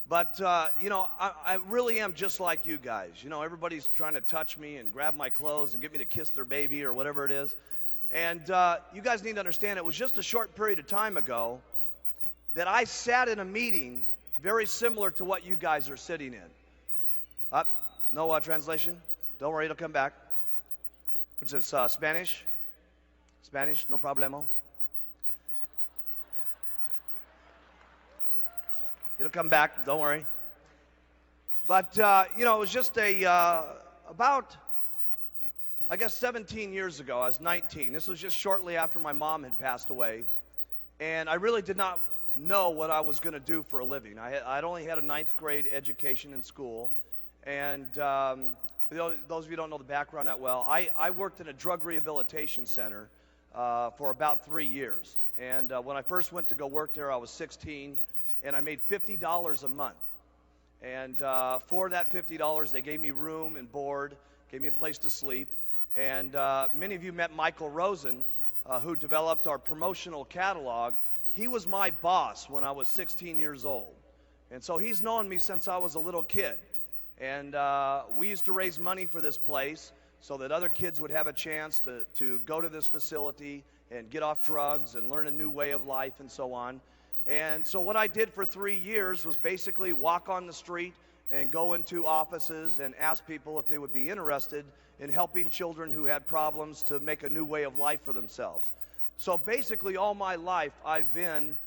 But, I really am just like you guys. Everybody's trying to touch me and grab my clothes and get me to kiss their baby or whatever it is. And you guys need to understand, it was just a short period of time ago that I sat in a meeting very similar to what you guys are sitting in. No translation? Don't worry, it'll come back. Which is Spanish? Spanish, no problemo. It'll come back, don't worry. But, it was just about, I guess, 17 years ago. I was 19. This was just shortly after my mom had passed away. And I really did not know what I was going to do for a living. I'd only had a ninth grade education in school. And for those of you who don't know the background that well, I worked in a drug rehabilitation center for about 3 years. And when I first went to go work there, I was 16, and I made $50 a month. And for that $50, they gave me room and board, gave me a place to sleep. And many of you met Michael Rosen, who developed our promotional catalog. He was my boss when I was 16 years old. And so he's known me since I was a little kid. And we used to raise money for this place so that other kids would have a chance to go to this facility and get off drugs and learn a new way of life and so on. And so what I did for 3 years was basically walk on the street and go into offices and ask people if they would be interested in helping children who had problems to make a new way of life for themselves. So basically all my life I've been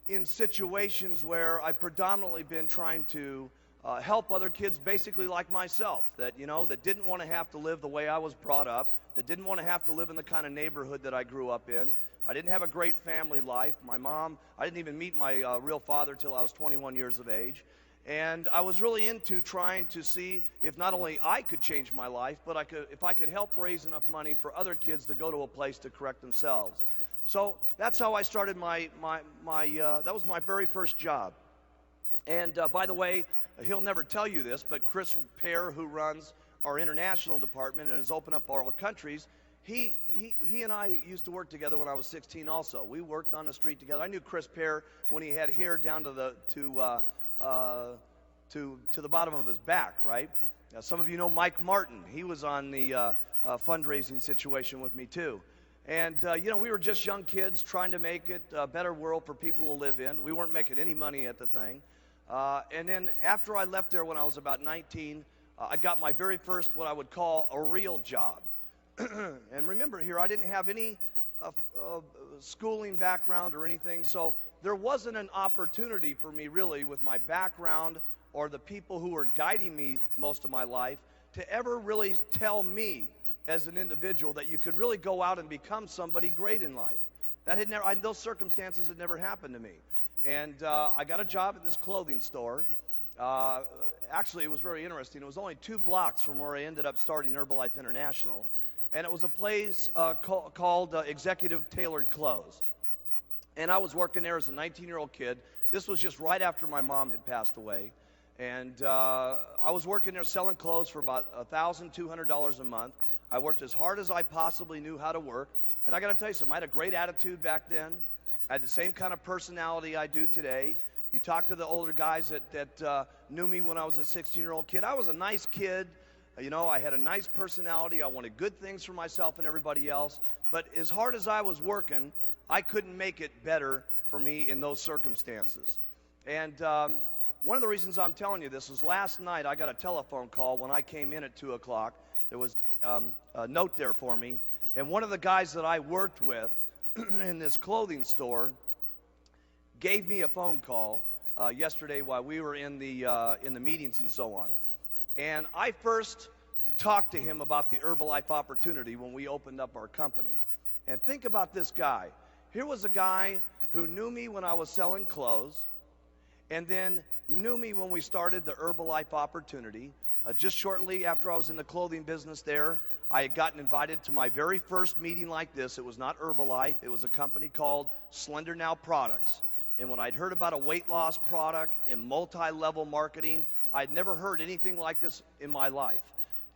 in situations where I've predominantly been trying to help other kids basically like myself, that didn't want to have to live the way I was brought up, that didn't want to have to live in the kind of neighborhood that I grew up in. I didn't have a great family life. My mom, I didn't even meet my real father till I was 21 years of age. And I was really into trying to see if not only I could change my life, but if I could help raise enough money for other kids to go to a place to correct themselves. So that's how I started that was my very first job. And by the way, he'll never tell you this, but Chris Pear, who runs our international department and has opened up all countries, he and I used to work together when I was 16 also. We worked on the street together. I knew Chris Pear when he had hair down to the bottom of his back, right? Now, some of you know Mike Martin. He was on the fundraising situation with me too. And, we were just young kids trying to make it a better world for people to live in. We weren't making any money at the thing. And then after I left there when I was about 19, I got my very first what I would call a real job. And remember here, I didn't have any schooling background or anything, so there wasn't an opportunity for me really with my background or the people who were guiding me most of my life to ever really tell me as an individual that you could really go out and become somebody great in life. That had never, those circumstances had never happened to me. And I got a job at this clothing store. Actually, it was very interesting. It was only 2 blocks from where I ended up starting Herbalife International. And it was a place called Executive Tailored Clothes. And I was working there as a 19-year-old kid. This was just right after my mom had passed away. And I was working there selling clothes for about $1,200 a month. I worked as hard as I possibly knew how to work. And I got to tell you something, I had a great attitude back then. I had the same kind of personality I do today. You talk to the older guys that knew me when I was a 16-year-old kid. I was a nice kid. I had a nice personality. I wanted good things for myself and everybody else. But as hard as I was working, I couldn't make it better for me in those circumstances. And one of the reasons I'm telling you this is last night I got a telephone call when I came in at 2 o'clock. There was a note there for me. And one of the guys that I worked with in this clothing store gave me a phone call yesterday while we were in the meetings and so on. And I first talked to him about the Herbalife opportunity when we opened up our company. And think about this guy. Here was a guy who knew me when I was selling clothes, and then knew me when we started the Herbalife opportunity. Just shortly after I was in the clothing business there, I had gotten invited to my very first meeting like this. It was not Herbalife. It was a company called Slender Now Products. And when I'd heard about a weight loss product and multi-level marketing, I'd never heard anything like this in my life.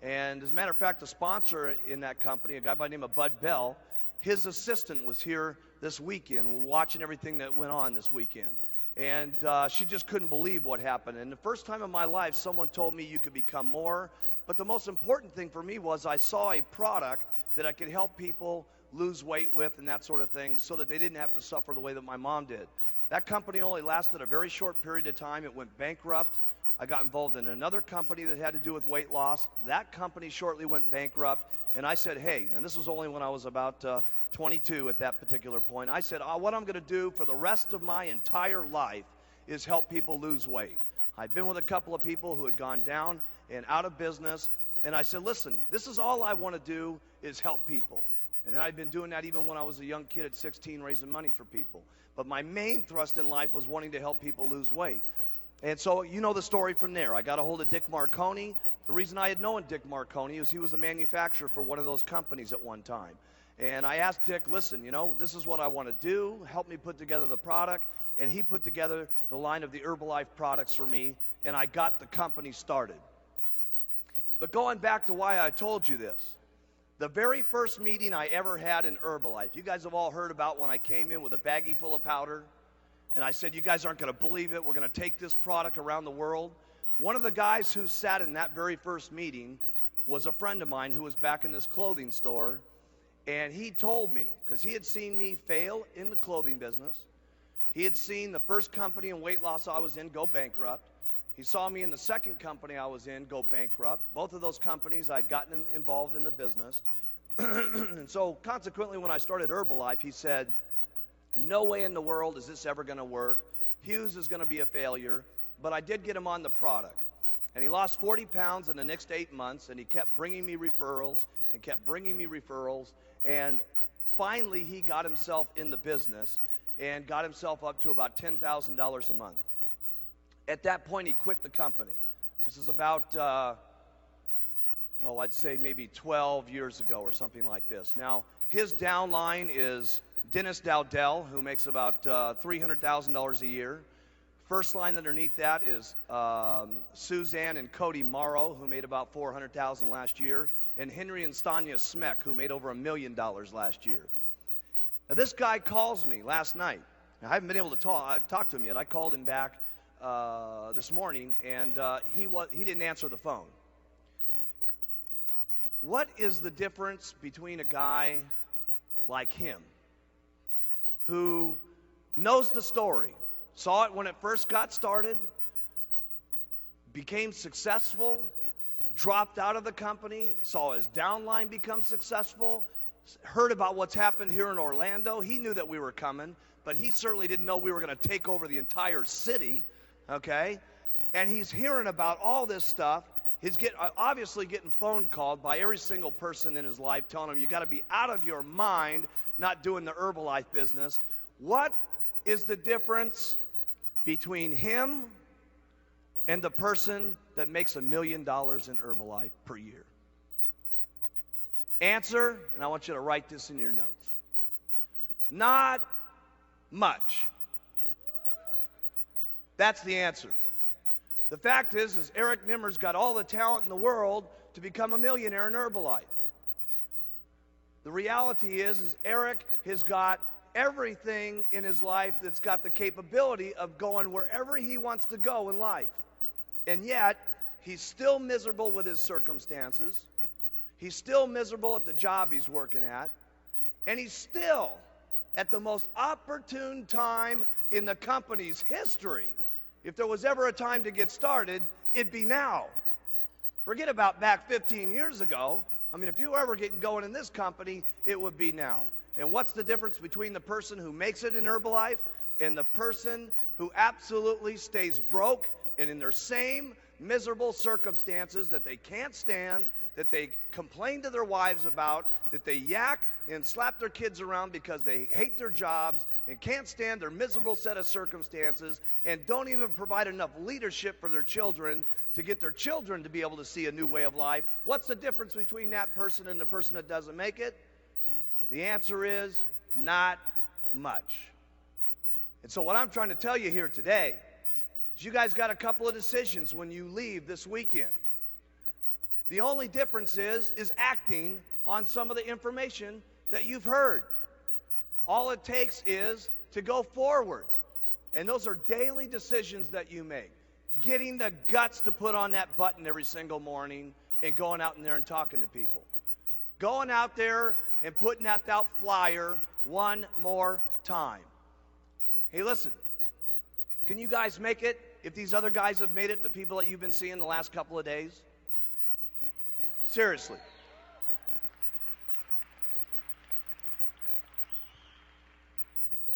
And as a matter of fact, the sponsor in that company, a guy by the name of Bud Bell, his assistant was here this weekend watching everything that went on this weekend. And she just couldn't believe what happened. And the first time in my life, someone told me you could become more. But the most important thing for me was I saw a product that I could help people lose weight with and that sort of thing so that they didn't have to suffer the way that my mom did. That company only lasted a very short period of time. It went bankrupt. I got involved in another company that had to do with weight loss. That company shortly went bankrupt. And I said, hey, and this was only when I was about 22 at that particular point. I said, what I'm going to do for the rest of my entire life is help people lose weight. I'd been with a couple of people who had gone down and out of business. And I said, listen, this is all I want to do is help people. And I'd been doing that even when I was a young kid at 16, raising money for people. But my main thrust in life was wanting to help people lose weight. And so you know the story from there. I got a hold of Dick Marconi. The reason I had known Dick Marconi is he was a manufacturer for one of those companies at one time. And I asked Dick, listen, this is what I want to do. Help me put together the product. And he put together the line of the Herbalife products for me, and I got the company started. But going back to why I told you this, the very first meeting I ever had in Herbalife, you guys have all heard about when I came in with a baggie full of powder, and I said, you guys aren't going to believe it. We're going to take this product around the world. One of the guys who sat in that very first meeting was a friend of mine who was back in this clothing store, and he told me, because he had seen me fail in the clothing business, he had seen the first company in weight loss I was in go bankrupt. He saw me in the second company I was in go bankrupt. Both of those companies, I'd gotten him involved in the business. And so consequently, when I started Herbalife, he said, no way in the world is this ever going to work. Hughes is going to be a failure. But I did get him on the product. And he lost 40 pounds in the next 8 months, and he kept bringing me referrals and kept bringing me referrals. And finally, he got himself in the business and got himself up to about $10,000 a month. At that point, he quit the company. This is about, I'd say maybe 12 years ago or something like this. Now, his downline is Dennis Dowdell, who makes about $300,000 a year. First line underneath that is Suzanne and Cody Morrow, who made about $400,000 last year, and Henry and Stanya Smeck, who made over $1 million last year. Now, this guy calls me last night. Now, I haven't been able to talk to him yet. I called him back this morning, and he didn't answer the phone. What is the difference between a guy like him, who knows the story, saw it when it first got started, became successful, dropped out of the company, saw his downline become successful, heard about what's happened here in Orlando? He knew that we were coming, but he certainly didn't know we were going to take over the entire city, okay? And he's hearing about all this stuff. He's obviously getting phone called by every single person in his life telling him, you got to be out of your mind not doing the Herbalife business. What is the difference between him and the person that makes $1 million in Herbalife per year? Answer, and I want you to write this in your notes. Not much. That's the answer. The fact is Eric Nimmer's got all the talent in the world to become a millionaire in Herbalife. The reality is Eric has got everything in his life that's got the capability of going wherever he wants to go in life. And yet, he's still miserable with his circumstances. He's still miserable at the job he's working at. And he's still at the most opportune time in the company's history. If there was ever a time to get started, it'd be now. Forget about back 15 years ago. I mean, if you were ever getting going in this company, it would be now. And what's the difference between the person who makes it in Herbalife and the person who absolutely stays broke and in their same miserable circumstances that they can't stand, that they complain to their wives about, that they yak and slap their kids around because they hate their jobs and can't stand their miserable set of circumstances and don't even provide enough leadership for their children to get their children to be able to see a new way of life? What's the difference between that person and the person that doesn't make it? The answer is not much. And so what I'm trying to tell you here today is you guys got a couple of decisions when you leave this weekend. The only difference is acting on some of the information that you've heard. All it takes is to go forward. And those are daily decisions that you make. Getting the guts to put on that button every single morning and going out in there and talking to people. Going out there and putting out that flyer one more time. Hey, listen, can you guys make it if these other guys have made it, the people that you've been seeing the last couple of days? Seriously.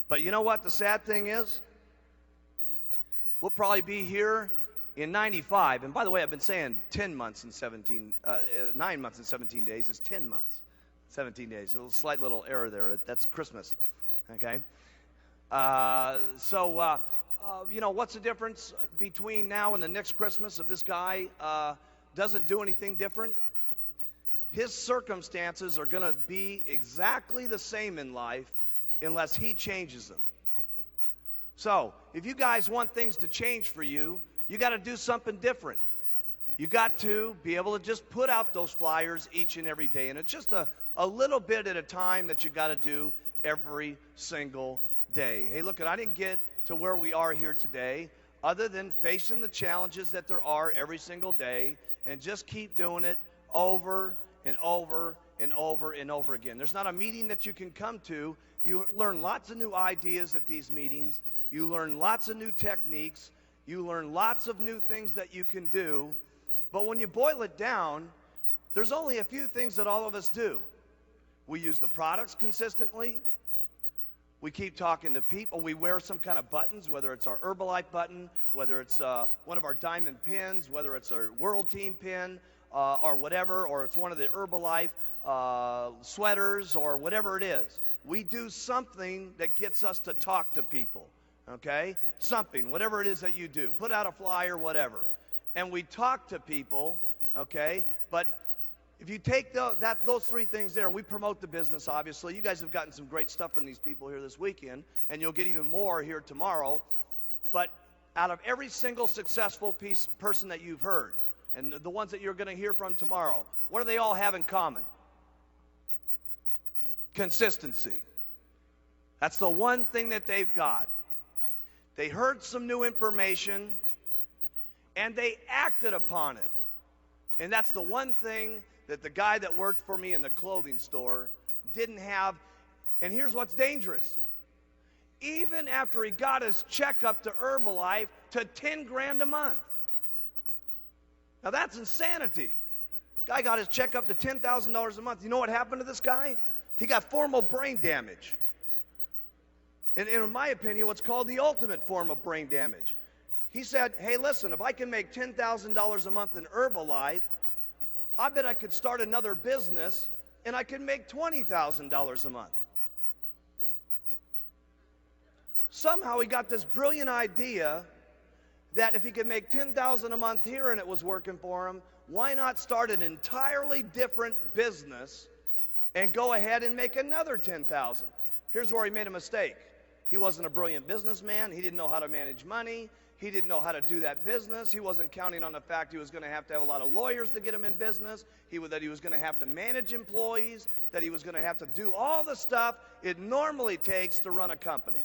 But you know what the sad thing is? We'll probably be here in 95. And by the way, I've been saying 9 months and 17 days is 10 months, 17 days. A slight little error there. That's Christmas, okay? You know, what's the difference between now and the next Christmas if this guy doesn't do anything different? His circumstances are going to be exactly the same in life unless he changes them. So, if you guys want things to change for you, you got to do something different. You got to be able to just put out those flyers each and every day. And it's just a little bit at a time that you got to do every single day. Hey, look, I didn't get to where we are here today other than facing the challenges that there are every single day and just keep doing it over and over and over and over again. There's not a meeting that you can come to. You learn lots of new ideas at these meetings. You learn lots of new techniques. You learn lots of new things that you can do. But when you boil it down, there's only a few things that all of us do. We use the products consistently. We keep talking to people. We wear some kind of buttons, whether it's our Herbalife button, whether it's one of our diamond pins, whether it's our World Team pin, or whatever, or it's one of the Herbalife sweaters, or whatever it is. We do something that gets us to talk to people, okay? Something, whatever it is that you do. Put out a flyer, whatever. And we talk to people, okay? But if you take those three things there, we promote the business, obviously. You guys have gotten some great stuff from these people here this weekend, and you'll get even more here tomorrow. But out of every single successful person that you've heard, and the ones that you're going to hear from tomorrow, what do they all have in common? Consistency. That's the one thing that they've got. They heard some new information, and they acted upon it. And that's the one thing that the guy that worked for me in the clothing store didn't have. And here's what's dangerous. Even after he got his checkup to Herbalife to 10 grand a month. Now that's insanity. Guy got his checkup to $10,000 a month. You know what happened to this guy? He got formal brain damage. And in my opinion, what's called the ultimate form of brain damage. He said, hey, listen, if I can make $10,000 a month in Herbalife, I bet I could start another business and I could make $20,000 a month. Somehow he got this brilliant idea that if he could make $10,000 a month here and it was working for him, why not start an entirely different business and go ahead and make another $10,000? Here's where he made a mistake. He wasn't a brilliant businessman. He didn't know how to manage money. He didn't know how to do that business. He wasn't counting on the fact he was going to have a lot of lawyers to get him in business, that he was going to have to manage employees, that he was going to have to do all the stuff it normally takes to run a company.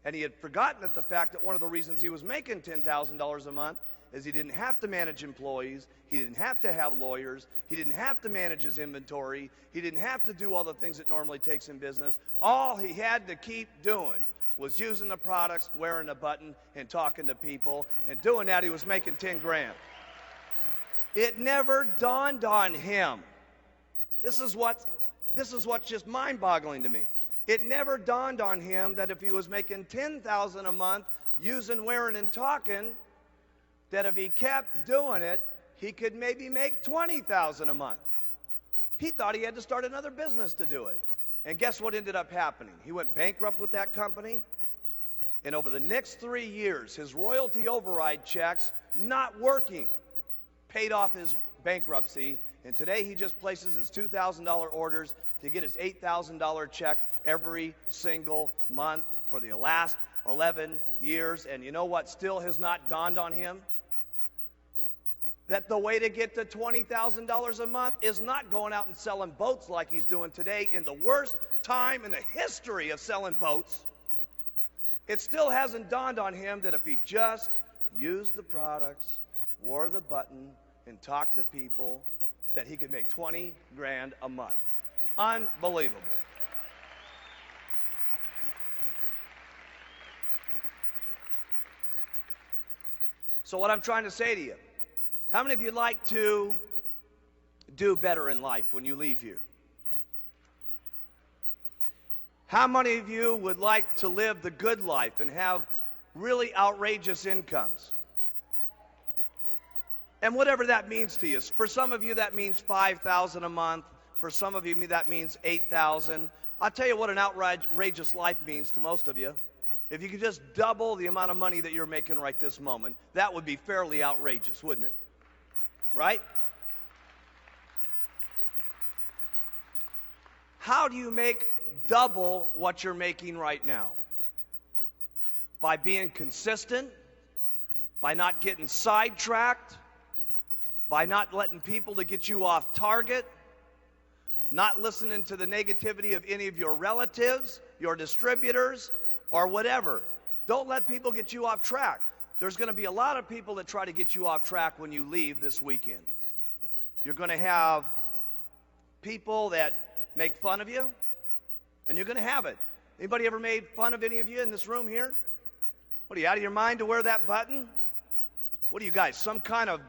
And he had forgotten the fact that one of the reasons he was making $10,000 a month is he didn't have to manage employees, he didn't have to have lawyers, he didn't have to manage his inventory, he didn't have to do all the things it normally takes in business. All he had to keep doing was using the products, wearing a button, and talking to people. And doing that, he was making 10 grand. It never dawned on him. This is what's just mind-boggling to me. It never dawned on him that if he was making $10,000 a month using, wearing, and talking, that if he kept doing it, he could maybe make $20,000 a month. He thought he had to start another business to do it. And guess what ended up happening? He went bankrupt with that company. And over the next 3 years, his royalty override checks, not working, paid off his bankruptcy. And today he just places his $2,000 orders to get his $8,000 check every single month for the last 11 years. And you know what still has not dawned on him? That the way to get to $20,000 a month is not going out and selling boats like he's doing today in the worst time in the history of selling boats. it still hasn't dawned on him that if he just used the products, wore the button, and talked to people, that he could make 20 grand a month. Unbelievable. So what I'm trying to say to you, how many of you like to do better in life when you leave here? How many of you would like to live the good life and have really outrageous incomes? And whatever that means to you. For some of you, that means $5,000 a month. For some of you, that means $8,000. I'll tell you what an outrageous life means to most of you. If you could just double the amount of money that you're making right this moment, that would be fairly outrageous, wouldn't it? Right? How do you make double what you're making right now? By being consistent, by not getting sidetracked, by not letting people to get you off target, not listening to the negativity of any of your relatives, your distributors, or whatever. Don't let people get you off track. There's going to be a lot of people that try to get you off track when you leave this weekend. You're going to have people that make fun of you, and you're going to have it. Anybody ever made fun of any of you in this room here? What are you, out of your mind to wear that button? What are you guys, some kind of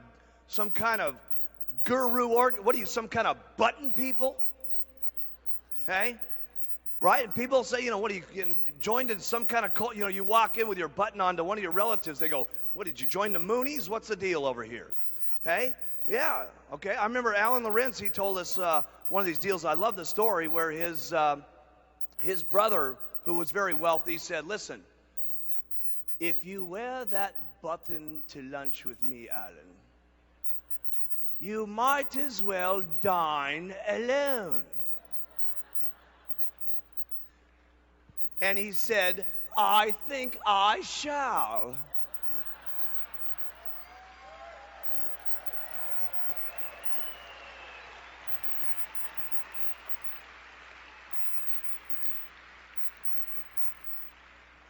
guru what are you, some kind of button people? Hey? Right? And people say, what are you getting joined in some kind of cult? You walk in with your button on to one of your relatives. They go, what, did you join the Moonies? What's the deal over here? Hey? Yeah. Okay. I remember Alan Lorenz, he told us one of these deals. I love the story where his brother, who was very wealthy, said, listen, if you wear that button to lunch with me, Alan, you might as well dine alone. And he said, I think I shall.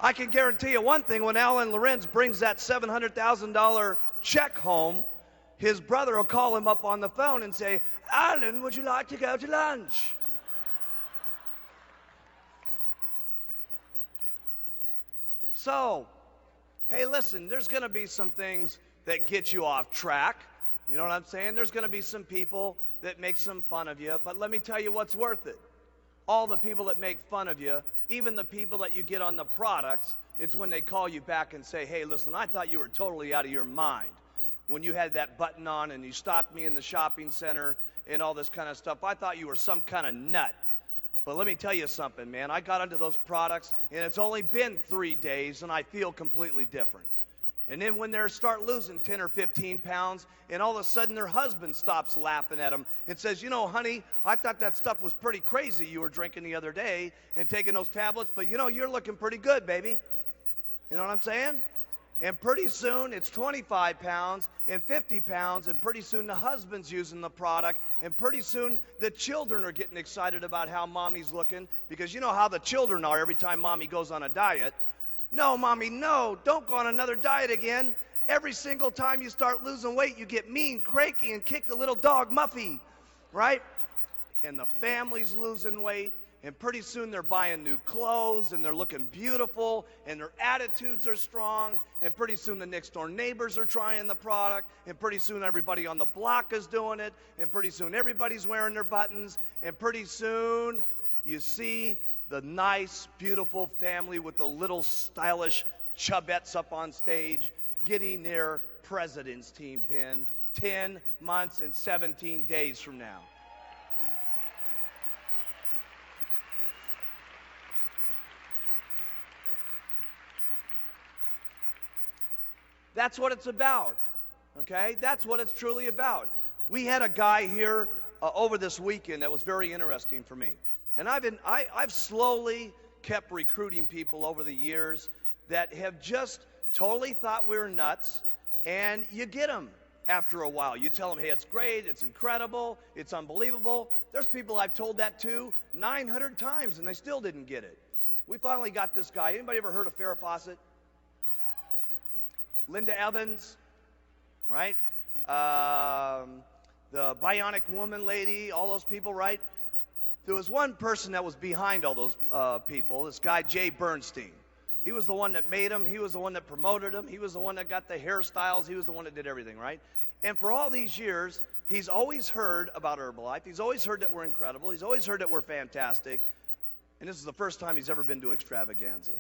I can guarantee you one thing, when Alan Lorenz brings that $700,000 check home, his brother will call him up on the phone and say, Alan, would you like to go to lunch? So, hey, listen, there's going to be some things that get you off track. You know what I'm saying? There's going to be some people that make some fun of you, but let me tell you what's worth it. All the people that make fun of you, even the people that you get on the products, it's when they call you back and say, hey, listen, I thought you were totally out of your mind when you had that button on and you stopped me in the shopping center and all this kind of stuff. I thought you were some kind of nut. But let me tell you something, man. I got onto those products, and it's only been 3 days, and I feel completely different. And then when they start losing 10 or 15 pounds, and all of a sudden their husband stops laughing at them and says, honey, I thought that stuff was pretty crazy you were drinking the other day and taking those tablets, but you're looking pretty good, baby. You know what I'm saying? And pretty soon it's 25 pounds and 50 pounds, and pretty soon the husband's using the product, and pretty soon the children are getting excited about how mommy's looking, because you know how the children are every time mommy goes on a diet. No, mommy, no, don't go on another diet again. Every single time you start losing weight, you get mean, cranky, and kick the little dog Muffy, right? And the family's losing weight, and pretty soon they're buying new clothes, and they're looking beautiful, and their attitudes are strong, and pretty soon the next door neighbors are trying the product, and pretty soon everybody on the block is doing it, and pretty soon everybody's wearing their buttons, and pretty soon you see the nice, beautiful family with the little stylish chubettes up on stage getting their president's team pin 10 months and 17 days from now. That's what it's about, okay? That's what it's truly about. We had a guy here over this weekend that was very interesting for me. And I've slowly kept recruiting people over the years that have just totally thought we were nuts, and you get them after a while. You tell them, hey, it's great, it's incredible, it's unbelievable. There's people I've told that to 900 times, and they still didn't get it. We finally got this guy. Anybody ever heard of Farrah Fawcett? Linda Evans, right? The Bionic Woman lady, all those people, right? There was one person that was behind all those people, this guy, Jay Bernstein. He was the one that made them. He was the one that promoted them. He was the one that got the hairstyles. He was the one that did everything, right? And for all these years, he's always heard about Herbalife. He's always heard that we're incredible. He's always heard that we're fantastic. And this is the first time he's ever been to Extravaganza.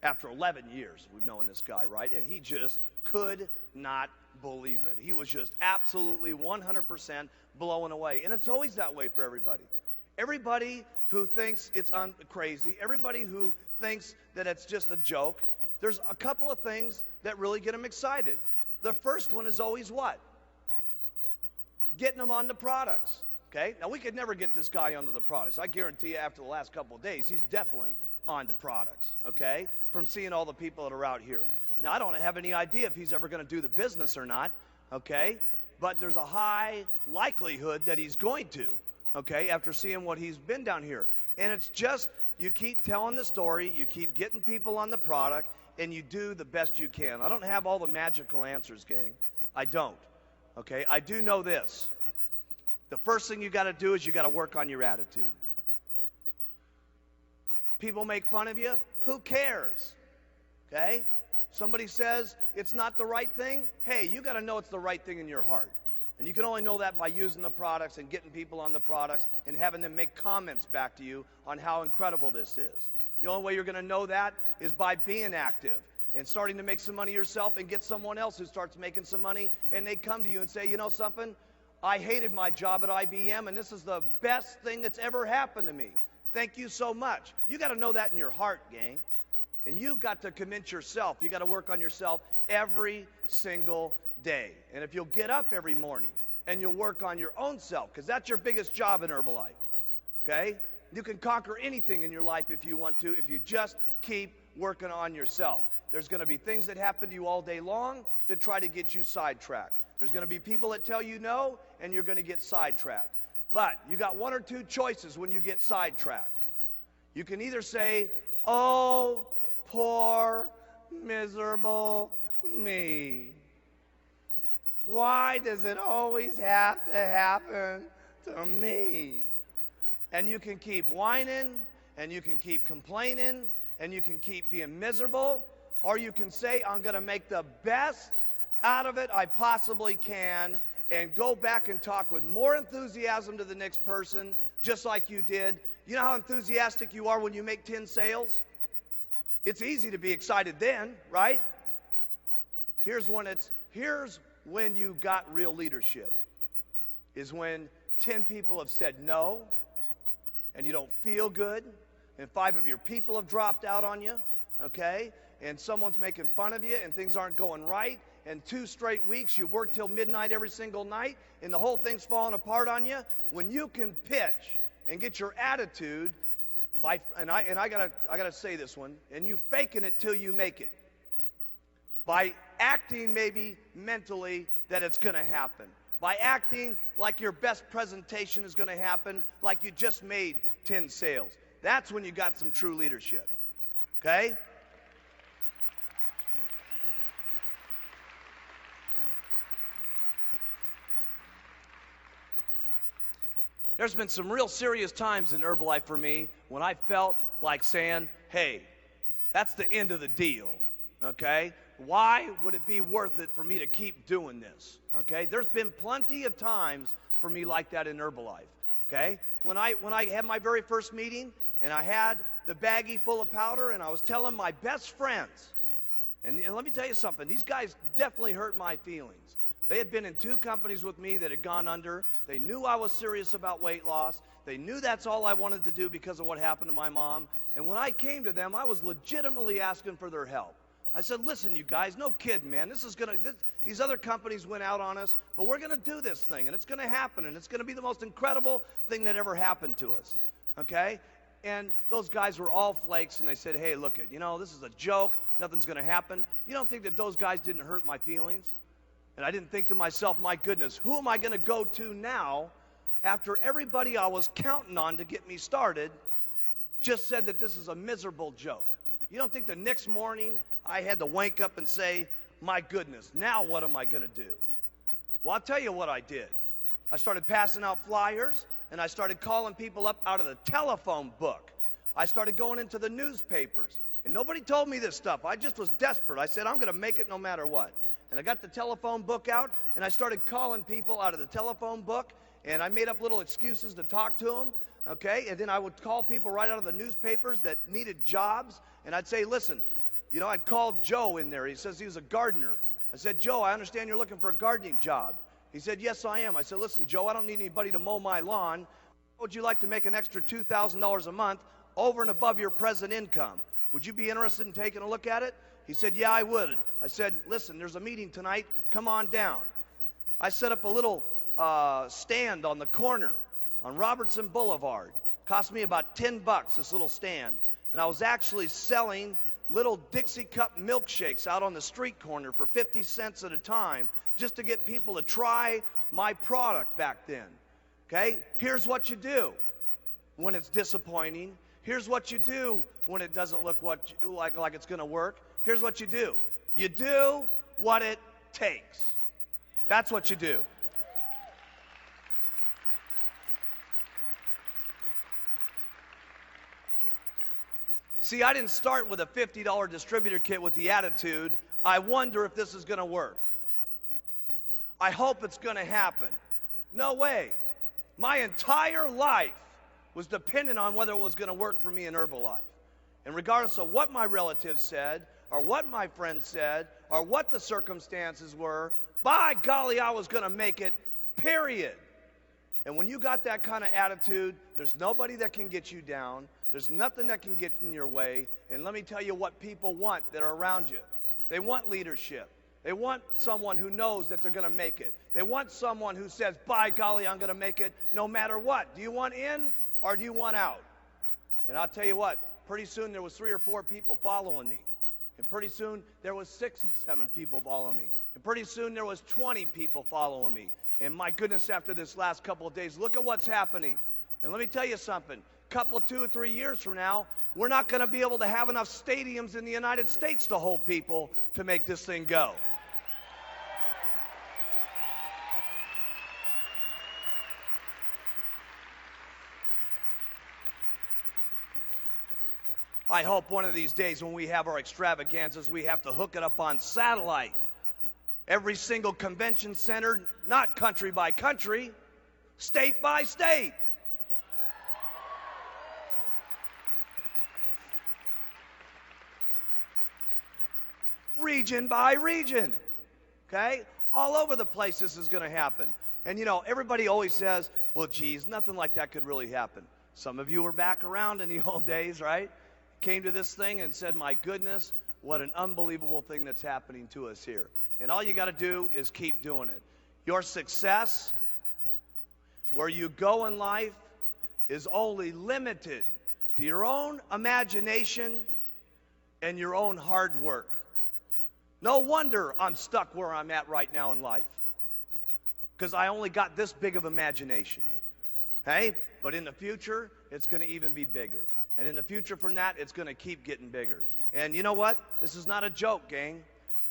After 11 years, we've known this guy, right? And he just could not believe it. He was just absolutely 100% blown away. And it's always that way for everybody. Everybody who thinks it's crazy, everybody who thinks that it's just a joke, there's a couple of things that really get them excited. The first one is always what? Getting them on the products. Okay? Now, we could never get this guy onto the products. I guarantee you after the last couple of days, he's definitely on the products, okay, from seeing all the people that are out here. Now, I don't have any idea if he's ever going to do the business or not, okay, but there's a high likelihood that he's going to, okay, after seeing what he's been down here. And it's just, you keep telling the story, you keep getting people on the product, and you do the best you can. I don't have all the magical answers, gang. I don't, okay? I do know this. The first thing you got to do is you got to work on your attitude. People make fun of you. Who cares? Okay? Somebody says it's not the right thing. Hey, you got to know it's the right thing in your heart. And you can only know that by using the products and getting people on the products and having them make comments back to you on how incredible this is. The only way you're going to know that is by being active and starting to make some money yourself and get someone else who starts making some money, and they come to you and say, you know something? I hated my job at IBM, and this is the best thing that's ever happened to me. Thank you so much. You got to know that in your heart, gang. And you've got to convince yourself. You got to work on yourself every single day. And if you'll get up every morning and you'll work on your own self, because that's your biggest job in Herbalife, okay? You can conquer anything in your life if you want to, if you just keep working on yourself. There's going to be things that happen to you all day long that try to get you sidetracked. There's going to be people that tell you no, and you're going to get sidetracked. But you got one or two choices when you get sidetracked. You can either say, oh, poor, miserable me. Why does it always have to happen to me? And you can keep whining, and you can keep complaining, and you can keep being miserable, or you can say, I'm going to make the best out of it I possibly can, and go back and talk with more enthusiasm to the next person, just like you did. You know how enthusiastic you are when you make 10 sales? It's easy to be excited then, right? Here's when you got real leadership, is when 10 people have said no, and you don't feel good, and 5 of your people have dropped out on you, okay? And someone's making fun of you, and things aren't going right, and 2 straight weeks you've worked till midnight every single night, and the whole thing's falling apart on you. When you can pitch and get your attitude, I gotta say this one, and you faking it till you make it. By acting maybe mentally that it's going to happen. By acting like your best presentation is going to happen, like you just made 10 sales. That's when you got some true leadership. Okay? There's been some real serious times in Herbalife for me when I felt like saying, hey, that's the end of the deal. Okay? Why would it be worth it for me to keep doing this? Okay? There's been plenty of times for me like that in Herbalife. Okay? When I had my very first meeting and I had the baggie full of powder and I was telling my best friends, and let me tell you something, these guys definitely hurt my feelings. They had been in 2 companies with me that had gone under. They knew I was serious about weight loss. They knew that's all I wanted to do because of what happened to my mom. And when I came to them, I was legitimately asking for their help. I said, listen, you guys, no kidding, man. These other companies went out on us, but we're going to do this thing, and it's going to happen, and it's going to be the most incredible thing that ever happened to us, okay? And those guys were all flakes, and they said, hey, look it, this is a joke. Nothing's going to happen. You don't think that those guys didn't hurt my feelings? And I didn't think to myself, my goodness, who am I going to go to now after everybody I was counting on to get me started just said that this is a miserable joke. You don't think the next morning I had to wake up and say, my goodness, now what am I going to do? Well, I'll tell you what I did. I started passing out flyers, and I started calling people up out of the telephone book. I started going into the newspapers, and nobody told me this stuff. I just was desperate. I said, I'm going to make it no matter what. And I got the telephone book out, and I started calling people out of the telephone book, and I made up little excuses to talk to them, okay? And then I would call people right out of the newspapers that needed jobs, and I'd say, listen, you know, I'd call Joe in there. He says he was a gardener. I said, Joe, I understand you're looking for a gardening job. He said, yes, I am. I said, listen, Joe, I don't need anybody to mow my lawn. How would you like to make an extra $2,000 a month over and above your present income? Would you be interested in taking a look at it? He said, yeah, I would. I said, listen, there's a meeting tonight. Come on down. I set up a little stand on the corner on Robertson Boulevard. Cost me about $10, this little stand. And I was actually selling little Dixie cup milkshakes out on the street corner for 50 cents at a time just to get people to try my product back then. Okay? Here's what you do when it's disappointing. Here's what you do when it doesn't look like it's going to work. Here's what you do. You do what it takes. That's what you do. See, I didn't start with a $50 distributor kit with the attitude, I wonder if this is going to work. I hope it's going to happen. No way. My entire life was dependent on whether it was going to work for me in Herbalife. And regardless of what my relatives said, or what my friends said, or what the circumstances were, by golly, I was going to make it, period. And when you got that kind of attitude, there's nobody that can get you down. There's nothing that can get in your way. And let me tell you what people want that are around you. They want leadership. They want someone who knows that they're going to make it. They want someone who says, by golly, I'm going to make it no matter what. Do you want in or do you want out? And I'll tell you what, pretty soon there was 3 or 4 people following me. And pretty soon there was 6 and 7 people following me. And pretty soon there was 20 people following me. And my goodness, after this last couple of days, look at what's happening. And let me tell you something. Couple, 2 or 3 years from now, we're not going to be able to have enough stadiums in the United States to hold people to make this thing go. I hope one of these days when we have our extravaganzas, we have to hook it up on satellite. Every single convention center, not country by country, state by state. Region by region, okay? All over the place this is going to happen. And you know, everybody always says, well, geez, nothing like that could really happen. Some of you were back around in the old days, right? Came to this thing and said, my goodness, what an unbelievable thing that's happening to us here. And all you got to do is keep doing it. Your success, where you go in life, is only limited to your own imagination and your own hard work. No wonder I'm stuck where I'm at right now in life, because I only got this big of imagination. Hey, but in the future, it's going to even be bigger. And in the future from that, it's going to keep getting bigger. And you know what? This is not a joke, gang.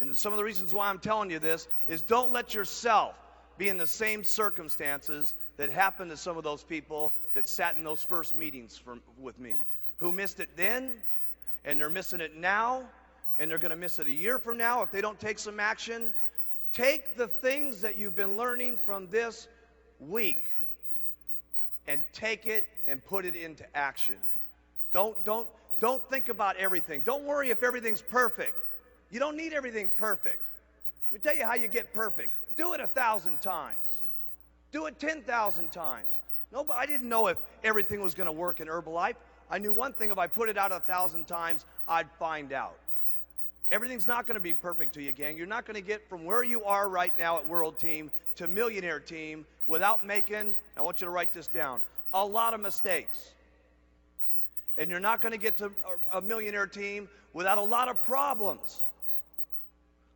And some of the reasons why I'm telling you this is don't let yourself be in the same circumstances that happened to some of those people that sat in those first meetings with me, who missed it then, and they're missing it now, and they're going to miss it a year from now if they don't take some action. Take the things that you've been learning from this week and take it and put it into action. Don't think about everything. Don't worry if everything's perfect. You don't need everything perfect. Let me tell you how you get perfect. Do it 1,000 times. Do it 10,000 times. No, I didn't know if everything was going to work in Herbalife. I knew one thing: if I put it out 1,000 times, I'd find out. Everything's not going to be perfect to you, gang. You're not going to get from where you are right now at World Team to Millionaire Team without making, I want you to write this down, a lot of mistakes. And you're not going to get to a Millionaire Team without a lot of problems.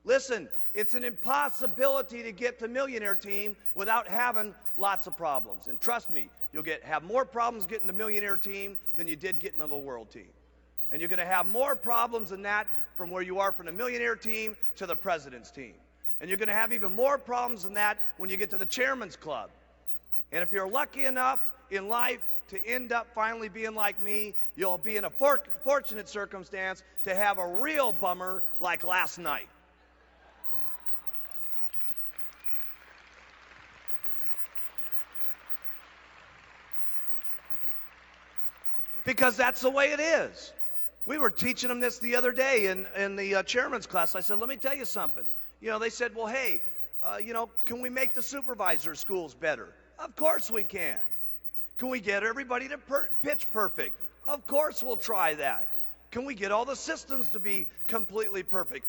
Listen, it's an impossibility to get to millionaire team without having lots of problems. And trust me, you'll have more problems getting to millionaire team than you did getting to the world team. And you're going to have more problems than that from where you are from the millionaire team to the president's team. And you're going to have even more problems than that when you get to the chairman's club. And if you're lucky enough in life to end up finally being like me, you'll be in a fortunate circumstance to have a real bummer like last night. Because that's the way it is. We were teaching them this the other day in the chairman's class. I said, let me tell you something. You know, they said, well, hey, can we make the supervisor schools better? Of course we can. Can we get everybody to pitch perfect? Of course we'll try that. Can we get all the systems to be completely perfect?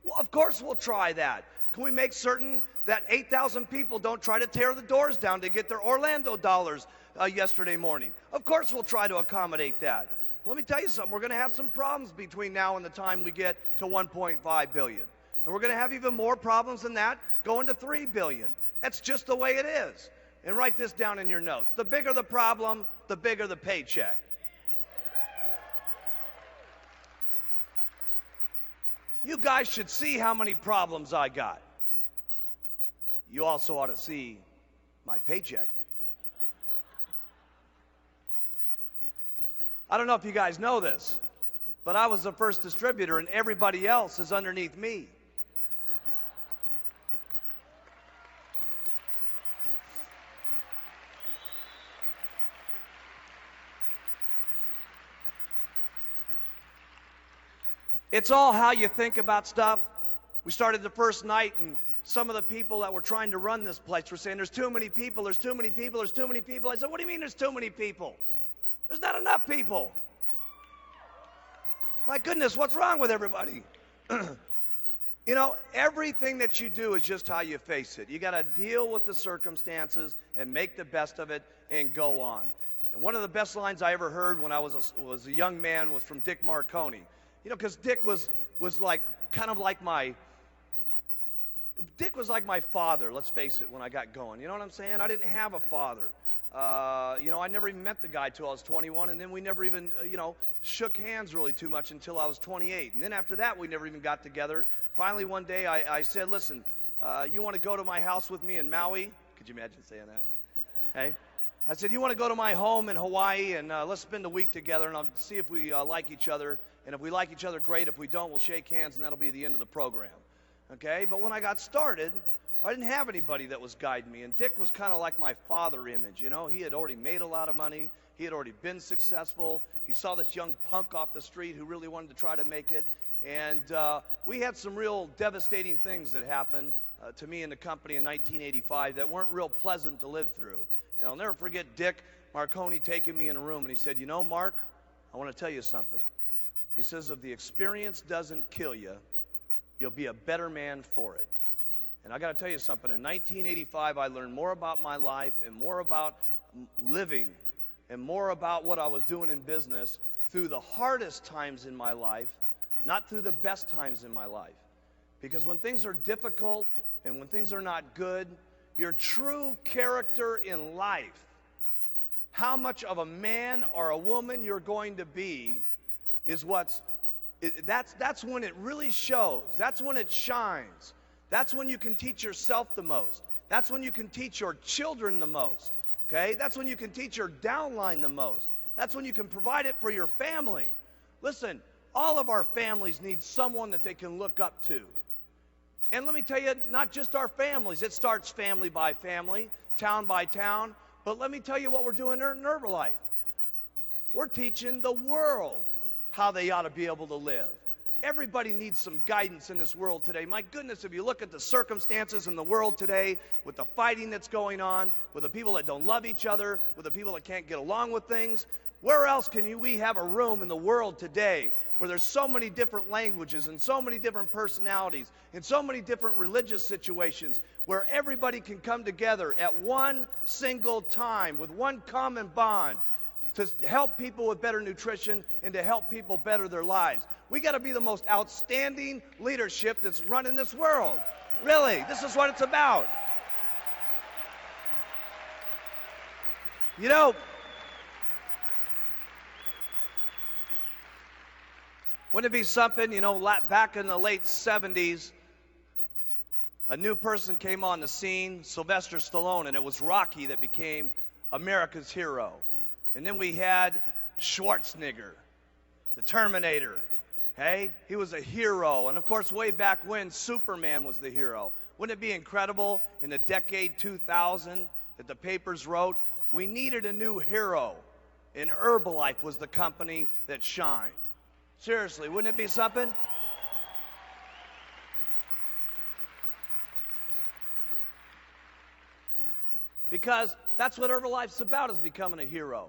Well, of course we'll try that. Can we make certain that 8,000 people don't try to tear the doors down to get their Orlando dollars yesterday morning? Of course we'll try to accommodate that. Let me tell you something. We're going to have some problems between now and the time we get to 1.5 billion. And we're going to have even more problems than that going to 3 billion. That's just the way it is. And write this down in your notes. The bigger the problem, the bigger the paycheck. You guys should see how many problems I got. You also ought to see my paycheck. I don't know if you guys know this, but I was the first distributor and everybody else is underneath me. It's all how you think about stuff. We started the first night, and some of the people that were trying to run this place were saying, there's too many people, there's too many people, there's too many people. I said, what do you mean there's too many people? There's not enough people. My goodness, what's wrong with everybody? You know, everything that you do is just how you face it. You got to deal with the circumstances and make the best of it and go on. And one of the best lines I ever heard when I was a young man was from Dick Marconi. You know, because Dick was like Dick was like my father, let's face it, when I got going. You know what I'm saying? I didn't have a father. I never even met the guy till I was 21, and then we never even, shook hands really too much until I was 28. And then after that, we never even got together. Finally, one day, I said, listen, you want to go to my house with me in Maui? Could you imagine saying that? Hey? I said, you want to go to my home in Hawaii, and let's spend a week together, and I'll see if we like each other. And if we like each other, great. If we don't, we'll shake hands, and that'll be the end of the program. Okay? But when I got started, I didn't have anybody that was guiding me. And Dick was kind of like my father image. You know, he had already made a lot of money. He had already been successful. He saw this young punk off the street who really wanted to try to make it. And we had some real devastating things that happened to me and the company in 1985 that weren't real pleasant to live through. And I'll never forget Dick Marconi taking me in a room, and he said, you know, Mark, I want to tell you something. He says, if the experience doesn't kill you, you'll be a better man for it. And I got to tell you something. In 1985, I learned more about my life and more about living and more about what I was doing in business through the hardest times in my life, not through the best times in my life. Because when things are difficult and when things are not good, your true character in life, how much of a man or a woman you're going to be, is that's when it really shows. That's when it shines. That's when you can teach yourself the most. That's when you can teach your children the most. Okay? That's when you can teach your downline the most. That's when you can provide it for your family. Listen, all of our families need someone that they can look up to. And let me tell you, not just our families. It starts family by family, town by town. But let me tell you what we're doing in Herbalife. We're teaching the world how they ought to be able to live. Everybody needs some guidance in this world today. My goodness, if you look at the circumstances in the world today, with the fighting that's going on, with the people that don't love each other, with the people that can't get along with things, where else can we have a room in the world today where there's so many different languages and so many different personalities and so many different religious situations where everybody can come together at one single time with one common bond to help people with better nutrition and to help people better their lives. We got to be the most outstanding leadership that's running this world. Really, this is what it's about. You know, wouldn't it be something, back in the late 70s, a new person came on the scene, Sylvester Stallone, and it was Rocky that became America's hero. And then we had Schwarzenegger, the Terminator. Hey, he was a hero. And of course, way back when, Superman was the hero. Wouldn't it be incredible in the decade 2000 that the papers wrote, we needed a new hero, and Herbalife was the company that shined. Seriously, wouldn't it be something? Because that's what Herbalife's about, is becoming a hero.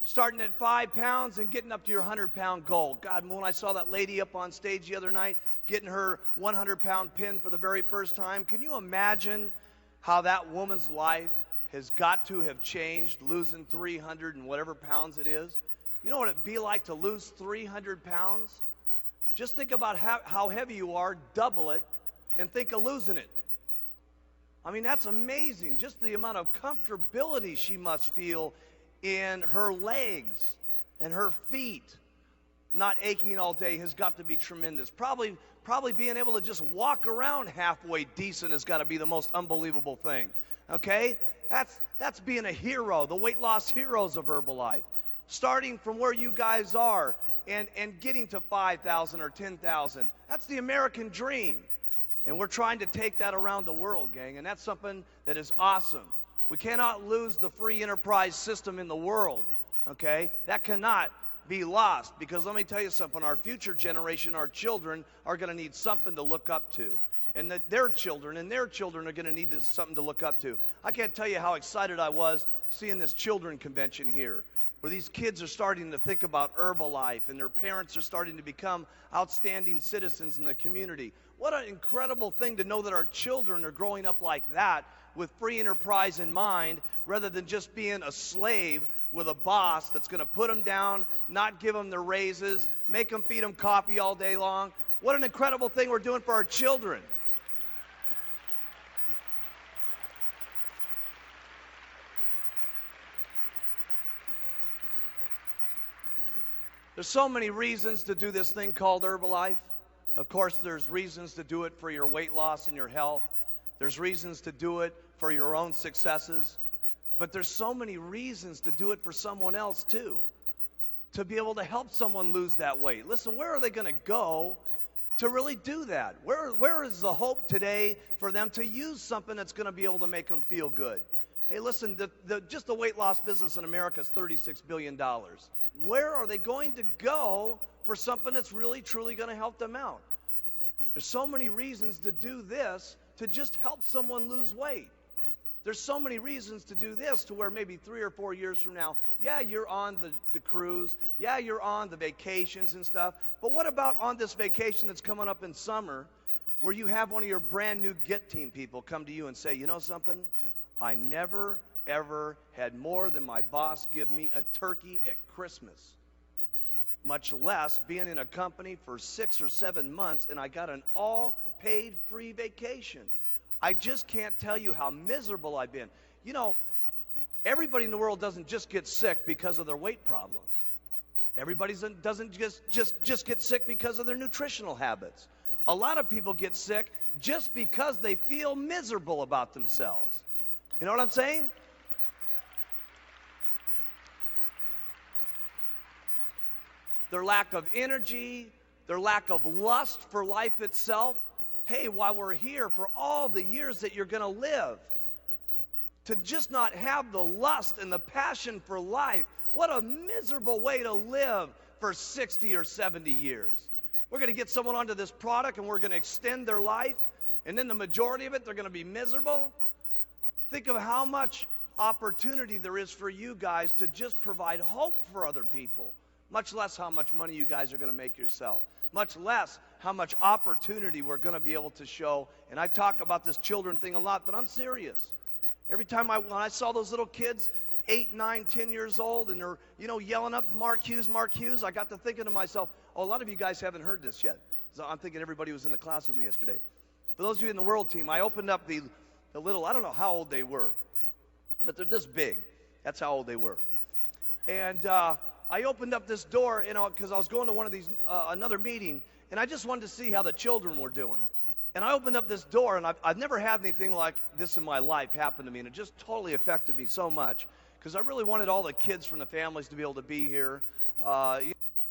Starting at 5 pounds and getting up to your 100-pound goal. God, when I saw that lady up on stage the other night getting her 100-pound pin for the very first time, can you imagine how that woman's life has got to have changed, losing 300 and whatever pounds it is? You know what it'd be like to lose 300 pounds? Just think about how heavy you are, double it, and think of losing it. I mean, that's amazing. Just the amount of comfortability she must feel in her legs and her feet not aching all day has got to be tremendous. Probably being able to just walk around halfway decent has got to be the most unbelievable thing. Okay? That's being a hero, the weight loss heroes of Herbalife. Starting from where you guys are and getting to 5,000 or 10,000. That's the American dream. And we're trying to take that around the world, gang, and that's something that is awesome. We cannot lose the free enterprise system in the world, okay? That cannot be lost, because let me tell you something, our future generation, our children, are going to need something to look up to. And that their children are going to need something to look up to. I can't tell you how excited I was seeing this children convention here, where these kids are starting to think about Herbalife, and their parents are starting to become outstanding citizens in the community. What an incredible thing to know that our children are growing up like that, with free enterprise in mind, rather than just being a slave with a boss that's going to put them down, not give them their raises, make them feed them coffee all day long. What an incredible thing we're doing for our children. There's so many reasons to do this thing called Herbalife. Of course, there's reasons to do it for your weight loss and your health. There's reasons to do it for your own successes. But there's so many reasons to do it for someone else too. To be able to help someone lose that weight. Listen, where are they going to go to really do that? Where is the hope today for them to use something that's going to be able to make them feel good? Hey, listen, just the weight loss business in America is $36 billion. Where are they going to go for something that's really, truly going to help them out? There's so many reasons to do this, to just help someone lose weight. There's so many reasons to do this to where maybe 3 or 4 years from now, yeah, you're on the cruise, yeah, you're on the vacations and stuff, but what about on this vacation that's coming up in summer, where you have one of your brand new Get Team people come to you and say, you know something, I never ever had more than my boss give me a turkey at Christmas, much less being in a company for 6 or 7 months and I got an all-paid free vacation. I just can't tell you how miserable I've been. You know, everybody in the world doesn't just get sick because of their weight problems. Everybody doesn't just get sick because of their nutritional habits. A lot of people get sick just because they feel miserable about themselves. You know what I'm saying? Their lack of energy, their lack of lust for life itself. Hey, while we're here, for all the years that you're going to live, to just not have the lust and the passion for life, what a miserable way to live for 60 or 70 years. We're going to get someone onto this product and we're going to extend their life, and then the majority of it, they're going to be miserable. Think of how much opportunity there is for you guys to just provide hope for other people, much less how much money you guys are going to make yourself. Much less how much opportunity we're going to be able to show. And I talk about this children thing a lot, but I'm serious. Every time when I saw those little kids, 8, 9, 10 years old, and they're, yelling up, Mark Hughes, I got to thinking to myself, a lot of you guys haven't heard this yet. So I'm thinking everybody was in the class with me yesterday. For those of you in the World Team, I opened up the little, I don't know how old they were, but they're this big. That's how old they were. And I opened up this door, because I was going to one of these, another meeting, and I just wanted to see how the children were doing. And I opened up this door, and I've never had anything like this in my life happen to me, and it just totally affected me so much, because I really wanted all the kids from the families to be able to be here.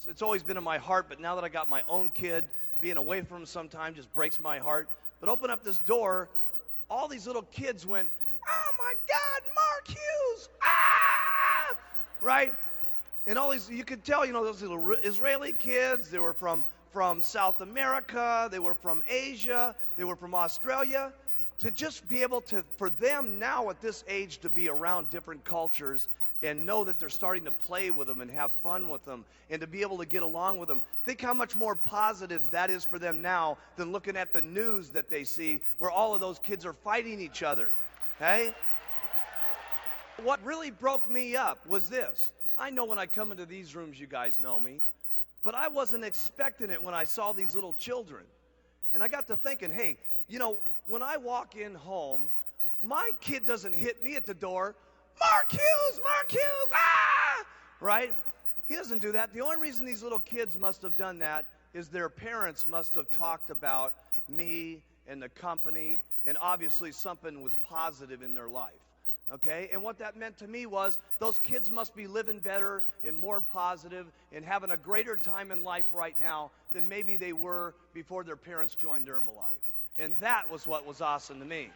It's always been in my heart, but now that I got my own kid, being away from him sometime just breaks my heart. But open up this door, all these little kids went, "Oh my God, Mark Hughes!" Ah! Right? And all these, you could tell, those little Israeli kids, they were from South America, they were from Asia, they were from Australia. To just be able to, for them now at this age, to be around different cultures and know that they're starting to play with them and have fun with them and to be able to get along with them. Think how much more positive that is for them now than looking at the news that they see where all of those kids are fighting each other. Okay? What really broke me up was this. I know when I come into these rooms, you guys know me, but I wasn't expecting it when I saw these little children. And I got to thinking, hey, when I walk in home, my kid doesn't hit me at the door, Mark Hughes, ah! Right? He doesn't do that. The only reason these little kids must have done that is their parents must have talked about me and the company, and obviously something was positive in their life. Okay? And what that meant to me was those kids must be living better and more positive and having a greater time in life right now than maybe they were before their parents joined Herbalife. And that was what was awesome to me.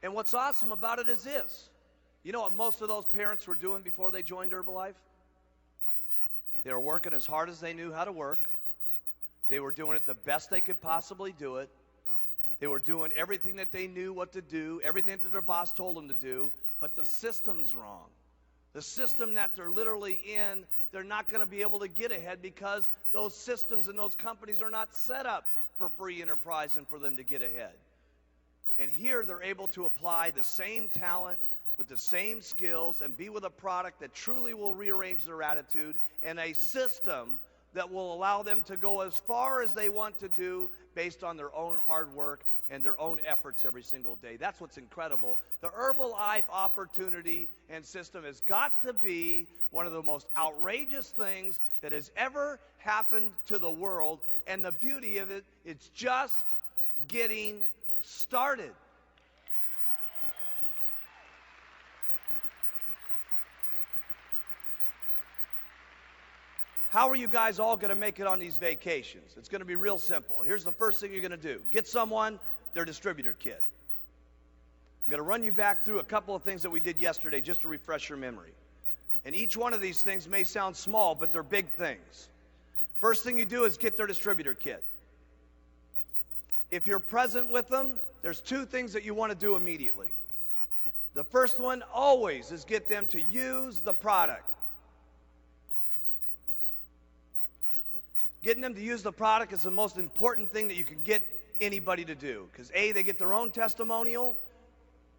And what's awesome about it is this. You know what most of those parents were doing before they joined Herbalife? They were working as hard as they knew how to work. They were doing it the best they could possibly do it. They were doing everything that they knew what to do, everything that their boss told them to do, but the system's wrong. The system that they're literally in, they're not going to be able to get ahead because those systems and those companies are not set up for free enterprise and for them to get ahead. And here they're able to apply the same talent with the same skills and be with a product that truly will rearrange their attitude and a system that will allow them to go as far as they want to do based on their own hard work and their own efforts every single day. That's what's incredible. The Herbalife opportunity and system has got to be one of the most outrageous things that has ever happened to the world. And the beauty of it, it's just getting started. How are you guys all going to make it on these vacations? It's going to be real simple. Here's the first thing you're going to do. Get someone their distributor kit. I'm going to run you back through a couple of things that we did yesterday just to refresh your memory. And each one of these things may sound small, but they're big things. First thing you do is get their distributor kit. If you're present with them, there's two things that you want to do immediately. The first one always is get them to use the product. Getting them to use the product is the most important thing that you can get anybody to do. Because A, they get their own testimonial,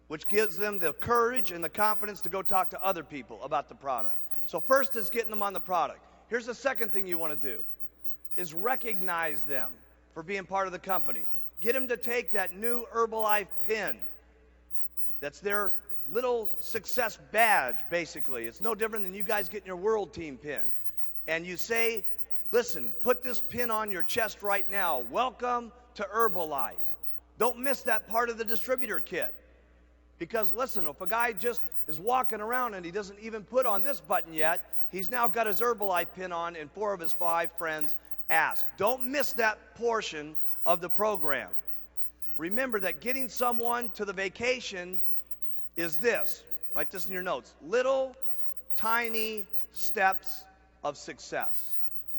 which gives them the courage and the confidence to go talk to other people about the product. So first is getting them on the product. Here's the second thing you want to do, is recognize them for being part of the company. Get them to take that new Herbalife pin. That's their little success badge, basically. It's no different than you guys getting your World Team pin. And you say, listen, put this pin on your chest right now. Welcome to Herbalife. Don't miss that part of the distributor kit. Because listen, if a guy just is walking around and he doesn't even put on this button yet, he's now got his Herbalife pin on and 4 of his 5 friends ask. Don't miss that portion of the program. Remember that getting someone to the vacation is this. Write this in your notes. Little, tiny steps of success.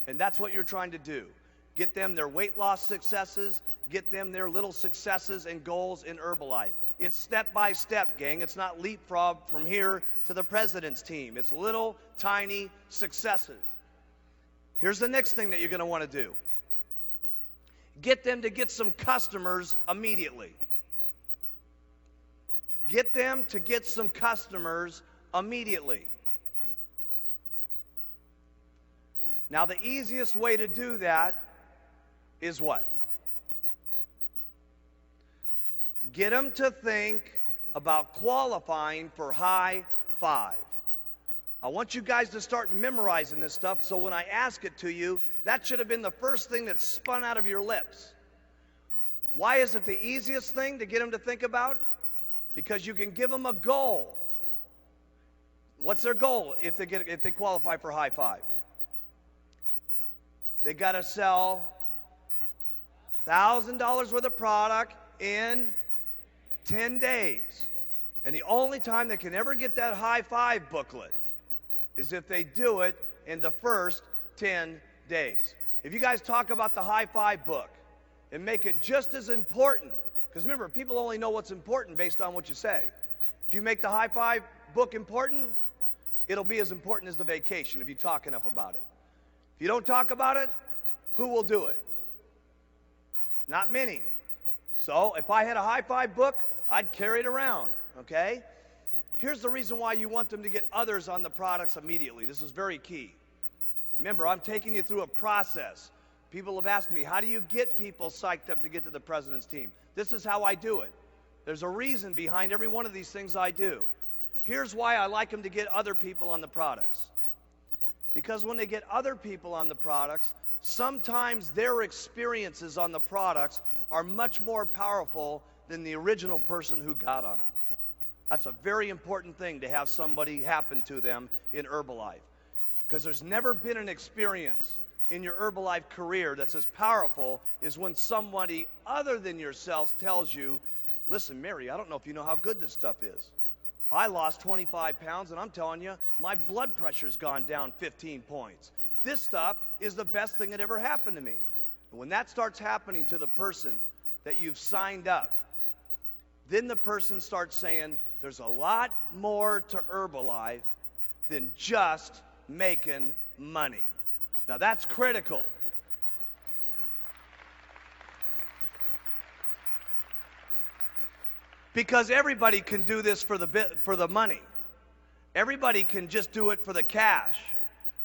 And that's what you're trying to do. Get them their weight loss successes. Get them their little successes and goals in Herbalife. It's step by step, gang. It's not leapfrog from here to the president's team. It's little, tiny successes. Here's the next thing that you're going to want to do. Get them to get some customers immediately. Get them to get some customers immediately. Now, the easiest way to do that is what? Get them to think about qualifying for high five. I want you guys to start memorizing this stuff, so when I ask it to you, that should have been the first thing that spun out of your lips. Why is it the easiest thing to get them to think about? Because you can give them a goal. What's their goal if they qualify for high five? They got to sell $1,000 worth of product in 10 days. And the only time they can ever get that high five booklet is if they do it in the first 10 days. If you guys talk about the high five book and make it just as important, because remember, people only know what's important based on what you say. If you make the high five book important, it'll be as important as the vacation if you talk enough about it. If you don't talk about it, who will do it? Not many. So if I had a high five book, I'd carry it around, okay? Here's the reason why you want them to get others on the products immediately. This is very key. Remember, I'm taking you through a process. People have asked me, how do you get people psyched up to get to the president's team? This is how I do it. There's a reason behind every one of these things I do. Here's why I like them to get other people on the products. Because when they get other people on the products, sometimes their experiences on the products are much more powerful than the original person who got on them. That's a very important thing to have somebody happen to them in Herbalife. Because there's never been an experience in your Herbalife career that's as powerful as when somebody other than yourself tells you, listen, Mary, I don't know if you know how good this stuff is. I lost 25 pounds, and I'm telling you, my blood pressure's gone down 15 points. This stuff is the best thing that ever happened to me. And when that starts happening to the person that you've signed up, then the person starts saying, there's a lot more to Herbalife than just making money. Now, that's critical. Because everybody can do this for the money. Everybody can just do it for the cash.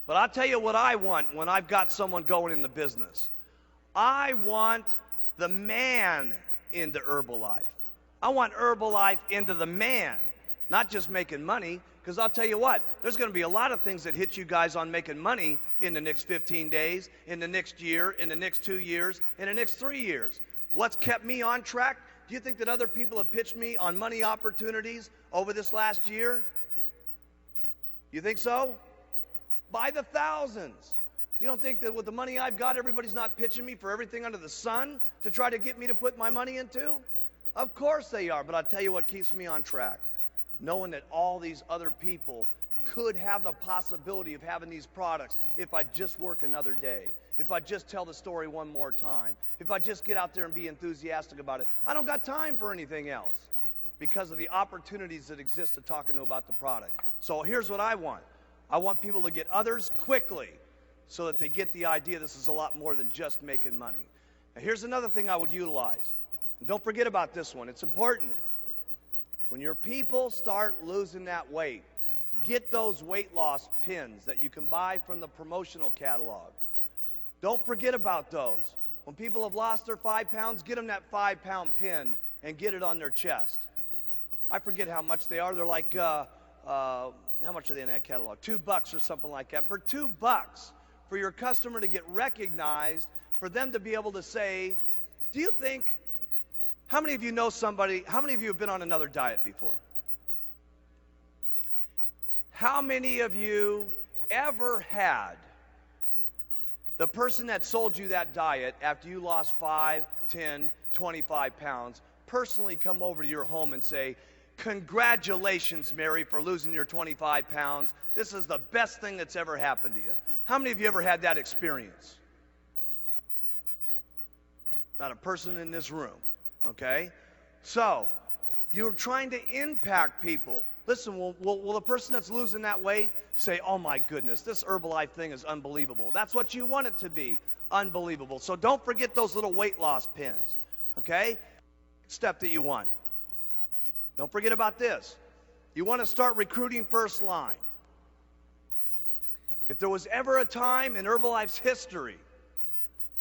But I'll tell you what I want when I've got someone going in the business. I want the man into Herbalife. I want Herbalife into the man, not just making money. Because I'll tell you what, there's going to be a lot of things that hit you guys on making money in the next 15 days, in the next year, in the next 2 years, in the next 3 years. What's kept me on track? Do you think that other people have pitched me on money opportunities over this last year? You think so? By the thousands. You don't think that with the money I've got, everybody's not pitching me for everything under the sun to try to get me to put my money into? Of course they are, but I'll tell you what keeps me on track. Knowing that all these other people could have the possibility of having these products if I just work another day, if I just tell the story one more time, if I just get out there and be enthusiastic about it. I don't got time for anything else because of the opportunities that exist to talk to them about the product. So here's what I want. I want people to get others quickly so that they get the idea this is a lot more than just making money. Now, here's another thing I would utilize. And don't forget about this one. It's important. When your people start losing that weight, get those weight loss pins that you can buy from the promotional catalog. Don't forget about those. When people have lost their 5 pounds, get them that 5-pound pin and get it on their chest. I forget how much they are. They're like, how much are they in that catalog? $2 or something like that. For $2, for your customer to get recognized, for them to be able to say, do you think, how many of you know somebody, how many of you have been on another diet before? How many of you ever had the person that sold you that diet after you lost 5, 10, 25 pounds personally come over to your home and say, congratulations, Mary, for losing your 25 pounds. This is the best thing that's ever happened to you. How many of you ever had that experience? Not a person in this room, okay? So, you're trying to impact people. Listen, will the person that's losing that weight say, oh my goodness, this Herbalife thing is unbelievable. That's what you want it to be, unbelievable. So don't forget those little weight loss pins, okay? Step that you want. Don't forget about this. You want to start recruiting first line. If there was ever a time in Herbalife's history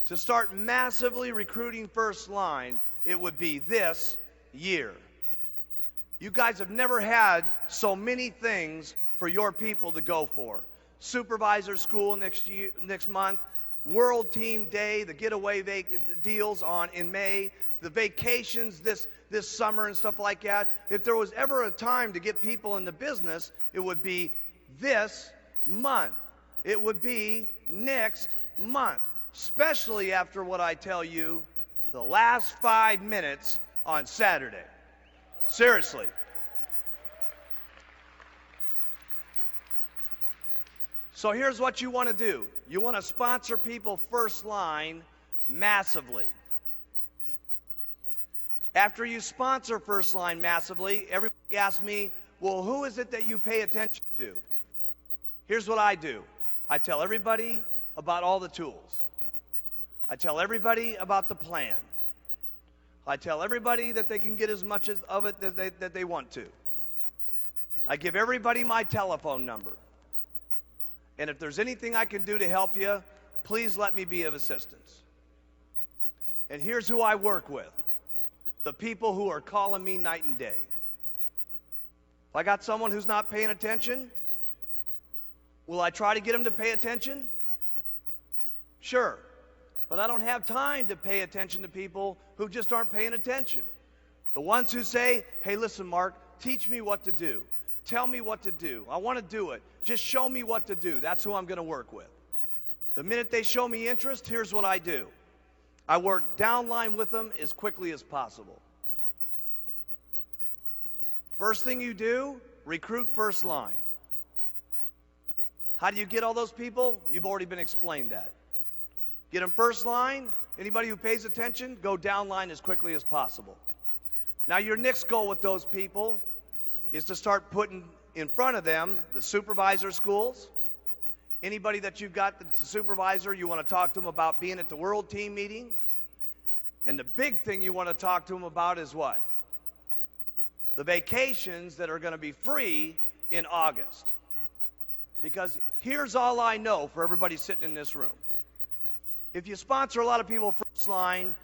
to start massively recruiting first line, it would be this year. You guys have never had so many things for your people to go for. Supervisor school next month, World Team Day, the getaway deals in May, the vacations this summer and stuff like that. If there was ever a time to get people in the business, it would be this month. It would be next month, especially after what I tell you the last 5 minutes on Saturday. Seriously. So here's what you want to do. You want to sponsor people first line massively. After you sponsor first line massively, everybody asks me, well, who is it that you pay attention to? Here's what I do. I tell everybody about all the tools. I tell everybody about the plan. I tell everybody that they can get as much of it that they want to. I give everybody my telephone number. And if there's anything I can do to help you, please let me be of assistance. And here's who I work with. The people who are calling me night and day. If I got someone who's not paying attention, will I try to get them to pay attention? Sure. But I don't have time to pay attention to people who just aren't paying attention. The ones who say, hey, listen, Mark, teach me what to do. Tell me what to do. I want to do it. Just show me what to do. That's who I'm going to work with. The minute they show me interest, here's what I do. I work downline with them as quickly as possible. First thing you do, recruit first line. How do you get all those people? You've already been explained that. Get them first line. Anybody who pays attention, go downline as quickly as possible. Now your next goal with those people is to start putting in front of them the supervisor schools. Anybody that you've got that's a supervisor, you want to talk to them about being at the World Team meeting. And the big thing you want to talk to them about is what? The vacations that are going to be free in August. Because here's all I know for everybody sitting in this room. If you sponsor a lot of people first line,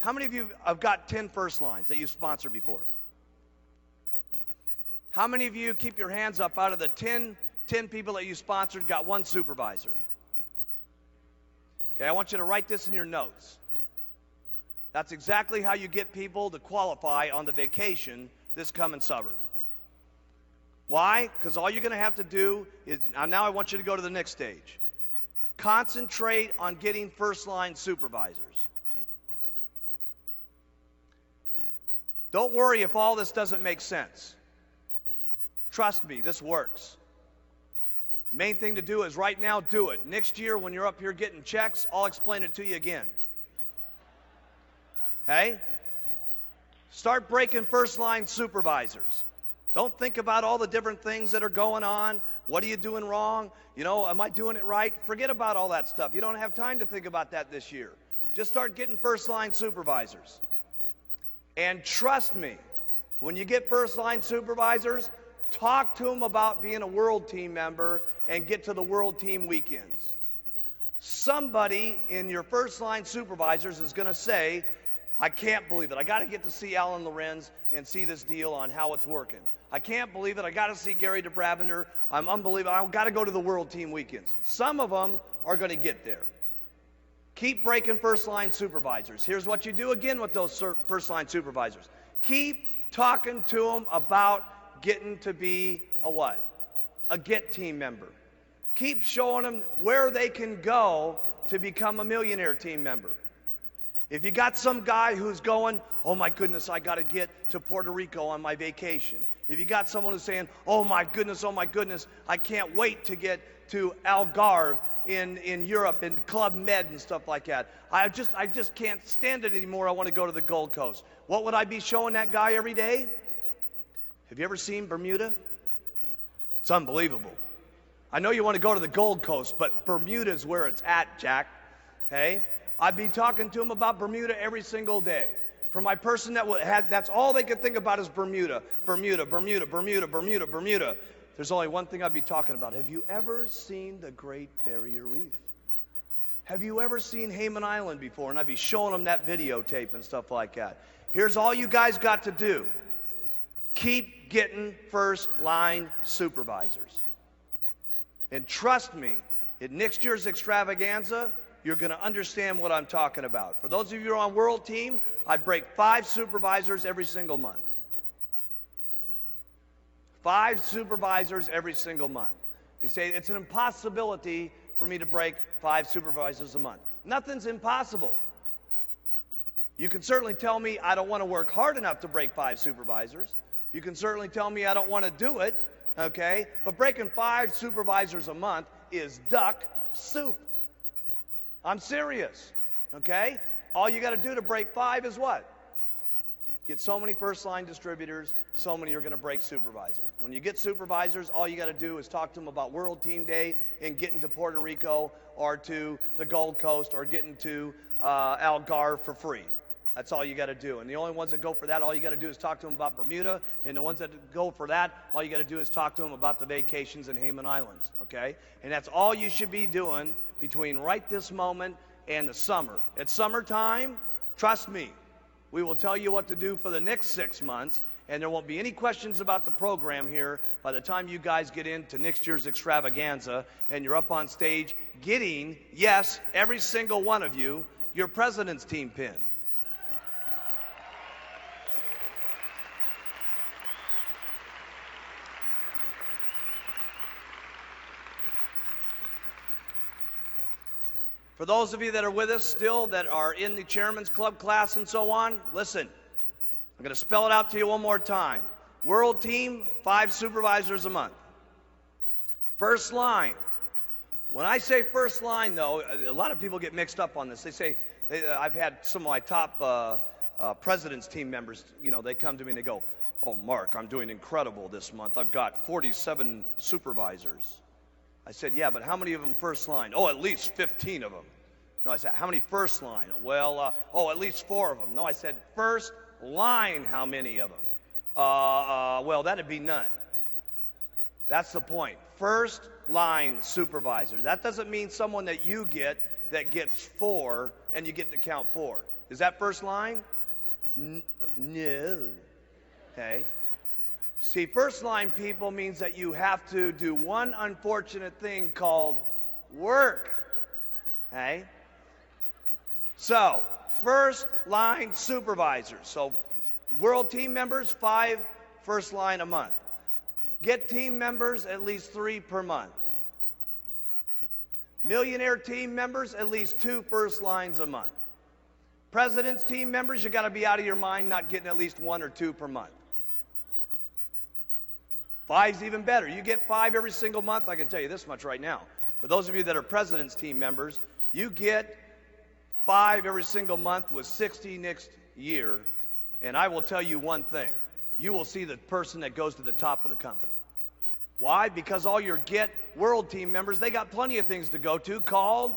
how many of you have got 10 first lines that you've sponsored before? How many of you, keep your hands up, out of the 10 people that you sponsored, got one supervisor? Okay, I want you to write this in your notes. That's exactly how you get people to qualify on the vacation this coming summer. Why? Because all you're going to have to do is, now I want you to go to the next stage. Concentrate on getting first-line supervisors. Don't worry if all this doesn't make sense. Trust me, this works. Main thing to do is right now do it. Next year when you're up here getting checks, I'll explain it to you again. Okay? Start breaking first-line supervisors. Don't think about all the different things that are going on. What are you doing wrong? You know, am I doing it right? Forget about all that stuff. You don't have time to think about that this year. Just start getting first-line supervisors. And trust me, when you get first-line supervisors, talk to them about being a World Team member and get to the World Team weekends. Somebody in your first-line supervisors is going to say, I can't believe it. I got to get to see Alan Lorenz and see this deal on how it's working. I can't believe it. I got to see Gary DeBravender. I'm unbelievable. I've got to go to the World Team weekends. Some of them are going to get there. Keep breaking first-line supervisors. Here's what you do again with those first-line supervisors. Keep talking to them about getting to be a what? A Get Team member. Keep showing them where they can go to become a Millionaire Team member. If you got some guy who's going, oh my goodness, I got to get to Puerto Rico on my vacation. If you got someone who's saying, oh my goodness, I can't wait to get to Algarve in Europe and Club Med and stuff like that. I just can't stand it anymore. I want to go to the Gold Coast. What would I be showing that guy every day? Have you ever seen Bermuda? It's unbelievable. I know you want to go to the Gold Coast, but Bermuda's where it's at, Jack. Okay? I'd be talking to him about Bermuda every single day. For my person that's all they could think about is Bermuda, Bermuda, Bermuda, Bermuda, Bermuda, Bermuda. There's only one thing I'd be talking about. Have you ever seen the Great Barrier Reef? Have you ever seen Hayman Island before? And I'd be showing them that videotape and stuff like that. Here's all you guys got to do. Keep getting first line supervisors. And trust me, at next year's extravaganza, you're going to understand what I'm talking about. For those of you who are on World Team, I'd break 5 supervisors every single month. 5 supervisors every single month. You say, it's an impossibility for me to break 5 supervisors a month. Nothing's impossible. You can certainly tell me I don't want to work hard enough to break 5 supervisors. You can certainly tell me I don't want to do it, okay? But breaking 5 supervisors a month is duck soup. I'm serious, okay? All you got to do to break 5 is what? Get so many first-line distributors, so many are going to break supervisors. When you get supervisors, all you got to do is talk to them about World Team Day and getting to Puerto Rico or to the Gold Coast or getting to Algarve for free. That's all you got to do. And the only ones that go for that, all you got to do is talk to them about Bermuda. And the ones that go for that, all you got to do is talk to them about the vacations in Hayman Islands, okay? And that's all you should be doing between right this moment and the summer. At summertime, trust me, we will tell you what to do for the next 6 months, and there won't be any questions about the program here by the time you guys get into next year's extravaganza and you're up on stage getting, yes, every single one of you, your President's Team pin. For those of you that are with us still, that are in the Chairman's Club class and so on, listen, I'm going to spell it out to you one more time. World Team, 5 supervisors a month. First line. When I say first line, though, a lot of people get mixed up on this. They say, I've had some of my top President's Team members, you know, they come to me and they go, oh, Mark, I'm doing incredible this month. I've got 47 supervisors. I said, yeah, but how many of them first line? Oh, at least 15 of them. No, I said, how many first line? Well, at least 4 of them. No, I said, first line, how many of them? Well, that'd be none. That's the point. First line supervisors. That doesn't mean someone that you get that gets 4 and you get to count 4. Is that first line? No. Okay. See, first line people means that you have to do one unfortunate thing called work. Okay? So, first line supervisors. So, World Team members, 5 first line a month. Get team members, at least 3 per month. Millionaire team members, at least 2 first lines a month. President's Team members, you got to be out of your mind not getting at least 1 or 2 per month. 5's even better. You get 5 every single month. I can tell you this much right now. For those of you that are President's Team members, you get 5 every single month with 60 next year. And I will tell you one thing. You will see the person that goes to the top of the company. Why? Because all your Get World Team members, they got plenty of things to go to called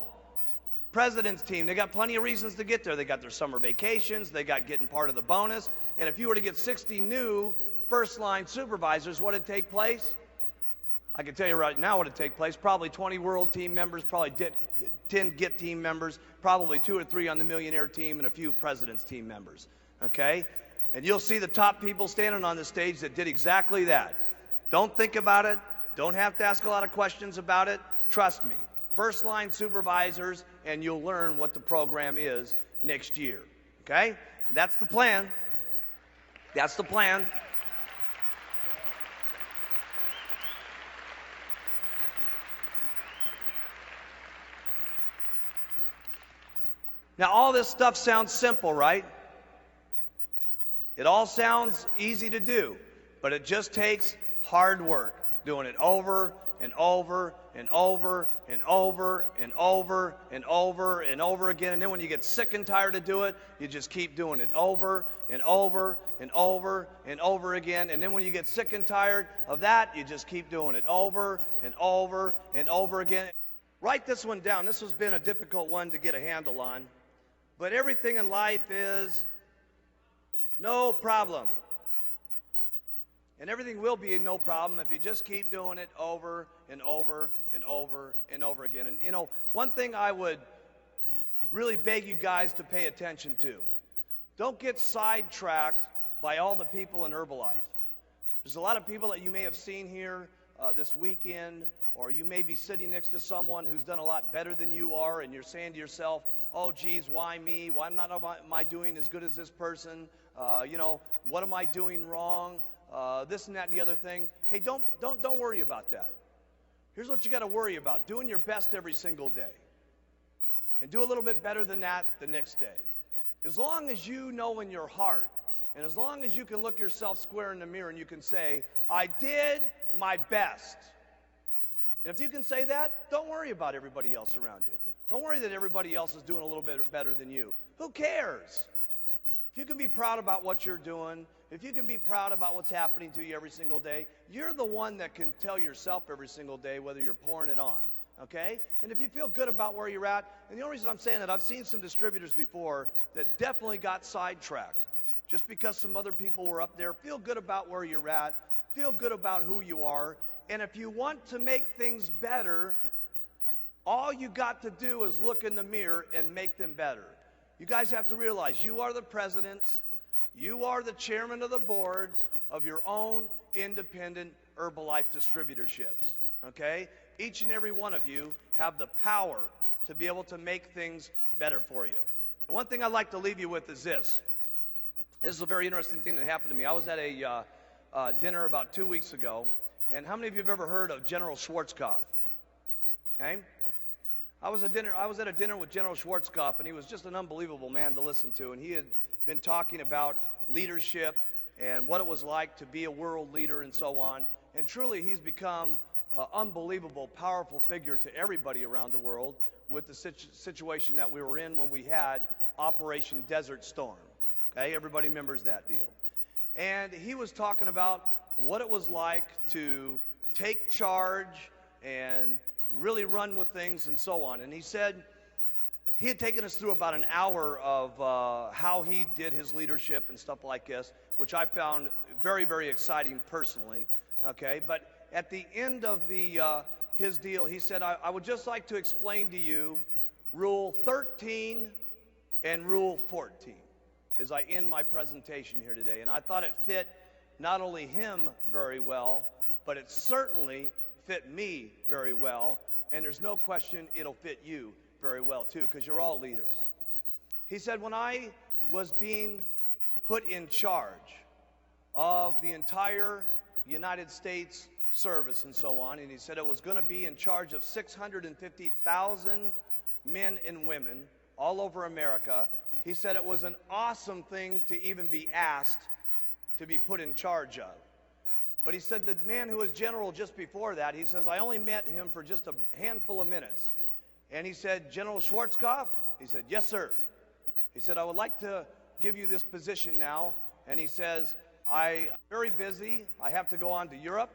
President's Team. They got plenty of reasons to get there. They got their summer vacations. They got getting part of the bonus. And if you were to get 60 new first-line supervisors, what would take place? I can tell you right now what would take place. Probably 20 World Team members, probably 10 Get Team members, probably 2 or 3 on the Millionaire Team, and a few President's Team members. Okay? And you'll see the top people standing on the stage that did exactly that. Don't think about it. Don't have to ask a lot of questions about it. Trust me. First-line supervisors, and you'll learn what the program is next year. Okay? That's the plan. That's the plan. Now, all this stuff sounds simple, right? It all sounds easy to do, but it just takes hard work, doing it over and over and over and over and over and over and over again. And then when you get sick and tired of doing it, you just keep doing it over and over and over and over again. And then when you get sick and tired of that, you just keep doing it over and over and over again. Write this one down. This has been a difficult one to get a handle on. But everything in life is no problem. And everything will be no problem if you just keep doing it over and over and over and over again. And, one thing I would really beg you guys to pay attention to, don't get sidetracked by all the people in Herbalife. There's a lot of people that you may have seen here this weekend, or you may be sitting next to someone who's done a lot better than you are, and you're saying to yourself, oh, geez, why me? Why am I doing as good as this person? What am I doing wrong? This and that and the other thing. Hey, don't worry about that. Here's what you got to worry about: doing your best every single day, and do a little bit better than that the next day. As long as you know in your heart, and as long as you can look yourself square in the mirror and you can say, I did my best. And if you can say that, don't worry about everybody else around you. Don't worry that everybody else is doing a little bit better than you. Who cares? If you can be proud about what you're doing, if you can be proud about what's happening to you every single day, you're the one that can tell yourself every single day whether you're pouring it on. Okay? And if you feel good about where you're at, and the only reason I'm saying that, I've seen some distributors before that definitely got sidetracked just because some other people were up there. Feel good about where you're at. Feel good about who you are. And if you want to make things better, all you got to do is look in the mirror and make them better. You guys have to realize you are the presidents, you are the chairman of the boards of your own independent Herbalife distributorships. Okay? Each and every one of you have the power to be able to make things better for you. The one thing I'd like to leave you with is this. This is a very interesting thing that happened to me. I was at a dinner about 2 weeks ago, and how many of you have ever heard of General Schwarzkopf? Okay? I was at a dinner with General Schwarzkopf, and he was just an unbelievable man to listen to, and he had been talking about leadership and what it was like to be a world leader and so on. And truly, he's become an unbelievable, powerful figure to everybody around the world with the situation that we were in when we had Operation Desert Storm. Okay, everybody remembers that deal. And he was talking about what it was like to take charge and really run with things and so on. And he said he had taken us through about an hour of how he did his leadership and stuff like this, which I found very, very exciting personally. Okay, but at the end of his deal, he said, I would just like to explain to you Rule 13 and Rule 14 as I end my presentation here today. And I thought it fit not only him very well, but it certainly fit me very well. And there's no question it'll fit you very well too, because you're all leaders. He said, when I was being put in charge of the entire United States service and so on, and he said it was going to be in charge of 650,000 men and women all over America. He said it was an awesome thing to even be asked to be put in charge of. But he said the man who was general just before that, he says, I only met him for just a handful of minutes. And he said, General Schwarzkopf? He said, yes, sir. He said, I would like to give you this position now. And he says, I'm very busy. I have to go on to Europe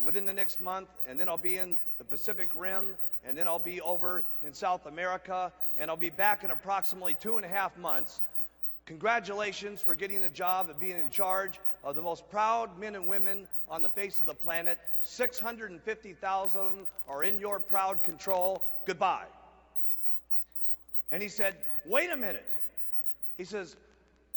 within the next month, and then I'll be in the Pacific Rim, and then I'll be over in South America, and I'll be back in approximately 2.5 months. Congratulations for getting the job of being in charge of the most proud men and women on the face of the planet. 650,000 of them are in your proud control. Goodbye. And he said, wait a minute. He says,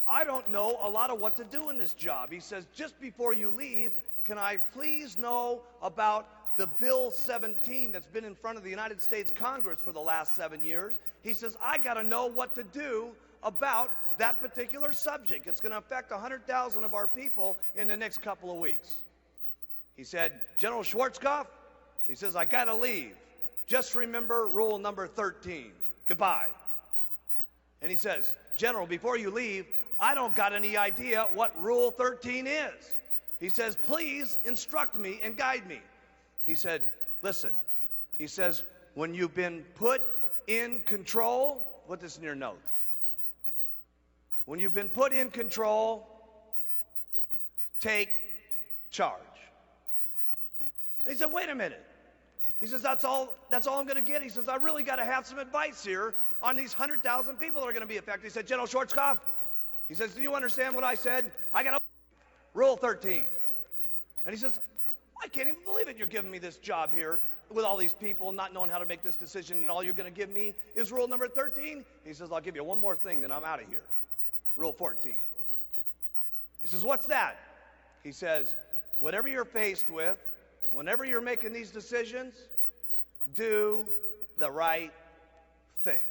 I don't know a lot of what to do in this job. He says, just before you leave, can I please know about the Bill 17 that's been in front of the United States Congress for the last 7 years? He says, I got to know what to do about that particular subject. It's going to affect 100,000 of our people in the next couple of weeks. He said, General Schwarzkopf, he says, I got to leave. Just remember rule number 13. Goodbye. And he says, General, before you leave, I don't got any idea what rule 13 is. He says, please instruct me and guide me. He said, listen, he says, when you've been put in control, put this in your notes. When you've been put in control, take charge. He said, wait a minute. He says, that's all I'm going to get. He says, I really got to have some advice here on these 100,000 people that are going to be affected. He said, General Schwarzkopf, He says, do you understand what I said? I got Rule 13. And he says, I can't even believe it. You're giving me this job here with all these people not knowing how to make this decision, and all you're going to give me is rule number 13? He says, I'll give you one more thing, then I'm out of here. Rule 14. He says, what's that? He says, whatever you're faced with, whenever you're making these decisions, do the right thing.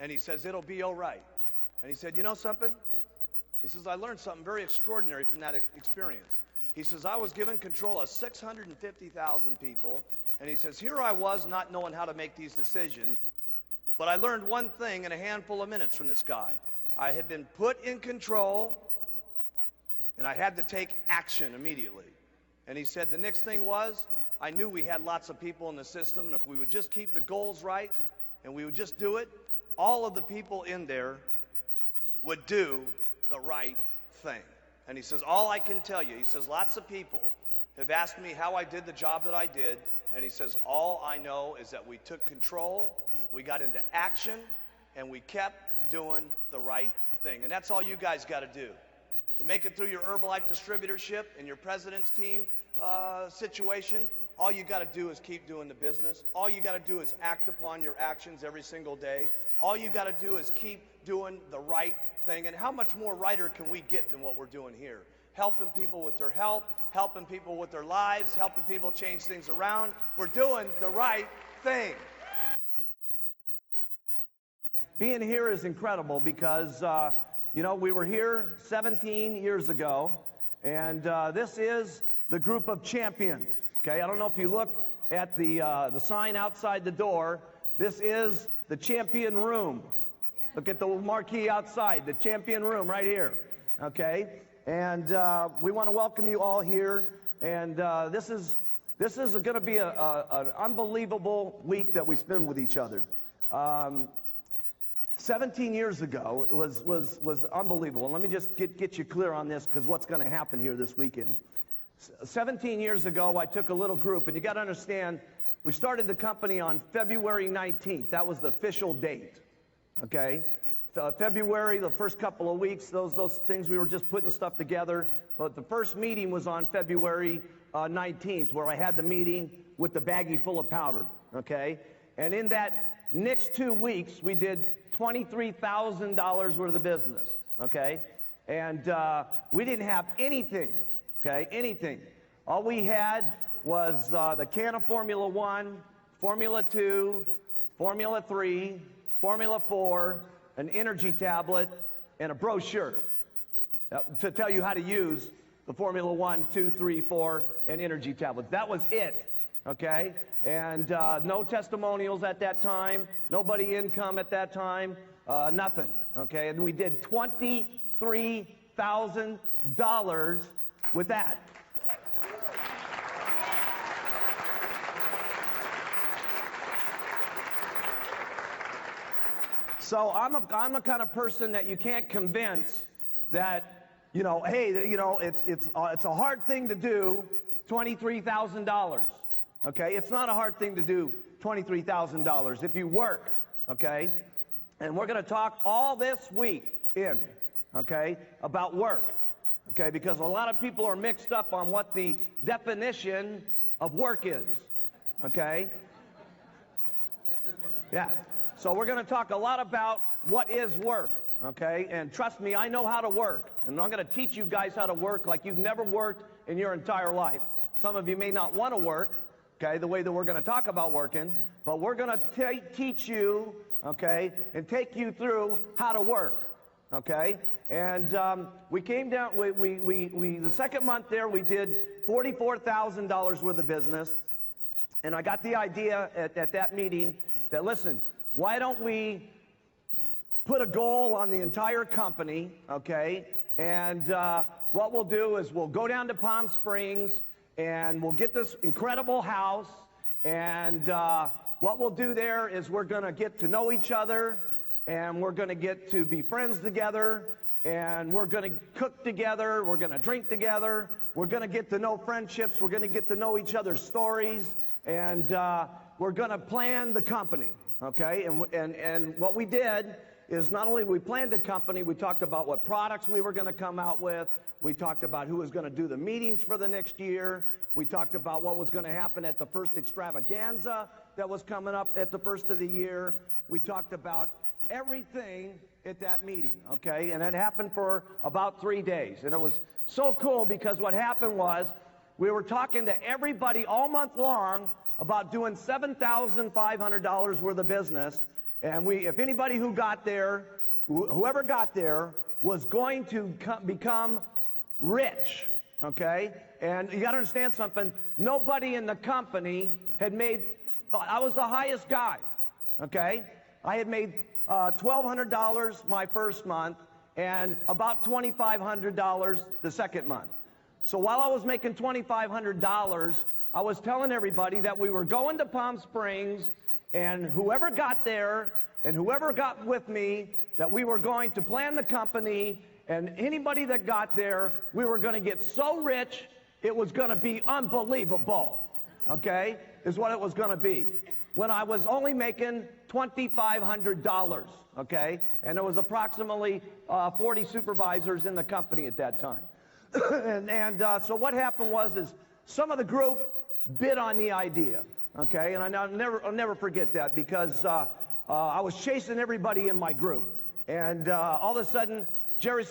And he says, it'll be all right. And he said, you know something? He says, I learned something very extraordinary from that experience. He says, I was given control of 650,000 people, and he says, here I was not knowing how to make these decisions, but I learned one thing in a handful of minutes from this guy. I had been put in control, and I had to take action immediately. And he said the next thing was, I knew we had lots of people in the system, and if we would just keep the goals right, and we would just do it, all of the people in there would do the right thing. And he says, all I can tell you, he says, lots of people have asked me how I did the job that I did, and he says, all I know is that we took control, we got into action, and we kept doing the right thing. And that's all you guys got to do. To make it through your Herbalife distributorship and your president's team situation, all you got to do is keep doing the business. All you got to do is act upon your actions every single day. All you got to do is keep doing the right thing. And how much more righter can we get than what we're doing here? Helping people with their health, helping people with their lives, helping people change things around. We're doing the right thing. Being here is incredible because, we were here 17 years ago, and this is the group of champions. Okay, I don't know if you look at the sign outside the door. This is the champion room. Look at the marquee outside, the champion room right here, okay? And we want to welcome you all here. And this is going to be an unbelievable week that we spend with each other. 17 years ago, it was unbelievable. And let me just get you clear on this, because what's going to happen here this weekend. 17 years ago, I took a little group, and you got to understand, we started the company on February 19th. That was the official date. Okay, February, the first couple of weeks, those things, we were just putting stuff together. But the first meeting was on February 19th, where I had the meeting with the baggie full of powder. Okay, and in that next 2 weeks, we did $23,000 worth of business. Okay, and we didn't have anything. Okay, anything. All we had was the can of Formula 1, Formula 2, Formula 3, Formula 4, an energy tablet, and a brochure to tell you how to use the Formula 1, 2, 3, 4, and energy tablets. That was it, okay? And no testimonials at that time, nobody income at that time, nothing, okay? And we did $23,000 with that. So I'm a kind of person that you can't convince that, hey, it's a hard thing to do $23,000. Okay, it's not a hard thing to do $23,000 if you work. Okay, and we're going to talk all this week about work. Okay, because a lot of people are mixed up on what the definition of work is. Okay, yeah. So we're going to talk a lot about what is work, okay? And trust me, I know how to work. And I'm going to teach you guys how to work like you've never worked in your entire life. Some of you may not want to work, okay, the way that we're going to talk about working. But we're going to teach you, okay, and take you through how to work, okay? And we came down, the second month there, we did $44,000 worth of business. And I got the idea at that meeting that, listen, why don't we put a goal on the entire company, okay? And what we'll do is we'll go down to Palm Springs and we'll get this incredible house. And what we'll do there is we're going to get to know each other, and we're going to get to be friends together, and we're going to cook together, we're going to drink together, we're going to get to know friendships, we're going to get to know each other's stories, and we're going to plan the company. Okay, and what we did is not only we planned the company, we talked about what products we were going to come out with. We talked about who was going to do the meetings for the next year. We talked about what was going to happen at the first extravaganza that was coming up at the first of the year. We talked about everything at that meeting, okay? And it happened for about 3 days. And it was so cool because what happened was we were talking to everybody all month long about doing $7,500 worth of business. And if anybody who got there, whoever got there, was going to become rich, okay? And you got to understand something. Nobody in the company had made, I was the highest guy, okay? I had made $1,200 my first month and about $2,500 the second month. So while I was making $2,500, I was telling everybody that we were going to Palm Springs, and whoever got there and whoever got with me, that we were going to plan the company, and anybody that got there, we were going to get so rich, it was going to be unbelievable, okay, is what it was going to be. When I was only making $2,500, okay, and there was approximately 40 supervisors in the company at that time. So what happened is some of the group bid on the idea, okay, and I'll never forget that because I was chasing everybody in my group, and all of a sudden, Jerry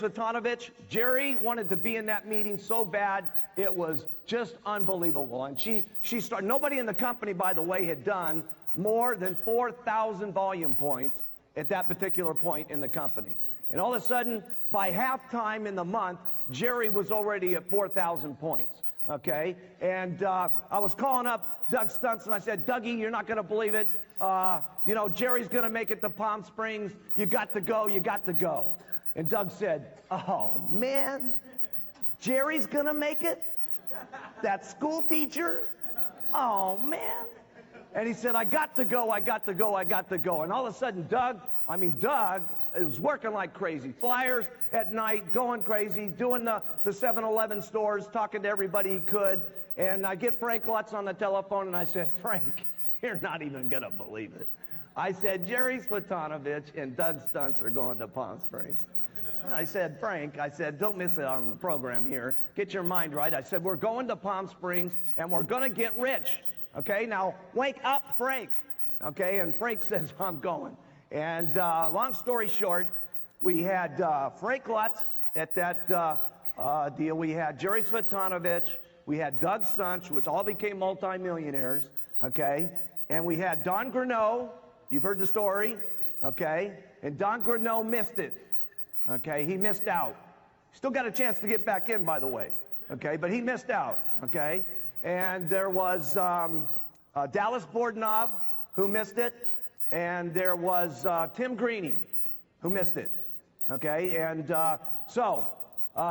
Jerry wanted to be in that meeting so bad, it was just unbelievable. And she started, nobody in the company, by the way, had done more than 4,000 volume points at that particular point in the company. And all of a sudden, by halftime in the month, Jerry was already at 4,000 points, okay? And I was calling up Doug Stunts, and I said, Dougie, you're not going to believe it. You know, Jerry's going to make it to Palm Springs. You got to go. You got to go. And Doug said, oh, man, Jerry's going to make it? That school teacher? Oh, man. And he said, I got to go, I got to go, I got to go. And all of a sudden, Doug was working like crazy. Flyers at night, going crazy, doing the 7-Eleven stores, talking to everybody he could. And I get Frank Lutz on the telephone, and I said, Frank, you're not even going to believe it. I said, Jerry Slatanovich and Doug Stunts are going to Palm Springs. I said, Frank, I said, don't miss it on the program here. Get your mind right. I said, we're going to Palm Springs, and we're going to get rich. Okay, now wake up, Frank. Okay, and Frank says, I'm going. And long story short, we had Frank Lutz at that deal. We had Jerry Slatanovich. We had Doug Stunts, which all became multimillionaires. Okay, and we had Don Greneau. You've heard the story. Okay, and Don Greneau missed it. Okay, he missed out. Still got a chance to get back in, by the way. Okay, but he missed out. Okay. And there was Dallas Bordenov, who missed it, and there was Tim Greeney, who missed it, okay? And so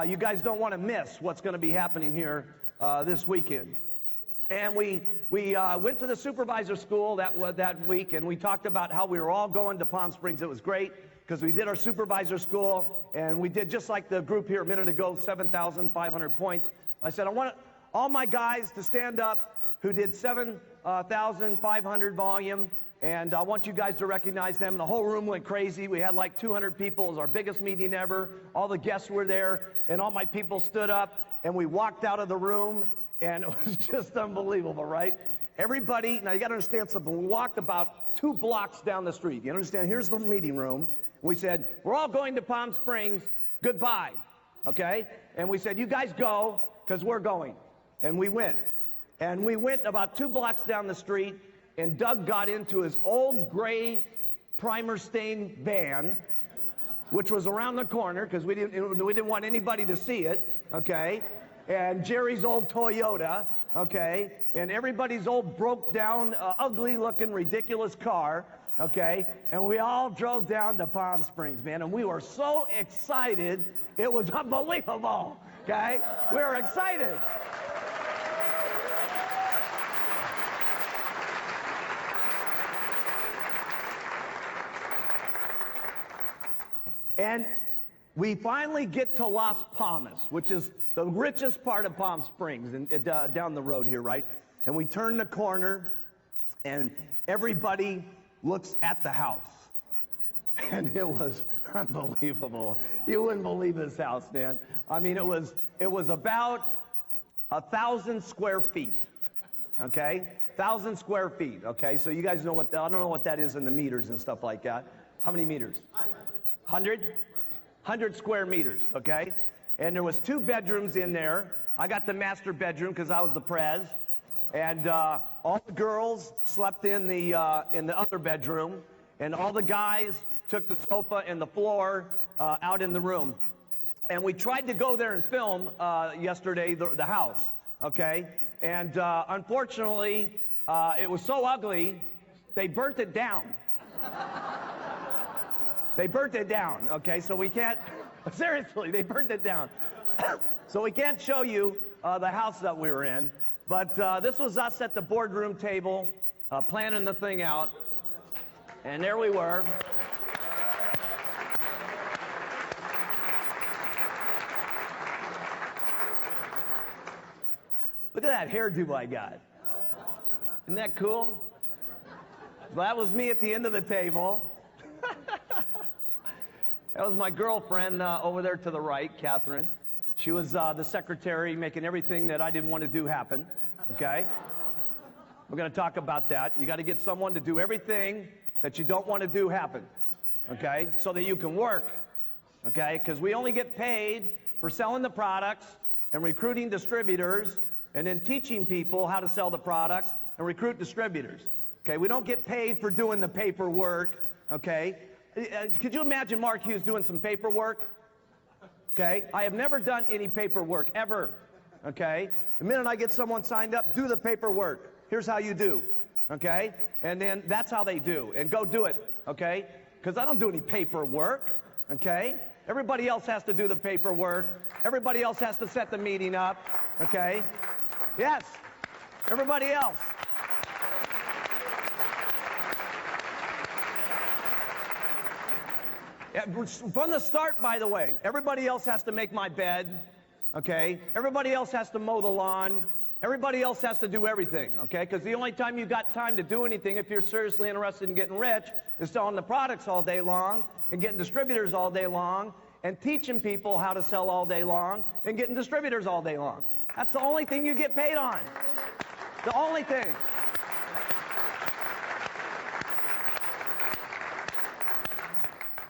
you guys don't want to miss what's going to be happening here this weekend. And we went to the supervisor school that week, and we talked about how we were all going to Palm Springs. It was great because we did our supervisor school, and we did just like the group here a minute ago, 7,500 points. I said, I want all my guys to stand up who did 7,500 volume, and I want you guys to recognize them. And the whole room went crazy. We had like 200 people. It was our biggest meeting ever. All the guests were there, and all my people stood up, and we walked out of the room, and it was just unbelievable, right? Everybody, now you got to understand something. We walked about 2 blocks down the street. You understand? Here's the meeting room. We said, we're all going to Palm Springs. Goodbye, okay? And we said, you guys go, because we're going. And we went. And we went about 2 blocks down the street, and Doug got into his old gray primer-stained van, which was around the corner because we didn't want anybody to see it, okay? And Jerry's old Toyota, okay? And everybody's old broke-down, ugly-looking, ridiculous car, okay? And we all drove down to Palm Springs, man, and we were so excited, it was unbelievable, okay? We were excited. And we finally get to Las Palmas, which is the richest part of Palm Springs, down the road here, right? And we turn the corner, and everybody looks at the house. And it was unbelievable. You wouldn't believe this house, man. I mean, it was about 1,000 square feet, okay? 1,000 square feet, okay? So you guys know what, I don't know what that is in the meters and stuff like that. How many meters? 100? 100 square meters, okay? And there was 2 bedrooms in there. I got the master bedroom because I was the prez. And all the girls slept in the other bedroom. And all the guys took the sofa and the floor out in the room. And we tried to go there and film yesterday the house, okay? And unfortunately, it was so ugly, they burnt it down. They burnt it down, okay? So we can't, seriously, they burnt it down. So we can't show you the house that we were in. But this was us at the boardroom table, planning the thing out. And there we were. Look at that hairdo I got. Isn't that cool? Well, that was me at the end of the table. That was my girlfriend over there to the right, Catherine. She was the secretary making everything that I didn't want to do happen, okay? We're going to talk about that. You got to get someone to do everything that you don't want to do happen, okay? So that you can work, okay? Because we only get paid for selling the products and recruiting distributors and then teaching people how to sell the products and recruit distributors, okay? We don't get paid for doing the paperwork, okay? Could you imagine Mark Hughes doing some paperwork? Okay, I have never done any paperwork, ever, okay? The minute I get someone signed up, do the paperwork. Here's how you do, okay? And then that's how they do, and go do it, okay? Because I don't do any paperwork, okay? Everybody else has to do the paperwork. Everybody else has to set the meeting up, okay? Yes, everybody else. From the start, by the way, everybody else has to make my bed, okay? Everybody else has to mow the lawn. Everybody else has to do everything, okay? Because the only time you got time to do anything, if you're seriously interested in getting rich, is selling the products all day long and getting distributors all day long and teaching people how to sell all day long and getting distributors all day long. That's the only thing you get paid on. The only thing.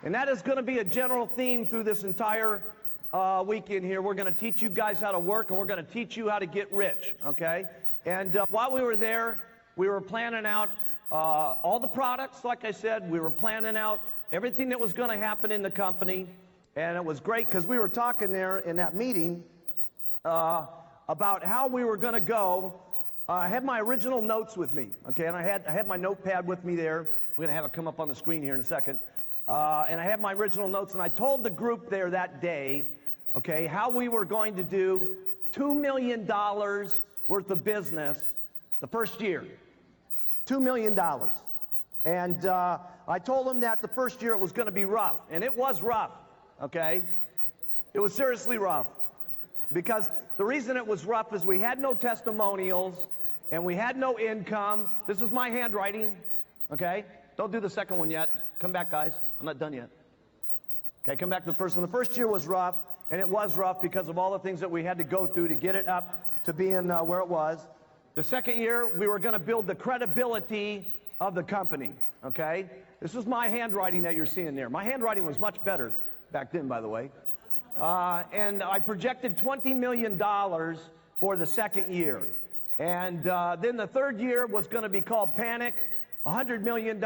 And that is going to be a general theme through this entire weekend here. We're going to teach you guys how to work, and we're going to teach you how to get rich, okay? And while we were there, we were planning out all the products, like I said. We were planning out everything that was going to happen in the company. And it was great because we were talking there in that meeting about how we were going to go. I had my original notes with me, okay? And I had my notepad with me there. We're going to have it come up on the screen here in a second. And I had my original notes, and I told the group there that day, okay, how we were going to do $2 million worth of business the first year. $2 million. And I told them that the first year it was going to be rough, and it was rough, okay? It was seriously rough. Because the reason it was rough is we had no testimonials, and we had no income. This is my handwriting, okay? Don't do the second one yet. Come back, guys. I'm not done yet. Okay, come back to the first one. The first year was rough, and it was rough because of all the things that we had to go through to get it up to being where it was. The second year, we were going to build the credibility of the company, okay? This is my handwriting that you're seeing there. My handwriting was much better back then, by the way. And I projected $20 million for the second year. And then the third year was going to be called Panic. $100 million.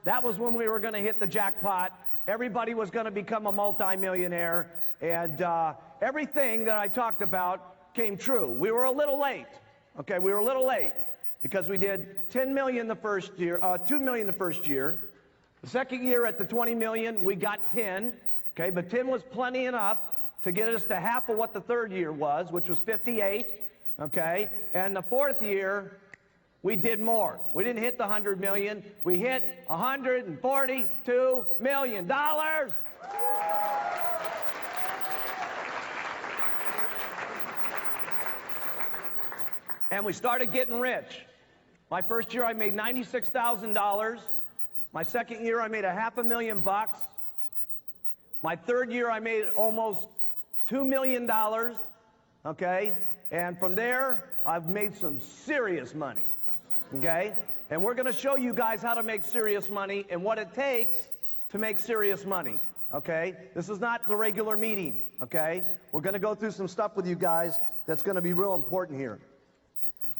That was when we were going to hit the jackpot. Everybody was going to become a multimillionaire. And everything that I talked about came true. We were a little late. Okay, we were a little late because we did $10 million the first year, $2 million the first year. The second year at the $20 million, we got 10. Okay, but 10 was plenty enough to get us to half of what the third year was, which was 58. Okay, and the fourth year, we did more. We didn't hit the 100 million. We hit $142 million. And we started getting rich. My first year, I made $96,000. My second year, I made $500,000. My third year, I made almost $2 million, okay? And from there, I've made some serious money, okay? And we're gonna show you guys how to make serious money and what it takes to make serious money, okay? This is not the regular meeting, okay? We're gonna go through some stuff with you guys that's gonna be real important here.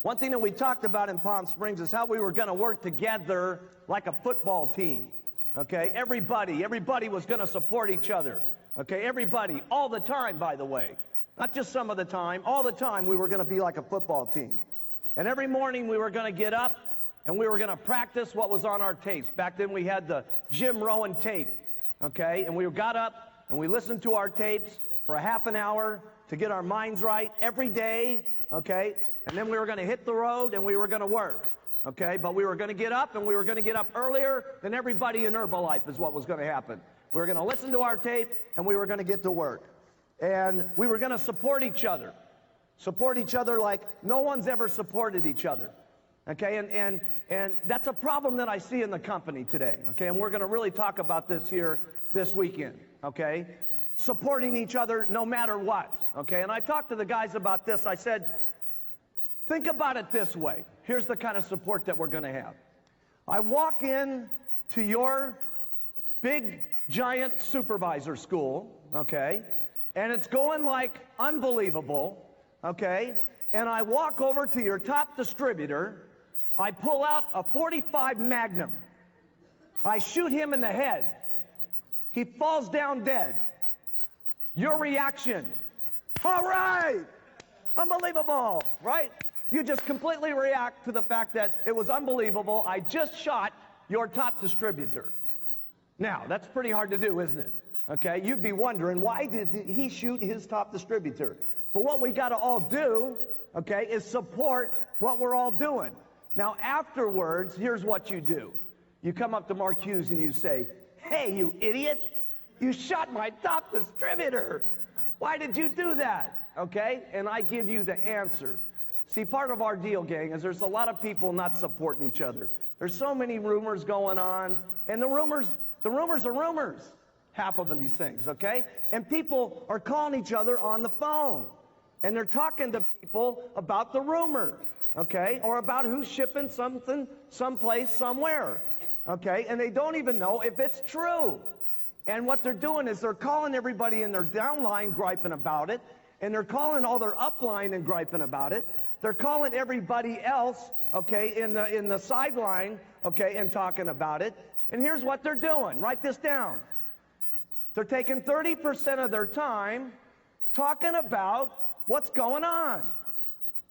One thing that we talked about in Palm Springs is how we were going to work together like a football team, okay? Everybody was going to support each other, okay? Everybody, all the time, by the way. Not just some of the time, all the time we were going to be like a football team. And every morning we were going to get up and we were going to practice what was on our tapes. Back then we had the Jim Rowan tape, okay? And we got up and we listened to our tapes for a half an hour to get our minds right every day, okay? And then we were going to hit the road and we were going to work, okay? But we were going to get up and we were going to get up earlier than everybody in Herbalife is what was going to happen. We were going to listen to our tape and we were going to get to work. And we were going to support each other like no one's ever supported each other, okay? And that's a problem that I see in the company today, okay? And we're going to really talk about this here this weekend, okay? Supporting each other no matter what, okay? And I talked to the guys about this. I said, think about it this way. Here's the kind of support that we're going to have. I walk in to your big, giant supervisor school, okay, and it's going like unbelievable, okay, and I walk over to your top distributor. I pull out a .45 Magnum. I shoot him in the head. He falls down dead. Your reaction, all right, unbelievable, right? You just completely react to the fact that it was unbelievable. I just shot your top distributor. Now, that's pretty hard to do, isn't it? Okay, you'd be wondering, why did he shoot his top distributor? But what we got to all do, okay, is support what we're all doing. Now, afterwards, here's what you do. You come up to Mark Hughes and you say, hey, you idiot, you shot my top distributor. Why did you do that? Okay, and I give you the answer. See, part of our deal, gang, is there's a lot of people not supporting each other. There's so many rumors going on, and the rumors are rumors, half of these things, okay? And people are calling each other on the phone, and they're talking to people about the rumor, okay? Or about who's shipping something someplace, somewhere, okay? And they don't even know if it's true. And what they're doing is they're calling everybody in their downline griping about it, and they're calling all their upline and griping about it. They're calling everybody else, okay, in the sideline, okay, and talking about it. And here's what they're doing. Write this down. They're taking 30% of their time talking about what's going on,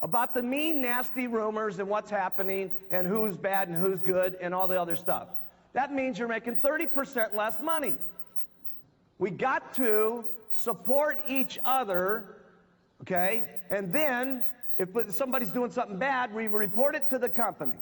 about the mean, nasty rumors and what's happening and who's bad and who's good and all the other stuff. That means you're making 30% less money. We got to support each other, okay, and then if somebody's doing something bad, we report it to the company.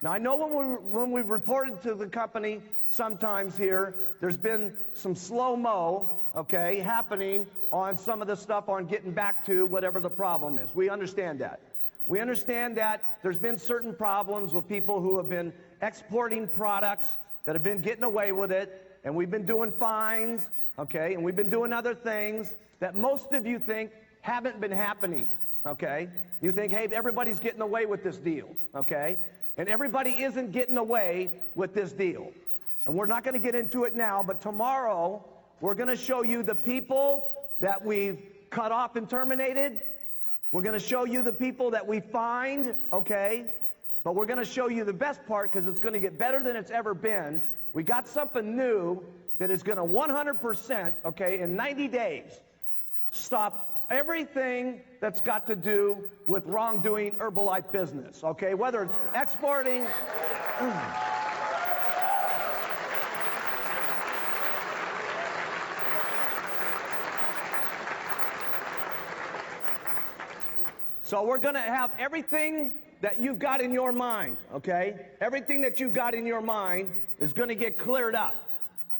Now, I know when we reported to the company, sometimes here, there's been some slow-mo, okay, happening on some of the stuff on getting back to whatever the problem is. We understand that. We understand that there's been certain problems with people who have been exporting products that have been getting away with it, and we've been doing fines, okay, and we've been doing other things that most of you think haven't been happening, okay? You think, hey, everybody's getting away with this deal, okay? And everybody isn't getting away with this deal. And we're not going to get into it now, but tomorrow we're going to show you the people that we've cut off and terminated. We're going to show you the people that we fined, okay? But we're going to show you the best part because it's going to get better than it's ever been. We got something new that is going to 100%, okay, in 90 days, stop everything that's got to do with wrongdoing Herbalife business, okay? Whether it's exporting. So we're going to have everything that you've got in your mind, okay? Everything that you've got in your mind is going to get cleared up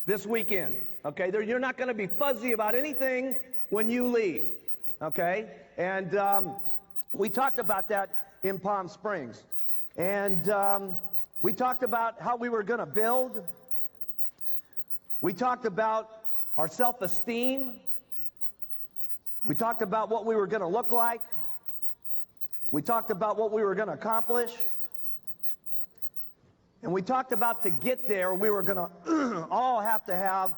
this weekend, okay? You're not going to be fuzzy about anything when you leave. Okay, and we talked about that in Palm Springs, and We talked about how we were going to build. We talked about our self-esteem. We talked about what we were going to look like. We talked about what we were going to accomplish. And we talked about to get there, we were going to all have to have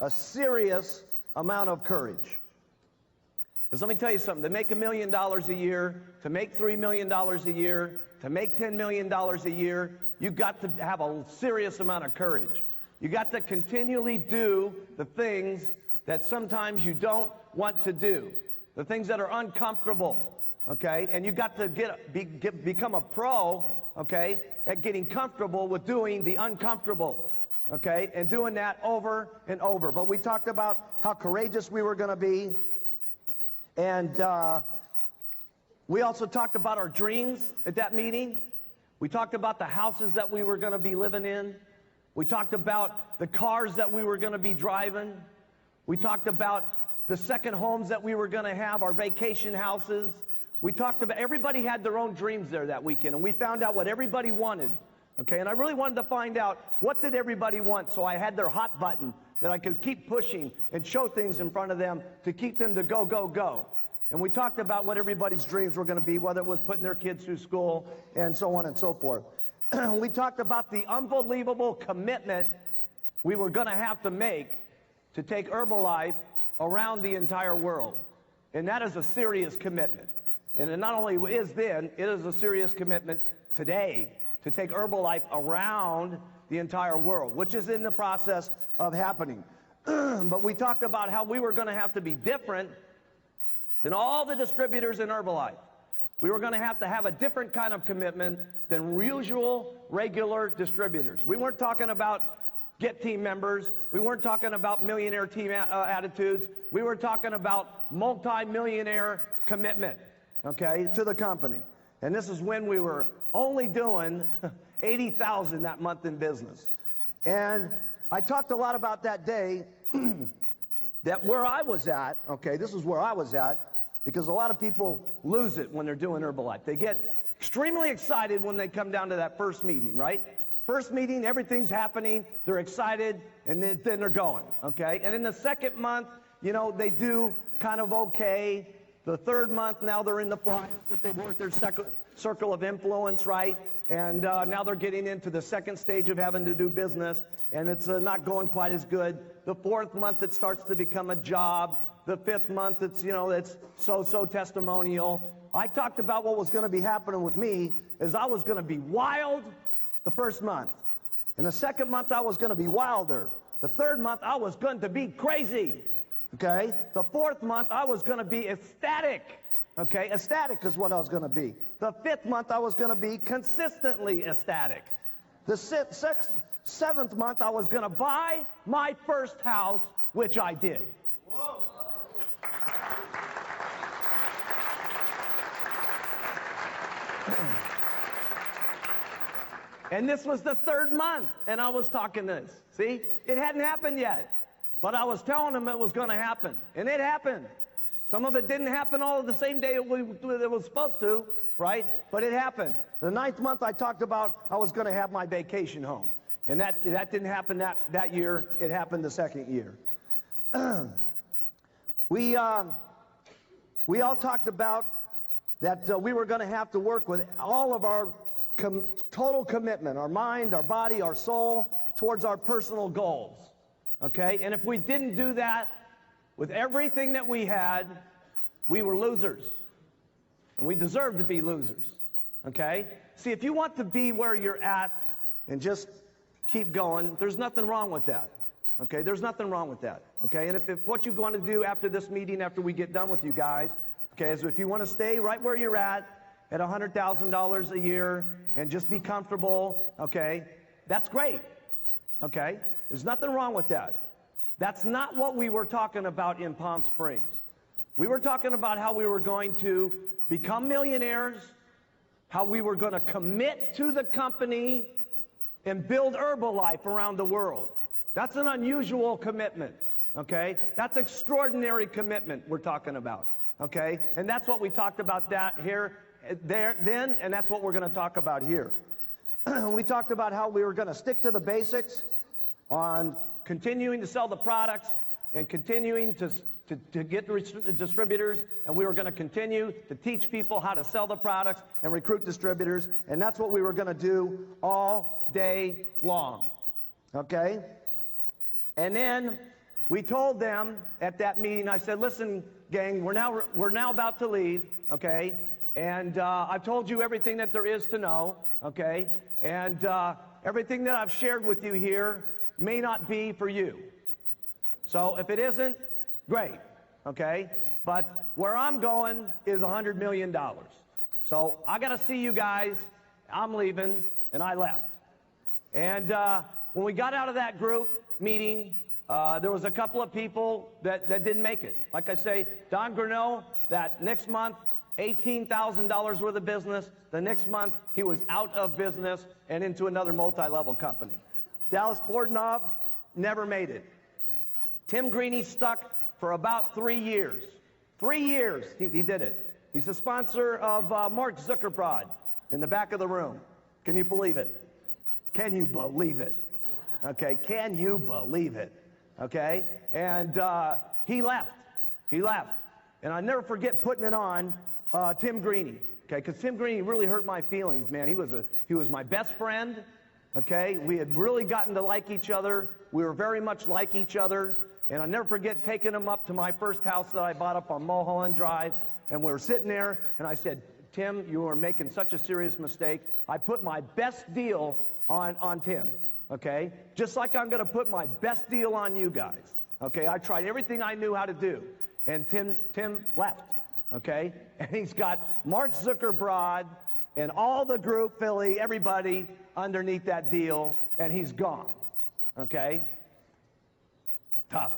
a serious amount of courage. Because let me tell you something, to make $1 million a year, to make $3 million a year, to make $10 million a year, you've got to have a serious amount of courage. You got to continually do the things that sometimes you don't want to do, the things that are uncomfortable, okay? And you got to become a pro, okay, at getting comfortable with doing the uncomfortable, okay, and doing that over and over. But we talked about how courageous we were going to be, and we also talked about our dreams at that meeting. We talked about the houses that we were going to be living in. We talked about the cars that we were going to be driving. We talked about the second homes that we were going to have, our vacation houses. We talked about, everybody had their own dreams there that weekend, and we found out what everybody wanted, okay? And I really wanted to find out what did everybody want, so I had their hot button that I could keep pushing and show things in front of them to keep them to go, go, go. And we talked about what everybody's dreams were going to be, whether it was putting their kids through school and so on and so forth. We talked about the unbelievable commitment we were going to have to make to take Herbalife around the entire world. And that is a serious commitment. And it not only is then, it is a serious commitment today to take Herbalife around the entire world, which is in the process of happening. But we talked about how we were going to have to be different than all the distributors in Herbalife. We were going to have a different kind of commitment than usual, regular distributors. We weren't talking about get team members. We weren't talking about millionaire team attitudes. We were talking about multi-millionaire commitment, okay, to the company. And this is when we were only doing $80,000 that month in business. And I talked a lot about that day, that where I was at, okay, this is where I was at, because a lot of people lose it when they're doing Herbalife. They get extremely excited when they come down to that first meeting, right? First meeting, everything's happening, they're excited, and then they're going, okay? And in the second month, you know, they do kind of okay. The third month, now they're in the flyers that they've worked their circle of influence, right? And now they're getting into the second stage of having to do business, and it's not going quite as good. The fourth month, it starts to become a job. The fifth month, it's, you know, it's so testimonial. I talked about what was going to be happening with me is I was going to be wild the first month. In the second month, I was going to be wilder. The third month, I was going to be crazy. Okay? The fourth month, I was going to be ecstatic. Okay? Ecstatic is what I was going to be. The fifth month, I was going to be consistently ecstatic. The seventh month, I was going to buy my first house, which I did. Whoa. And this was the third month, and I was talking this. See? It hadn't happened yet, but I was telling them it was going to happen, and it happened. Some of it didn't happen all of the same day it was supposed to, right? But it happened. The ninth month, I talked about I was going to have my vacation home, and that didn't happen that year. It happened the second year. We all talked about that we were going to have to work with all of our total commitment, our mind, our body, our soul, towards our personal goals, okay? And if we didn't do that with everything that we had, we were losers, and we deserve to be losers, okay? See, if you want to be where you're at and just keep going, there's nothing wrong with that, okay? There's nothing wrong with that, okay? And if what you want to do after this meeting, after we get done with you guys, okay, is if you want to stay right where you're at $100,000 a year and just be comfortable, okay, that's great, okay? There's nothing wrong with that. That's not what we were talking about in Palm Springs. We were talking about how we were going to become millionaires, how we were going to commit to the company and build Herbalife around the world. That's an unusual commitment, okay? That's extraordinary commitment we're talking about, okay? And that's what we talked about that here, there, then, and that's what we're going to talk about here. we talked about how we were going to stick to the basics on continuing to sell the products and continuing to get distributors, and we were going to continue to teach people how to sell the products and recruit distributors, and that's what we were going to do all day long, okay? And then we told them at that meeting, I said, listen, gang, we're now about to leave, okay? And I've told you everything that there is to know, okay? And everything that I've shared with you here may not be for you. So if it isn't, great, okay? But where I'm going is $100 million. So I got to see you guys. I'm leaving, and I left. And when we got out of that group meeting, there was a couple of people that didn't make it. Like I say, Don Grinnell, that next month, $18,000 worth of business. The next month, he was out of business and into another multi-level company. Dallas Bordenov never made it. Tim Greeny stuck for about 3 years. 3 years he did it. He's the sponsor of Mark Zuckerberg in the back of the room. Can you believe it? Can you believe it? Okay, can you believe it? Okay, and he left. He left. And I never forget putting it on Tim Greeny, okay, because Tim Greeny really hurt my feelings, man. He was my best friend, okay? We had really gotten to like each other. We were very much like each other. And I never forget taking him up to my first house that I bought up on Mulholland Drive, and we were sitting there, and I said, Tim, you are making such a serious mistake. I put my best deal on Tim, okay? Just like I'm going to put my best deal on you guys, okay? I tried everything I knew how to do, and Tim left, okay? And he's got Mark Zuckerberg and all the group, Philly, everybody underneath that deal, and he's gone, okay? Tough.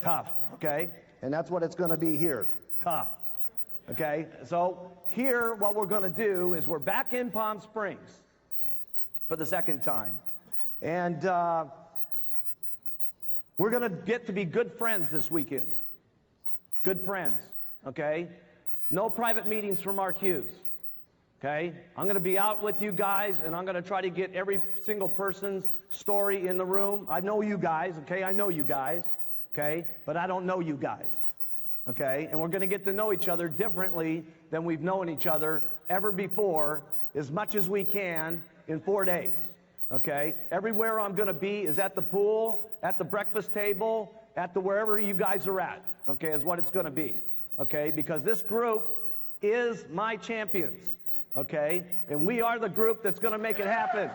Tough, okay? And that's what it's going to be here. Tough, okay? So here, what we're going to do is we're back in Palm Springs for the second time. And we're going to get to be good friends this weekend. Good friends, okay? No private meetings for Mark Hughes, okay? I'm going to be out with you guys, and I'm going to try to get every single person's story in the room. I know you guys, okay? I know you guys, okay? But I don't know you guys, okay? And we're going to get to know each other differently than we've known each other ever before, as much as we can in 4 days, okay? Everywhere I'm going to be is at the pool, at the breakfast table, at the wherever you guys are at, okay, is what it's going to be, okay? Because this group is my champions, okay? And we are the group that's going to make it happen.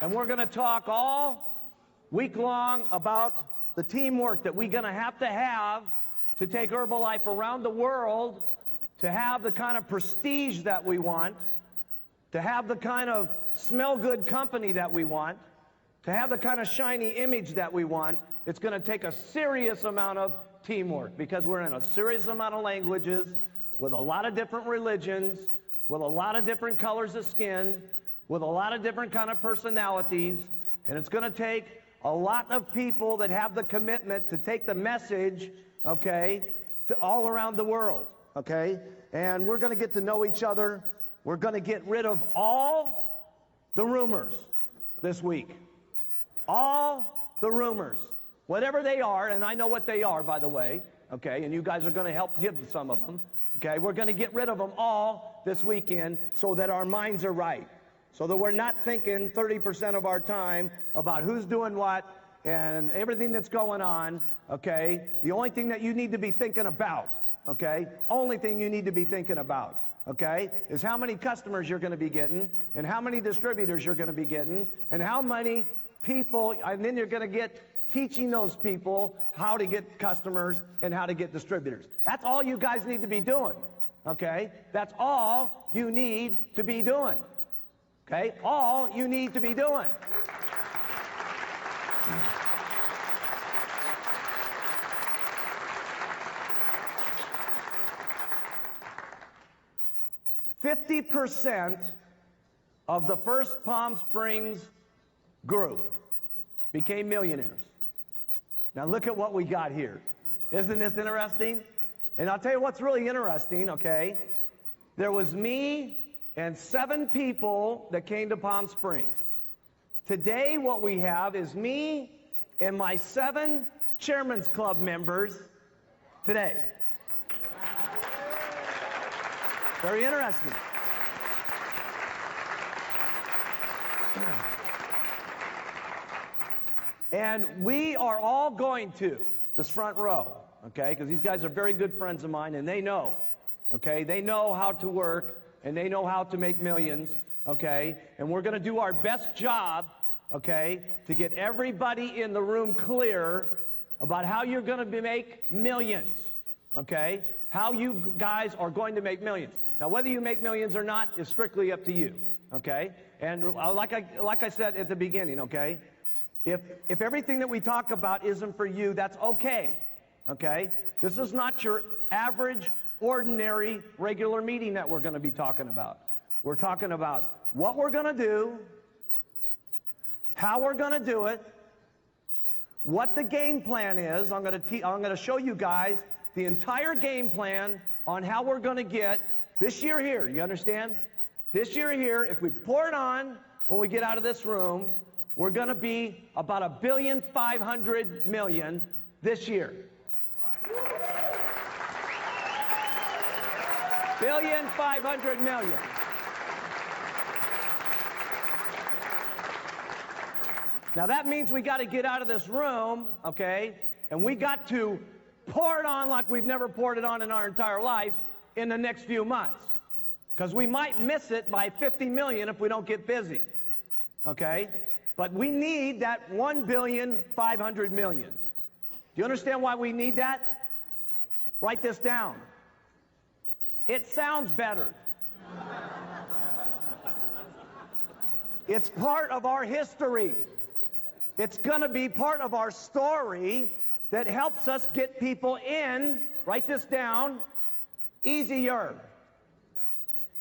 And we're going to talk all week long about the teamwork that we're going to have to take Herbalife around the world, to have the kind of prestige that we want, to have the kind of smell-good company that we want, to have the kind of shiny image that we want. It's going to take a serious amount of teamwork, because we're in a serious amount of languages, with a lot of different religions, with a lot of different colors of skin, with a lot of different kind of personalities, and it's going to take a lot of people that have the commitment to take the message, okay, to all around the world, okay? And we're going to get to know each other. We're going to get rid of all the rumors this week. All the rumors, whatever they are, and I know what they are, by the way, okay, and you guys are going to help give some of them, okay? We're going to get rid of them all this weekend so that our minds are right. So that we're not thinking 30% of our time about who's doing what and everything that's going on, okay? The only thing that you need to be thinking about, okay? Only thing you need to be thinking about, okay, is how many customers you're going to be getting, and how many distributors you're going to be getting, and how many people, and then you're going to get teaching those people how to get customers and how to get distributors. That's all you guys need to be doing, okay? That's all you need to be doing. Okay, all you need to be doing. $50% of the first Palm Springs group became millionaires. Now look at what we got here. Isn't this interesting? And I'll tell you what's really interesting, okay? There was me and 7 people that came to Palm Springs. Today what we have is me and my 7 Chairman's Club members today. Very interesting. And we are all going to this front row, okay? Because these guys are very good friends of mine, and they know, okay? They know how to work, and they know how to make millions, okay? And we're going to do our best job, okay, to get everybody in the room clear about how you're going to make millions, okay? How you guys are going to make millions. Now, whether you make millions or not is strictly up to you, okay? And like I said at the beginning, okay? If everything that we talk about isn't for you, that's okay, okay? This is not your average, ordinary, regular meeting that we're going to be talking about. We're talking about what we're going to do, how we're going to do it, what the game plan is. I'm going to show you guys the entire game plan on how we're going to get this year here. You understand? This year here, if we pour it on when we get out of this room, we're going to be about $1.5 billion this year. $1.5 billion. Now that means we got to get out of this room, okay, and we got to pour it on like we've never poured it on in our entire life in the next few months, because we might miss it by 50 million if we don't get busy, okay? But we need that $1.5 billion. Do you understand why we need that? Write this down. It sounds better. It's part of our history. It's going to be part of our story that helps us get people in, write this down, easier.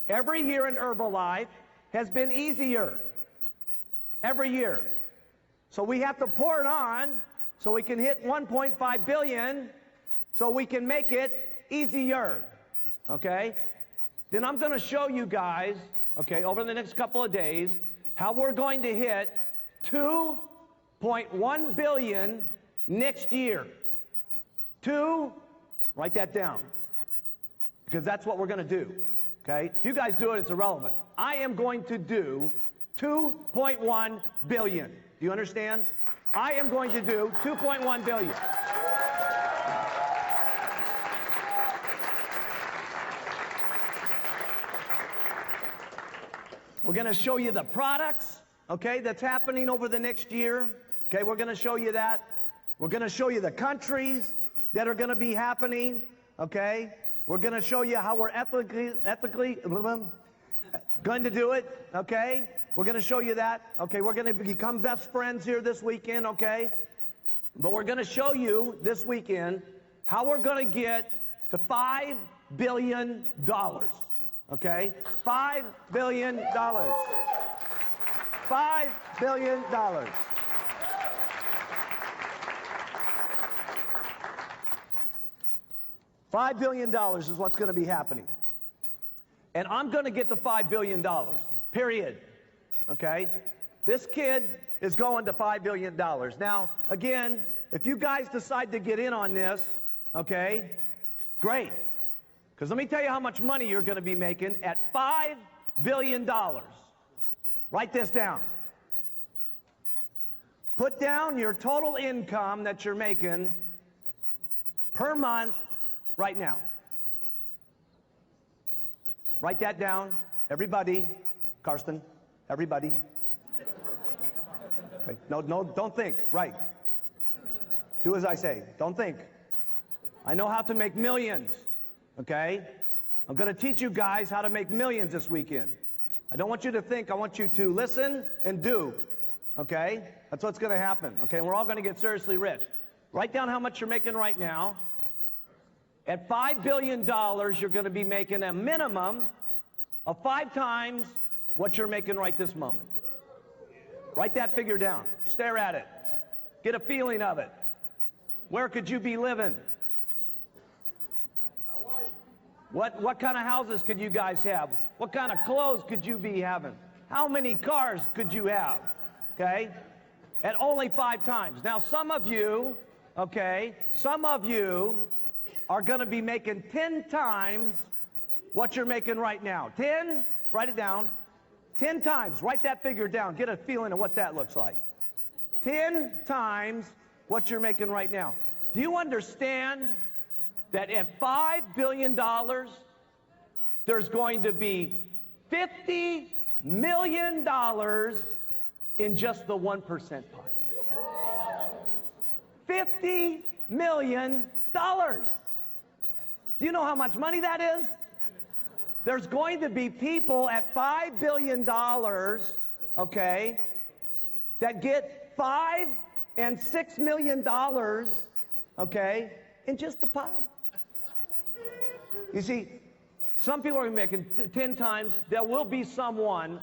Every year in Herbalife has been easier. Every year. So we have to pour it on so we can hit 1.5 billion so we can make it easier. Okay? Then I'm going to show you guys, okay, over the next couple of days, how we're going to hit 2.1 billion next year. Write that down. Because that's what we're going to do. Okay? If you guys do it, it's irrelevant. I am going to do 2.1 billion. Do you understand? I am going to do 2.1 billion. We're going to show you the products, okay, that's happening over the next year. Okay, we're going to show you that. We're going to show you the countries that are going to be happening, okay? We're going to show you how we're ethically going to do it, okay? We're going to show you that. Okay, we're going to become best friends here this weekend, okay? But we're going to show you this weekend how we're going to get to $5 billion, okay? $5 billion. $5 billion. $5 billion is what's going to be happening. And I'm going to get the $5 billion, period. Okay? This kid is going to $5 billion. Now, again, if you guys decide to get in on this, okay, great. Because let me tell you how much money you're going to be making at $5 billion. Write this down. Put down your total income that you're making per month right now. Write that down, everybody. Karsten, everybody. Okay. No, don't think. Right. Do as I say. Don't think. I know how to make millions, okay? I'm going to teach you guys how to make millions this weekend. I don't want you to think. I want you to listen and do, okay? That's what's going to happen, okay? We're all going to get seriously rich. Write down how much you're making right now. At $5 billion, you're going to be making a minimum of 5 times what you're making right this moment. Write that figure down. Stare at it. Get a feeling of it. Where could you be living? What kind of houses could you guys have? What kind of clothes could you be having? How many cars could you have? Okay? At only 5 times. Now, some of you are going to be making 10 times what you're making right now. 10? Write it down. 10 times. Write that figure down. Get a feeling of what that looks like. 10 times what you're making right now. Do you understand that at $5 billion, there's going to be $50 million in just the 1% pie? $50 million. Do you know how much money that is? There's going to be people at $5 billion, okay, that get $5 and $6 million, okay, in just the pie. You see, some people are making 10 times. There will be someone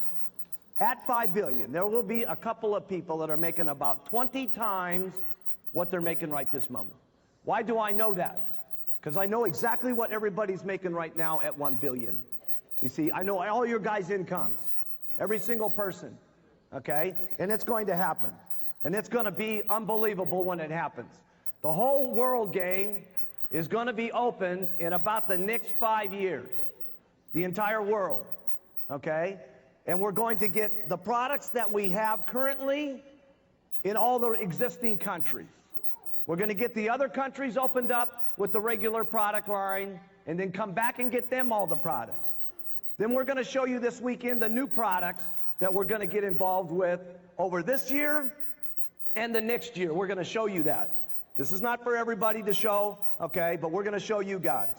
at $5 billion. There will be a couple of people that are making about 20 times what they're making right this moment. Why do I know that? Because I know exactly what everybody's making right now at $1 billion. You see, I know all your guys' incomes, every single person, okay? And it's going to happen. And it's going to be unbelievable when it happens. The whole world, gang, is going to be open in about the next 5 years. The entire world, okay? And we're going to get the products that we have currently in all the existing countries. We're going to get the other countries opened up with the regular product line, and then come back and get them all the products. Then we're going to show you this weekend the new products that we're going to get involved with over this year and the next year. We're going to show you that. This is not for everybody to show, okay, but we're going to show you guys,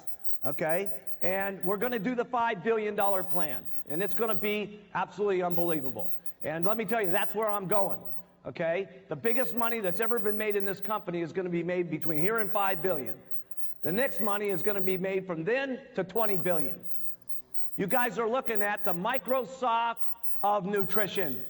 okay? And we're going to do the $5 billion plan, and it's going to be absolutely unbelievable. And let me tell you, that's where I'm going, okay? The biggest money that's ever been made in this company is going to be made between here and $5 billion. The next money is going to be made from then to $20 billion. You guys are looking at the Microsoft of nutrition.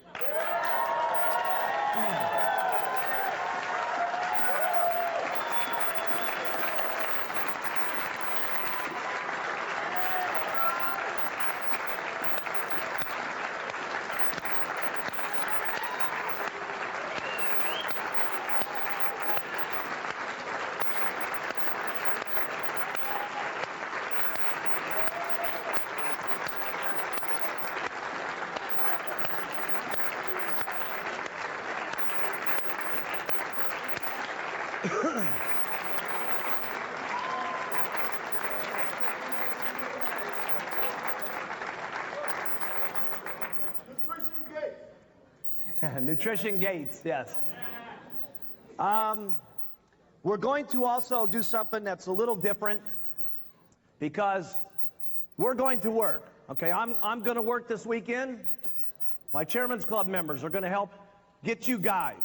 Nutrition Gates, yes. We're going to also do something that's a little different because we're going to work. Okay, I'm going to work this weekend. My Chairman's Club members are going to help get you guys.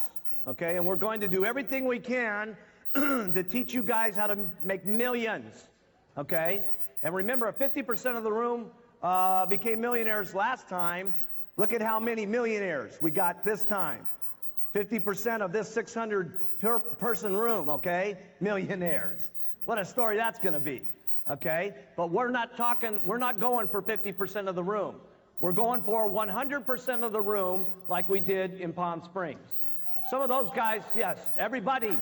Okay, and we're going to do everything we can to teach you guys how to make millions. Okay, and remember, 50% of the room became millionaires last time. Look at how many millionaires we got this time. 50% of this 600-person room, okay? Millionaires. What a story that's going to be, okay? But we're not going for 50% of the room. We're going for 100% of the room like we did in Palm Springs. Some of those guys, yes, everybody.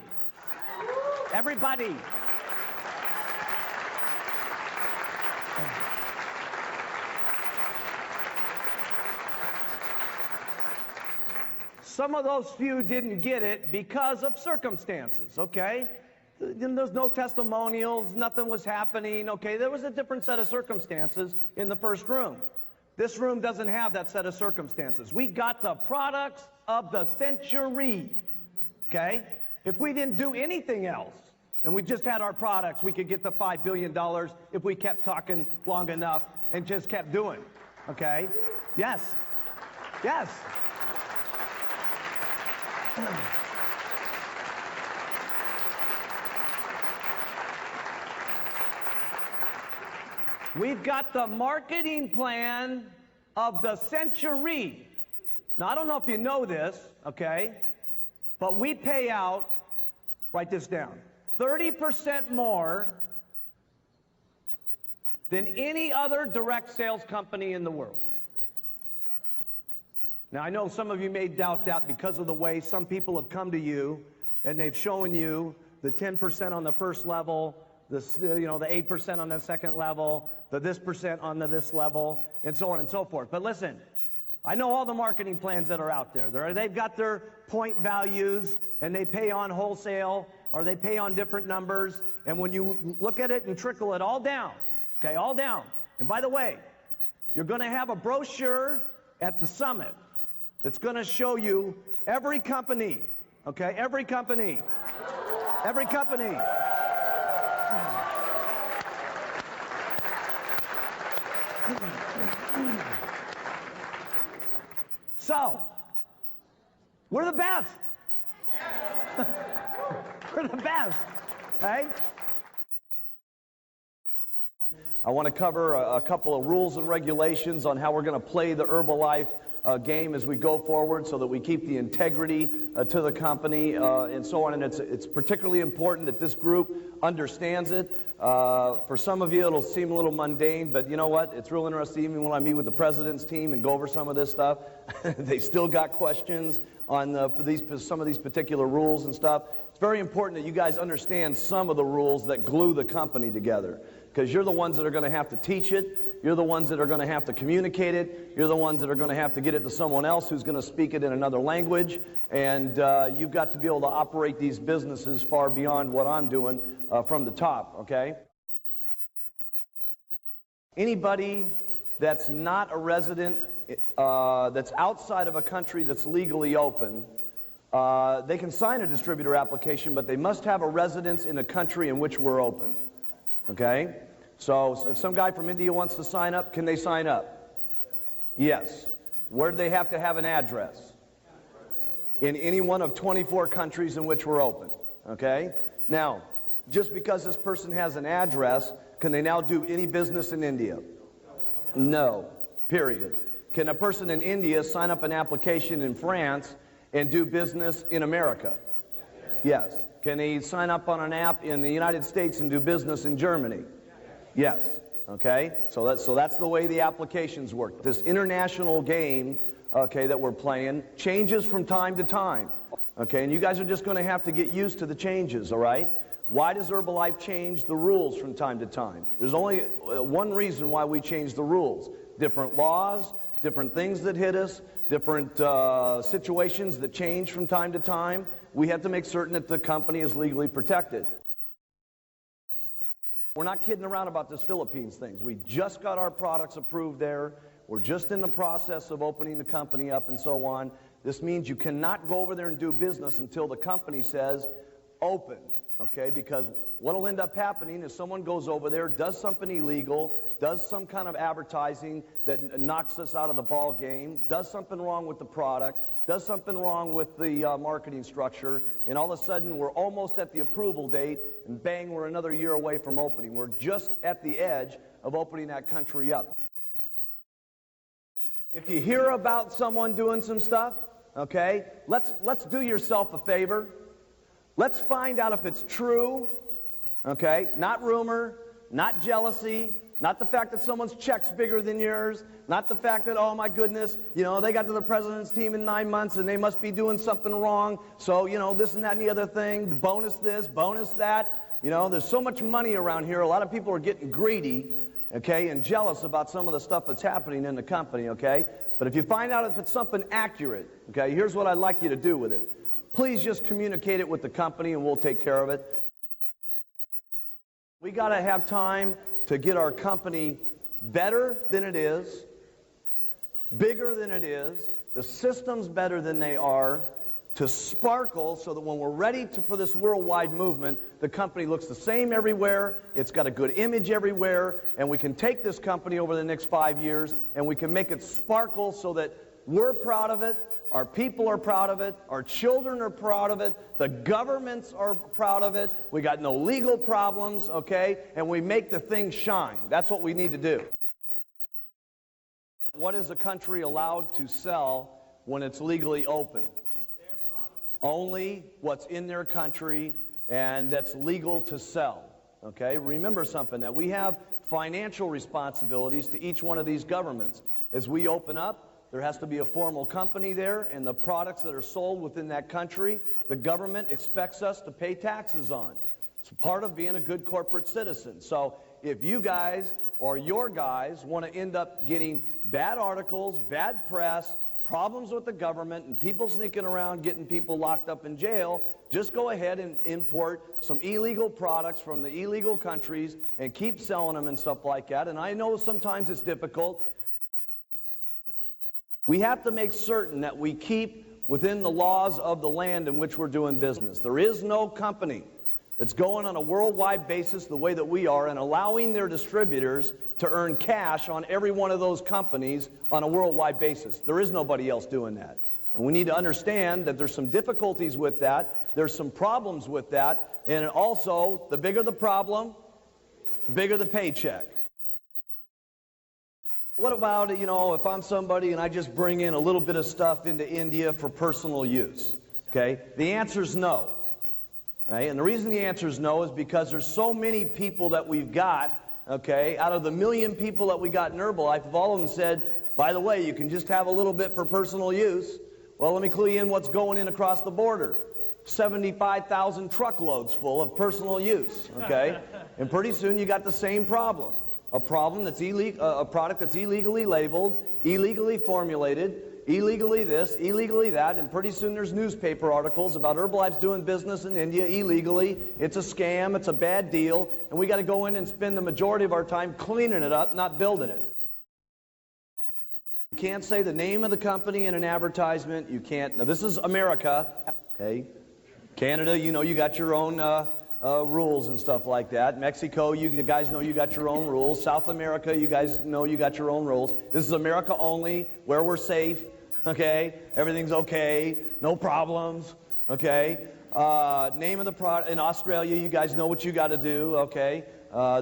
Some of those few didn't get it because of circumstances, okay? There's no testimonials, nothing was happening, okay? There was a different set of circumstances in the first room. This room doesn't have that set of circumstances. We got the products of the century, okay? If we didn't do anything else, and we just had our products, we could get the $5 billion if we kept talking long enough and just kept doing, okay? Yes. We've got the marketing plan of the century. Now, I don't know if you know this, okay, but we pay out, write this down, 30% more than any other direct sales company in the world. Now, I know some of you may doubt that because of the way some people have come to you and they've shown you the 10% on the first level, the 8% on the second level, the this percent on the this level, and so on and so forth. But listen, I know all the marketing plans that are out there. They've got their point values, and they pay on wholesale, or they pay on different numbers. And when you look at it and trickle it all down, okay, all down. And by the way, you're going to have a brochure at the summit that's going to show you every company, okay, every company. Every company. So, we're the best. We're the best, right? I want to cover a couple of rules and regulations on how we're going to play the Herbalife game as we go forward, so that we keep the integrity to the company and so on. And it's particularly important that this group understands it. For some of you, it'll seem a little mundane, but you know what? It's real interesting. Even when I meet with the president's team and go over some of this stuff, they still got questions on some of these particular rules and stuff. It's very important that you guys understand some of the rules that glue the company together, because you're the ones that are going to have to teach it. You're the ones that are going to have to communicate it. You're the ones that are going to have to get it to someone else who's going to speak it in another language. And you've got to be able to operate these businesses far beyond what I'm doing from the top, okay? Anybody that's not a resident, that's outside of a country that's legally open, they can sign a distributor application, but they must have a residence in a country in which we're open, okay? So if some guy from India wants to sign up, can they sign up? Yes. Where do they have to have an address? In any one of 24 countries in which we're open. Okay? Now, just because this person has an address, can they now do any business in India? No. Period. Can a person in India sign up an application in France and do business in America? Yes. Can he sign up on an app in the United States and do business in Germany? Yes. Okay? So that's the way the applications work. This international game, okay, that we're playing changes from time to time. Okay? And you guys are just going to have to get used to the changes, all right? Why does Herbalife change the rules from time to time? There's only one reason why we change the rules. Different laws, different things that hit us, different situations that change from time to time. We have to make certain that the company is legally protected. We're not kidding around about this Philippines things. We just got our products approved there. We're just in the process of opening the company up and so on. This means you cannot go over there and do business until the company says open, okay? Because what will end up happening is someone goes over there, does something illegal, does some kind of advertising that knocks us out of the ball game, does something wrong with the product, does something wrong with the marketing structure, and all of a sudden we're almost at the approval date, and bang, we're another year away from opening. We're just at the edge of opening that country up. If you hear about someone doing some stuff, okay, let's do yourself a favor. Let's find out if it's true, okay? Not rumor, not jealousy, not the fact that someone's check's bigger than yours, not the fact that, oh my goodness, you know, they got to the president's team in 9 months and they must be doing something wrong, so, you know, this and that and the other thing, bonus this, bonus that. You know, there's so much money around here, a lot of people are getting greedy, okay, and jealous about some of the stuff that's happening in the company, okay? But if you find out if it's something accurate, okay, here's what I'd like you to do with it. Please just communicate it with the company and we'll take care of it. We got to have time to get our company better than it is, bigger than it is, the systems better than they are, to sparkle so that when we're ready for this worldwide movement, the company looks the same everywhere, it's got a good image everywhere, and we can take this company over the next 5 years and we can make it sparkle so that we're proud of it, our people are proud of it, our children are proud of it, the governments are proud of it, we got no legal problems, okay, and we make the thing shine. That's what we need to do. What is a country allowed to sell when it's legally open? Only what's in their country and that's legal to sell. Okay? Remember something, that we have financial responsibilities to each one of these governments. As we open up, there has to be a formal company there, and the products that are sold within that country, the government expects us to pay taxes on. It's part of being a good corporate citizen. So if you guys or your guys want to end up getting bad articles, bad press, problems with the government, and people sneaking around getting people locked up in jail, just go ahead and import some illegal products from the illegal countries and keep selling them and stuff like that. And I know sometimes it's difficult. We have to make certain that we keep within the laws of the land in which we're doing business. There is no company that's going on a worldwide basis the way that we are and allowing their distributors to earn cash on every one of those companies on a worldwide basis. There is nobody else doing that. And we need to understand that there's some difficulties with that. There's some problems with that. And also, the bigger the problem, the bigger the paycheck. What about, if I'm somebody and I just bring in a little bit of stuff into India for personal use? Okay? The answer is no. Right? And the reason the answer is no is because there's so many people that we've got, okay, out of the 1 million people that we got in Herbalife, if all of them said, by the way, you can just have a little bit for personal use, well, let me clue you in what's going in across the border. 75,000 truckloads full of personal use, okay? And pretty soon you got the same problem. A problem that's a product that's illegally labeled, illegally formulated, illegally this, illegally that, and pretty soon there's newspaper articles about Herbalife's doing business in India illegally. It's a scam, it's a bad deal, and we got to go in and spend the majority of our time cleaning it up, not building it. You can't say the name of the company in an advertisement. You can't. Now, this is America, okay? Canada, you got your own rules and stuff like that. Mexico, you guys know you got your own rules. South America, you guys know you got your own rules. This is America only, where we're safe, okay? Everything's okay, no problems, okay? Name of the product, in Australia, you guys know what you got to do, okay?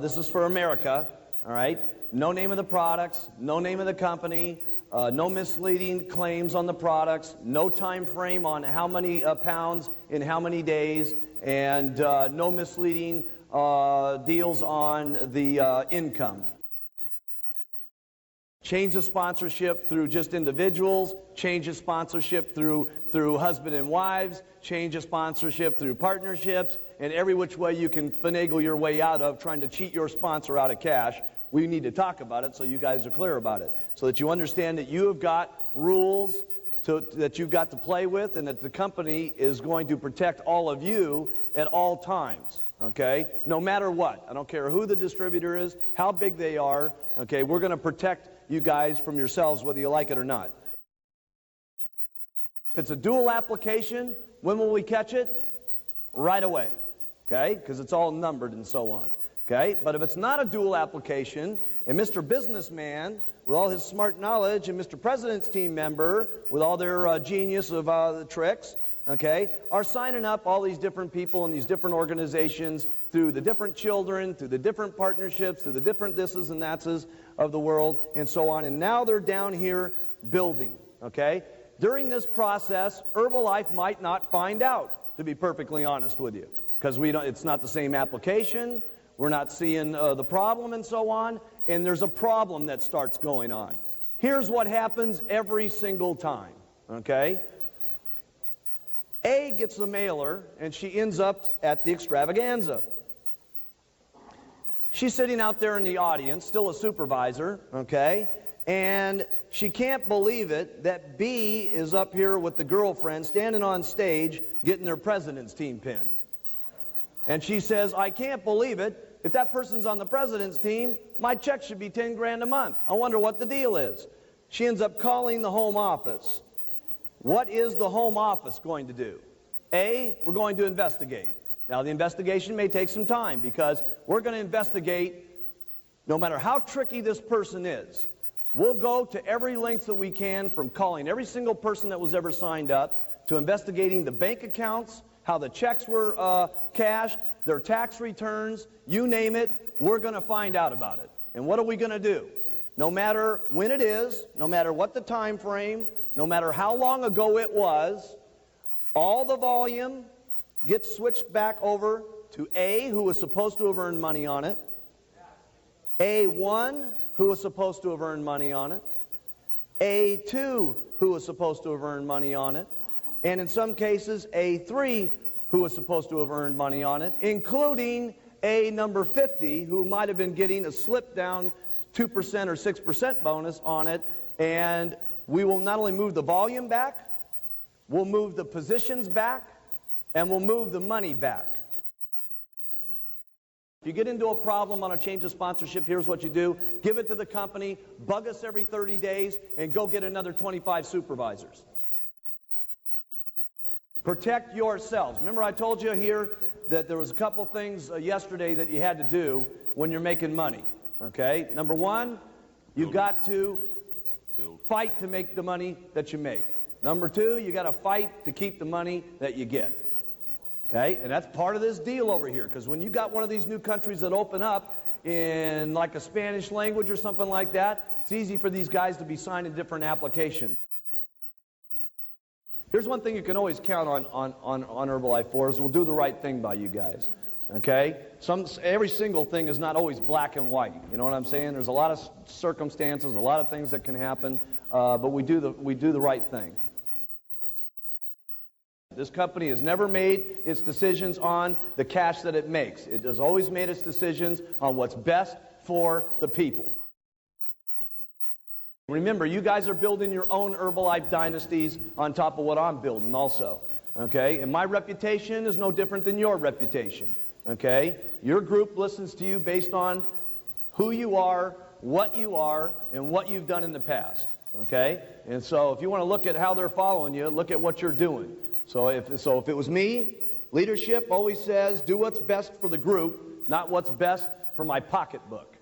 This is for America, all right? No name of the products, no name of the company, no misleading claims on the products, no time frame on how many pounds in how many days, and no misleading deals on the income. Change of sponsorship through just individuals, change of sponsorship through husband and wives, change of sponsorship through partnerships, and every which way you can finagle your way out of trying to cheat your sponsor out of cash. We need to talk about it so you guys are clear about it, so that you understand that you have got rules that you've got to play with, and that the company is going to protect all of you at all times, okay? No matter what. I don't care who the distributor is, how big they are, okay? We're going to protect you guys from yourselves whether you like it or not. If it's a dual application, when will we catch it? Right away, okay? Because it's all numbered and so on, okay? But if it's not a dual application, and Mr. Businessman, with all his smart knowledge, and Mr. President's team member, with all their genius of the tricks, okay, are signing up all these different people in these different organizations through the different children, through the different partnerships, through the different thises and thatses of the world, and so on. And now they're down here building, okay? During this process, Herbalife might not find out, to be perfectly honest with you, because it's not the same application, we're not seeing the problem and so on, and there's a problem that starts going on. Here's what happens every single time, okay? A gets the mailer, and she ends up at the extravaganza. She's sitting out there in the audience, still a supervisor, okay? And she can't believe it that B is up here with the girlfriend standing on stage getting their president's team pin. And she says, I can't believe it. If that person's on the president's team, my check should be 10 grand a month. I wonder what the deal is. She ends up calling the home office. What is the home office going to do? A, we're going to investigate. Now, the investigation may take some time because we're going to investigate no matter how tricky this person is. We'll go to every length that we can, from calling every single person that was ever signed up to investigating the bank accounts, how the checks were cashed, their tax returns, you name it, we're going to find out about it. And what are we going to do? no matter when it is, no matter what the time frame, no matter how long ago it was, all the volume gets switched back over to A, who was supposed to have earned money on it, A1, who was supposed to have earned money on it, A2, who was supposed to have earned money on it, and in some cases, A3, who was supposed to have earned money on it, including A number 50, who might have been getting a slip down 2% or 6% bonus on it, and we will not only move the volume back, we'll move the positions back, and we'll move the money back. If you get into a problem on a change of sponsorship, here's what you do. Give it to the company, bug us every 30 days, and go get another 25 supervisors. Protect yourselves. Remember I told you here that there was a couple things yesterday that you had to do when you're making money. Okay? Number one, you got to fight to make the money that you make. Number two, you got to fight to keep the money that you get. Okay? And that's part of this deal over here, because when you got one of these new countries that open up in like a Spanish language or something like that, it's easy for these guys to be signing different applications. Here's one thing you can always count on Herbalife for is we'll do the right thing by you guys. Okay? Every single thing is not always black and white. You know what I'm saying? There's a lot of circumstances, a lot of things that can happen, but we do the right thing. This company has never made its decisions on the cash that it makes. It has always made its decisions on what's best for the people. Remember, you guys are building your own Herbalife dynasties on top of what I'm building also. Okay? And my reputation is no different than your reputation. Okay? Your group listens to you based on who you are, and what you've done in the past. Okay? And so if you want to look at how they're following you, look at what you're doing. So if it was me, leadership always says, do what's best for the group, not what's best for my pocketbook.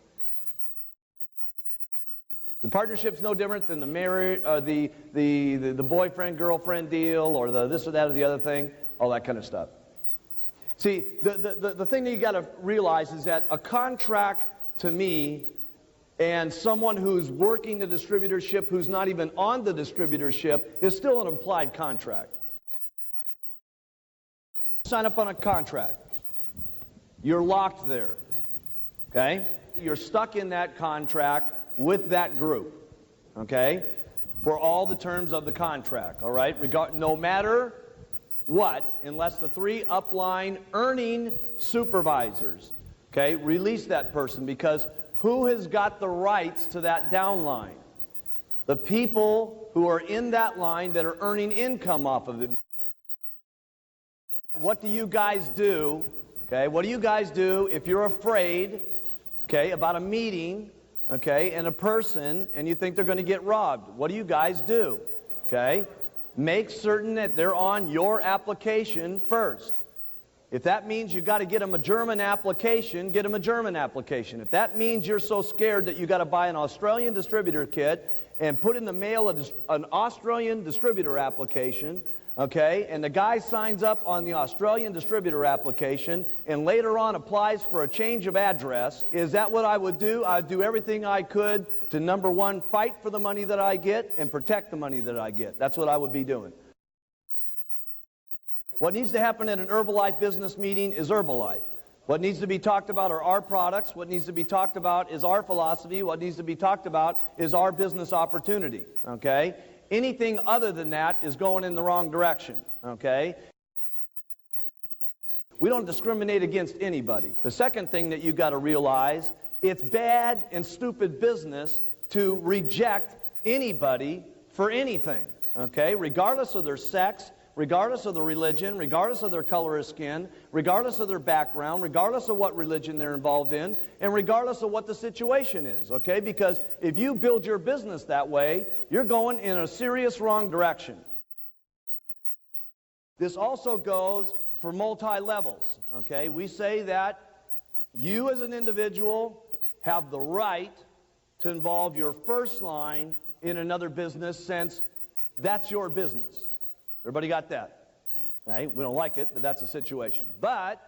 The partnership's no different than the boyfriend-girlfriend deal or the this or that or the other thing, all that kind of stuff. See, the thing that you got to realize is that a contract to me and someone who's working the distributorship who's not even on the distributorship is still an implied contract. Sign up on a contract. You're locked there. Okay? You're stuck in that contract with that group. Okay? For all the terms of the contract. All right? No matter what, unless the three upline earning supervisors, okay, release that person, because who has got the rights to that downline? The people who are in that line that are earning income off of it. What do you guys do? Okay, what do you guys do if you're afraid, okay, about a meeting, okay, and a person, and you think they're going to get robbed? What do you guys do? Okay, make certain that they're on your application first. If that means you got to get them a German application, get them a German application. If that means you're so scared that you got to buy an Australian distributor kit and put in the mail an Australian distributor application, okay, and the guy signs up on the Australian distributor application and later on applies for a change of address, is that what I would do? I'd do everything I could to, number one, fight for the money that I get and protect the money that I get. That's what I would be doing. What needs to happen at an Herbalife business meeting is Herbalife. What needs to be talked about are our products. What needs to be talked about is our philosophy. What needs to be talked about is our business opportunity, okay? Anything other than that is going in the wrong direction, okay? We don't discriminate against anybody. The second thing that you've got to realize, it's bad and stupid business to reject anybody for anything, okay? Regardless of their sex, regardless of their religion, regardless of their color of skin, regardless of their background, regardless of what religion they're involved in, and regardless of what the situation is, okay? Because if you build your business that way, you're going in a serious wrong direction. This also goes for multi-levels, okay? We say that you as an individual have the right to involve your first line in another business since that's your business. Everybody got that? Okay? We don't like it, but that's the situation. But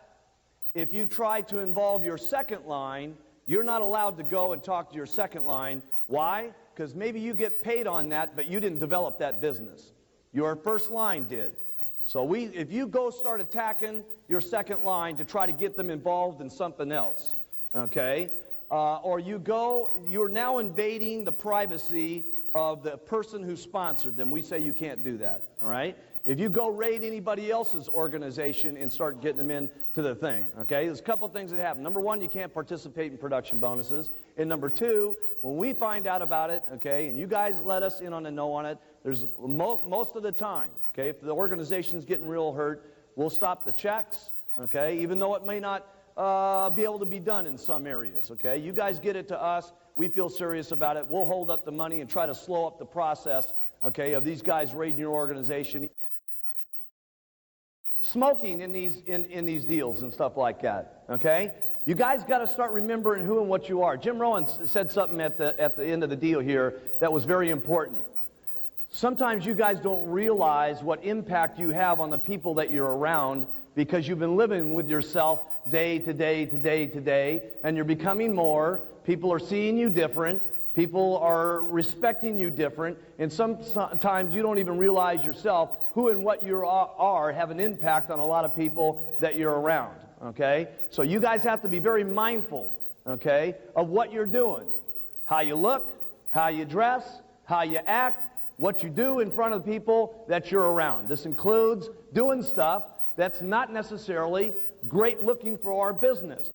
if you try to involve your second line, you're not allowed to go and talk to your second line Why? Because maybe you get paid on that, but you didn't develop that business. Your first line did. So if you go start attacking your second line to try to get them involved in something else, okay? Or you're now invading the privacy of the person who sponsored them. We say you can't do that, all right? If you go raid anybody else's organization and start getting them into the thing, okay? There's a couple things that happen. Number one, you can't participate in production bonuses. And number two, when we find out about it, okay, and you guys let us in on the know on it, there's most of the time, okay, if the organization's getting real hurt, we'll stop the checks, okay, even though it may not be able to be done in some areas, okay? You guys get it to us. We feel serious about it. We'll hold up the money and try to slow up the process, okay, of these guys raiding your organization. Smoking in these deals and stuff like that, okay? You guys got to start remembering who and what you are. Jim Rohn said something at the end of the deal here that was very important. Sometimes you guys don't realize what impact you have on the people that you're around because you've been living with yourself day to day to day to day, and you're becoming more. People are seeing you different. People are respecting you different, and sometimes you don't even realize yourself who and what you are have an impact on a lot of people that you're around, okay? So you guys have to be very mindful, okay, of what you're doing, how you look, how you dress, how you act, what you do in front of the people that you're around. This includes doing stuff that's not necessarily great looking for our business.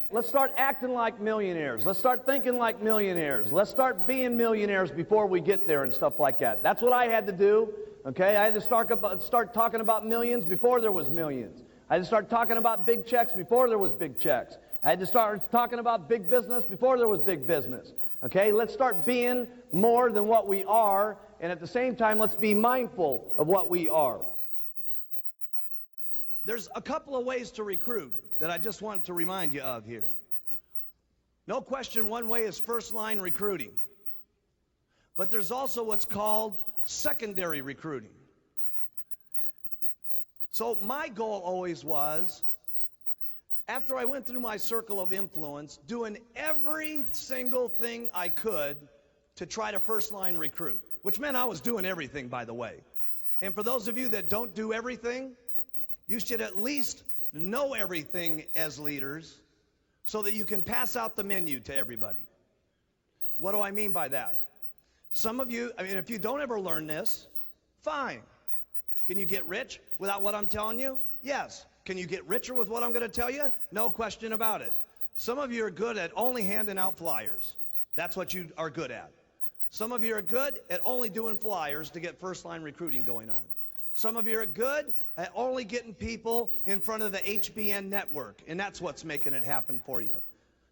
Let's start acting like millionaires. Let's start thinking like millionaires. Let's start being millionaires before we get there and stuff like that. That's what I had to do, okay? I had to start talking about millions before there was millions. I had to start talking about big checks before there was big checks. I had to start talking about big business before there was big business, okay? Let's start being more than what we are, and at the same time, let's be mindful of what we are. There's a couple of ways to recruit that I just want to remind you of here. No question, one way is first-line recruiting. But there's also what's called secondary recruiting. So my goal always was, after I went through my circle of influence, doing every single thing I could to try to first-line recruit, which meant I was doing everything, by the way. And for those of you that don't do everything, you should at least know everything as leaders so that you can pass out the menu to everybody. What do I mean by that? Some of you, if you don't ever learn this, fine. Can you get rich without what I'm telling you? Yes. Can you get richer with what I'm going to tell you? No question about it. Some of you are good at only handing out flyers. That's what you are good at. Some of you are good at only doing flyers to get first-line recruiting going on. Some of you are good at only getting people in front of the HBN network, and that's what's making it happen for you.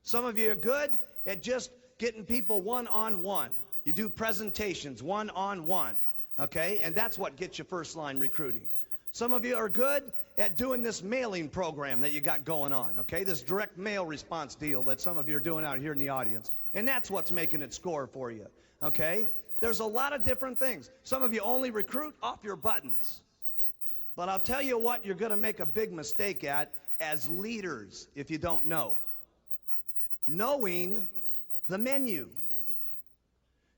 Some of you are good at just getting people one-on-one. You do presentations one-on-one, okay? And that's what gets you first-line recruiting. Some of you are good at doing this mailing program that you got going on, okay? This direct mail response deal that some of you are doing out here in the audience. And that's what's making it score for you, okay? There's a lot of different things. Some of you only recruit off your buttons. But I'll tell you what you're going to make a big mistake at as leaders if you don't know. Knowing the menu.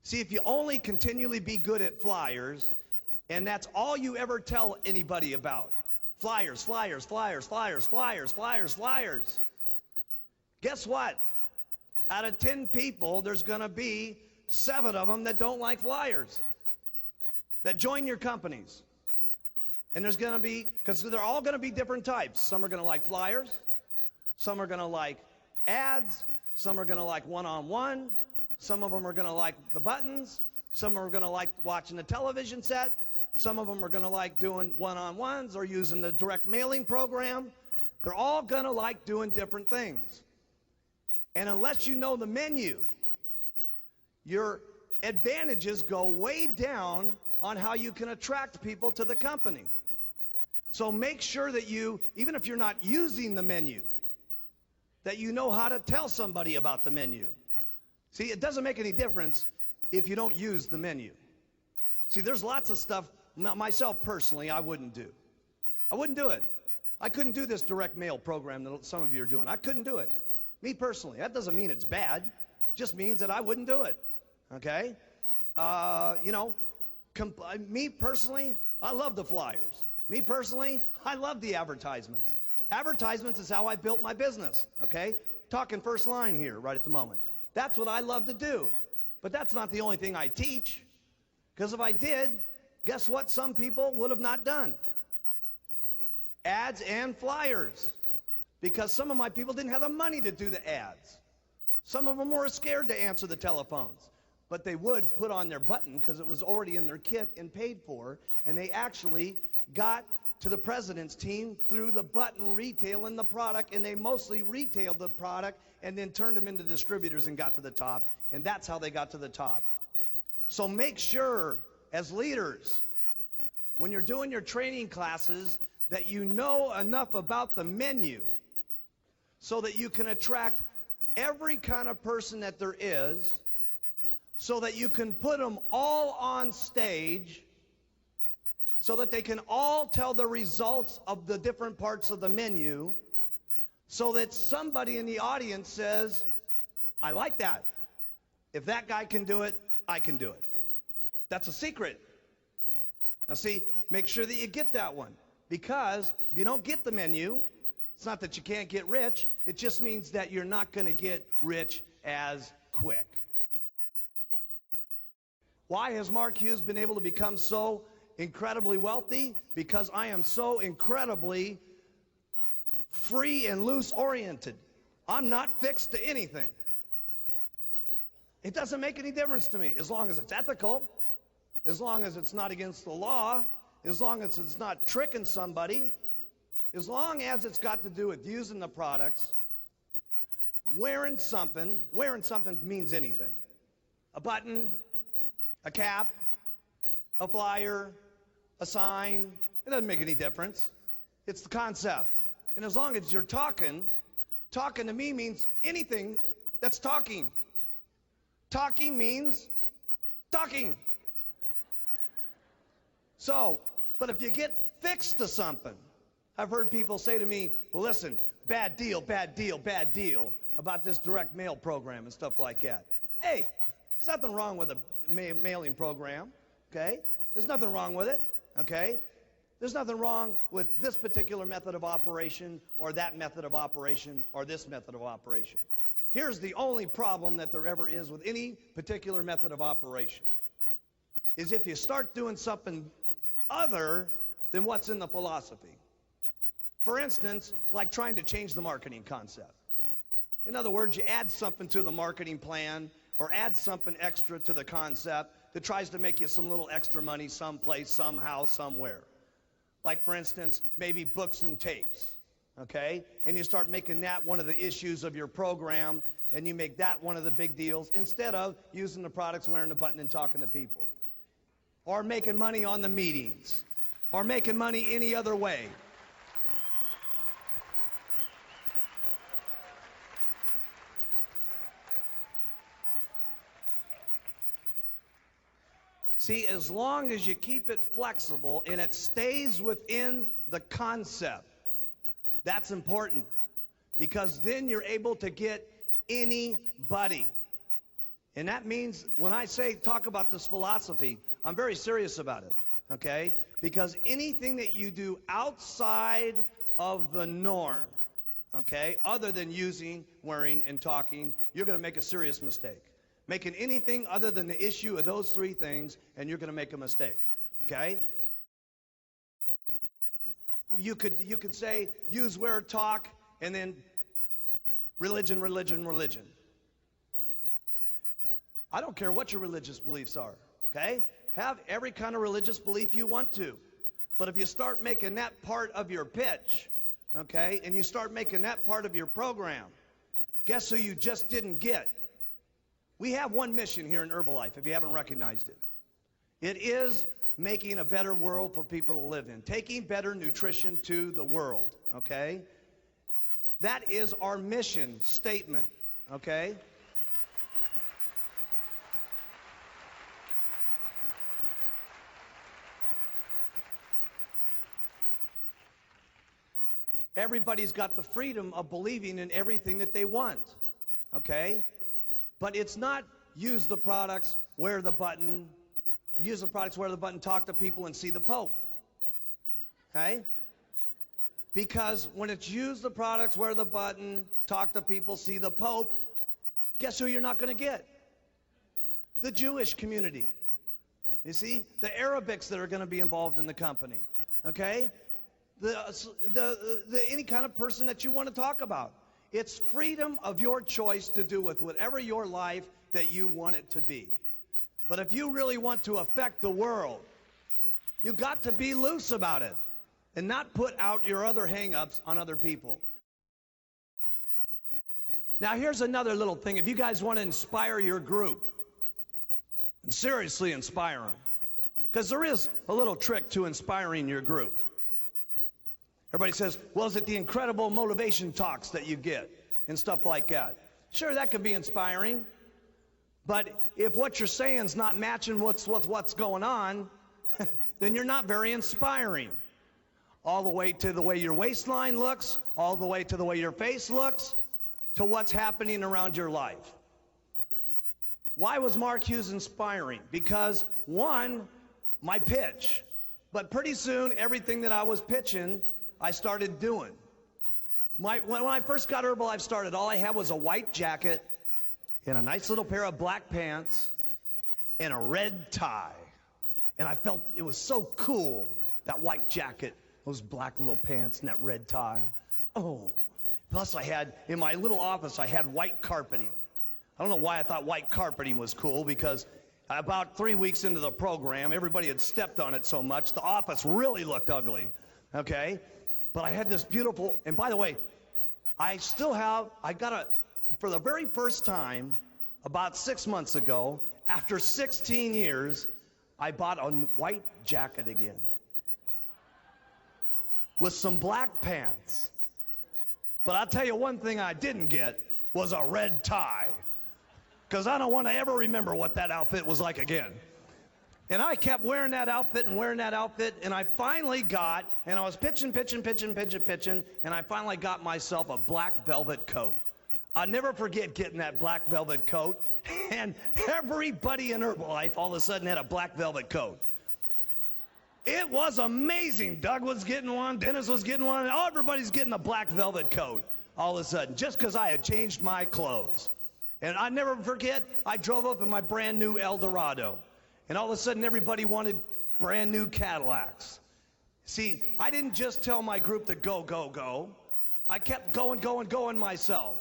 See, if you only continually be good at flyers, and that's all you ever tell anybody about, flyers, flyers, flyers, flyers, flyers, flyers, flyers. Guess what? Out of 10 people, there's going to be 7 of them that don't like flyers, that join your companies. And there's going to be, because they're all going to be different types. Some are going to like flyers. Some are going to like ads. Some are going to like one-on-one. Some of them are going to like the buttons. Some are going to like watching the television set. Some of them are going to like doing one-on-ones or using the direct mailing program. They're all going to like doing different things. And unless you know the menu, your advantages go way down on how you can attract people to the company. So make sure that you, even if you're not using the menu, that you know how to tell somebody about the menu. See, it doesn't make any difference if you don't use the menu. See, there's lots of stuff, myself personally, I wouldn't do. I wouldn't do it. I couldn't do this direct mail program that some of you are doing. I couldn't do it. Me personally. That doesn't mean it's bad. Just means that I wouldn't do it, okay? Me personally, I love the flyers. Me personally, I love the advertisements. Advertisements is how I built my business, okay? Talking first line here right at the moment. That's what I love to do. But that's not the only thing I teach. Because if I did, guess what some people would have not done? Ads and flyers. Because some of my people didn't have the money to do the ads. Some of them were scared to answer the telephones. But they would put on their button because it was already in their kit and paid for. And they actually got to the president's team through the button retailing the product, and they mostly retailed the product and then turned them into distributors and got to the top, and that's how they got to the top. So make sure, as leaders, when you're doing your training classes, that you know enough about the menu so that you can attract every kind of person that there is, so that you can put them all on stage, so that they can all tell the results of the different parts of the menu, so that somebody in the audience says, I like that. If that guy can do it, I can do it. That's a secret. Now see, make sure that you get that one. Because if you don't get the menu, it's not that you can't get rich, it just means that you're not going to get rich as quick. Why has Mark Hughes been able to become so incredibly wealthy? Because I am so incredibly free and loose oriented. I'm not fixed to anything. It doesn't make any difference to me as long as it's ethical, as long as it's not against the law, as long as it's not tricking somebody, as long as it's got to do with using the products. Wearing something means anything. A button, a cap, a flyer, a sign, it doesn't make any difference. It's the concept. And as long as you're talking to me means anything that's talking. Talking means talking. So, but if you get fixed to something, I've heard people say to me, well, listen, bad deal about this direct mail program and stuff like that. Hey, there's nothing wrong with a mailing program, okay? There's nothing wrong with it, okay? There's nothing wrong with this particular method of operation or that method of operation or this method of operation. Here's the only problem that there ever is with any particular method of operation, is if you start doing something other than what's in the philosophy. For instance, like trying to change the marketing concept. In other words, you add something to the marketing plan or add something extra to the concept that tries to make you some little extra money someplace, somehow, somewhere. Like, for instance, maybe books and tapes, okay? And you start making that one of the issues of your program, and you make that one of the big deals instead of using the products, wearing the button, and talking to people. Or making money on the meetings. Or making money any other way. See, as long as you keep it flexible and it stays within the concept, that's important. Because then you're able to get anybody. And that means when I say talk about this philosophy, I'm very serious about it, okay? Because anything that you do outside of the norm, okay, other than using, wearing, and talking, you're going to make a serious mistake. Making anything other than the issue of those three things, and you're going to make a mistake, okay? You could say use, wear, talk, and then religion. I don't care what your religious beliefs are, okay? Have every kind of religious belief you want to. But if you start making that part of your pitch, okay, and you start making that part of your program, guess who you just didn't get? We have one mission here in Herbalife, if you haven't recognized it. It is making a better world for people to live in. Taking better nutrition to the world, okay? That is our mission statement, okay? Everybody's got the freedom of believing in everything that they want, okay? But it's not use the products, wear the button, use the products, wear the button, talk to people, and see the Pope. Okay? Because when it's use the products, wear the button, talk to people, see the Pope, guess who you're not going to get? The Jewish community. You see? The Arabics that are going to be involved in the company. Okay? Any kind of person that you want to talk about. It's freedom of your choice to do with whatever your life that you want it to be. But if you really want to affect the world, you got to be loose about it and not put out your other hang-ups on other people. Now here's another little thing. If you guys want to inspire your group, and seriously inspire them, because there is a little trick to inspiring your group. Everybody says, well, is it the incredible motivation talks that you get and stuff like that? Sure, that can be inspiring. But if what you're saying is not matching what's going on, then you're not very inspiring. All the way to the way your waistline looks, all the way to the way your face looks, to what's happening around your life. Why was Mark Hughes inspiring? Because, one, my pitch. But pretty soon, everything that I was pitching, I started doing. When I first got Herbalife started, all I had was a white jacket and a nice little pair of black pants and a red tie. And I felt it was so cool, that white jacket, those black little pants and that red tie. Oh, plus I had, in my little office, I had white carpeting. I don't know why I thought white carpeting was cool, because about 3 weeks into the program, everybody had stepped on it so much, the office really looked ugly, okay? But I had this beautiful, and by the way, I got for the very first time, about 6 months ago, after 16 years, I bought a white jacket again with some black pants. But I'll tell you one thing I didn't get was a red tie, because I don't want to ever remember what that outfit was like again. And I kept wearing that outfit, and I finally got, and I was pitching, and I finally got myself a black velvet coat. I'll never forget getting that black velvet coat, and everybody in Herbalife all of a sudden had a black velvet coat. It was amazing. Doug was getting one, Dennis was getting one, and everybody's getting a black velvet coat all of a sudden, just because I had changed my clothes. And I never forget, I drove up in my brand new Eldorado, and all of a sudden everybody wanted brand new Cadillacs. See, I didn't just tell my group to go, go, go. I kept going myself.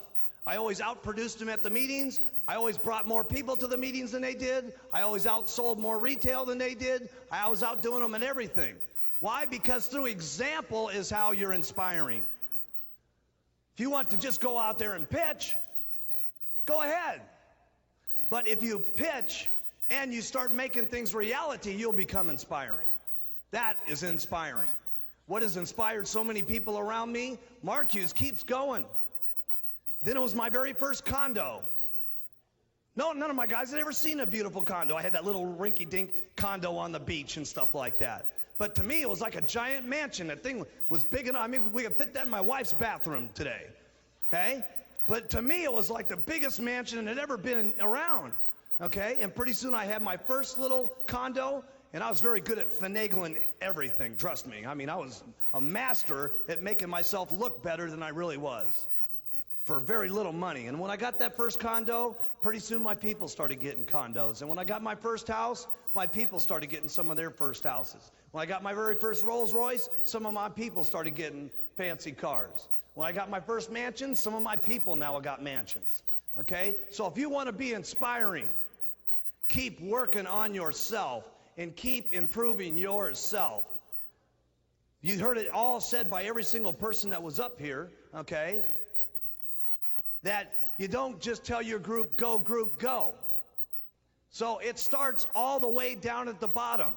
I always outproduced them at the meetings. I always brought more people to the meetings than they did. I always outsold more retail than they did. I was outdoing them in everything. Why? Because through example is how you're inspiring. If you want to just go out there and pitch, go ahead. But if you pitch and you start making things reality, you'll become inspiring. That is inspiring. What has inspired so many people around me? Mark Hughes keeps going. Then it was my very first condo. No, none of my guys had ever seen a beautiful condo. I had that little rinky-dink condo on the beach and stuff like that. But to me, it was like a giant mansion. That thing was big enough. I mean, we could fit that in my wife's bathroom today, okay? But to me, it was like the biggest mansion that had ever been around, okay? And pretty soon I had my first little condo, and I was very good at finagling everything, trust me. I mean, I was a master at making myself look better than I really was for very little money. And when I got that first condo, pretty soon my people started getting condos. And when I got my first house, my people started getting some of their first houses. When I got my very first Rolls Royce, some of my people started getting fancy cars. When I got my first mansion, some of my people now got mansions. Okay? So if you want to be inspiring, keep working on yourself and keep improving yourself. You heard it all said by every single person that was up here, okay? That you don't just tell your group, go. So it starts all the way down at the bottom.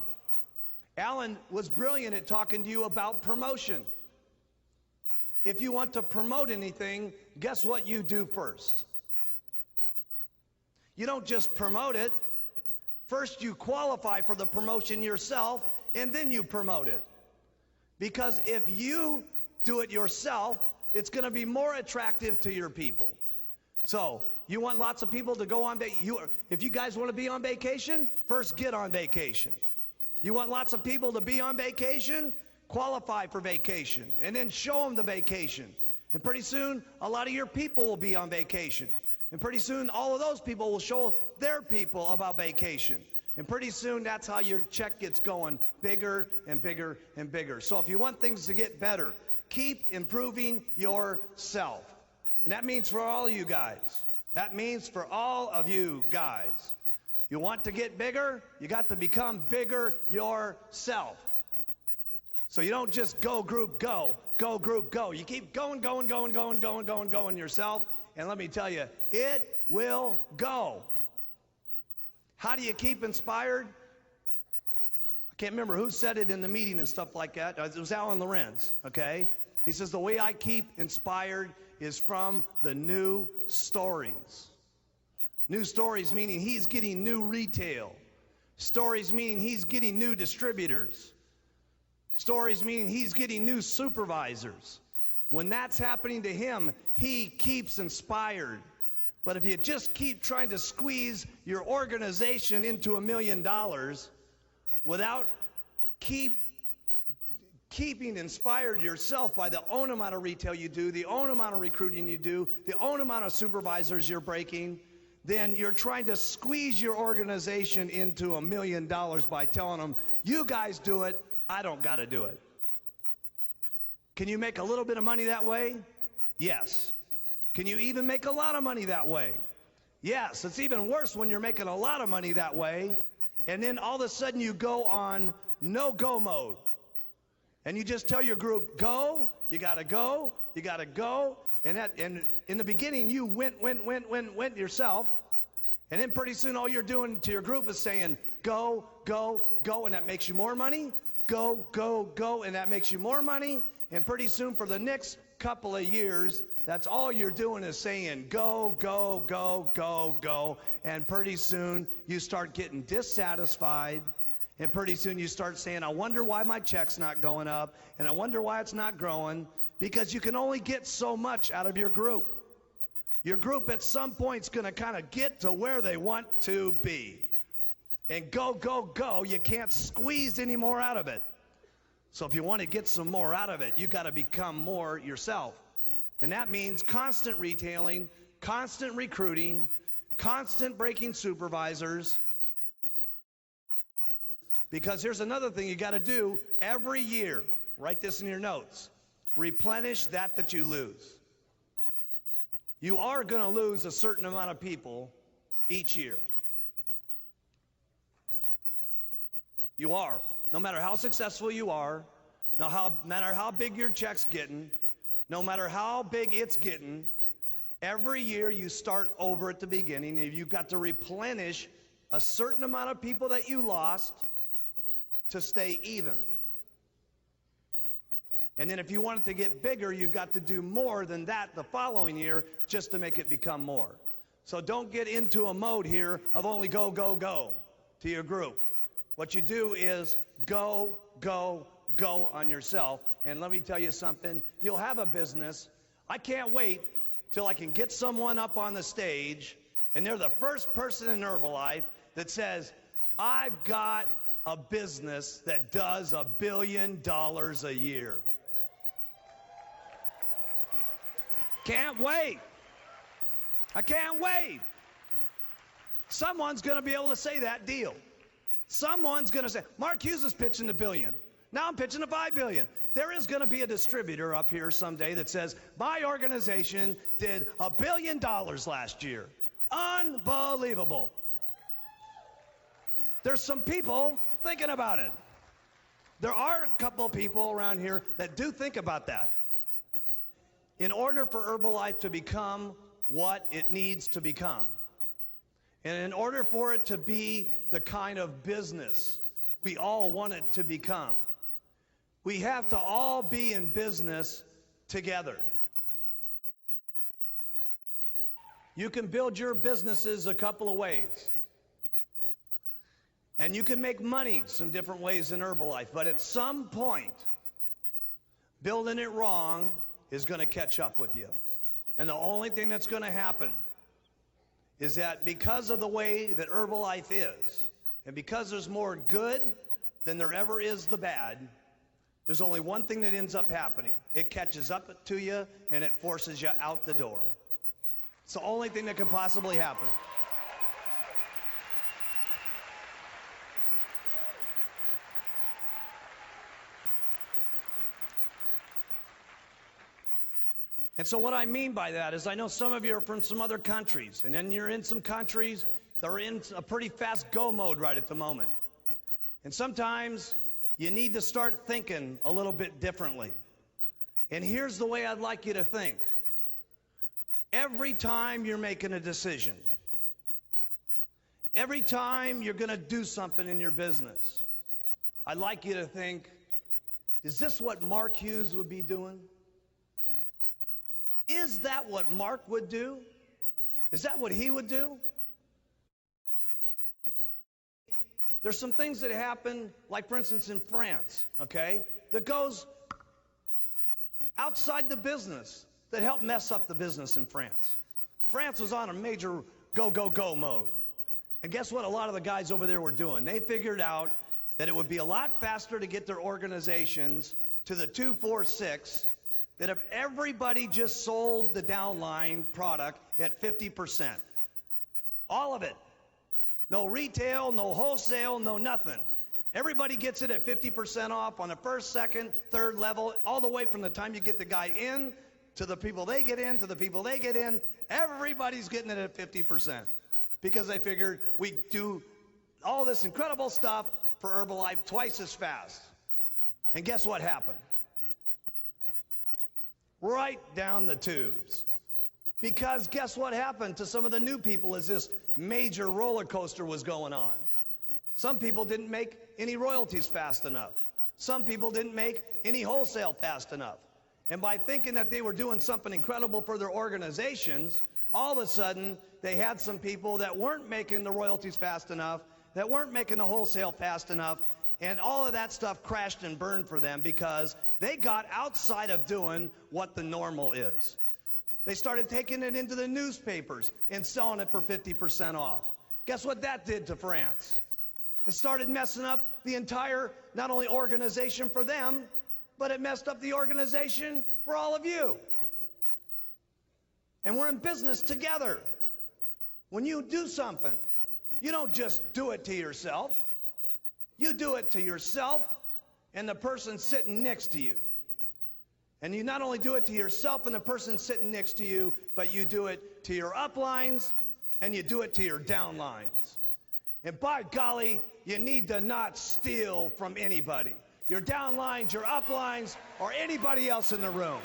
Alan was brilliant at talking to you about promotion. If you want to promote anything, guess what you do first? You don't just promote it. First you qualify for the promotion yourself, and then you promote it. Because if you do it yourself, it's going to be more attractive to your people. So You want lots of people to go on vacation. If you guys want to be on vacation, first get on vacation. You want lots of people to be on vacation? Qualify for vacation and then show them the vacation. And pretty soon, a lot of your people will be on vacation. And pretty soon, all of those people will show their people about vacation. And pretty soon, that's how your check gets going, bigger and bigger and bigger. So if you want things to get better, keep improving yourself. And that means for all you guys. That means for all of you guys. You want to get bigger? You got to become bigger yourself. So you don't just go group go, go group go. You keep going yourself. And let me tell you, it will go. How do you keep inspired? I can't remember who said it in the meeting and stuff like that. It was Alan Lorenz, okay? He says, the way I keep inspired is from the new stories. New stories meaning he's getting new retail. Stories meaning he's getting new distributors. Stories meaning he's getting new supervisors. When that's happening to him, he keeps inspired. But if you just keep trying to squeeze your organization into $1 million without keeping inspired yourself by the own amount of retail you do, the own amount of recruiting you do, the own amount of supervisors you're breaking, then you're trying to squeeze your organization into $1 million by telling them, you guys do it, I don't got to do it. Can you make a little bit of money that way? Yes. Can you even make a lot of money that way? Yes. It's even worse when you're making a lot of money that way, and then all of a sudden you go on no-go mode. And you just tell your group, go, you gotta go, you gotta go. And in the beginning, you went yourself. And then pretty soon all you're doing to your group is saying, go, go, go, and that makes you more money. Go, go, go, and that makes you more money. And pretty soon for the next couple of years, that's all you're doing is saying, go, go, go, go, go. And pretty soon you start getting dissatisfied. And pretty soon you start saying, I wonder why my check's not going up, and I wonder why it's not growing, because you can only get so much out of your group. Your group at some point is going to kind of get to where they want to be. And go, go, go, you can't squeeze any more out of it. So if you want to get some more out of it, you got to become more yourself. And that means constant retailing, constant recruiting, constant breaking supervisors. Because here's another thing you got to do every year. Write this in your notes. Replenish that you lose. You are going to lose a certain amount of people each year. You are. No matter how successful you are, no matter how big your check's getting, no matter how big it's getting, every year you start over at the beginning, and you've got to replenish a certain amount of people that you lost to stay even. And then if you want it to get bigger, you've got to do more than that the following year just to make it become more. So don't get into a mode here of only go, go, go to your group. What you do is go, go, go on yourself. And let me tell you something, you'll have a business. I can't wait till I can get someone up on the stage and they're the first person in Herbalife that says, I've got a business that does $1 billion a year. Can't wait. I can't wait. Someone's going to be able to say that deal. Someone's going to say, Mark Hughes is pitching $1 billion. Now I'm pitching $5 billion. There is going to be a distributor up here someday that says, my organization did $1 billion last year. Unbelievable. There's some people thinking about it. There are a couple of people around here that do think about that. In order for Herbalife to become what it needs to become, and in order for it to be the kind of business we all want it to become, we have to all be in business together. You can build your businesses a couple of ways. And you can make money some different ways in Herbalife, but at some point, building it wrong is going to catch up with you. And the only thing that's going to happen is that because of the way that Herbalife is, and because there's more good than there ever is the bad, there's only one thing that ends up happening. It catches up to you and it forces you out the door. It's the only thing that can possibly happen. And so what I mean by that is I know some of you are from some other countries, and then you're in some countries that are in a pretty fast go mode right at the moment. And sometimes you need to start thinking a little bit differently. And here's the way I'd like you to think. Every time you're making a decision, every time you're going to do something in your business, I'd like you to think, is this what Mark Hughes would be doing? Is that what Mark would do? Is that what he would do? There's some things that happen, like for instance in France, okay, that goes outside the business that help mess up the business in France. France was on a major go, go, go mode. And guess what a lot of the guys over there were doing? They figured out that it would be a lot faster to get their organizations to the 246 that if everybody just sold the downline product at 50%. All of it. No retail, no wholesale, no nothing. Everybody gets it at 50% off on the first, second, third level, all the way from the time you get the guy in to the people they get in, to the people they get in. Everybody's getting it at 50% because they figured we do all this incredible stuff for Herbalife twice as fast. And guess what happened? Right down the tubes. Because guess what happened to some of the new people as this major roller coaster was going on? Some people didn't make any royalties fast enough. Some people didn't make any wholesale fast enough. And by thinking that they were doing something incredible for their organizations, all of a sudden they had some people that weren't making the royalties fast enough, that weren't making the wholesale fast enough, and all of that stuff crashed and burned for them because they got outside of doing what the normal is. They started taking it into the newspapers and selling it for 50% off. Guess what that did to France? It started messing up the entire, not only organization for them, but it messed up the organization for all of you. And we're in business together. When you do something, you don't just do it to yourself. You do it to yourself and the person sitting next to you. And you not only do it to yourself and the person sitting next to you, but you do it to your uplines and you do it to your downlines. And by golly, you need to not steal from anybody. Your downlines, your uplines, or anybody else in the room.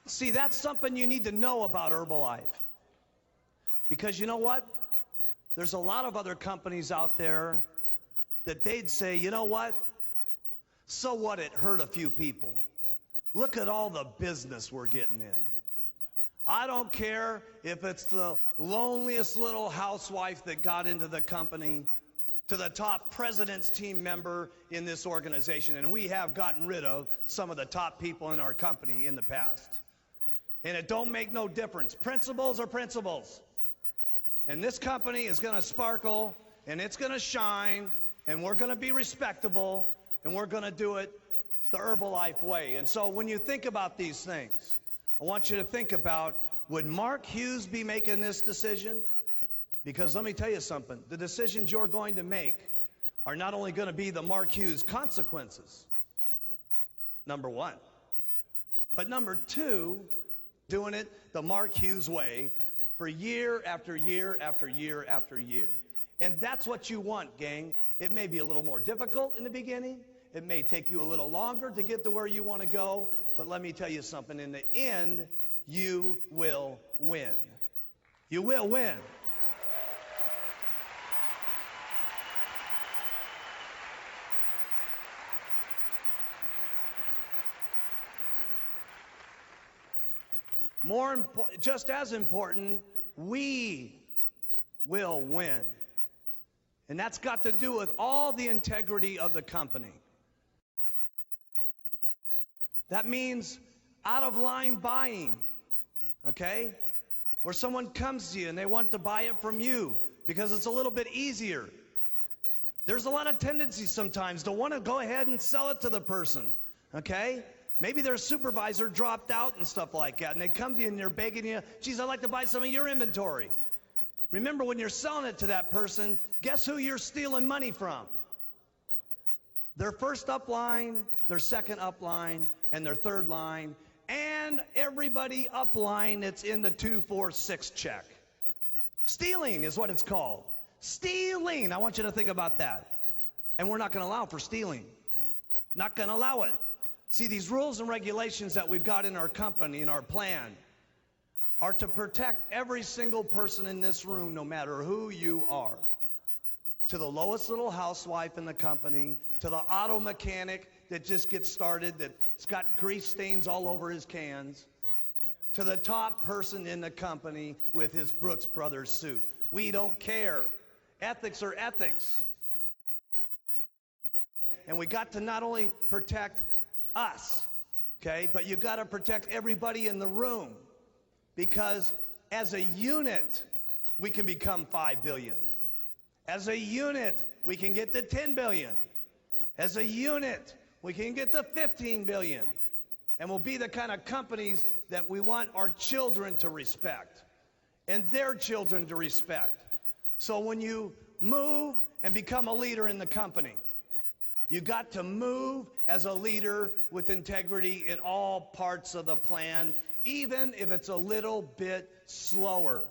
See, that's something you need to know about Herbalife. Because you know what? There's a lot of other companies out there that they'd say, you know what? So what, it hurt a few people. Look at all the business we're getting in. I don't care if it's the loneliest little housewife that got into the company to the top president's team member in this organization. And we have gotten rid of some of the top people in our company in the past. And it don't make no difference. Principles are principles. And this company is going to sparkle, and it's going to shine, and we're going to be respectable, and we're going to do it the Herbalife way. And so when you think about these things, I want you to think about, would Mark Hughes be making this decision? Because let me tell you something, the decisions you're going to make are not only going to be the Mark Hughes consequences, number one, but number two, doing it the Mark Hughes way for year after year after year after year. And that's what you want, gang. It may be a little more difficult in the beginning. It may take you a little longer to get to where you want to go. But let me tell you something. In the end, you will win. You will win. Just as important, we will win. And that's got to do with all the integrity of the company. That means out of line buying, okay? Where someone comes to you and they want to buy it from you because it's a little bit easier. There's a lot of tendency sometimes to want to go ahead and sell it to the person, okay? Maybe their supervisor dropped out and stuff like that, and they come to you and they're begging you, geez, I'd like to buy some of your inventory. Remember, when you're selling it to that person, guess who you're stealing money from? Their first upline, their second upline, and their third line, and everybody upline that's in the 2, 4, 6 check. Stealing is what it's called. Stealing. I want you to think about that. And we're not going to allow for stealing. Not going to allow it. See, these rules and regulations that we've got in our company, in our plan, are to protect every single person in this room, no matter who you are. To the lowest little housewife in the company, to the auto mechanic that just gets started, that's got grease stains all over his cans, to the top person in the company with his Brooks Brothers suit. We don't care. Ethics are ethics. And we got to not only protect us, okay, but you got to protect everybody in the room. Because as a unit, we can become 5 billion. As a unit, we can get to 10 billion. As a unit, we can get to 15 billion. And we'll be the kind of companies that we want our children to respect and their children to respect. So when you move and become a leader in the company, you got to move as a leader with integrity in all parts of the plan, even if it's a little bit slower,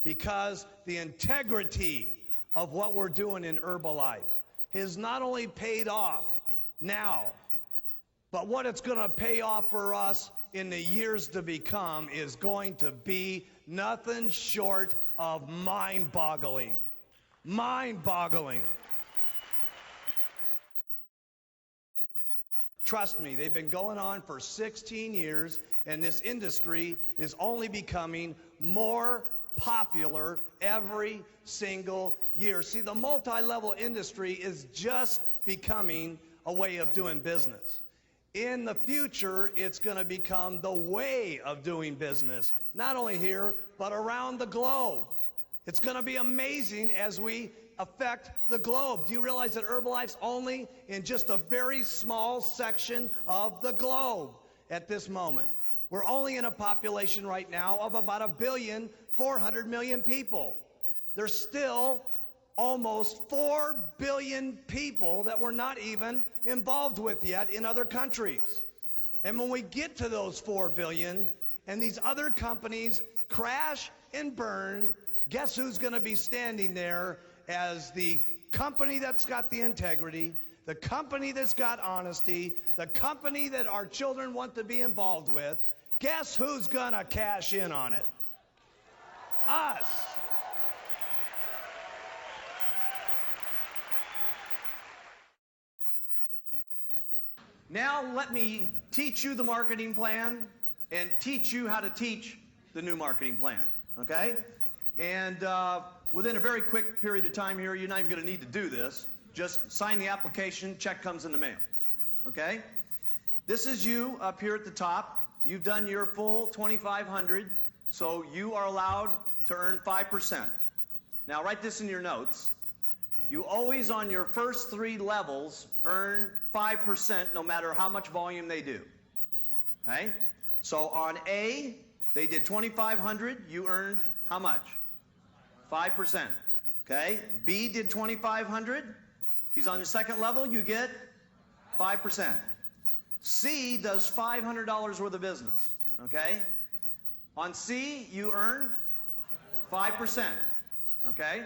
because the integrity of what we're doing in Herbalife has not only paid off now, but what it's going to pay off for us in the years to become is going to be nothing short of mind-boggling. Mind-boggling. Trust me, they've been going on for 16 years, and this industry is only becoming more popular every single year. See, the multi-level industry is just becoming a way of doing business. In the future, it's going to become the way of doing business, not only here, but around the globe. It's going to be amazing as we affect the globe. Do you realize that Herbalife's only in just a very small section of the globe at this moment? We're only in a population right now of about 1,400,000,000 people. There's still almost 4 billion people that we're not even involved with yet in other countries. And when we get to those 4 billion and these other companies crash and burn, guess who's going to be standing there as the company that's got the integrity, the company that's got honesty, the company that our children want to be involved with? Guess who's going to cash in on it? Us. Now let me teach you the marketing plan and teach you how to teach the new marketing plan, okay? And within a very quick period of time here, you're not even going to need to do this. Just sign the application, check comes in the mail, okay? This is you up here at the top. You've done your full 2,500, so you are allowed to earn 5%. Now write this in your notes. You always, on your first 3 levels, earn 5% no matter how much volume they do. Okay? So on A, they did 2,500, you earned how much? 5%. Okay? B did 2,500, he's on the second level, you get 5%. C does $500 worth of business. Okay? On C, you earn 5%. Okay?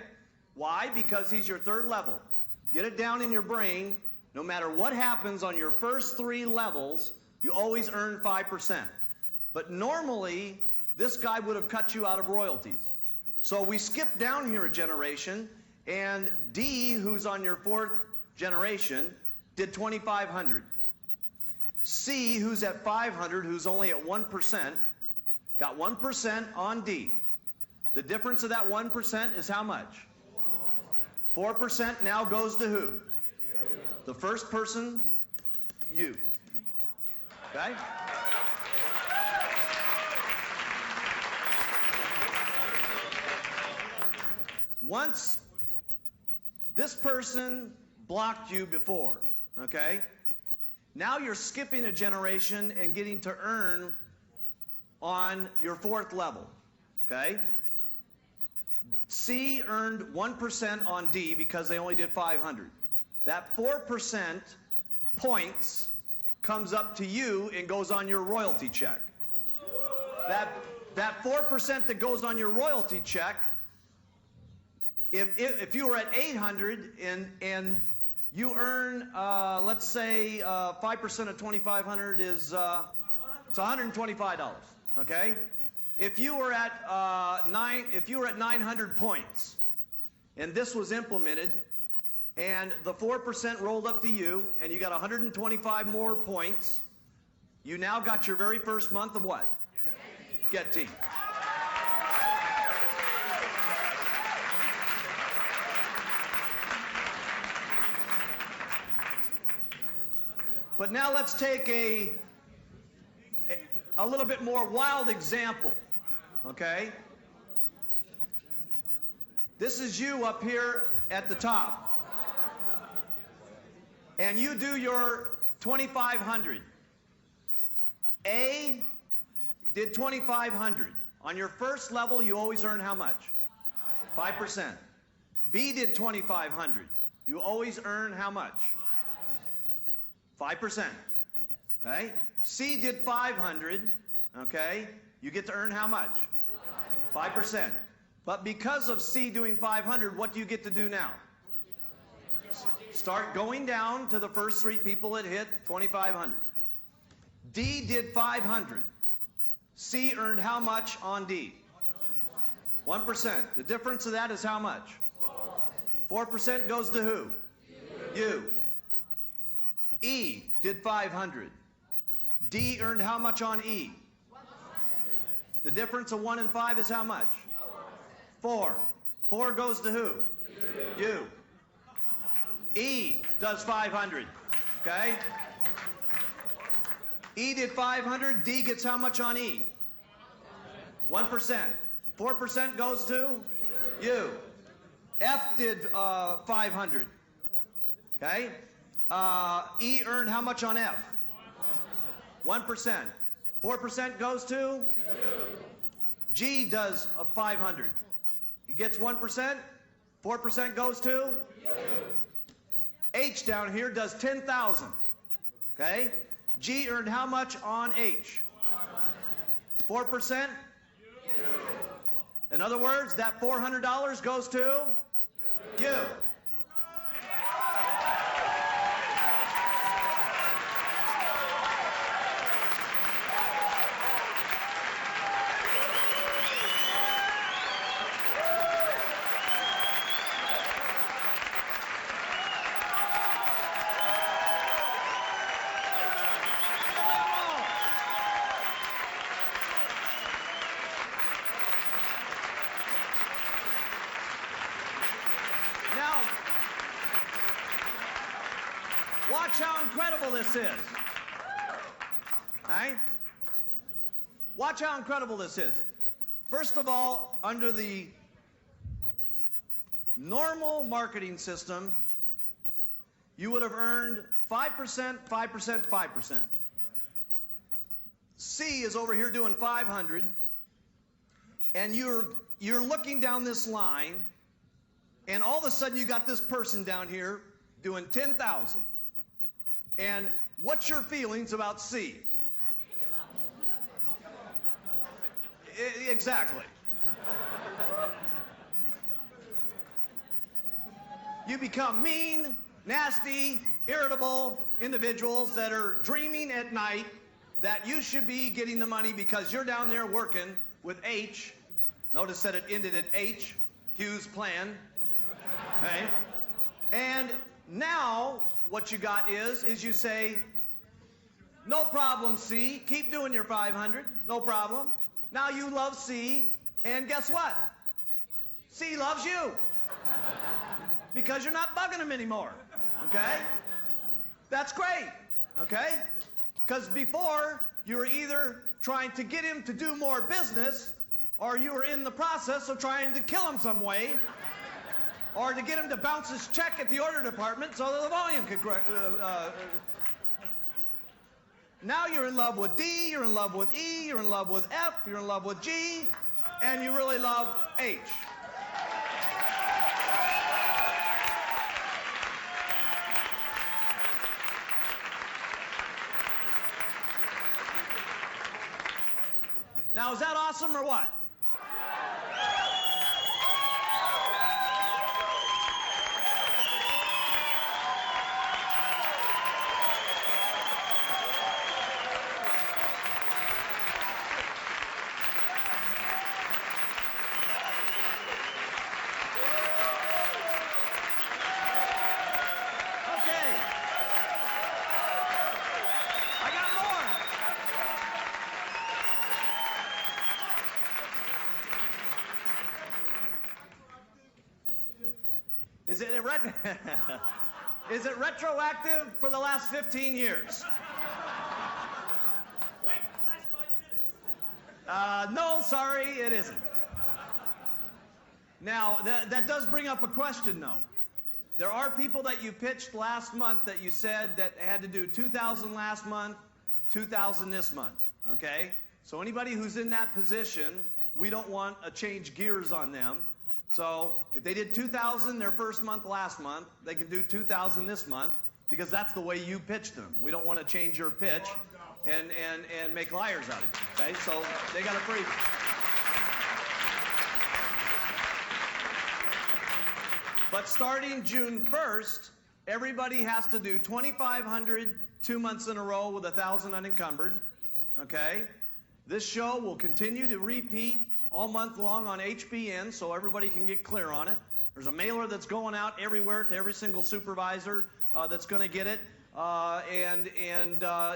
Why? Because he's your third level. Get it down in your brain. No matter what happens on your first 3 levels, you always earn 5%. But normally, this guy would have cut you out of royalties. So we skip down here a generation, and D, who's on your 4th generation, did 2,500. C, who's at 500, who's only at 1%, got 1% on D. The difference of that 1% is how much? 4% now goes to who? The first person, you. Okay? Once this person blocked you before, okay? Now you're skipping a generation and getting to earn on your fourth level, okay? C earned 1% on D because they only did 500. That 4% points comes up to you and goes on your royalty check. That 4% that goes on your royalty check, if you were at 800 and you earn, let's say 5% of 2,500 is it's $125. Okay, if you were at 900 points, and this was implemented, and the 4% rolled up to you, and you got 125 more points, you now got your very first month of what? Get team. But now let's take a little bit more wild example, okay? This is you up here at the top. And you do your 2,500. A did 2,500. On your first level, you always earn how much? 5%. B did 2,500. You always earn how much? 5%. Okay? C did 500. Okay? You get to earn how much? 5%. But because of C doing 500, what do you get to do now? Start going down to the first three people that hit 2,500. D did 500. C earned how much on D? 1%. The difference of that is how much? 4% goes to who? You. E did 500. D earned how much on E? The difference of 1 and 5 is how much? 4. 4 goes to who? You. E does 500. Okay? E did 500. D gets how much on E? 1%. 4% goes to you. F did 500. Okay? E earned how much on F? 1%. 4% goes to you. G does 500. He gets 1%. 4% goes to you. H down here does 10,000. Okay? G earned how much on H? 4%? In other words, that $400 goes to you. Now, watch how incredible this is. Right? Watch how incredible this is. First of all, under the normal marketing system, you would have earned 5%, 5%, 5%. C is over here doing 500, and you're looking down this line, and all of a sudden you got this person down here doing 10,000. And what's your feelings about C? Exactly. You become mean, nasty, irritable individuals that are dreaming at night that you should be getting the money because you're down there working with H. Notice that it ended at H, Hughes plan. Okay? And now what you got is you say, no problem, C. Keep doing your 500. No problem. Now you love C, and guess what? C loves you. because you're not bugging them anymore, okay? That's great, okay? Because before, you were either trying to get him to do more business, or you were in the process of trying to kill him some way, or to get him to bounce his check at the order department so that the volume could now you're in love with D, you're in love with E, you're in love with F, you're in love with G, and you really love H. Now, is that awesome or what? Is it retroactive for the last 15 years? Wait for the last 5 minutes. No, sorry, it isn't. Now, that does bring up a question, though. There are people that you pitched last month that you said that had to do 2,000 last month, 2,000 this month, okay? So anybody who's in that position, we don't want to change gears on them. So if they did 2,000 their first month last month, they can do 2,000 this month because that's the way you pitched them. We don't want to change your pitch and make liars out of you. Okay, so they got a freebie. But starting June 1st, everybody has to do 2,500 2 months in a row with 1,000 unencumbered. Okay, this show will continue to repeat all month long on HBN, so everybody can get clear on it. There's a mailer that's going out everywhere to every single supervisor that's going to get it, and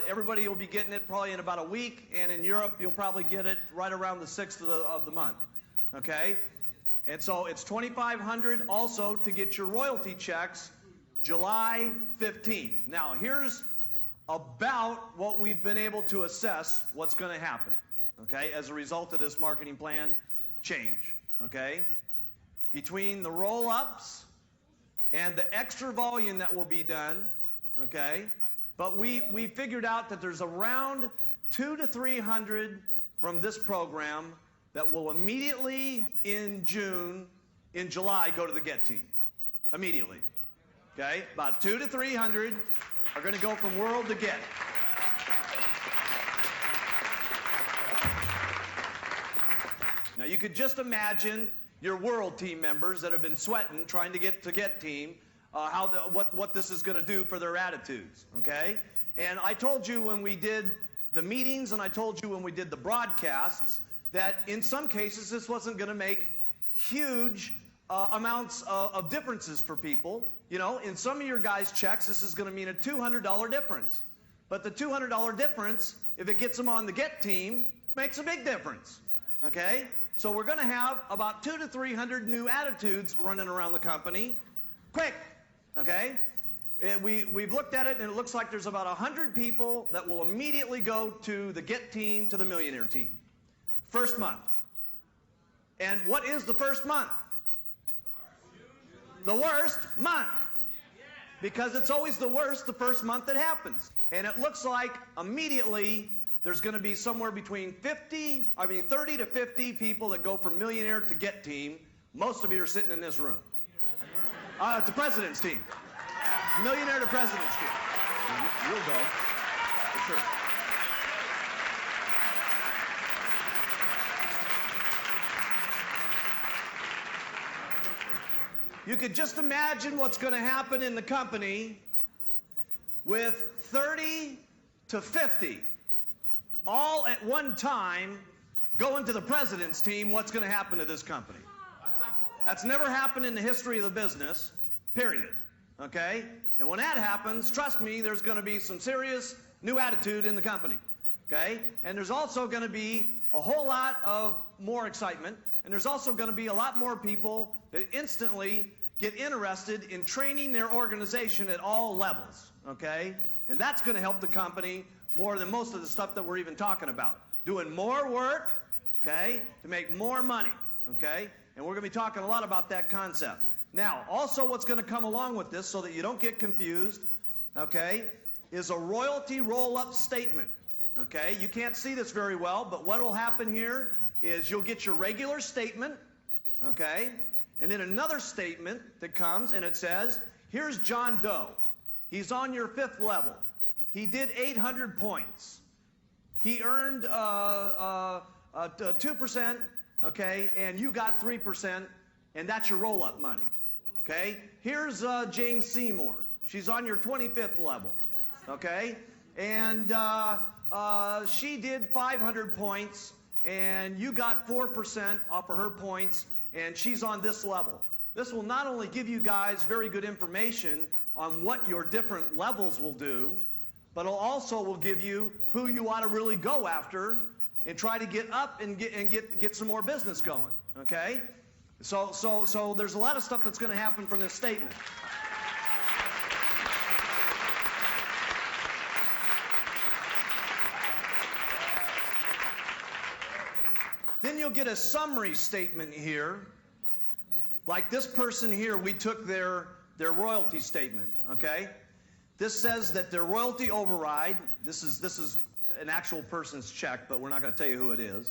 everybody will be getting it probably in about a week. And in Europe, you'll probably get it right around the 6th of the month. Okay, and so it's 2,500 also to get your royalty checks July 15th. Now here's about what we've been able to assess what's going to happen. Okay, as a result of this marketing plan change, okay? Between the roll-ups and the extra volume that will be done, okay? But we figured out that there's around 200 to 300 from this program that will immediately in July, go to the GET team. Immediately, okay? About 200 to 300 are going to go from World to GET. Now, you could just imagine your World team members that have been sweating trying to get to GET team, what this is going to do for their attitudes, okay? And I told you when we did the meetings and I told you when we did the broadcasts that in some cases this wasn't going to make huge amounts of differences for people. You know, in some of your guys' checks, this is going to mean a $200 difference. But the $200 difference, if it gets them on the GET team, makes a big difference, okay? So we're going to have about 200 to 300 new attitudes running around the company. Quick, okay? We've looked at it, and it looks like there's about 100 people that will immediately go to the GET team, to the Millionaire team. First month. And what is the first month? The worst month. Because it's always the worst the first month that happens. And it looks like immediately there's going to be somewhere between 30 to 50 people that go from Millionaire to GET team. Most of you are sitting in this room. The President's team. Millionaire to President's team. You'll go, for sure. You could just imagine what's going to happen in the company with 30 to 50 all at one time going to the President's team. What's going to happen to this company? That's never happened in the history of the business, period. Okay? And when that happens, trust me, there's going to be some serious new attitude in the company. Okay? And there's also going to be a whole lot of more excitement, and there's also going to be a lot more people that instantly get interested in training their organization at all levels, okay? And that's going to help the company more than most of the stuff that we're even talking about. Doing more work, okay, to make more money, okay? And we're going to be talking a lot about that concept. Now, also what's going to come along with this so that you don't get confused, okay, is a royalty roll-up statement, okay? You can't see this very well, but what will happen here is you'll get your regular statement, okay, and then another statement that comes and it says, here's John Doe. He's on your 5th level. He did 800 points. He earned 2%, okay, and you got 3%, and that's your roll-up money, okay? Here's Jane Seymour. She's on your 25th level, okay? And she did 500 points, and you got 4% off of her points, and she's on this level. This will not only give you guys very good information on what your different levels will do, but it also will give you who you ought to really go after and try to get up and get some more business going, okay? So there's a lot of stuff that's going to happen from this statement. Then you'll get a summary statement here. Like this person here, we took their royalty statement, okay? This says that their royalty override, this is an actual person's check, but we're not going to tell you who it is.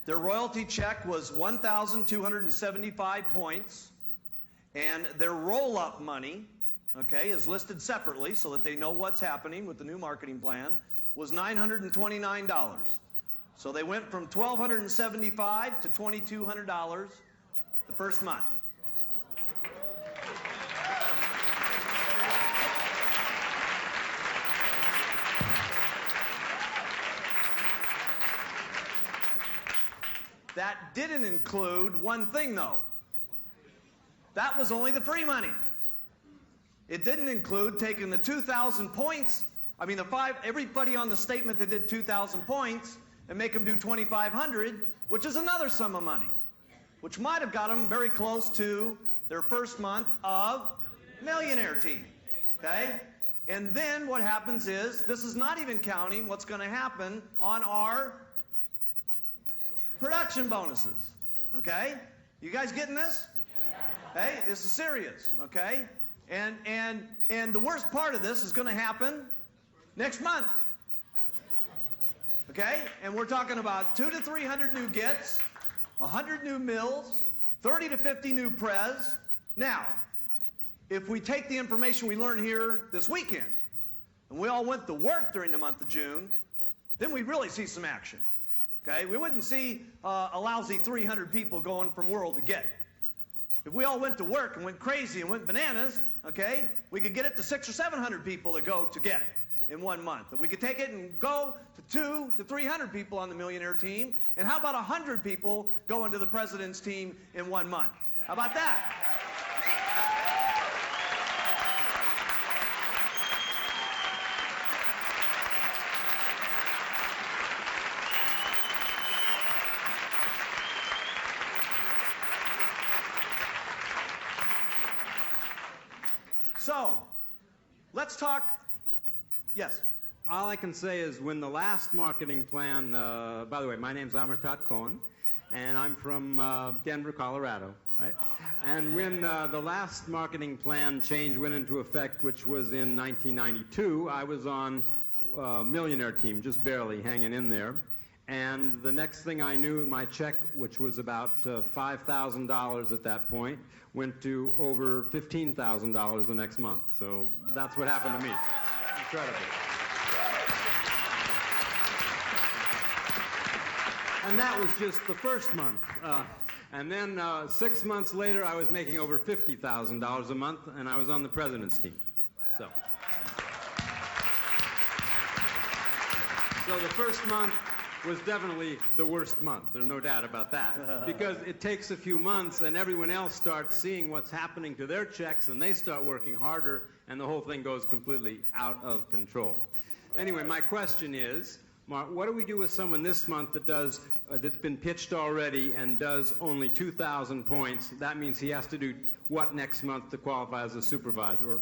Their royalty check was 1,275 points, and their roll-up money, okay, is listed separately so that they know what's happening with the new marketing plan, was $929. So they went from $1,275 to $2,200 the first month. That didn't include one thing, though. That was only the free money. It didn't include taking the 2,000 points, everybody on the statement that did 2,000 points, and make them do 2,500, which is another sum of money, which might have got them very close to their first month of Millionaire Team, okay? And then what happens is, this is not even counting what's going to happen on our production bonuses, okay? You guys getting this? Hey, this is serious, okay? And the worst part of this is going to happen next month, okay? And we're talking about 200 to 300 new gets, 100 new mills, 30 to 50 new pres. Now, if we take the information we learned here this weekend, and we all went to work during the month of June, then we'd really see some action. Okay, we wouldn't see a lousy 300 people going from world to get. If we all went to work and went crazy and went bananas, okay, we could get it to 600 or 700 people to go to get in 1 month. And we could take it and go to 200 to 300 people on the Millionaire Team. And how about 100 people going to the President's Team in 1 month? How about that? So, let's talk. Yes? All I can say is when the last marketing plan, by the way, my name's Amartat Cohen, and I'm from Denver, Colorado, right? And when the last marketing plan change went into effect, which was in 1992, I was on Millionaire Team, just barely hanging in there. And the next thing I knew, my check, which was about $5,000 at that point, went to over $15,000 the next month. So that's what happened to me. Incredible. And that was just the first month. And then 6 months later, I was making over $50,000 a month, and I was on the President's Team. So the first month was definitely the worst month. There's no doubt about that. Because it takes a few months and everyone else starts seeing what's happening to their checks and they start working harder and the whole thing goes completely out of control. Anyway, my question is, Mark, what do we do with someone this month that does, that's been pitched already and does only 2,000 points? That means he has to do what next month to qualify as a supervisor?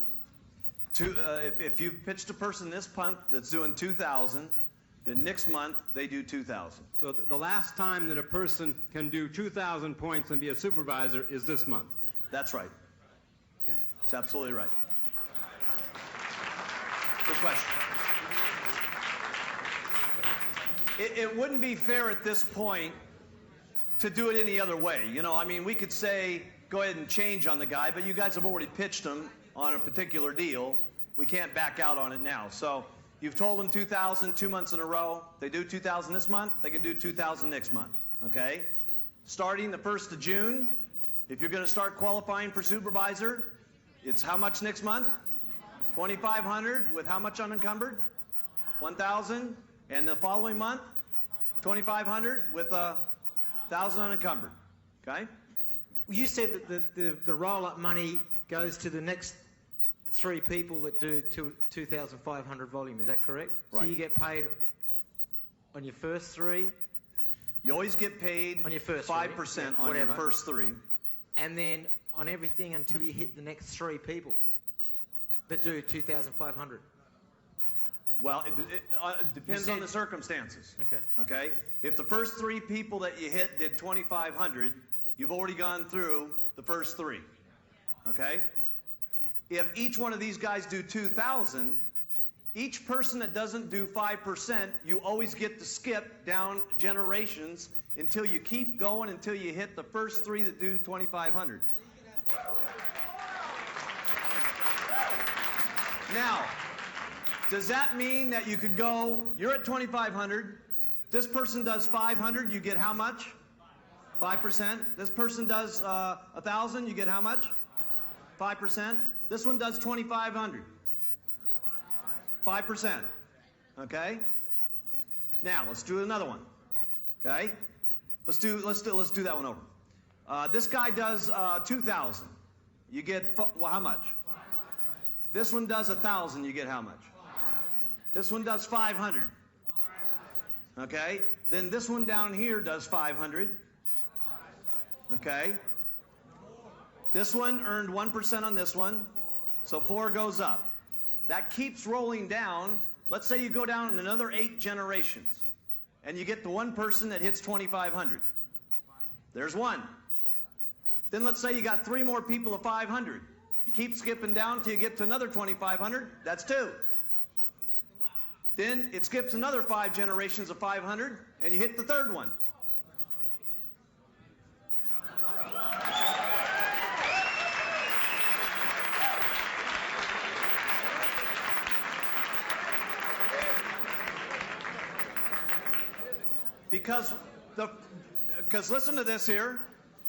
If you've pitched a person this month that's doing 2,000, then next month they do 2,000. So the last time that a person can do 2,000 points and be a supervisor is this month? That's right. Okay. That's absolutely right. Good question. It wouldn't be fair at this point to do it any other way. You know, I mean, we could say, go ahead and change on the guy, but you guys have already pitched him on a particular deal. We can't back out on it now. So you've told them 2,000 2 months in a row. They do 2,000 this month, they can do 2,000 next month, okay? Starting the 1st of June, if you're going to start qualifying for supervisor, it's how much next month? 2,500 with how much unencumbered? 1,000. And the following month, 2,500 with 1,000 unencumbered, okay? You said that the roll-up money goes to the next 3 people that do 2,500 volume. Is that correct? Right. So you get paid on your first 3? You always get paid on your first 5% on your first 3. And then on everything until you hit the next 3 people that do 2,500. Well, it depends on the circumstances. Okay. Okay? If the first 3 people that you hit did 2,500, you've already gone through the first 3. Okay? If each one of these guys do 2,000, each person that doesn't do 5%, you always get to skip down generations until you keep going until you hit the first 3 that do 2,500. Now, does that mean that you could go, you're at 2,500, this person does 500, you get how much? 5%. This person does 1,000, you get how much? 5%. This one does 2,500. 5%. Okay? Now, let's do another one. Okay? Let's do that one over. This guy does 2,000. You get, well, how much? This one does 1,000, you get how much? This one does 500. Okay? Then this one down here does 500. Okay? This one earned 1% on this one, so 4 goes up. That keeps rolling down. Let's say you go down another 8 generations, and you get the one person that hits 2,500. There's 1. Then let's say you got 3 more people of 500. You keep skipping down till you get to another 2,500. That's 2. Then it skips another 5 generations of 500, and you hit the 3rd one. Because listen to this here.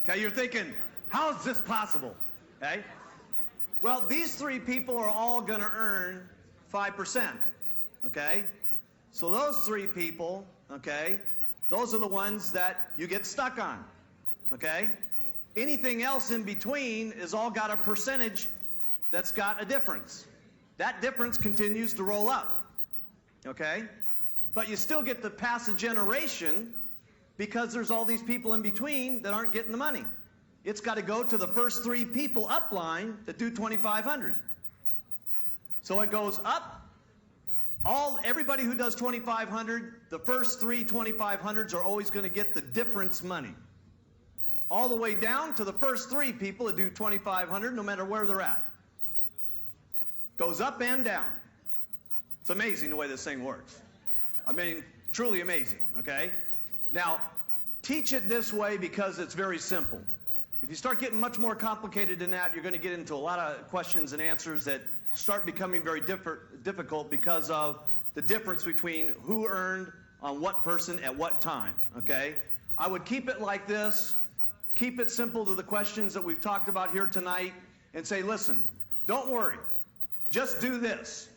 Okay, you're thinking, how is this possible? Okay? Well, these 3 people are all going to earn 5%. Okay? So those 3 people, okay, those are the ones that you get stuck on. Okay? Anything else in between is all got a percentage that's got a difference. That difference continues to roll up. Okay? But you still get to pass a generation because there's all these people in between that aren't getting the money. It's got to go to the first 3 people upline that do 2,500. So it goes up. Everybody who does 2,500, the first 3 2,500s are always going to get the difference money. All the way down to the first 3 people that do 2,500, no matter where they're at. Goes up and down. It's amazing the way this thing works. I mean, truly amazing, okay? Now, teach it this way because it's very simple. If you start getting much more complicated than that, you're going to get into a lot of questions and answers that start becoming very difficult because of the difference between who earned on what person at what time, okay? I would keep it like this. Keep it simple to the questions that we've talked about here tonight and say, listen, don't worry. Just do this.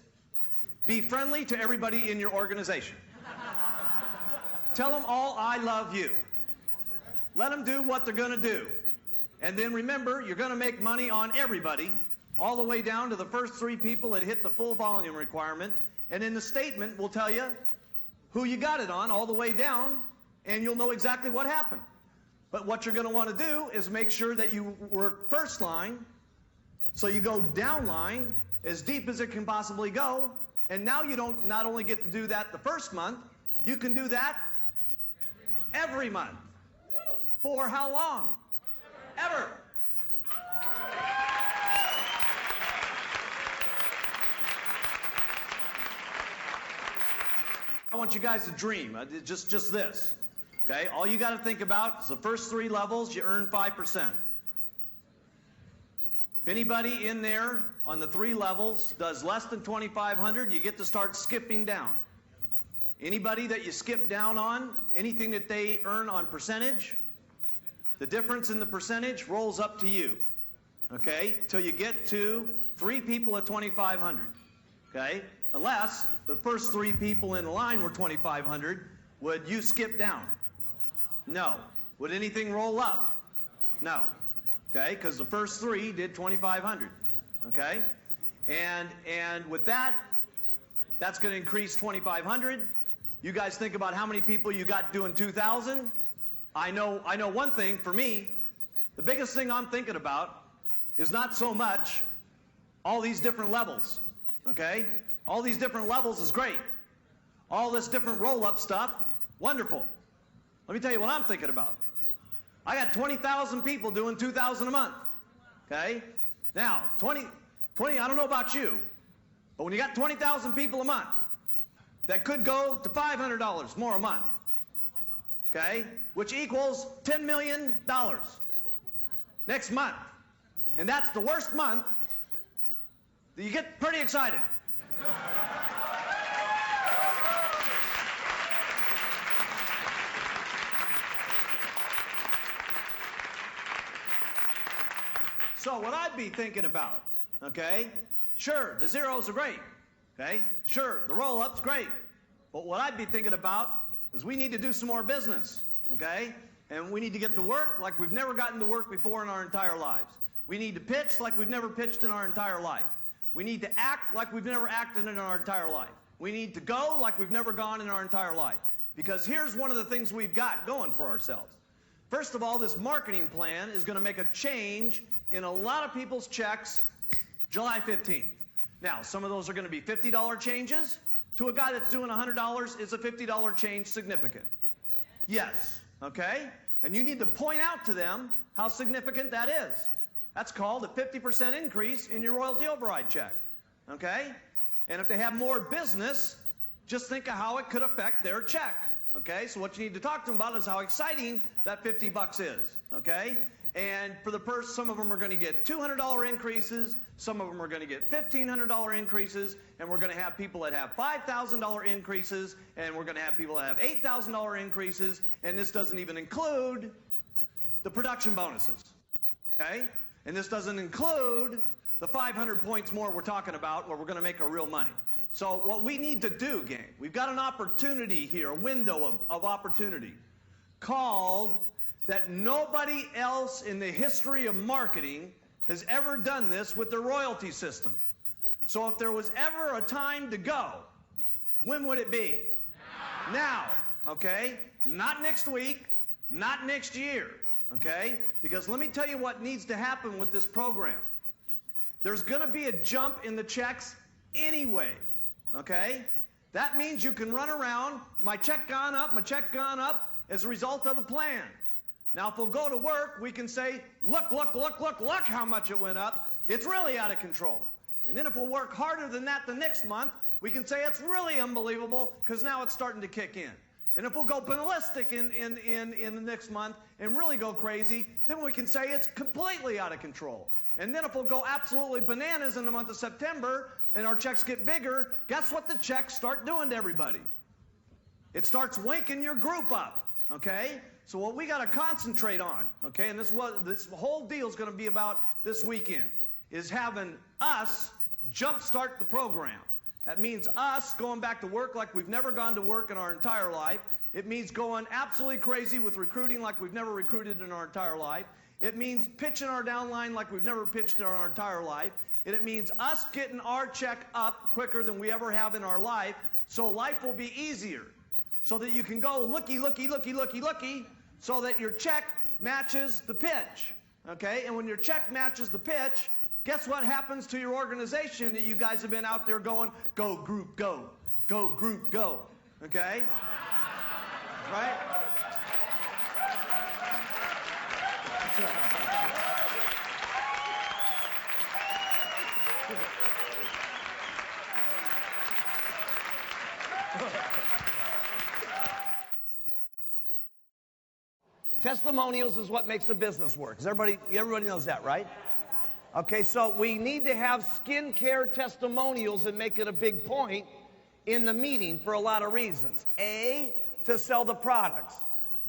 Be friendly to everybody in your organization. Tell them all, I love you. Let them do what they're going to do. And then remember, you're going to make money on everybody, all the way down to the first 3 people that hit the full volume requirement. And in the statement, we'll tell you who you got it on all the way down, and you'll know exactly what happened. But what you're going to want to do is make sure that you work first line So you go downline as deep as it can possibly go, and now you don't not only get to do that the first month, you can do that every month. For how long? Ever. I want you guys to dream, just this, okay? All you got to think about is the first 3 levels, you earn 5%. If anybody in there on the 3 levels does less than 2,500, you get to start skipping down. Anybody that you skip down on, anything that they earn on percentage, the difference in the percentage rolls up to you, okay? Till you get to 3 people at 2,500, okay? Unless the first 3 people in the line were 2,500, would you skip down? No. Would anything roll up? No. Okay, because the first 3 did 2,500. Okay, and with that, that's going to increase 2,500. You guys think about how many people you got doing 2,000. I know one thing for me. The biggest thing I'm thinking about is not so much all these different levels. Okay, all these different levels is great. All this different roll-up stuff, wonderful. Let me tell you what I'm thinking about. I got 20,000 people doing 2,000 a month, okay? Now, 20, I don't know about you, but when you got 20,000 people a month, that could go to $500 more a month, okay? Which equals $10 million next month. And that's the worst month. You get pretty excited. So what I'd be thinking about, okay, sure, the zeros are great, okay, sure, the roll-up's great, but what I'd be thinking about is we need to do some more business, okay, and we need to get to work like we've never gotten to work before in our entire lives. We need to pitch like we've never pitched in our entire life. We need to act like we've never acted in our entire life. We need to go like we've never gone in our entire life. Because here's one of the things we've got going for ourselves. First of all, this marketing plan is going to make a change in a lot of people's checks July 15th. Now, some of those are going to be $50 changes. To a guy that's doing $100, is a $50 change significant? Yes, okay? And you need to point out to them how significant that is. That's called a 50% increase in your royalty override check, okay? And if they have more business, just think of how it could affect their check, okay? So what you need to talk to them about is how exciting that $50 is, okay? And for the first, some of them are going to get $200 increases, some of them are going to get $1,500 increases, and we're going to have people that have $5,000 increases, and we're going to have people that have $8,000 increases, and this doesn't even include the production bonuses, okay? And this doesn't include the 500 points more we're talking about where we're going to make our real money. So what we need to do, gang, we've got an opportunity here, a window of opportunity called that nobody else in the history of marketing has ever done this with their royalty system. So if there was ever a time to go, when would it be? Now, okay? Not next week, not next year, okay? Because let me tell you what needs to happen with this program. There's going to be a jump in the checks anyway, okay? That means you can run around, my check gone up as a result of the plan. Now, if we'll go to work, we can say, look how much it went up. It's really out of control. And then if we'll work harder than that the next month, we can say it's really unbelievable because now it's starting to kick in. And if we'll go ballistic in the next month and really go crazy, then we can say it's completely out of control. And then if we'll go absolutely bananas in the month of September and our checks get bigger, guess what the checks start doing to everybody? It starts waking your group up, okay? So what we got to concentrate on, okay, and this is what this whole deal is going to be about this weekend, is having us jumpstart the program. That means us going back to work like we've never gone to work in our entire life. It means going absolutely crazy with recruiting like we've never recruited in our entire life. It means pitching our downline like we've never pitched in our entire life. And it means us getting our check up quicker than we ever have in our life, so life will be easier. So that you can go looky, so that your check matches the pitch, okay? And when your check matches the pitch, guess what happens to your organization that you guys have been out there going, go group, go. Go group, go. Okay? Right? Testimonials is what makes a business work. Everybody knows that, right? Okay, so we need to have skincare testimonials and make it a big point in the meeting for a lot of reasons. A, to sell the products.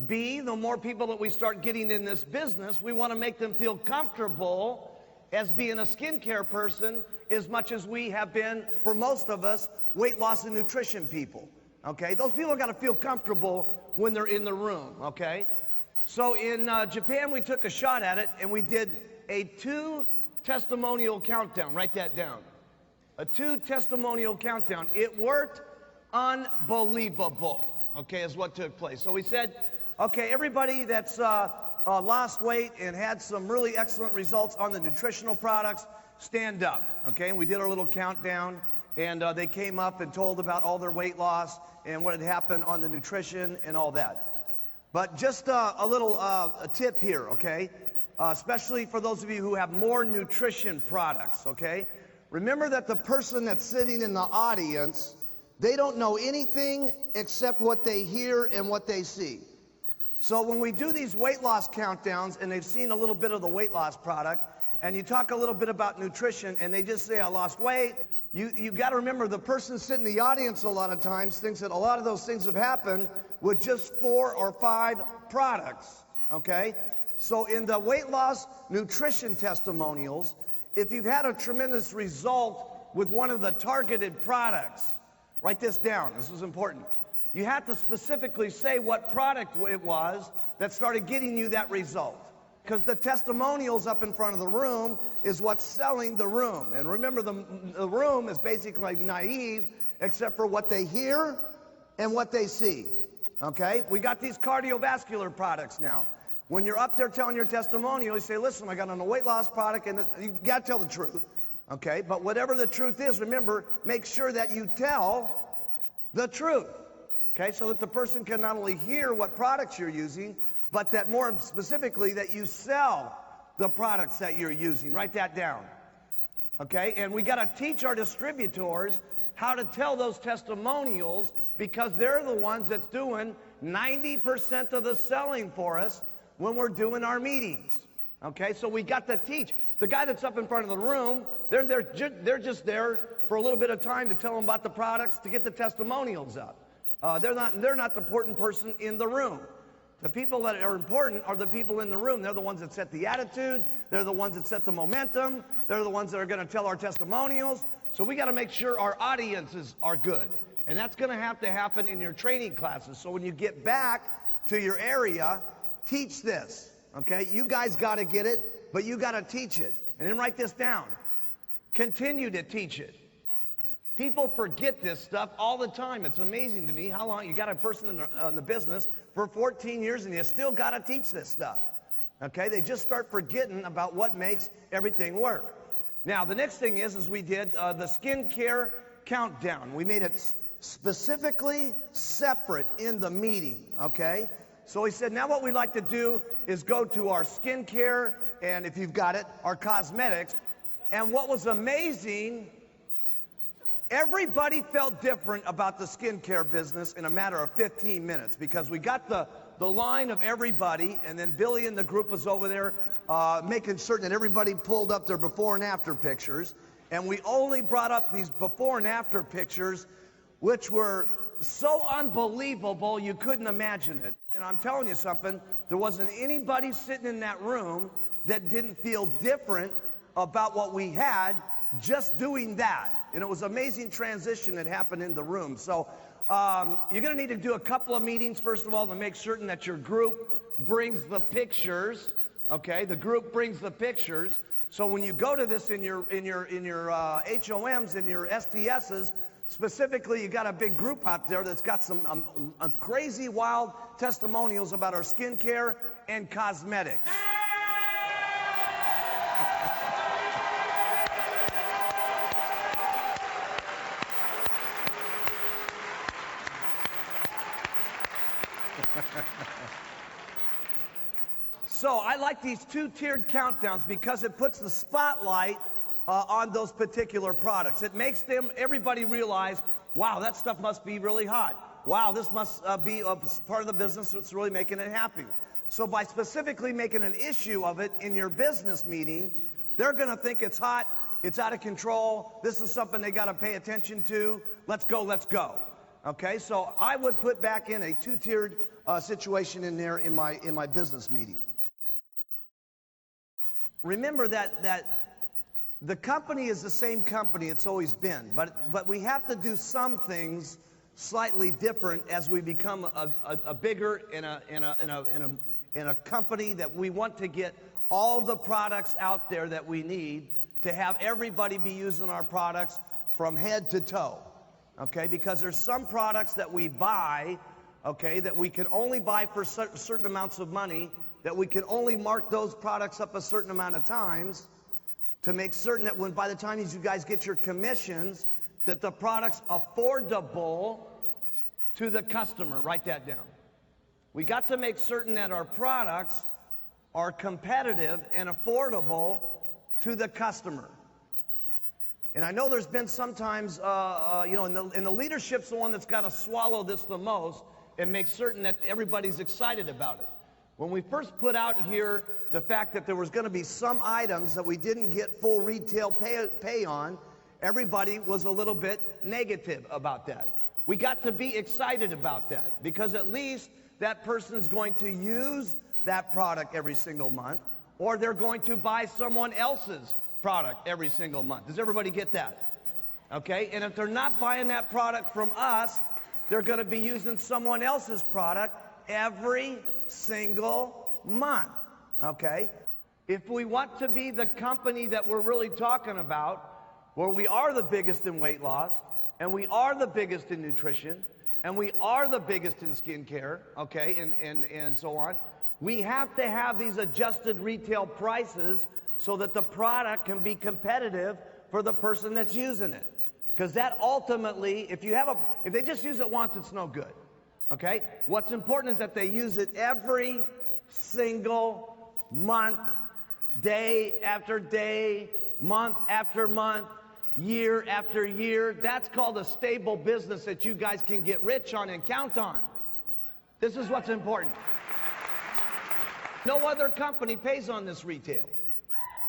B, the more people that we start getting in this business, we want to make them feel comfortable as being a skincare person as much as we have been, for most of us, weight loss and nutrition people. Okay, those people got to feel comfortable when they're in the room, okay? So in Japan, we took a shot at it, and we did a 2 testimonial countdown. Write that down. A 2 testimonial countdown. It worked unbelievable, okay, is what took place. So we said, okay, everybody that's lost weight and had some really excellent results on the nutritional products, stand up, okay? And we did our little countdown, and they came up and told about all their weight loss and what had happened on the nutrition and all that. But just a little a tip here, okay? Especially for those of you who have more nutrition products, okay? Remember that the person that's sitting in the audience, they don't know anything except what they hear and what they see. So when we do these weight loss countdowns and they've seen a little bit of the weight loss product, and you talk a little bit about nutrition and they just say, I lost weight, you got to remember the person sitting in the audience a lot of times thinks that a lot of those things have happened with just 4 or 5 products, okay? So in the weight loss nutrition testimonials, if you've had a tremendous result with one of the targeted products, write this down, this is important. You have to specifically say what product it was that started getting you that result. Because the testimonials up in front of the room is what's selling the room. And remember, the room is basically naive except for what they hear and what they see. Okay? We got these cardiovascular products now. When you're up there telling your testimonial, you say, listen, I got on a weight loss product, and you got to tell the truth. Okay? But whatever the truth is, remember, make sure that you tell the truth. Okay? So that the person can not only hear what products you're using, but that more specifically that you sell the products that you're using. Write that down. Okay? And we got to teach our distributors how to tell those testimonials, because they're the ones that's doing 90% of the selling for us when we're doing our meetings. Okay? So we got to teach. The guy that's up in front of the room, they're just there for a little bit of time to tell them about the products, to get the testimonials up. They're not the important person in the room. The people that are important are the people in the room. They're the ones that set the attitude. They're the ones that set the momentum. They're the ones that are going to tell our testimonials. So we got to make sure our audiences are good. And that's going to happen in your training classes. So when you get back to your area, teach this. Okay? You guys got to get it, but you got to teach it. And then write this down. Continue to teach it. People forget this stuff all the time. It's amazing to me how long you got a person in the business for 14 years and you still got to teach this stuff. Okay? They just start forgetting about what makes everything work. Now, the next thing is we did the skincare countdown. We made it specifically separate in the meeting. Okay? So we said, now what we'd like to do is go to our skincare and, if you've got it, our cosmetics. And what was amazing, everybody felt different about the skincare business in a matter of 15 minutes, because we got the line of everybody, and then Billy and the group was over there making certain that everybody pulled up their before and after pictures. And we only brought up these before and after pictures, which were so unbelievable you couldn't imagine it. And I'm telling you something, there wasn't anybody sitting in that room that didn't feel different about what we had just doing that. And it was an amazing transition that happened in the room. So you're going to need to do a couple of meetings, first of all, to make certain that your group brings the pictures. Okay, the group brings the pictures. So when you go to this in your HOMs and your STSs, specifically, you got a big group out there that's got some crazy, wild testimonials about our skincare and cosmetics. So I like these two-tiered countdowns because it puts the spotlight on those particular products. It makes everybody realize, wow, that stuff must be really hot. Wow, this must be a part of the business that's really making it happy. So by specifically making an issue of it in your business meeting, they're going to think it's hot, it's out of control, this is something they got to pay attention to, let's go, let's go. Okay, so I would put back in a two-tiered situation in there in my business meeting. Remember that the company is the same company it's always been, but we have to do some things slightly different as we become a bigger in a company that we want to get all the products out there that we need to have everybody be using our products from head to toe. Okay, because there's some products that we buy, okay, that we can only buy for certain amounts of money, that we can only mark those products up a certain amount of times to make certain that when by the time you guys get your commissions, that the product's affordable to the customer. Write that down. We got to make certain that our products are competitive and affordable to the customer. And I know there's been sometimes, and the leadership's the one that's got to swallow this the most and make certain that everybody's excited about it. When we first put out here the fact that there was going to be some items that we didn't get full retail pay on, everybody was a little bit negative about that. We got to be excited about that because at least that person's going to use that product every single month, or they're going to buy someone else's product every single month. Does everybody get that? Okay, and if they're not buying that product from us, they're going to be using someone else's product every single month. Okay, if we want to be the company that we're really talking about, where we are the biggest in weight loss, and we are the biggest in nutrition, and we are the biggest in skincare, okay, and so on, we have to have these adjusted retail prices so that the product can be competitive for the person that's using it. Because that ultimately, if they just use it once, it's no good. Okay? What's important is that they use it every single month, day after day, month after month, year after year. That's called a stable business that you guys can get rich on and count on. This is what's important. No other company pays on this retail.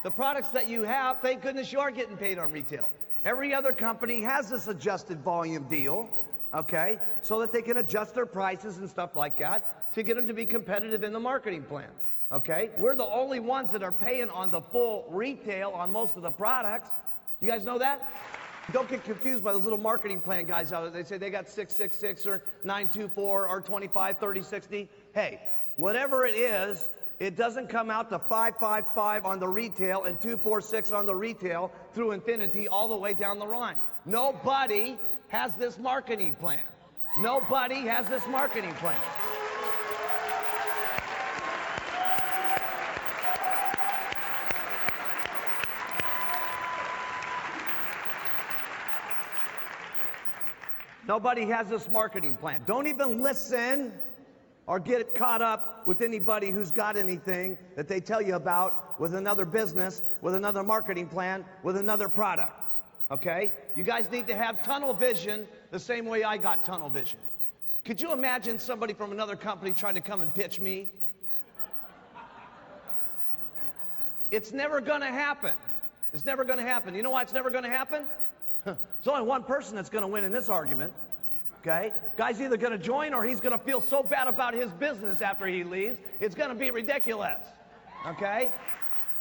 The products that you have, thank goodness you are getting paid on retail. Every other company has this adjusted volume deal, okay, so that they can adjust their prices and stuff like that to get them to be competitive in the marketing plan, okay? We're the only ones that are paying on the full retail on most of the products. You guys know that? Don't get confused by those little marketing plan guys out there. They say they got 666 or 924 or 25, 30, 60. Hey, whatever it is, it doesn't come out to 555 on the retail and 246 on the retail through infinity all the way down the line. Nobody has this marketing plan. Nobody has this marketing plan. Nobody has this marketing plan. Don't even listen or get caught up with anybody who's got anything that they tell you about with another business, with another marketing plan, with another product. Okay? You guys need to have tunnel vision the same way I got tunnel vision. Could you imagine somebody from another company trying to come and pitch me? It's never going to happen. It's never going to happen. You know why it's never going to happen? There's only one person that's going to win in this argument. Okay? Guy's either going to join or he's going to feel so bad about his business after he leaves, it's going to be ridiculous. Okay?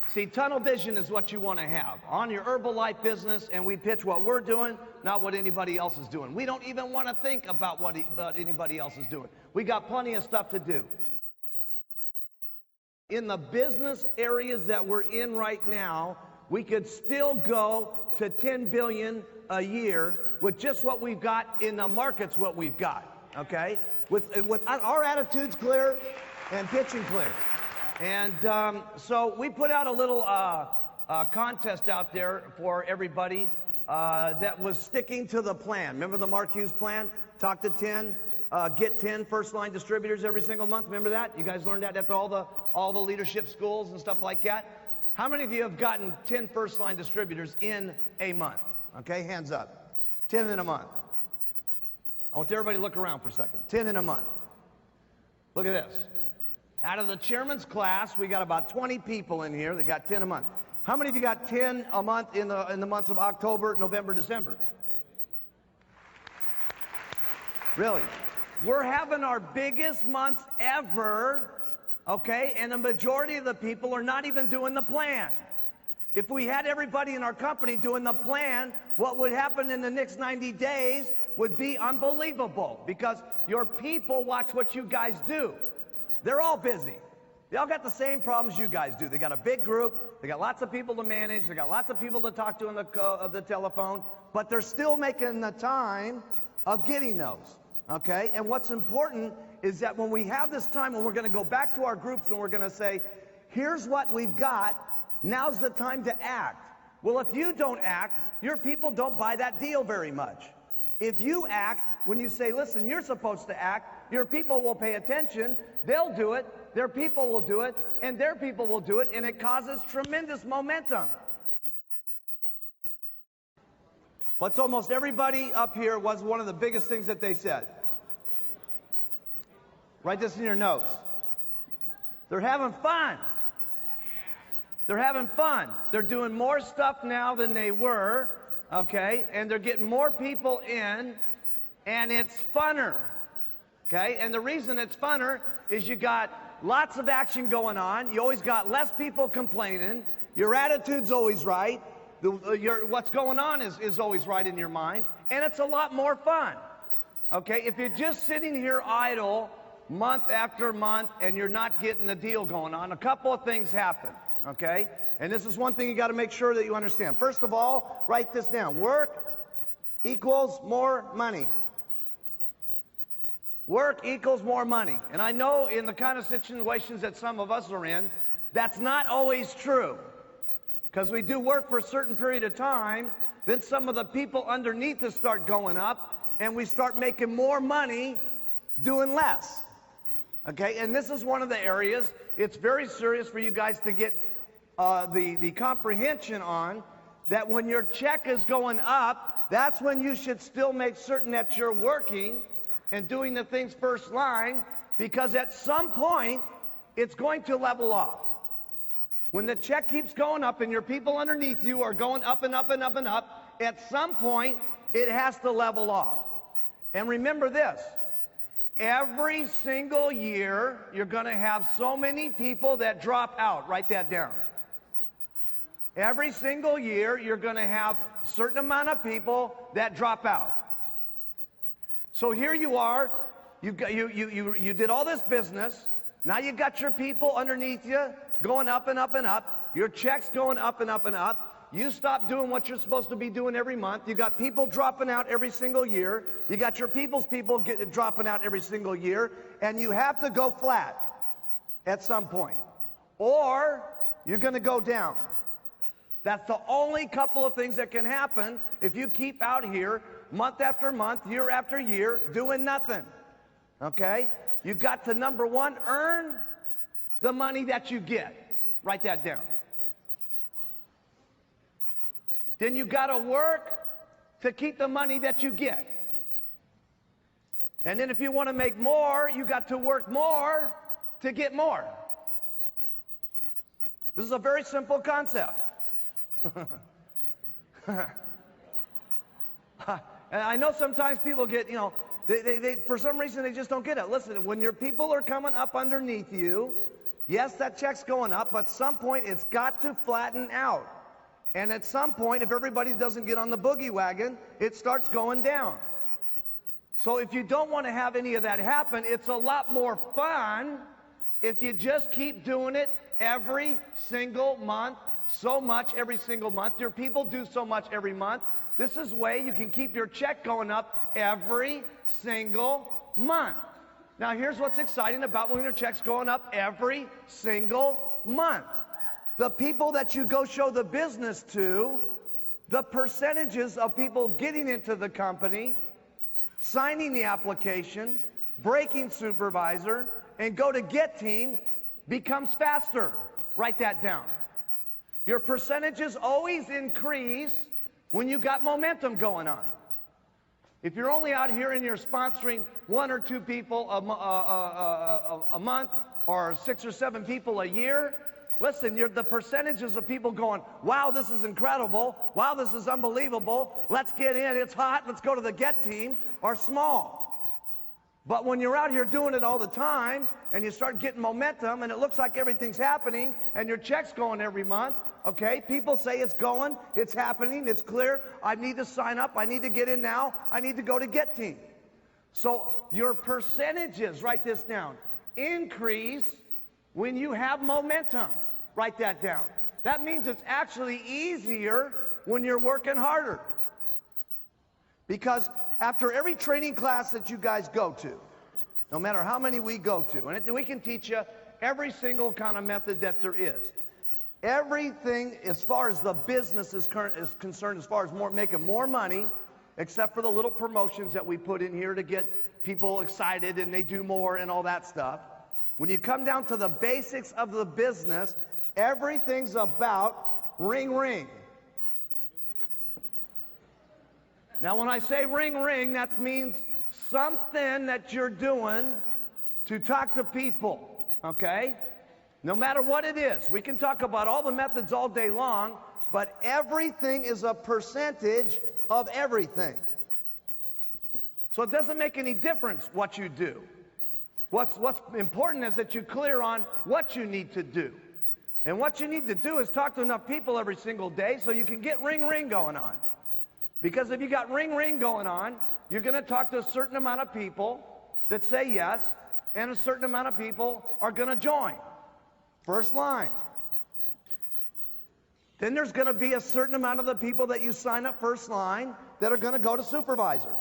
See, tunnel vision is what you want to have on your Herbalife business, and we pitch what we're doing, not what anybody else is doing. We don't even want to think about what anybody else is doing. We got plenty of stuff to do. In the business areas that we're in right now, we could still go to 10 billion a year with just what we've got in the markets, what we've got, okay? With our attitudes clear and pitching clear. And so we put out a little contest out there for everybody that was sticking to the plan. Remember the Mark Hughes plan? Talk to 10, get 10 first-line distributors every single month? Remember that? You guys learned that at all the leadership schools and stuff like that? How many of you have gotten 10 first-line distributors in a month? Okay, hands up. 10 in a month. I want everybody to look around for a second. 10 in a month. Look at this. Out of the chairman's class, we got about 20 people in here that got 10 a month. How many of you got 10 a month in the months of October, November, December? Really? We're having our biggest months ever, okay? And the majority of the people are not even doing the plan. If we had everybody in our company doing the plan, what would happen in the next 90 days would be unbelievable, because your people watch what you guys do. They're all busy. They all got the same problems you guys do. They got a big group. They got lots of people to manage. They got lots of people to talk to on the telephone. But they're still making the time of getting those. Okay? And what's important is that when we have this time, when we're going to go back to our groups and we're going to say, here's what we've got. Now's the time to act. Well, if you don't act, your people don't buy that deal very much. If you act, when you say, listen, you're supposed to act, your people will pay attention. They'll do it. Their people will do it. And their people will do it. And it causes tremendous momentum. But almost everybody up here was one of the biggest things that they said. Write this in your notes. They're having fun. They're having fun. They're doing more stuff now than they were, okay? And they're getting more people in, and it's funner, okay? And the reason it's funner is you got lots of action going on. You always got less people complaining. Your attitude's always right. What's going on is always right in your mind. And it's a lot more fun, okay? If you're just sitting here idle month after month and you're not getting the deal going on, a couple of things happen. Okay? And this is one thing you got to make sure that you understand. First of all, write this down. Work equals more money. Work equals more money. And I know in the kind of situations that some of us are in, that's not always true. Because we do work for a certain period of time, then some of the people underneath us start going up, and we start making more money doing less. Okay? And this is one of the areas it's very serious for you guys to get the comprehension on, that when your check is going up, that's when you should still make certain that you're working and doing the things first line, because at some point it's going to level off. When the check keeps going up and your people underneath you are going up and up and up and up, at some point it has to level off. And remember this, every single year you're going to have so many people that drop out. Write that down. Every single year, you're going to have a certain amount of people that drop out. So here you are, you did all this business, now you got your people underneath you going up and up and up, your check's going up and up and up, you stop doing what you're supposed to be doing every month, you got people dropping out every single year, you got your people's people dropping out every single year, and you have to go flat at some point. Or you're going to go down. That's the only couple of things that can happen if you keep out here month after month, year after year, doing nothing. Okay? You've got to, number one, earn the money that you get. Write that down. Then you got to work to keep the money that you get. And then if you want to make more, you got to work more to get more. This is a very simple concept. And I know sometimes people get, they for some reason they just don't get it. Listen, when your people are coming up underneath you, yes, that check's going up, but at some point it's got to flatten out. And at some point, if everybody doesn't get on the boogie wagon, it starts going down. So if you don't want to have any of that happen, it's a lot more fun if you just keep doing it every single month. So much every single month. Your people do so much every month. This is way you can keep your check going up every single month. Now here's what's exciting about when your check's going up every single month. The people that you go show the business to, the percentages of people getting into the company, signing the application, breaking supervisor, and go to get team becomes faster. Write that down. Your percentages always increase when you got momentum going on. If you're only out here and you're sponsoring 1 or 2 people a month, or 6 or 7 people a year, listen, the percentages of people going, wow, this is incredible, wow, this is unbelievable, let's get in, it's hot, let's go to the get team, are small. But when you're out here doing it all the time, and you start getting momentum, and it looks like everything's happening, and your check's going every month, okay, people say it's going, it's happening, it's clear, I need to sign up, I need to get in now, I need to go to get team. So your percentages, write this down, increase when you have momentum. Write that down. That means it's actually easier when you're working harder. Because after every training class that you guys go to, no matter how many we go to, and we can teach you every single kind of method that there is. Everything as far as the business is concerned, as far as making more money, except for the little promotions that we put in here to get people excited and they do more and all that stuff. When you come down to the basics of the business, everything's about ring, ring. Now, when I say ring, ring, that means something that you're doing to talk to people, okay? No matter what it is. We can talk about all the methods all day long, but everything is a percentage of everything. So it doesn't make any difference what you do. What's important is that you clear on what you need to do. And what you need to do is talk to enough people every single day so you can get ring, ring going on. Because if you got ring, ring going on, you're going to talk to a certain amount of people that say yes, and a certain amount of people are going to join. First line. Then there's going to be a certain amount of the people that you sign up first line that are going to go to supervisor.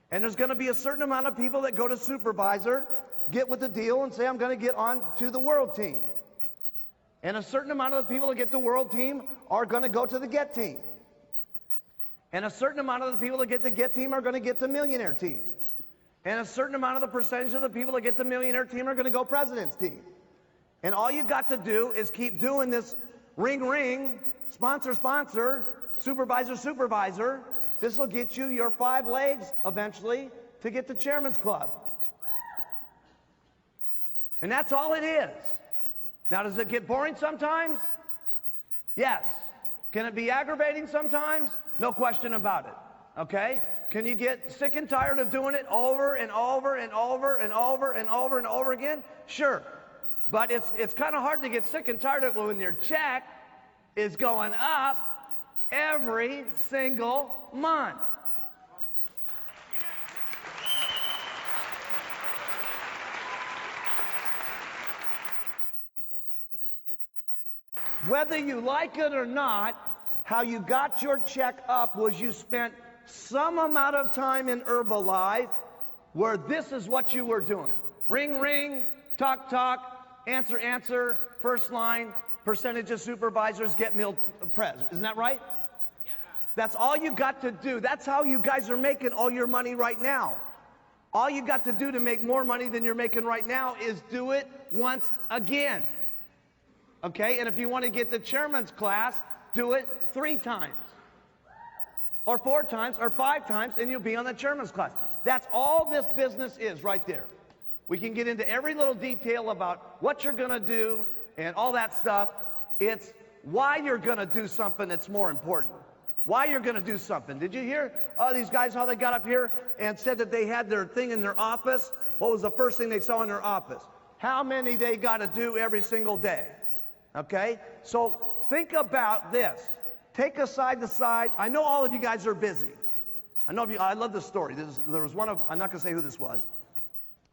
And there's going to be a certain amount of people that go to supervisor, get with the deal and say, I'm going to get on to the world team. And a certain amount of the people that get to world team are going to go to the get team. And a certain amount of the people that get to get team are going to get to millionaire team. And a certain amount of the percentage of the people that get to millionaire team are going to go president's team. And all you got to do is keep doing this ring, ring, sponsor, sponsor, supervisor, supervisor. This will get you your 5 legs eventually to get to Chairman's Club. And that's all it is. Now, does it get boring sometimes? Yes. Can it be aggravating sometimes? No question about it. Okay? Can you get sick and tired of doing it over and over and over and over and over and over again? Sure. But it's kind of hard to get sick and tired of it when your check is going up every single month. Whether you like it or not, how you got your check up was you spent some amount of time in Herbalife where this is what you were doing. Ring, ring, talk, talk, answer, answer, first line, percentage of supervisors get meal pres. Isn't that right? Yeah. That's all you got to do. That's how you guys are making all your money right now. All you got to do to make more money than you're making right now is do it once again. Okay? And if you want to get the chairman's class, do it 3 times. Or 4 times, or 5 times, and you'll be on the chairman's class. That's all this business is right there. We can get into every little detail about what you're going to do and all that stuff. It's why you're going to do something that's more important. Why you're going to do something. Did you hear these guys, how they got up here and said that they had their thing in their office? What was the first thing they saw in their office? How many they got to do every single day. Okay? So think about this. Take a side to side. I know all of you guys are busy. I love this story. There was one of, I'm not going to say who this was,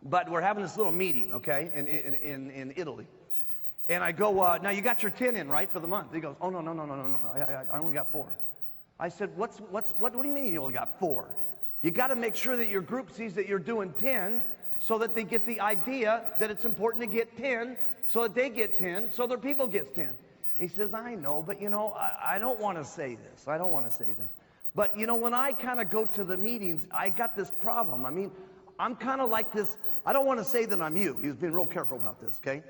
but we're having this little meeting, okay, in Italy. And I go, now you got your 10 in, right, for the month? He goes, oh, no. I only got 4. I said, what do you mean you only got 4? You got to make sure that your group sees that you're doing 10 so that they get the idea that it's important to get 10 so that they get 10 so their people get 10. He says, I know, but, I don't want to say this. But, when I kind of go to the meetings, I got this problem. I mean, I'm kind of like this. I don't want to say that I'm you. He's been real careful about this, okay?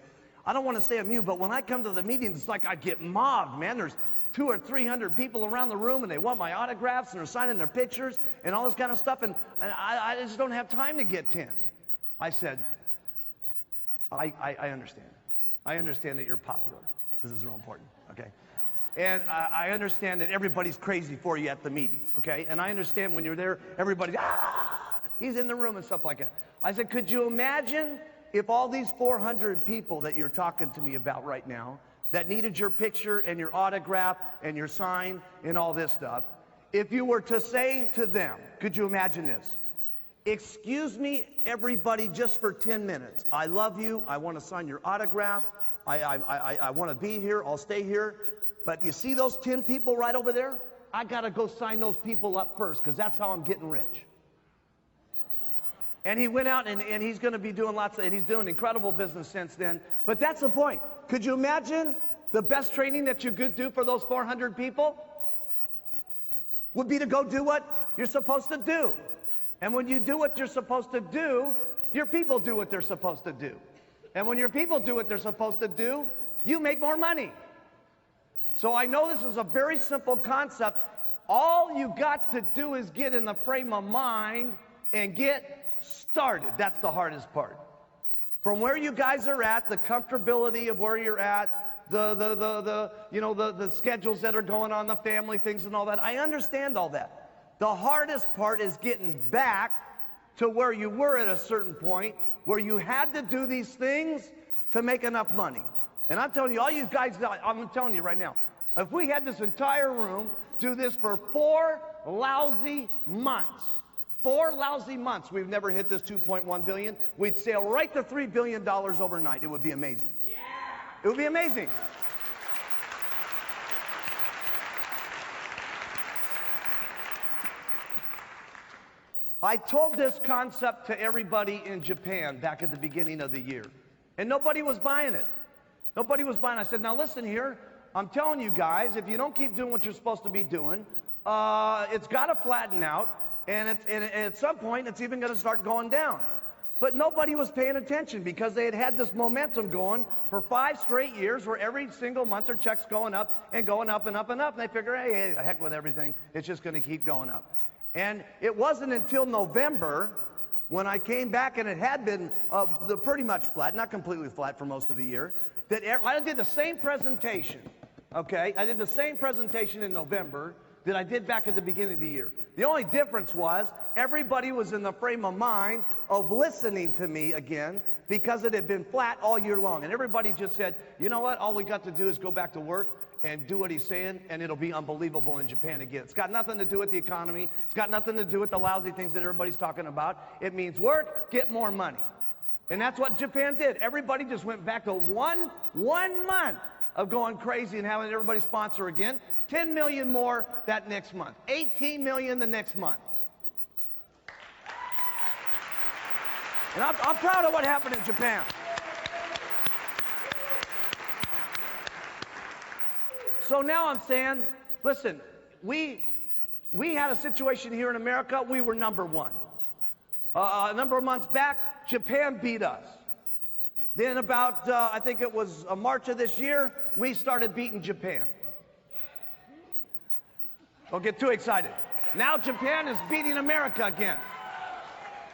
I don't want to say I'm you, but when I come to the meetings, it's like I get mobbed, man. There's 200 or 300 people around the room, and they want my autographs, and they're signing their pictures, and all this kind of stuff, and I just don't have time to get 10. I said, I understand. I understand that you're popular. This is real important, okay? And I understand that everybody's crazy for you at the meetings, okay? And I understand when you're there, everybody's, he's in the room and stuff like that. I said, could you imagine if all these 400 people that you're talking to me about right now, that needed your picture and your autograph and your sign and all this stuff, if you were to say to them, could you imagine this? Excuse me, everybody, just for 10 minutes. I love you. I want to sign your autographs. I want to be here. I'll stay here. But you see those 10 people right over there? I got to go sign those people up first, because that's how I'm getting rich. And he went out, and he's going to be doing and he's doing incredible business since then. But that's the point. Could you imagine the best training that you could do for those 400 people? Would be to go do what you're supposed to do. And when you do what you're supposed to do, your people do what they're supposed to do. And when your people do what they're supposed to do, you make more money. So I know this is a very simple concept. All you got to do is get in the frame of mind and get started. That's the hardest part. From where you guys are at, the comfortability of where you're at, the schedules that are going on, the family things and all that. I understand all that. The hardest part is getting back to where you were at a certain point, where you had to do these things to make enough money. And I'm telling you, all you guys, I'm telling you right now, if we had this entire room do this for 4 lousy months, 4 lousy months, we've never hit this 2.1 billion. We'd sail right to $3 billion overnight. It would be amazing. Yeah. It would be amazing. I told this concept to everybody in Japan back at the beginning of the year, and nobody was buying it. Nobody was buying it. I said, now listen here, I'm telling you guys, if you don't keep doing what you're supposed to be doing, it's got to flatten out, and at some point, it's even going to start going down. But nobody was paying attention, because they had this momentum going for 5 straight years, where every single month their check's going up and going up and up and up, and they figure, hey, the heck with everything, it's just going to keep going up. And it wasn't until November, when I came back and it had been pretty much flat, not completely flat for most of the year, that I did the same presentation, okay? I did the same presentation in November that I did back at the beginning of the year. The only difference was everybody was in the frame of mind of listening to me again, because it had been flat all year long. And everybody just said, you know what, all we got to do is go back to work and do what he's saying, and it'll be unbelievable in Japan again. It's got nothing to do with the economy. It's got nothing to do with the lousy things that everybody's talking about. It means work, get more money. And that's what Japan did. Everybody just went back to one month of going crazy and having everybody sponsor again. 10 million more that next month. 18 million the next month. And I'm proud of what happened in Japan. So now I'm saying, listen, we had a situation here in America, we were number 1. A number of months back, Japan beat us. Then about, I think it was March of this year, we started beating Japan. Don't get too excited. Now Japan is beating America again.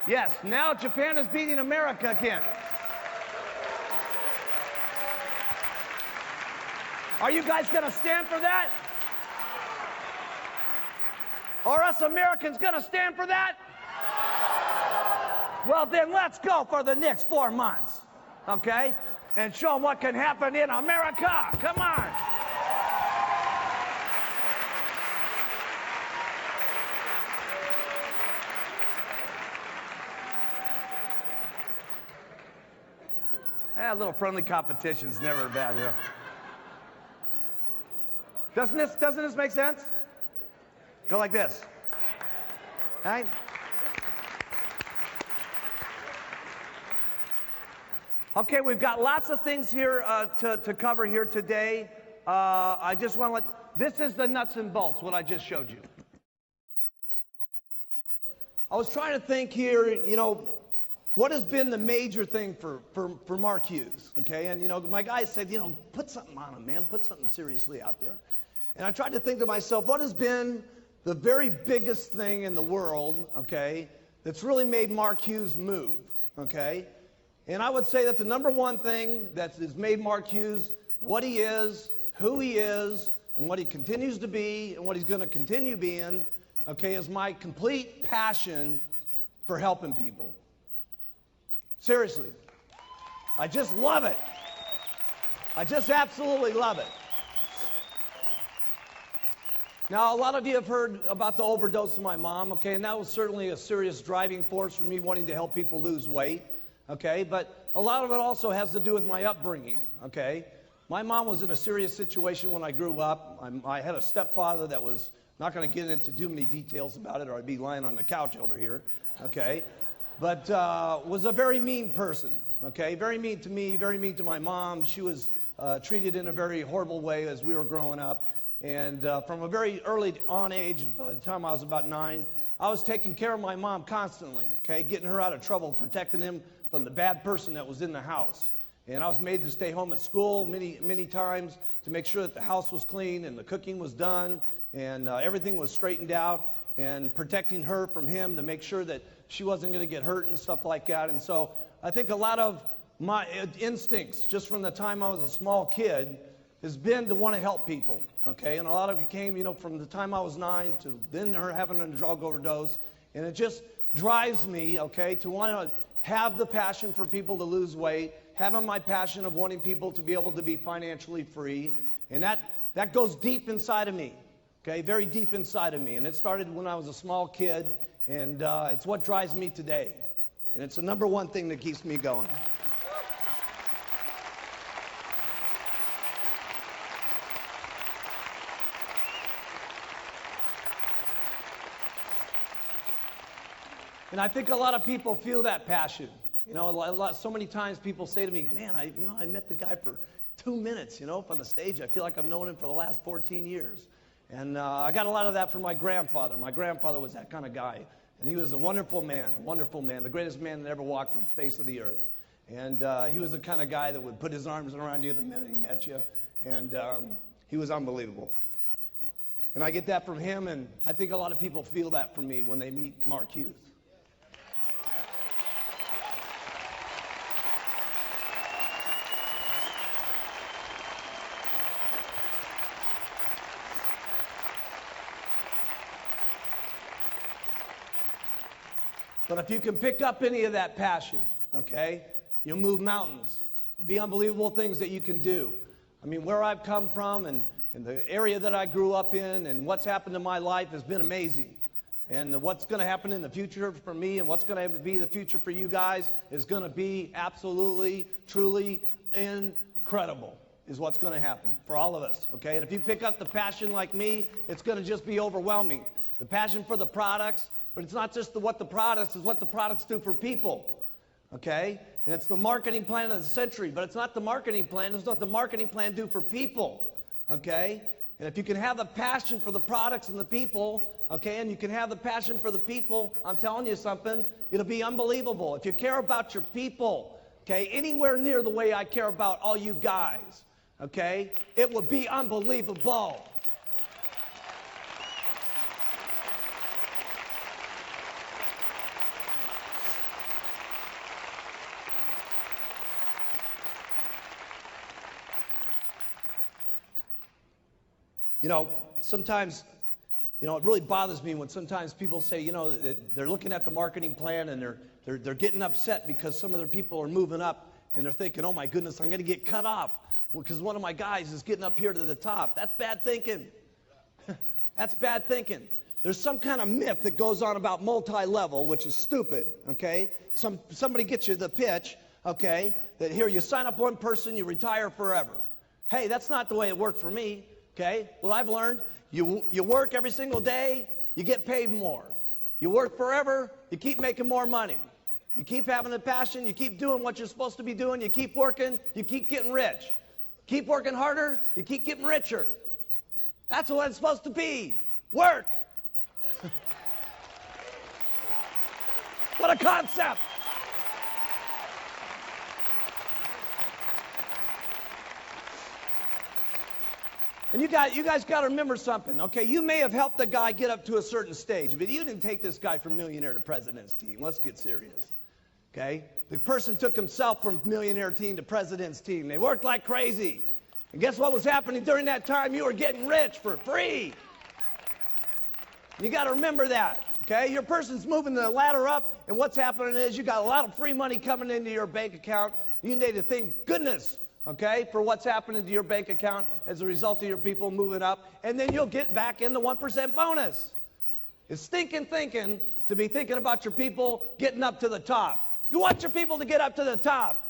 Yes, now Japan is beating America again. Are you guys going to stand for that? Are us Americans going to stand for that? Well, then let's go for the next 4 months, okay? And show them what can happen in America. Come on. A little friendly competition's never bad, yeah. Doesn't this make sense? Go like this. All right? Okay, we've got lots of things here to cover here today. I just want to this is the nuts and bolts, what I just showed you. I was trying to think here, you know, what has been the major thing for Mark Hughes? Okay, and my guys said, put something on him, man. Put something seriously out there. And I tried to think to myself, what has been the very biggest thing in the world, okay, that's really made Mark Hughes move, okay? And I would say that the number one thing that has made Mark Hughes what he is, who he is, and what he continues to be, and what he's going to continue being, okay, is my complete passion for helping people. Seriously. I just love it. I just absolutely love it. Now, a lot of you have heard about the overdose of my mom, okay, and that was certainly a serious driving force for me wanting to help people lose weight, okay, but a lot of it also has to do with my upbringing, okay. My mom was in a serious situation when I grew up. I had a stepfather that was, not going to get into too many details about it or I'd be lying on the couch over here, okay, but was a very mean person, okay, very mean to me, very mean to my mom. She was treated in a very horrible way as we were growing up. And from a very early on age, by the time I was about 9, I was taking care of my mom constantly, okay, getting her out of trouble, protecting him from the bad person that was in the house. And I was made to stay home at school many times to make sure that the house was clean and the cooking was done and everything was straightened out, and protecting her from him to make sure that she wasn't going to get hurt and stuff like that. And so I think a lot of my instincts, just from the time I was a small kid, has been to want to help people, okay? And a lot of it came, from the time I was 9 to then her having a drug overdose. And it just drives me, okay, to want to have the passion for people to lose weight, having my passion of wanting people to be able to be financially free. And that goes deep inside of me, okay, very deep inside of me. And it started when I was a small kid, and it's what drives me today. And it's the number one thing that keeps me going. And I think a lot of people feel that passion. So many times people say to me, man, I met the guy for 2 minutes, up on the stage. I feel like I've known him for the last 14 years. And I got a lot of that from my grandfather. My grandfather was that kind of guy. And he was a wonderful man, the greatest man that ever walked on the face of the earth. And he was the kind of guy that would put his arms around you the minute he met you. And he was unbelievable. And I get that from him, and I think a lot of people feel that from me when they meet Mark Hughes. But if you can pick up any of that passion, okay, you'll move mountains. Be unbelievable things that you can do. I mean, where I've come from and the area that I grew up in and what's happened in my life has been amazing. And what's going to happen in the future for me and what's going to be the future for you guys is going to be absolutely, truly incredible is what's going to happen for all of us, okay? And if you pick up the passion like me, it's going to just be overwhelming. The passion for the products, but it's not just what the products, it's what the products do for people, okay? And it's the marketing plan of the century, but it's not the marketing plan. It's what the marketing plan do for people, okay? And if you can have the passion for the products and the people, okay, and you can have the passion for the people, I'm telling you something, it'll be unbelievable. If you care about your people, okay, anywhere near the way I care about all you guys, okay, it will be unbelievable. Sometimes, it really bothers me when sometimes people say, that they're looking at the marketing plan and they're getting upset because some of their people are moving up and they're thinking, oh my goodness, I'm going to get cut off because one of my guys is getting up here to the top. That's bad thinking. That's bad thinking. There's some kind of myth that goes on about multi-level, which is stupid, okay? Somebody gets you the pitch, okay, that here you sign up one person, you retire forever. Hey, that's not the way it worked for me. Okay, well, I've learned you work every single day, you get paid more. You work forever, you keep making more money. You keep having the passion, you keep doing what you're supposed to be doing, you keep working, you keep getting rich. Keep working harder, you keep getting richer. That's what it's supposed to be. Work. What a concept. And you guys got to remember something, okay? You may have helped a guy get up to a certain stage, but you didn't take this guy from millionaire to president's team. Let's get serious, okay? The person took himself from millionaire team to president's team. They worked like crazy. And guess what was happening during that time? You were getting rich for free. You got to remember that, okay? Your person's moving the ladder up, and what's happening is you got a lot of free money coming into your bank account. You need to thank goodness, okay, for what's happening to your bank account as a result of your people moving up, and then you'll get back in the 1% bonus. It's stinking thinking to be thinking about your people getting up to the top. You want your people to get up to the top.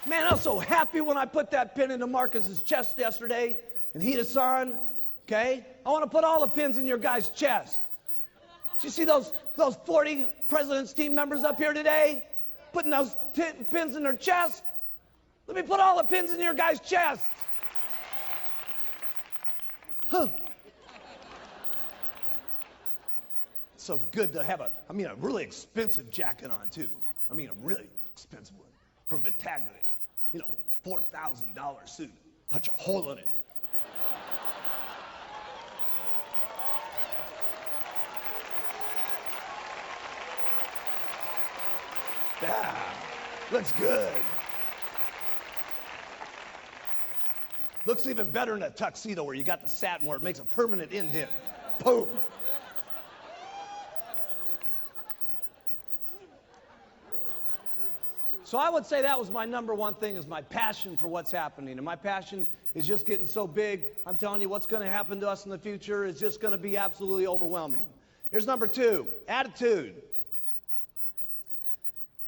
Man, I was so happy when I put that pin into Marcus's chest yesterday and Hida-san, okay? I want to put all the pins in your guys' chest. Did you see those 40 President's team members up here today? Putting those pins in their chest? Let me put all the pins in your guys' chest. Huh. It's so good to have a really expensive jacket on, too. A really expensive one from Battaglia. $4,000 suit. Punch a hole in it. Yeah, looks good. Looks even better in a tuxedo where you got the satin where it makes a permanent indent. Boom. So I would say that was my number one thing, is my passion for what's happening. And my passion is just getting so big. I'm telling you, what's going to happen to us in the future is just going to be absolutely overwhelming. Here's number 2, attitude.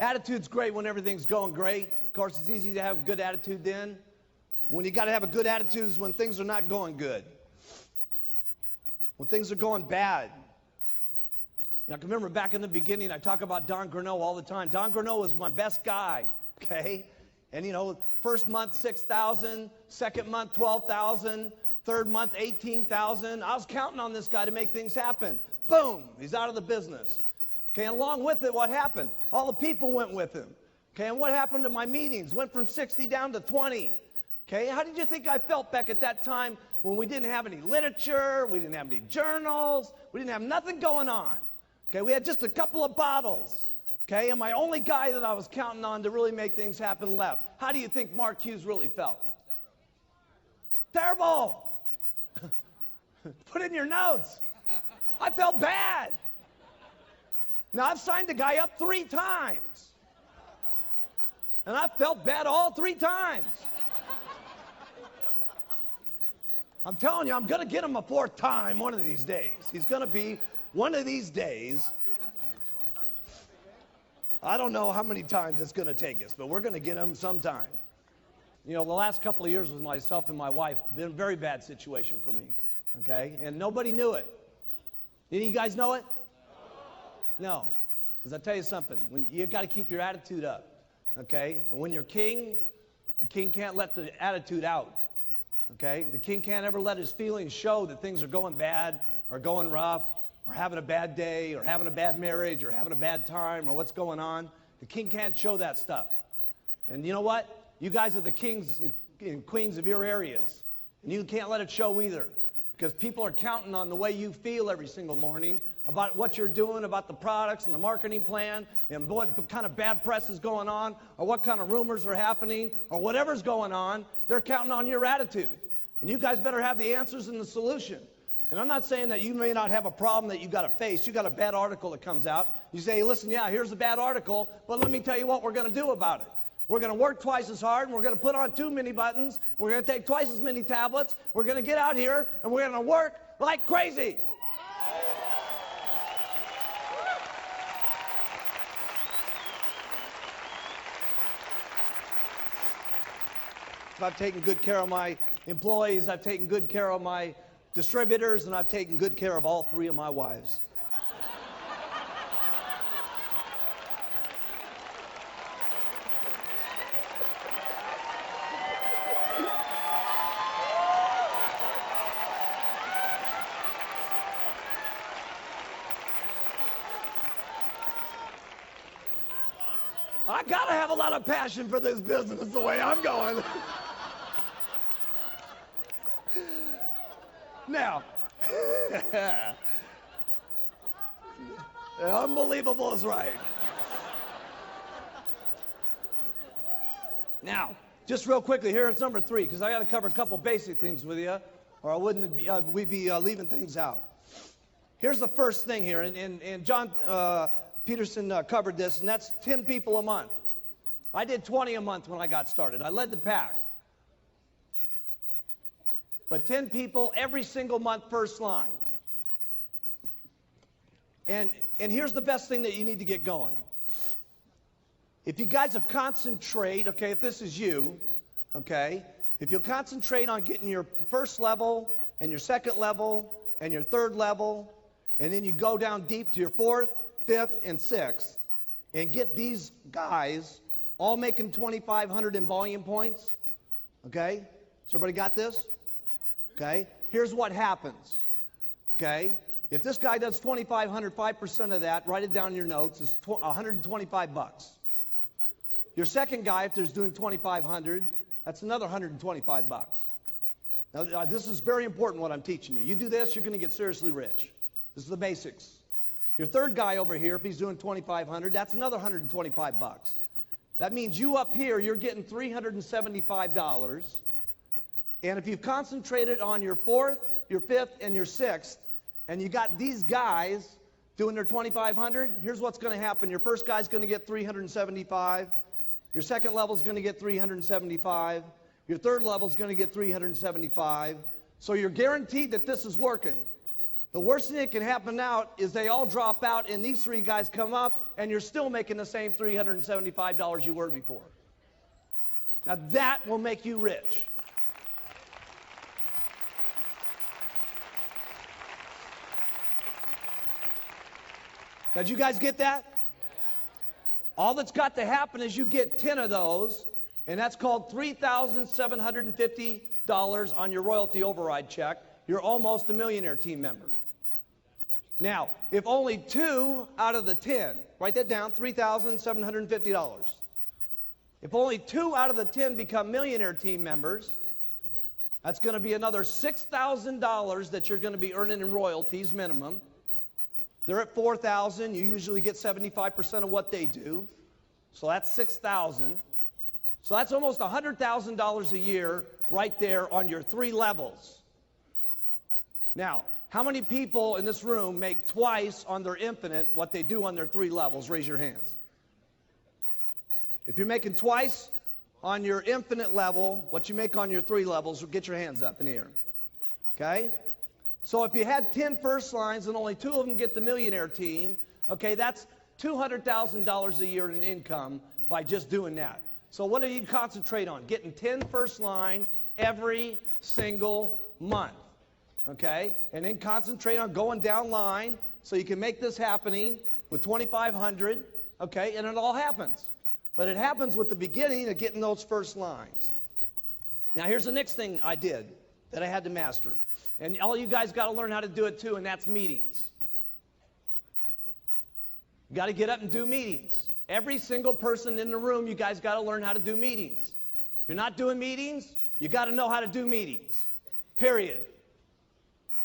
Attitude's great when everything's going great. Of course, it's easy to have a good attitude then. When you got to have a good attitude is when things are not going good. When things are going bad. I can remember back in the beginning, I talk about Don Greneau all the time. Don Greneau was my best guy, okay? And, first month, 6,000, second month, 12,000, third month, 18,000. I was counting on this guy to make things happen. Boom, he's out of the business. Okay, and along with it, what happened? All the people went with him. Okay, and what happened to my meetings? Went from 60 down to 20. Okay, how did you think I felt back at that time when we didn't have any literature, we didn't have any journals, we didn't have nothing going on? Okay, we had just a couple of bottles. Okay, and my only guy that I was counting on to really make things happen left. How do you think Mark Hughes really felt? Terrible. Put in your notes. I felt bad. Now, I've signed the guy up 3 times. And I felt bad all 3 times. I'm telling you, I'm going to get him a 4th time one of these days. He's going to be one of these days. I don't know how many times it's going to take us, but we're going to get him sometime. The last couple of years with myself and my wife, been a very bad situation for me, okay? And nobody knew it. Any of you guys know it? No. Because I'll tell you something. When you got to keep your attitude up, okay? And when you're king, the king can't let the attitude out, okay? The king can't ever let his feelings show that things are going bad or going rough, or having a bad day, or having a bad marriage, or having a bad time, or what's going on. The king can't show that stuff. And you know what? You guys are the kings and queens of your areas. And you can't let it show either. Because people are counting on the way you feel every single morning about what you're doing, about the products and the marketing plan, and what kind of bad press is going on, or what kind of rumors are happening, or whatever's going on. They're counting on your attitude. And you guys better have the answers and the solution. And I'm not saying that you may not have a problem that you got to face. You got a bad article that comes out. You say, listen, yeah, here's a bad article, but let me tell you what we're going to do about it. We're going to work twice as hard, and we're going to put on 2 mini buttons. We're going to take twice as many tablets. We're going to get out here, and we're going to work like crazy. I've taken good care of my employees. I've taken good care of my distributors, and I've taken good care of all 3 of my wives. I gotta have a lot of passion for this business the way I'm going. Now, unbelievable is right. Now, just real quickly, here's number 3, because I got to cover a couple basic things with you, or I wouldn't be, we'd be leaving things out. Here's the first thing here, and John Peterson covered this, and that's 10 people a month. I did 20 a month when I got started. I led the pack. But 10 people every single month, first line. And here's the best thing that you need to get going. If you guys will concentrate, okay, if this is you, okay, if you'll concentrate on getting your first level and your second level and your third level, and then you go down deep to your 4th, 5th, and 6th, and get these guys all making 2,500 in volume points, okay? So everybody got this? Okay? Here's what happens, okay? If this guy does 2,500, 5% of that, write it down in your notes, is $125. Your second guy, if there's doing 2,500, that's another $125. Now, this is very important what I'm teaching you. You do this, you're going to get seriously rich. This is the basics. Your third guy over here, if he's doing 2,500, that's another $125. That means you up here, you're getting $375. And if you've concentrated on your 4th, your 5th, and your 6th, and you got these guys doing their 2,500, here's what's going to happen. Your first guy's going to get 375. Your second level's going to get 375. Your third level's going to get 375. So you're guaranteed that this is working. The worst thing that can happen now is they all drop out and these 3 guys come up and you're still making the same $375 you were before. Now that will make you rich. Now, did you guys get that? All that's got to happen is you get 10 of those, and that's called $3,750 on your royalty override check. You're almost a millionaire team member. Now, if only 2 out of the 10, write that down, $3,750. If only 2 out of the 10 become millionaire team members, that's going to be another $6,000 that you're going to be earning in royalties minimum. They're at $4,000. You usually get 75% of what they do. So that's $6,000. So that's almost $100,000 a year right there on your 3 levels. Now, how many people in this room make twice on their infinite what they do on their 3 levels? Raise your hands. If you're making twice on your infinite level what you make on your 3 levels, get your hands up in the air. Okay? So if you had 10 first lines and only 2 of them get the millionaire team, okay, that's $200,000 a year in income by just doing that. So what do you concentrate on? Getting 10 first line every single month, okay? And then concentrate on going down line so you can make this happening with 2,500, okay? And it all happens. But it happens with the beginning of getting those first lines. Now here's the next thing I did that I had to master. And all you guys got to learn how to do it too, and that's meetings. You got to get up and do meetings. Every single person in the room, you guys got to learn how to do meetings. If you're not doing meetings, you got to know how to do meetings. Period.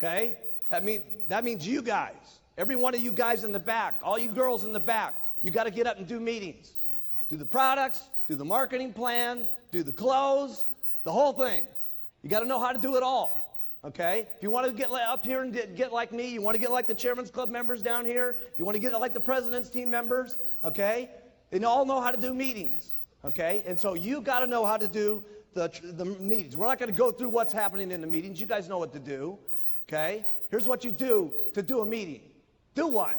Okay? That means you guys. Every one of you guys in the back, all you girls in the back, you got to get up and do meetings. Do the products, do the marketing plan, do the close, the whole thing. You got to know how to do it all. Okay? If you want to get up here and get like me, you want to get like the Chairman's Club members down here, you want to get like the President's team members, okay? They all know how to do meetings, okay? And so you got to know how to do the meetings. We're not going to go through what's happening in the meetings. You guys know what to do, okay? Here's what you do to do a meeting. Do one.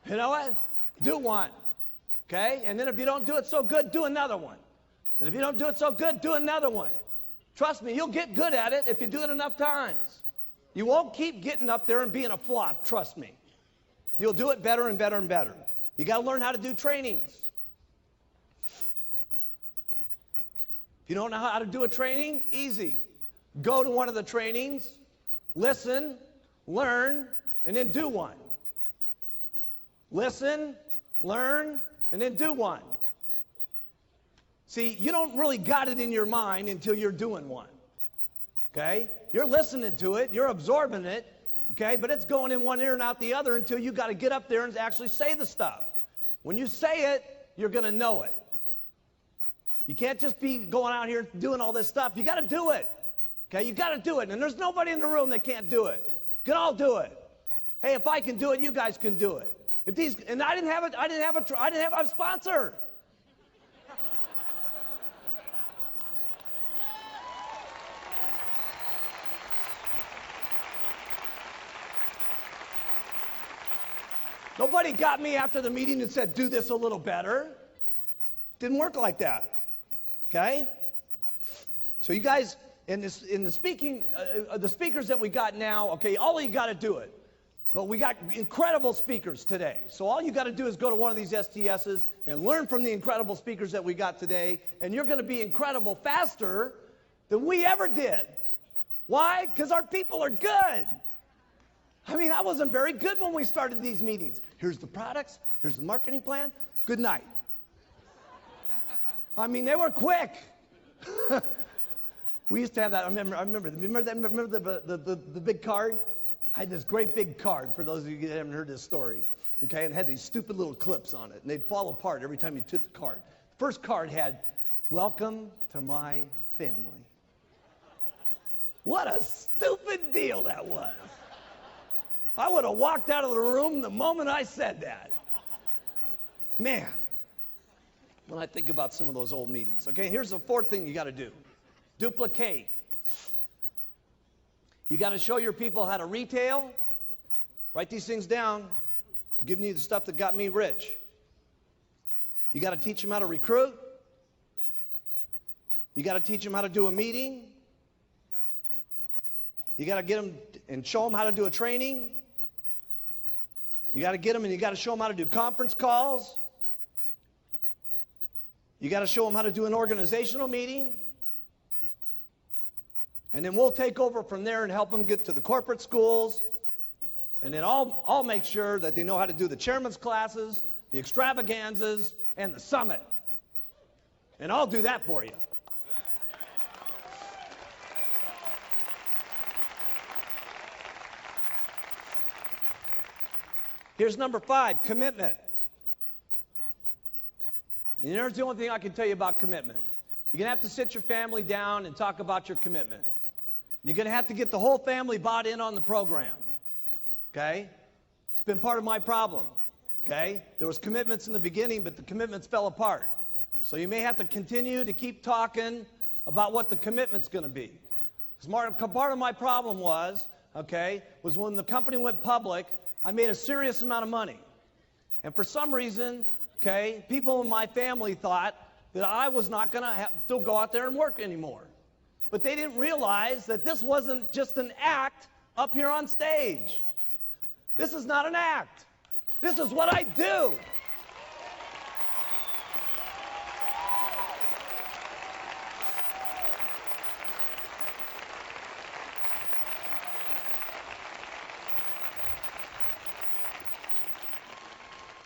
You know what? Do one, okay? And then if you don't do it so good, do another one. And if you don't do it so good, do another one. Trust me, you'll get good at it if you do it enough times. You won't keep getting up there and being a flop, trust me. You'll do it better and better and better. You got to learn how to do trainings. If you don't know how to do a training, easy. Go to one of the trainings, listen, learn, and then do one. Listen, learn, and then do one. See, you don't really got it in your mind until you're doing one. Okay? You're listening to it, you're absorbing it, okay? But it's going in one ear and out the other until you got to get up there and actually say the stuff. When you say it, you're going to know it. You can't just be going out here doing all this stuff. You got to do it. Okay? You got to do it. And there's nobody in the room that can't do it. You can all do it. Hey, if I can do it, you guys can do it. And I didn't have a sponsor. Nobody got me after the meeting and said, do this a little better. Didn't work like that. Okay? So you guys, in the speakers that we got now, okay, all of you got to do it. But we got incredible speakers today. So all you got to do is go to one of these STSs and learn from the incredible speakers that we got today, and you're going to be incredible faster than we ever did. Why? Because our people are good. I mean, I wasn't very good when we started these meetings. Here's the products. Here's the marketing plan. Good night. I mean, they were quick. We used to have that. I remember the big card? I had this great big card, for those of you that haven't heard this story. Okay, and it had these stupid little clips on it, and they'd fall apart every time you took the card. The first card had, "Welcome to my family." What a stupid deal that was. I would have walked out of the room the moment I said that. Man, when I think about some of those old meetings. Okay, here's the fourth thing you got to do. Duplicate. You got to show your people how to retail. Write these things down. I'm giving you the stuff that got me rich. You got to teach them how to recruit. You got to teach them how to do a meeting. You got to get them and show them how to do a training. You got to get them and you got to show them how to do conference calls. You got to show them how to do an organizational meeting. And then we'll take over from there and help them get to the corporate schools. And then I'll make sure that they know how to do the chairman's classes, the extravaganzas, and the summit. And I'll do that for you. Here's number 5, commitment. And here's the only thing I can tell you about commitment. You're going to have to sit your family down and talk about your commitment. You're going to have to get the whole family bought in on the program. Okay? It's been part of my problem. Okay? There was commitments in the beginning, but the commitments fell apart. So you may have to continue to keep talking about what the commitment's going to be. Because part of my problem was when the company went public, I made a serious amount of money. And for some reason, people in my family thought that I was not going to still go out there and work anymore. But they didn't realize that this wasn't just an act up here on stage. This is not an act. This is what I do.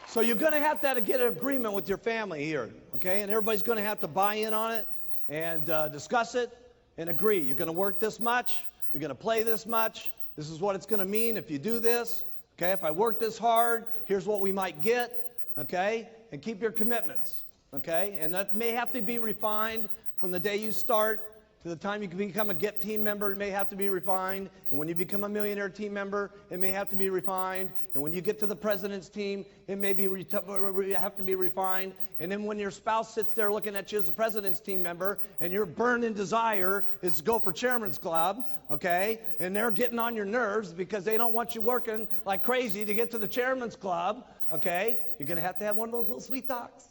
So you're going to have to get an agreement with your family here, okay? And everybody's going to have to buy in on it and discuss it and agree. You're going to work this much. You're going to play this much. This is what it's going to mean if you do this. Okay, if I work this hard, here's what we might get. Okay, and keep your commitments. Okay, and that may have to be refined from the day you start to the time you can become a GET team member. It may have to be refined. And when you become a millionaire team member, it may have to be refined. And when you get to the president's team, it may have to be refined. And then when your spouse sits there looking at you as the president's team member, and your burning desire is to go for chairman's club, okay, and they're getting on your nerves because they don't want you working like crazy to get to the chairman's club, okay, you're going to have one of those little sweet talks.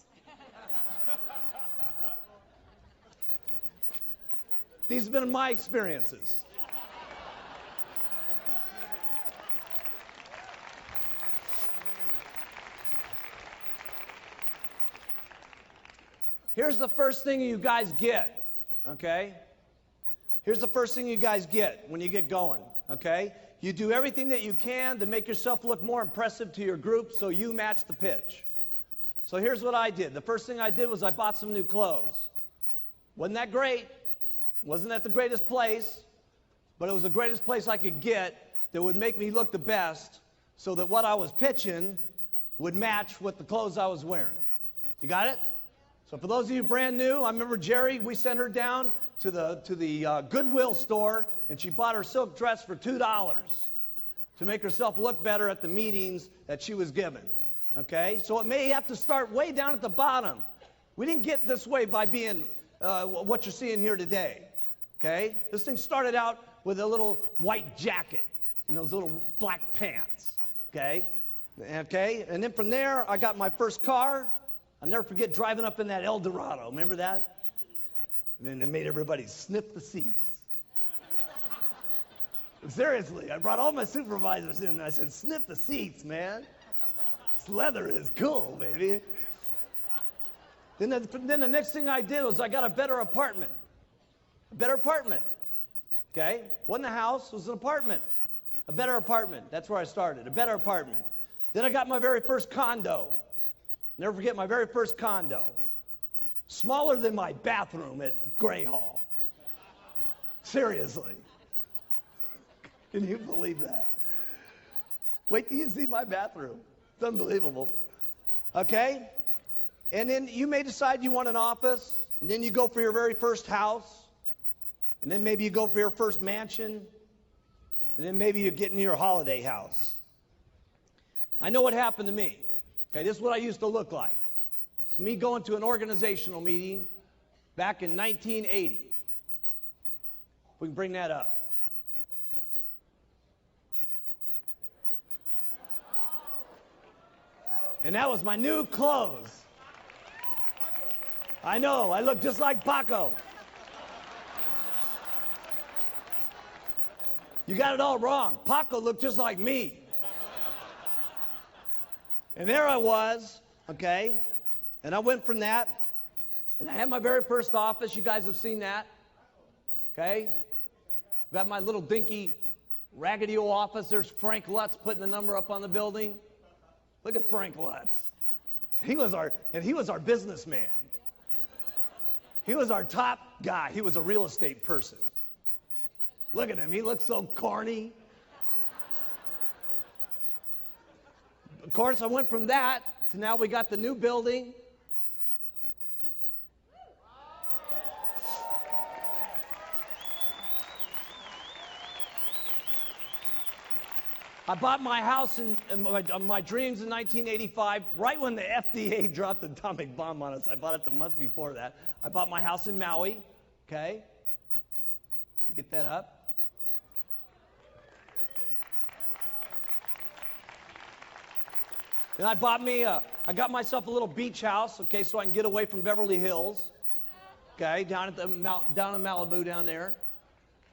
These have been my experiences. Here's the first thing you guys get, okay? Here's the first thing you guys get when you get going, okay? You do everything that you can to make yourself look more impressive to your group so you match the pitch. So here's what I did. The first thing I did was I bought some new clothes. Wasn't that great? Wasn't that the greatest place? But it was the greatest place I could get that would make me look the best so that what I was pitching would match with the clothes I was wearing. You got it? So for those of you brand new, I remember Jerry, we sent her down to the Goodwill store, and she bought her silk dress for $2 to make herself look better at the meetings that she was given. Okay? So it may have to start way down at the bottom. We didn't get this way by being what you're seeing here today. Okay? This thing started out with a little white jacket and those little black pants. Okay? Okay? And then from there, I got my first car. I'll never forget driving up in that El Dorado. Remember that? And then it made everybody sniff the seats. Seriously, I brought all my supervisors in and I said, sniff the seats, man. This leather is cool, baby. Then the next thing I did was I got a better apartment. A better apartment. Okay? Wasn't a house, it was an apartment. A better apartment. That's where I started. A better apartment. Then I got my very first condo. Never forget my very first condo. Smaller than my bathroom at Gray Hall. Seriously. Can you believe that? Wait till you see my bathroom. It's unbelievable. Okay? And then you may decide you want an office, and then you go for your very first house, and then maybe you go for your first mansion, and then maybe you're getting your holiday house. I know what happened to me. Okay, this is what I used to look like. It's me going to an organizational meeting back in 1980. If we can bring that up. And that was my new clothes. I know, I look just like Paco. You got it all wrong. Paco looked just like me. And there I was, okay? And I went from that, and I had my very first office. You guys have seen that, okay? Got my little dinky, raggedy old office. There's Frank Lutz putting the number up on the building. Look at Frank Lutz. He was our businessman. He was our top guy. He was a real estate person. Look at him. He looks so corny. Of course, I went from that to now we got the new building. I bought my house in my dreams in 1985, right when the FDA dropped the atomic bomb on us. I bought it the month before that. I bought my house in Maui, okay? Get that up. Then I got myself a little beach house, okay, so I can get away from Beverly Hills, okay, down in Malibu down there,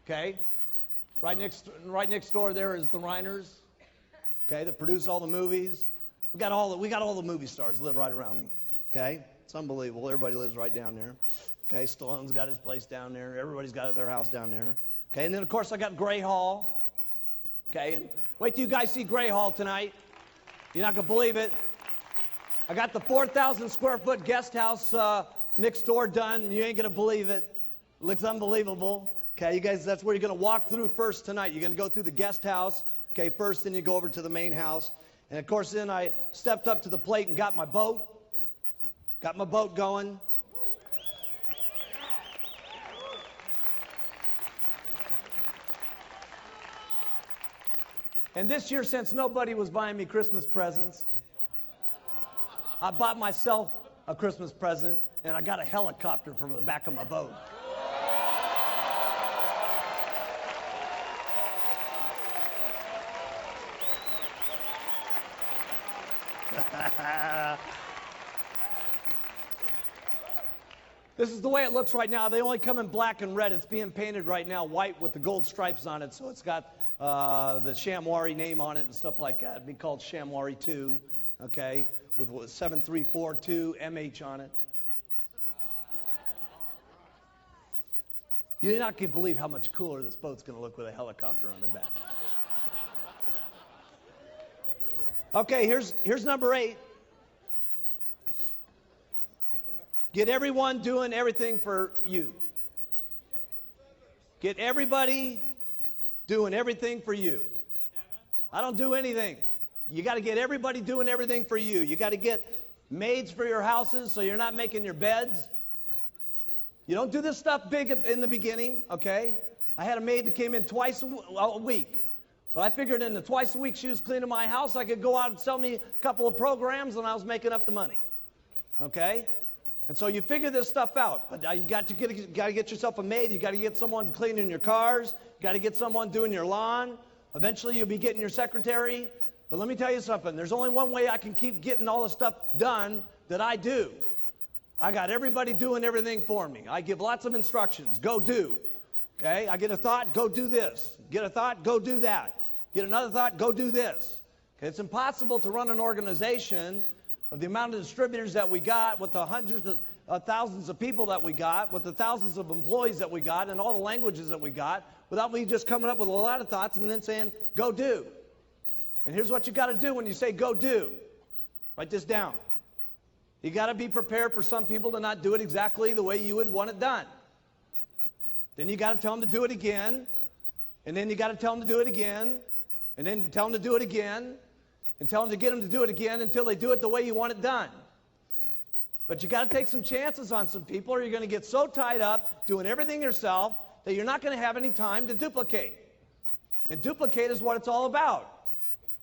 okay. Right next door there is the Reiners, okay, that produce all the movies. We got all the movie stars live right around me, okay. It's unbelievable. Everybody lives right down there, okay. Stallone's got his place down there. Everybody's got their house down there, okay. And then of course I got Gray Hall, okay. And wait till you guys see Gray Hall tonight. You're not gonna believe it. I got the 4,000 square foot guest house next door done, and you ain't gonna believe it. It looks unbelievable. Okay, you guys, that's where you're gonna walk through first tonight. You're gonna go through the guest house, okay, first, then you go over to the main house. And of course, then I stepped up to the plate and got my boat. Got my boat going. And this year, since nobody was buying me Christmas presents, I bought myself a Christmas present, and I got a helicopter from the back of my boat. This is the way it looks right now. They only come in black and red. It's being painted right now white with the gold stripes on it, so it's got the Shamwari name on it and stuff like that. It'd be called Shamwari 2, okay, with 7342 MH on it. You're not going to believe how much cooler this boat's going to look with a helicopter on the back. Okay, here's number 8. Get everyone doing everything for you. Get everybody doing everything for you. I don't do anything. You got to get everybody doing everything for you. You got to get maids for your houses so you're not making your beds. You don't do this stuff big in the beginning, okay? I had a maid that came in twice a week. But I figured in the twice a week she was cleaning my house, I could go out and sell me a couple of programs and I was making up the money. Okay? And so you figure this stuff out. But you got to get yourself a maid. You got to get someone cleaning your cars. You got to get someone doing your lawn. Eventually you'll be getting your secretary. But let me tell you something. There's only one way I can keep getting all the stuff done that I do. I got everybody doing everything for me. I give lots of instructions. Go do. Okay? I get a thought, go do this. Get a thought, go do that. Get another thought, go do this. Okay? It's impossible to run an organization of the amount of distributors that we got, with the hundreds of thousands of people that we got, with the thousands of employees that we got, and all the languages that we got, without me just coming up with a lot of thoughts and then saying, go do. And here's what you got to do when you say go do. Write this down. You got to be prepared for some people to not do it exactly the way you would want it done. Then you got to tell them to do it again, and then you got to tell them to do it again, and then tell them to do it again, and tell them to get them to do it again until they do it the way you want it done. But you got to take some chances on some people, or you're going to get so tied up doing everything yourself that you're not going to have any time to duplicate. And duplicate is what it's all about.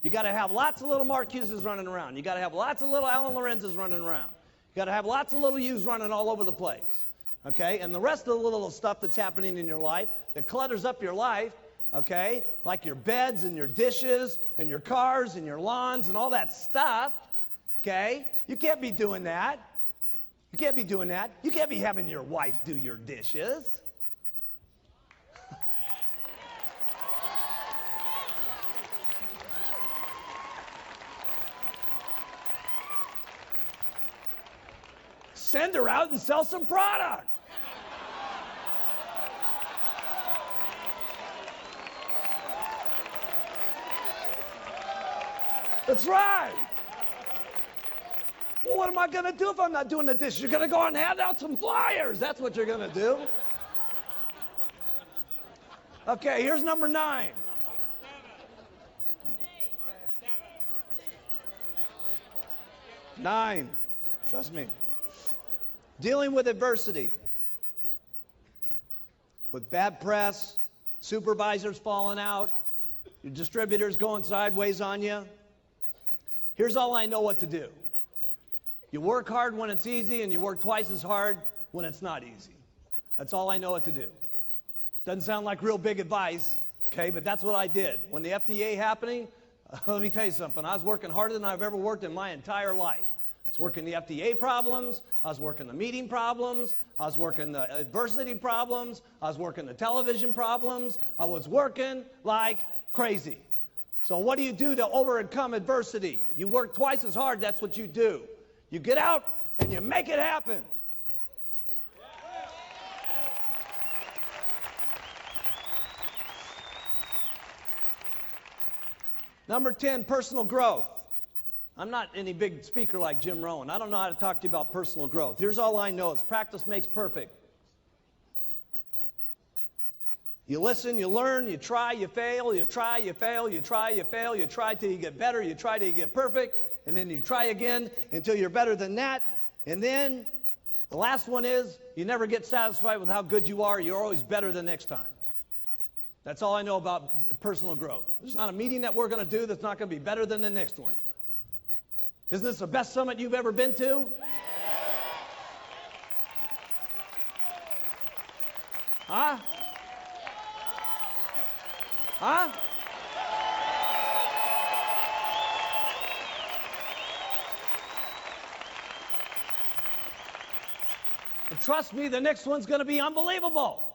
You got to have lots of little Mark Hugheses running around. You got to have lots of little Alan Lorenzes running around. You got to have lots of little yous running all over the place. Okay? And the rest of the little stuff that's happening in your life that clutters up your life, okay, like your beds and your dishes and your cars and your lawns and all that stuff, okay, you can't be doing that. You can't be doing that. You can't be having your wife do your dishes. Send her out and sell some product. That's right. Well, what am I going to do if I'm not doing the dishes? You're going to go out and hand out some flyers. That's what you're going to do. Okay, here's number 9. Nine. Trust me. Dealing with adversity. With bad press, supervisors falling out, your distributors going sideways on you. Here's all I know what to do. You work hard when it's easy, and you work twice as hard when it's not easy. That's all I know what to do. Doesn't sound like real big advice, okay, but that's what I did. When the FDA happening, let me tell you something. I was working harder than I've ever worked in my entire life. I was working the FDA problems. I was working the meeting problems. I was working the adversity problems. I was working the television problems. I was working like crazy. So what do you do to overcome adversity? You work twice as hard. That's what you do. You get out and you make it happen. Number 10, personal growth. I'm not any big speaker like Jim Rohn. I don't know how to talk to you about personal growth. Here's all I know is practice makes perfect. You listen, you learn, you try, you fail, you try, you fail, you try, you fail, you try till you get better, you try till you get perfect, and then you try again until you're better than that. And then the last one is you never get satisfied with how good you are. You're always better the next time. That's all I know about personal growth. There's not a meeting that we're going to do that's not going to be better than the next one. Isn't this the best summit you've ever been to? Huh? Huh? And trust me, the next one's going to be unbelievable.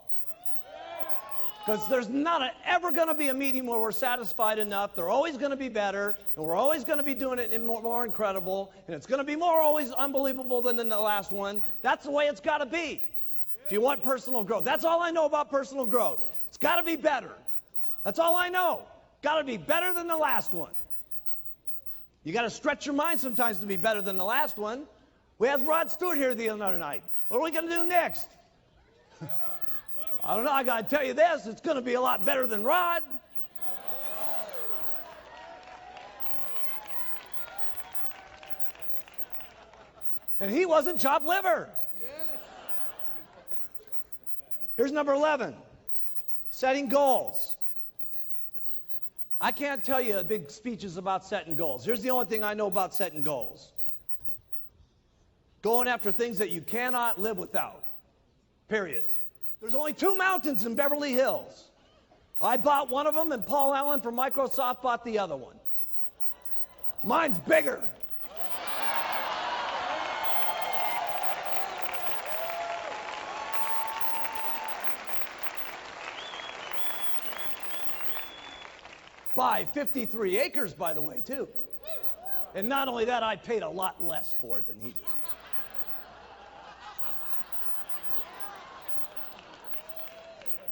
Because there's not ever going to be a meeting where we're satisfied enough. They're always going to be better, and we're always going to be doing it more incredible, and it's going to be more always unbelievable than the last one. That's the way it's got to be if you want personal growth. That's all I know about personal growth. It's got to be better. That's all I know. Got to be better than the last one. You got to stretch your mind sometimes to be better than the last one. We had Rod Stewart here the other night. What are we going to do next? I don't know. I got to tell you this. It's going to be a lot better than Rod. And he wasn't chopped liver. Here's number 11, setting goals. I can't tell you big speeches about setting goals. Here's the only thing I know about setting goals. Going after things that you cannot live without, period. There's only 2 mountains in Beverly Hills. I bought one of them, and Paul Allen from Microsoft bought the other one. Mine's bigger. By 53 acres, by the way, too. And not only that, I paid a lot less for it than he did.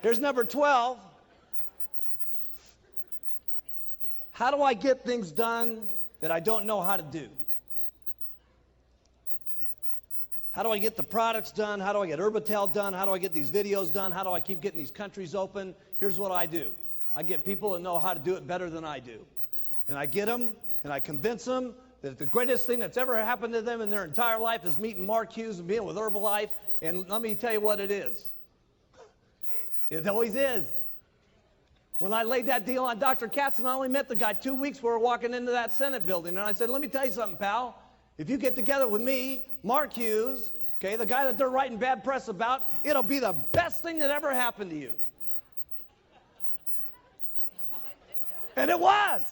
Here's number 12. How do I get things done that I don't know how to do? How do I get the products done? How do I get Herbalife done? How do I get these videos done? How do I keep getting these countries open? Here's what I do. I get people that know how to do it better than I do. And I get them, and I convince them that the greatest thing that's ever happened to them in their entire life is meeting Mark Hughes and being with Herbalife. And let me tell you what it is. It always is. When I laid that deal on Dr. Katz, and I only met the guy 2 weeks before walking into that Senate building. And I said, let me tell you something, pal. If you get together with me, Mark Hughes, okay, the guy that they're writing bad press about, it'll be the best thing that ever happened to you. And it was.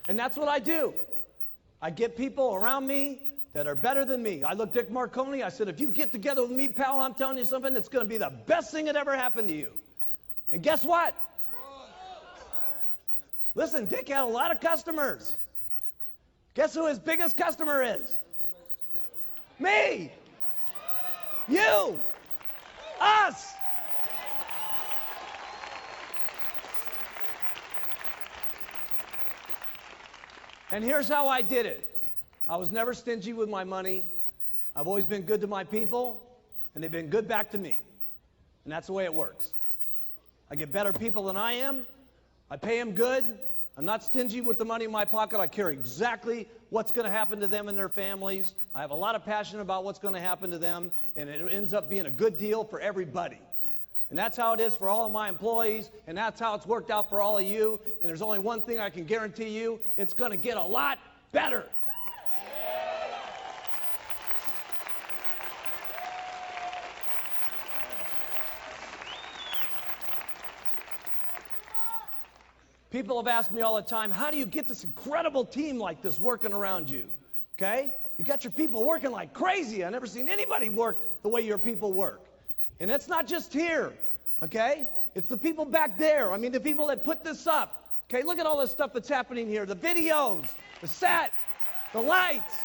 And that's what I do. I get people around me that are better than me. I looked at Dick Marconi. I said, if you get together with me, pal, I'm telling you something, it's going to be the best thing that ever happened to you. And guess what? Listen, Dick had a lot of customers. Guess who his biggest customer is? Me. You. Us. And here's how I did it. I was never stingy with my money. I've always been good to my people, and they've been good back to me. And that's the way it works. I get better people than I am. I pay them good. I'm not stingy with the money in my pocket. I care exactly what's going to happen to them and their families. I have a lot of passion about what's going to happen to them, and it ends up being a good deal for everybody. And that's how it is for all of my employees, and that's how it's worked out for all of you. And there's only one thing I can guarantee you, it's going to get a lot better. People have asked me all the time, how do you get this incredible team like this working around you? Okay? You got your people working like crazy. I've never seen anybody work the way your people work. And it's not just here, okay? It's the people back there. I mean, the people that put this up. Okay, look at all this stuff that's happening here. The videos, the set, the lights.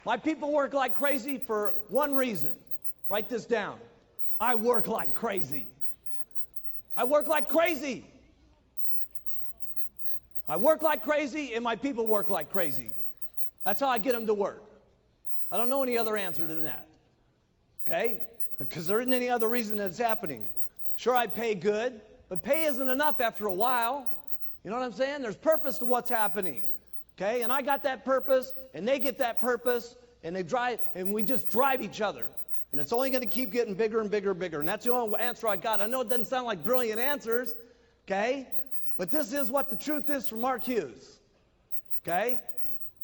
My people work like crazy for one reason. Write this down. I work like crazy. I work like crazy. I work like crazy, and my people work like crazy. That's how I get them to work. I don't know any other answer than that. Okay? Because there isn't any other reason that it's happening. Sure, I pay good, but pay isn't enough after a while. You know what I'm saying? There's purpose to what's happening. Okay? And I got that purpose, and they get that purpose, and they drive, and we just drive each other. And it's only going to keep getting bigger and bigger and bigger. And that's the only answer I got. I know it doesn't sound like brilliant answers, okay? But this is what the truth is for Mark Hughes, okay?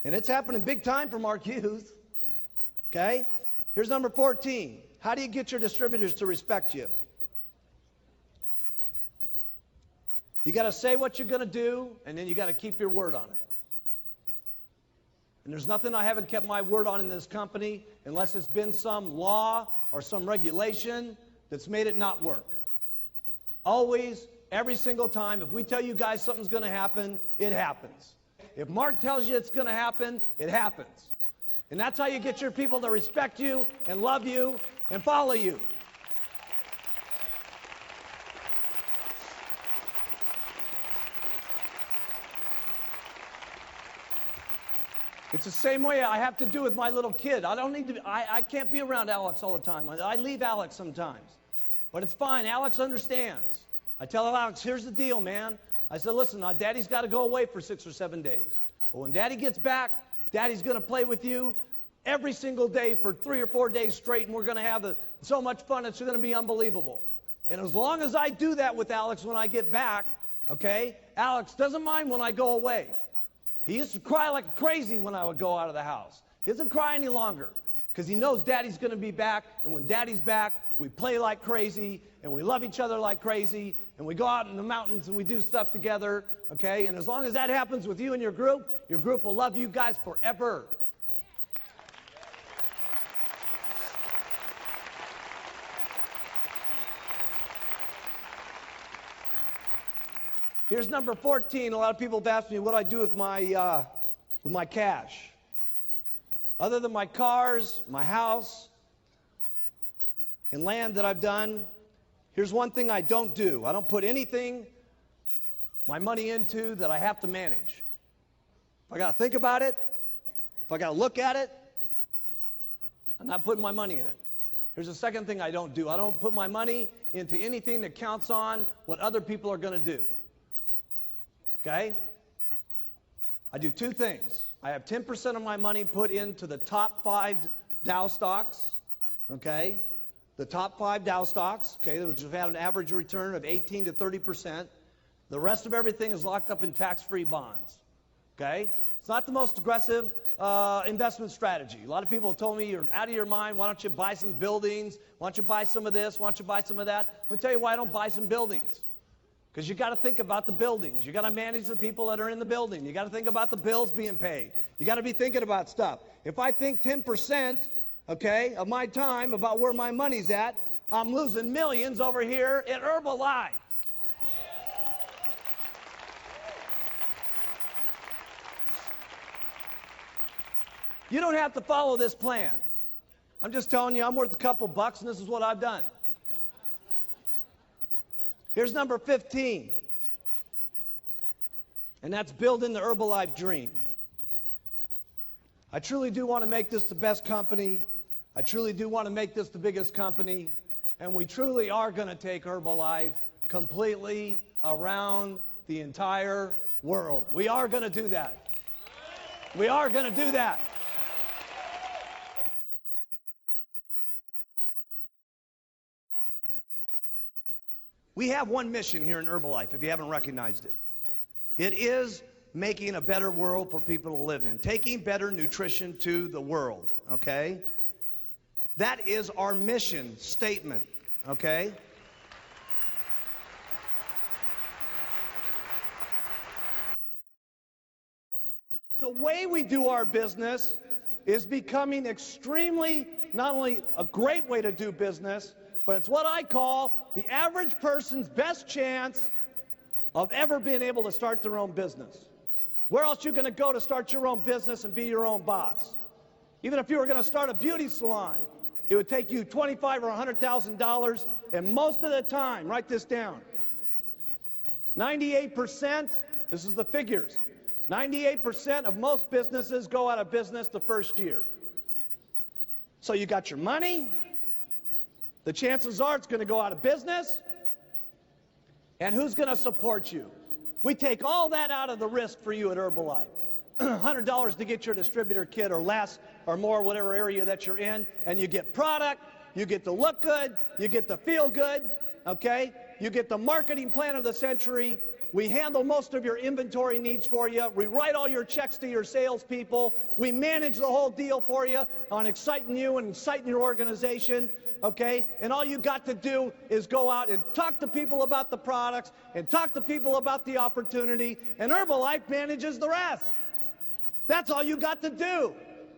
And it's happening big time for Mark Hughes, okay? Here's number 14. How do you get your distributors to respect you? You got to say what you're going to do, and then you got to keep your word on it. And there's nothing I haven't kept my word on in this company unless it's been some law or some regulation that's made it not work. Always every single time. If we tell you guys something's going to happen, it happens. If Mark tells you it's going to happen, it happens. And that's how you get your people to respect you and love you and follow you. It's the same way I have to do with my little kid. I can't be around Alex all the time. I leave Alex sometimes. But it's fine. Alex understands. I tell Alex, here's the deal, man. I said, listen, Daddy's got to go away for 6 or 7 days. But when Daddy gets back, Daddy's going to play with you every single day for 3 or 4 days straight, and we're going to have so much fun, it's going to be unbelievable. And as long as I do that with Alex when I get back, okay, Alex doesn't mind when I go away. He used to cry like crazy when I would go out of the house. He doesn't cry any longer because he knows Daddy's going to be back, and when Daddy's back, we play like crazy, and we love each other like crazy, and we go out in the mountains and we do stuff together, okay? And as long as that happens with you and your group will love you guys forever. Here's number 14. A lot of people have asked me what I do with my cash. Other than my cars, my house, and land that I've done, here's one thing I don't do. I don't put anything, my money into that I have to manage. If I got to think about it, if I got to look at it, I'm not putting my money in it. Here's the second thing I don't do. I don't put my money into anything that counts on what other people are going to do. Okay? I do 2 things. I have 10% of my money put into the top 5 Dow stocks, okay? The top 5 Dow stocks, okay, which have had an average return of 18 to 30%. The rest of everything is locked up in tax-free bonds, okay? It's not the most aggressive investment strategy. A lot of people have told me, you're out of your mind, why don't you buy some buildings? Why don't you buy some of this? Why don't you buy some of that? Let me tell you why I don't buy some buildings. Because you got to think about the buildings. You got to manage the people that are in the building. You got to think about the bills being paid. You got to be thinking about stuff. If I think 10%, okay, of my time about where my money's at, I'm losing millions over here at Herbalife. You don't have to follow this plan. I'm just telling you, I'm worth a couple bucks, and this is what I've done. Here's number 15, and that's building the Herbalife dream. I truly do want to make this the best company. I truly do want to make this the biggest company, and we truly are going to take Herbalife completely around the entire world. We are going to do that. We are going to do that. We have one mission here in Herbalife, if you haven't recognized it. It is making a better world for people to live in, taking better nutrition to the world, okay? That is our mission statement, okay? The way we do our business is becoming extremely, not only a great way to do business, but it's what I call the average person's best chance of ever being able to start their own business. Where else are you going to go to start your own business and be your own boss? Even if you were going to start a beauty salon, it would take you $25,000 or $100,000, and most of the time, write this down, 98%, this is the figures, 98% of most businesses go out of business the first year. So you got your money, the chances are it's going to go out of business, and who's going to support you? We take all that out of the risk for you at Herbalife. $100 to get your distributor kit or less or more, whatever area that you're in, and you get product, you get to look good, you get to feel good, okay? You get the marketing plan of the century. We handle most of your inventory needs for you. We write all your checks to your salespeople. We manage the whole deal for you on exciting you and exciting your organization. Okay, and all you got to do is go out and talk to people about the products and talk to people about the opportunity, and Herbalife manages the rest. That's all you got to do.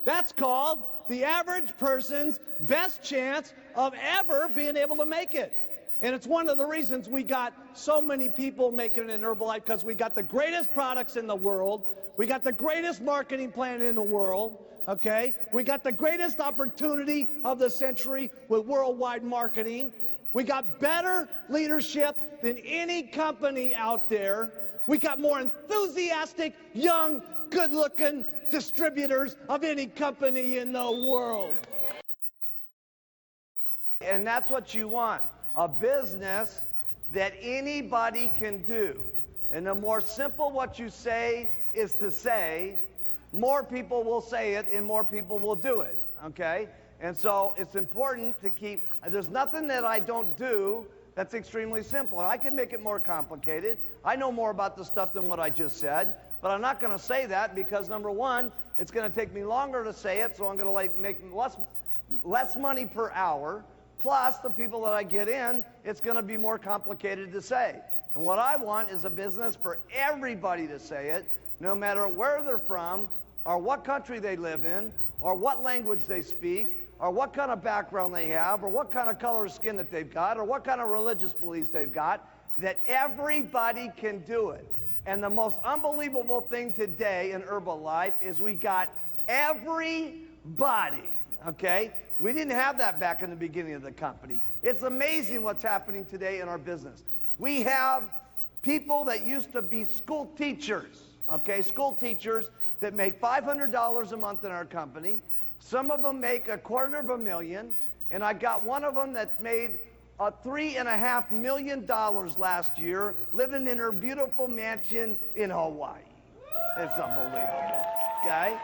That's called the average person's best chance of ever being able to make it. And it's one of the reasons we got so many people making it in Herbalife, because we got the greatest products in the world. We got the greatest marketing plan in the world, okay? We got the greatest opportunity of the century with worldwide marketing. We got better leadership than any company out there. We got more enthusiastic, young, good-looking distributors of any company in the world. And that's what you want, a business that anybody can do. And the more simple what you say is to say, more people will say it and more people will do it, okay? And so it's important to keep, there's nothing that I don't do that's extremely simple. And I can make it more complicated. I know more about the stuff than what I just said, but I'm not going to say that because, number one, it's going to take me longer to say it, so I'm going to make less money per hour. Plus, the people that I get in, it's going to be more complicated to say. And what I want is a business for everybody to say it, no matter where they're from, or what country they live in, or what language they speak, or what kind of background they have, or what kind of color of skin that they've got, or what kind of religious beliefs they've got, that everybody can do it. And the most unbelievable thing today in Herbalife is we got everybody, okay? We didn't have that back in the beginning of the company. It's amazing what's happening today in our business. We have people that used to be school teachers, okay? School teachers that make $500 a month in our company. Some of them make $250,000, and I got one of them that made $3.5 million last year, living in her beautiful mansion in Hawaii. It's unbelievable, okay?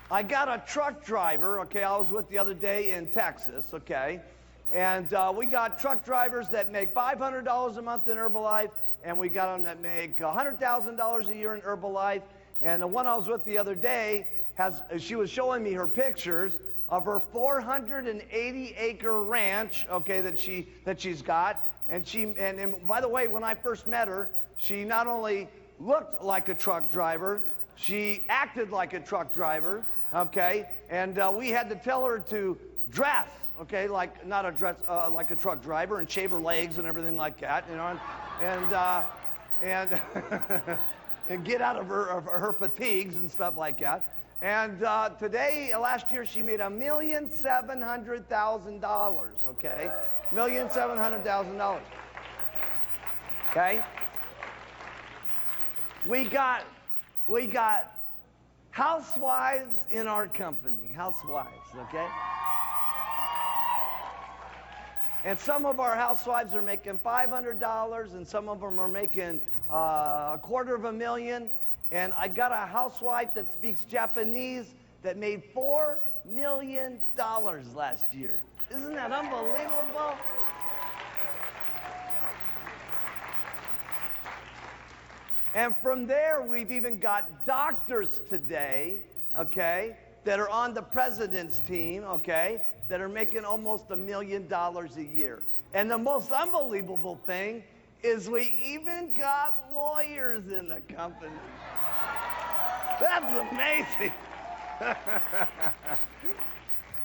I got a truck driver, okay, I was with the other day in Texas, okay, and we got truck drivers that make $500 a month in Herbalife, and we got them that make $100,000 a year in Herbalife, and the one I was with the other day, she was showing me her pictures of her 480-acre ranch, okay, that she's got, and by the way, when I first met her, she not only looked like a truck driver, she acted like a truck driver, okay, and we had to tell her to dress, okay, like not a dress, like a truck driver, and shave her legs and everything like that, you know, and and get out of her fatigues and stuff like that. And last year, she made $1,700,000, okay? $1,700,000. Okay? We got housewives in our company, housewives, okay? And some of our housewives are making $500, and some of them are making $250,000. And I got a housewife that speaks Japanese that made $4 million last year. Isn't that unbelievable? And from there, we've even got doctors today, okay, that are on the president's team, okay, that are making almost $1 million a year. And the most unbelievable thing is we even got lawyers in the company. That's amazing.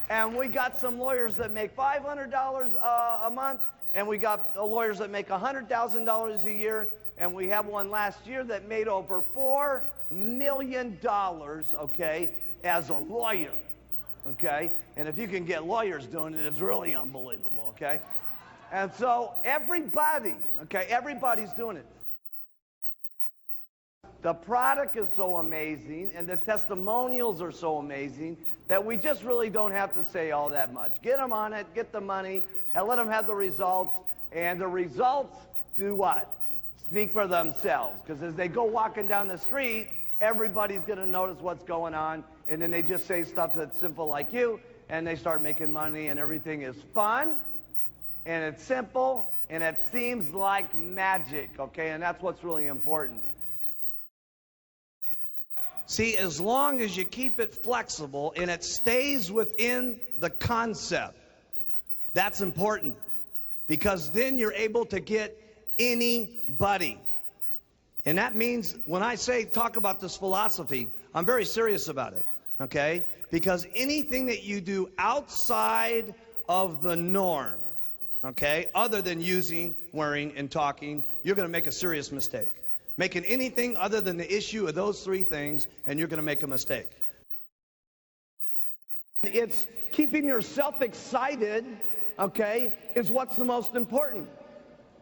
And we got some lawyers that make $500 a month, and we got lawyers that make $100,000 a year, and we have one last year that made over $4 million, okay, as a lawyer, okay? And if you can get lawyers doing it, it's really unbelievable, okay? And so everybody, okay, everybody's doing it. The product is so amazing, and the testimonials are so amazing that we just really don't have to say all that much. Get them on it, get the money, and let them have the results, and the results do what? Speak for themselves, because as they go walking down the street, everybody's going to notice what's going on, and then they just say stuff that's simple like you, and they start making money, and everything is fun, and it's simple, and it seems like magic, okay? And that's what's really important. See, as long as you keep it flexible and it stays within the concept, that's important, because then you're able to get anybody. And that means when I say talk about this philosophy, I'm very serious about it. okay? Because anything that you do outside of the norm, okay, other than using, wearing, and talking, you're going to make a serious mistake. Making anything other than the issue of those three things, and you're going to make a mistake. It's keeping yourself excited, okay, is what's the most important.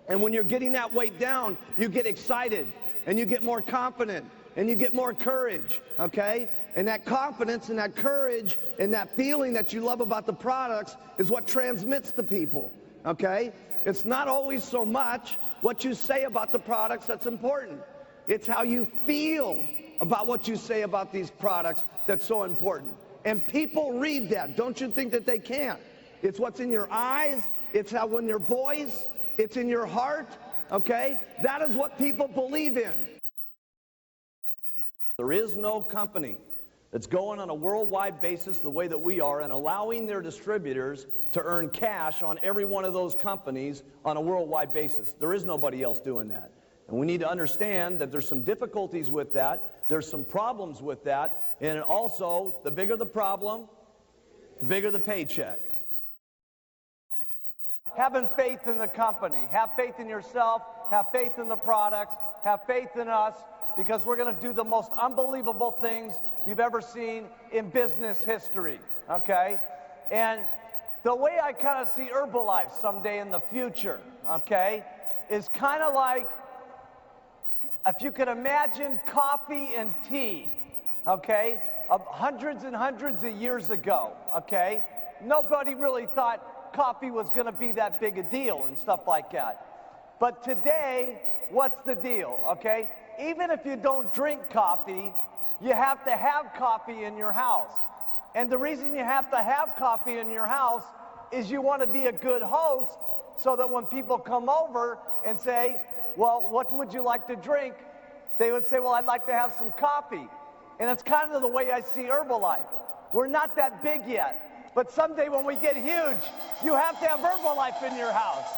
And when you're getting that weight down, you get excited, and you get more confident, and you get more courage, okay? And that confidence and that courage and that feeling that you love about the products is what transmits to people, okay? It's not always so much what you say about the products that's important. It's how you feel about what you say about these products that's so important. And people read that. Don't you think that they can't? It's what's in your eyes. It's how in your voice. It's in your heart, okay? That is what people believe in. There is no company that's going on a worldwide basis the way that we are and allowing their distributors to earn cash on every one of those companies on a worldwide basis. There is nobody else doing that. And we need to understand that there's some difficulties with that. There's some problems with that. And also, the bigger the problem, the bigger the paycheck. Having faith in the company. Have faith in yourself. Have faith in the products. Have faith in us, because we're going to do the most unbelievable things you've ever seen in business history, okay? And the way I kind of see Herbalife someday in the future, okay, is kind of like, if you could imagine coffee and tea, okay, hundreds and hundreds of years ago, okay? Nobody really thought coffee was going to be that big a deal and stuff like that. But today, what's the deal, okay? Even if you don't drink coffee, you have to have coffee in your house. And the reason you have to have coffee in your house is you want to be a good host, so that when people come over and say, well, what would you like to drink? They would say, well, I'd like to have some coffee. And it's kind of the way I see Herbalife. We're not that big yet, but someday when we get huge, you have to have Herbalife in your house.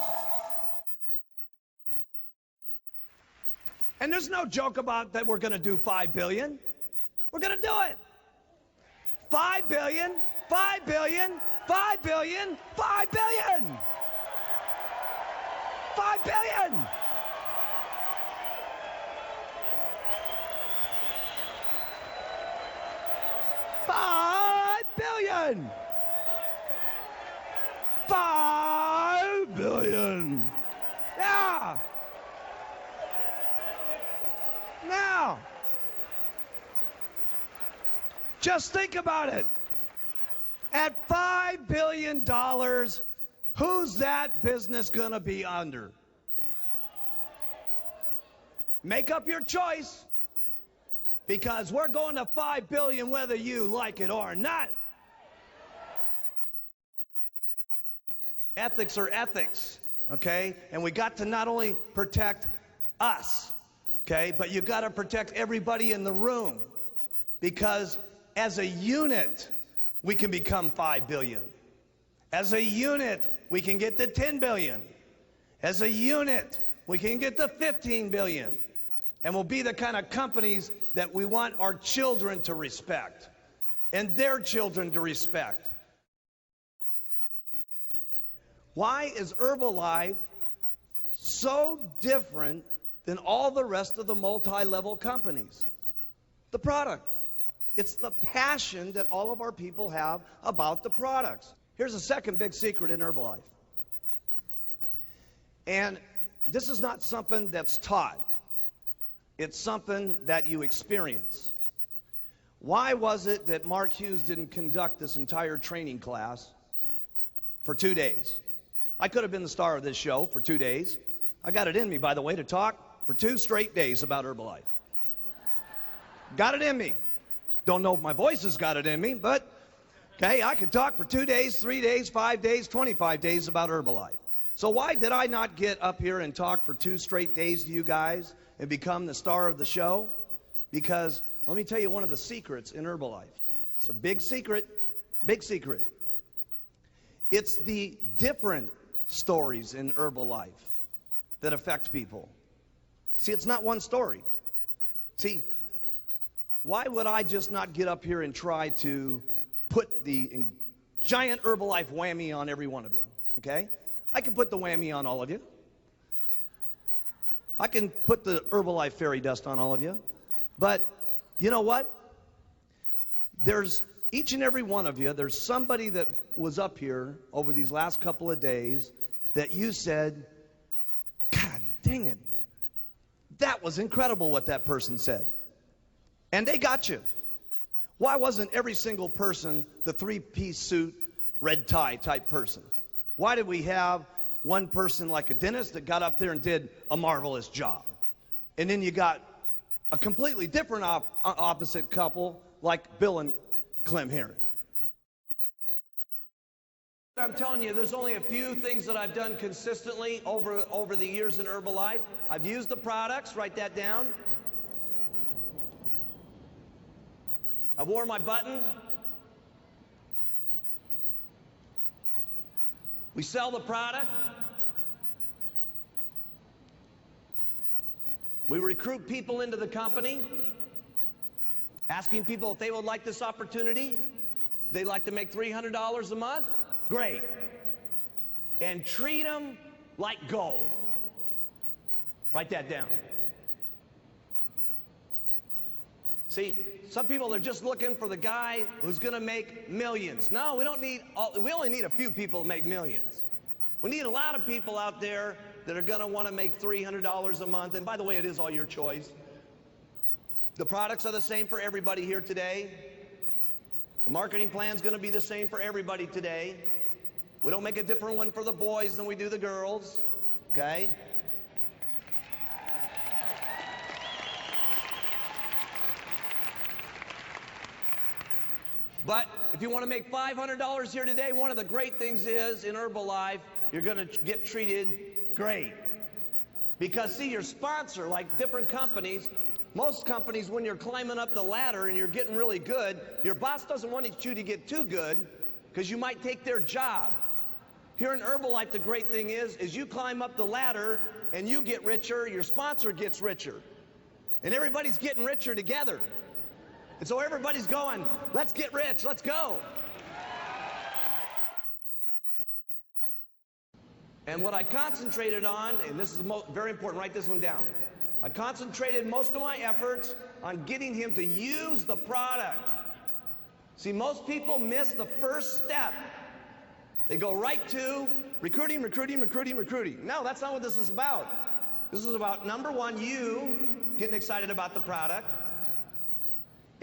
And there's no joke about that we're going to do 5 billion. We're going to do it. 5 billion, 5 billion, 5 billion, 5 billion. 5 billion. $5 billion. $5 billion. Yeah. Now, just think about it. At $5 billion, who's that business going to be under? Make up your choice, because we're going to $5 billion whether you like it or not. Ethics are ethics, okay? And we got to not only protect us, okay, but you got to protect everybody in the room, because as a unit, we can become 5 billion. As a unit, we can get to 10 billion. As a unit, we can get to 15 billion. And we'll be the kind of companies that we want our children to respect and their children to respect. Why is Herbalife so different than all the rest of the multi-level companies? The product. It's the passion that all of our people have about the products. Here's a second big secret in Herbalife. And this is not something that's taught. It's something that you experience. Why was it that Mark Hughes didn't conduct this entire training class for 2 days? I could have been the star of this show for 2 days. I got it in me, by the way, to talk for 2 straight days about Herbalife. Got it in me. Don't know if my voice has got it in me, but okay, I could talk for 2 days, 3 days, 5 days, 25 days about Herbalife. So why did I not get up here and talk for 2 straight days to you guys and become the star of the show? Because let me tell you one of the secrets in Herbalife. It's a big secret, big secret. It's the different stories in Herbalife that affect people. See, it's not one story. See, why would I just not get up here and try to put the giant Herbalife whammy on every one of you, okay? I can put the whammy on all of you. I can put the Herbalife fairy dust on all of you. But you know what? There's each and every one of you, there's somebody that was up here over these last couple of days that you said, God dang it, that was incredible what that person said. And they got you. Why wasn't every single person the three-piece suit, red tie type person? Why did we have one person like a dentist that got up there and did a marvelous job? And then you got a completely different opposite couple like Bill and Clem Heron. I'm telling you, there's only a few things that I've done consistently over the years in Herbalife. I've used the products, write that down. I wore my button. We sell the product. We recruit people into the company, asking people if they would like this opportunity. If they'd like to make $300 a month, great. And treat them like gold. Write that down. See, some people are just looking for the guy who's going to make millions. No, we only need a few people to make millions. We need a lot of people out there that are going to want to make $300 a month. And by the way, it is all your choice. The products are the same for everybody here today. The marketing plan is going to be the same for everybody today. We don't make a different one for the boys than we do the girls. Okay? But if you want to make $500 here today, one of the great things is in Herbalife, you're going to get treated great. Because see, your sponsor, like different companies, most companies, when you're climbing up the ladder and you're getting really good, your boss doesn't want you to get too good because you might take their job. Here in Herbalife, the great thing is you climb up the ladder and you get richer, your sponsor gets richer. And everybody's getting richer together. And so everybody's going, let's get rich, let's go. And what I concentrated on, and this is very important, write this one down. I concentrated most of my efforts on getting him to use the product. See, most people miss the first step. They go right to recruiting. No, that's not what this is about. This is about, number one, you getting excited about the product.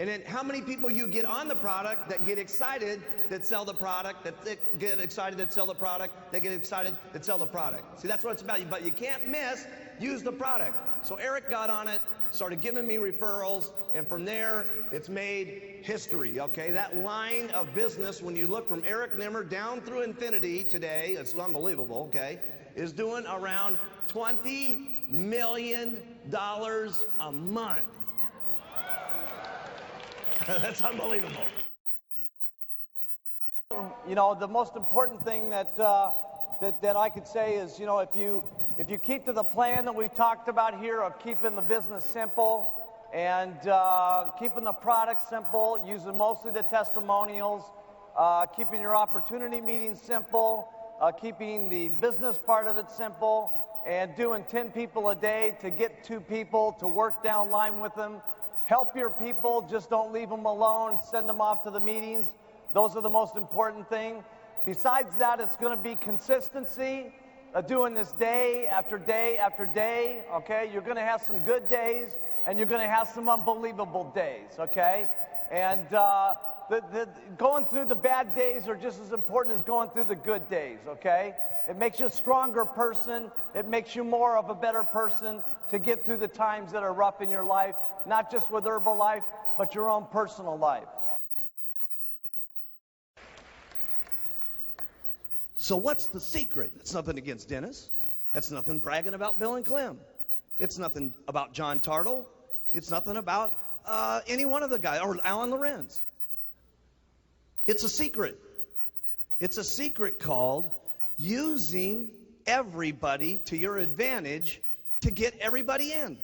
And then how many people you get on the product that get excited that sell the product, that get excited that sell the product, that get excited that sell the product. See, that's what it's about. But you can't miss, use the product. So Eric got on it, started giving me referrals, and from there, it's made history, okay? That line of business, when you look from Eric Nimmer down through infinity today, it's unbelievable, okay, is doing around $20 million a month. That's unbelievable. You know, the most important thing that I could say is, you know, if you keep to the plan that we've talked about here of keeping the business simple and keeping the product simple, using mostly the testimonials, keeping your opportunity meetings simple, keeping the business part of it simple, and doing 10 people a day to get 2 people to work down line with them. Help your people, just don't leave them alone, send them off to the meetings. Those are the most important thing. Besides that, it's going to be consistency, doing this day after day after day, okay? You're going to have some good days, and you're going to have some unbelievable days, okay? And going through the bad days are just as important as going through the good days, okay? It makes you a stronger person. It makes you more of a better person to get through the times that are rough in your life. Not just with Herbalife, but your own personal life. So what's the secret? It's nothing against Dennis. That's nothing bragging about Bill and Clem. It's nothing about John Tartle. It's nothing about any one of the guys, or Alan Lorenz. It's a secret. It's a secret called using everybody to your advantage to get everybody in.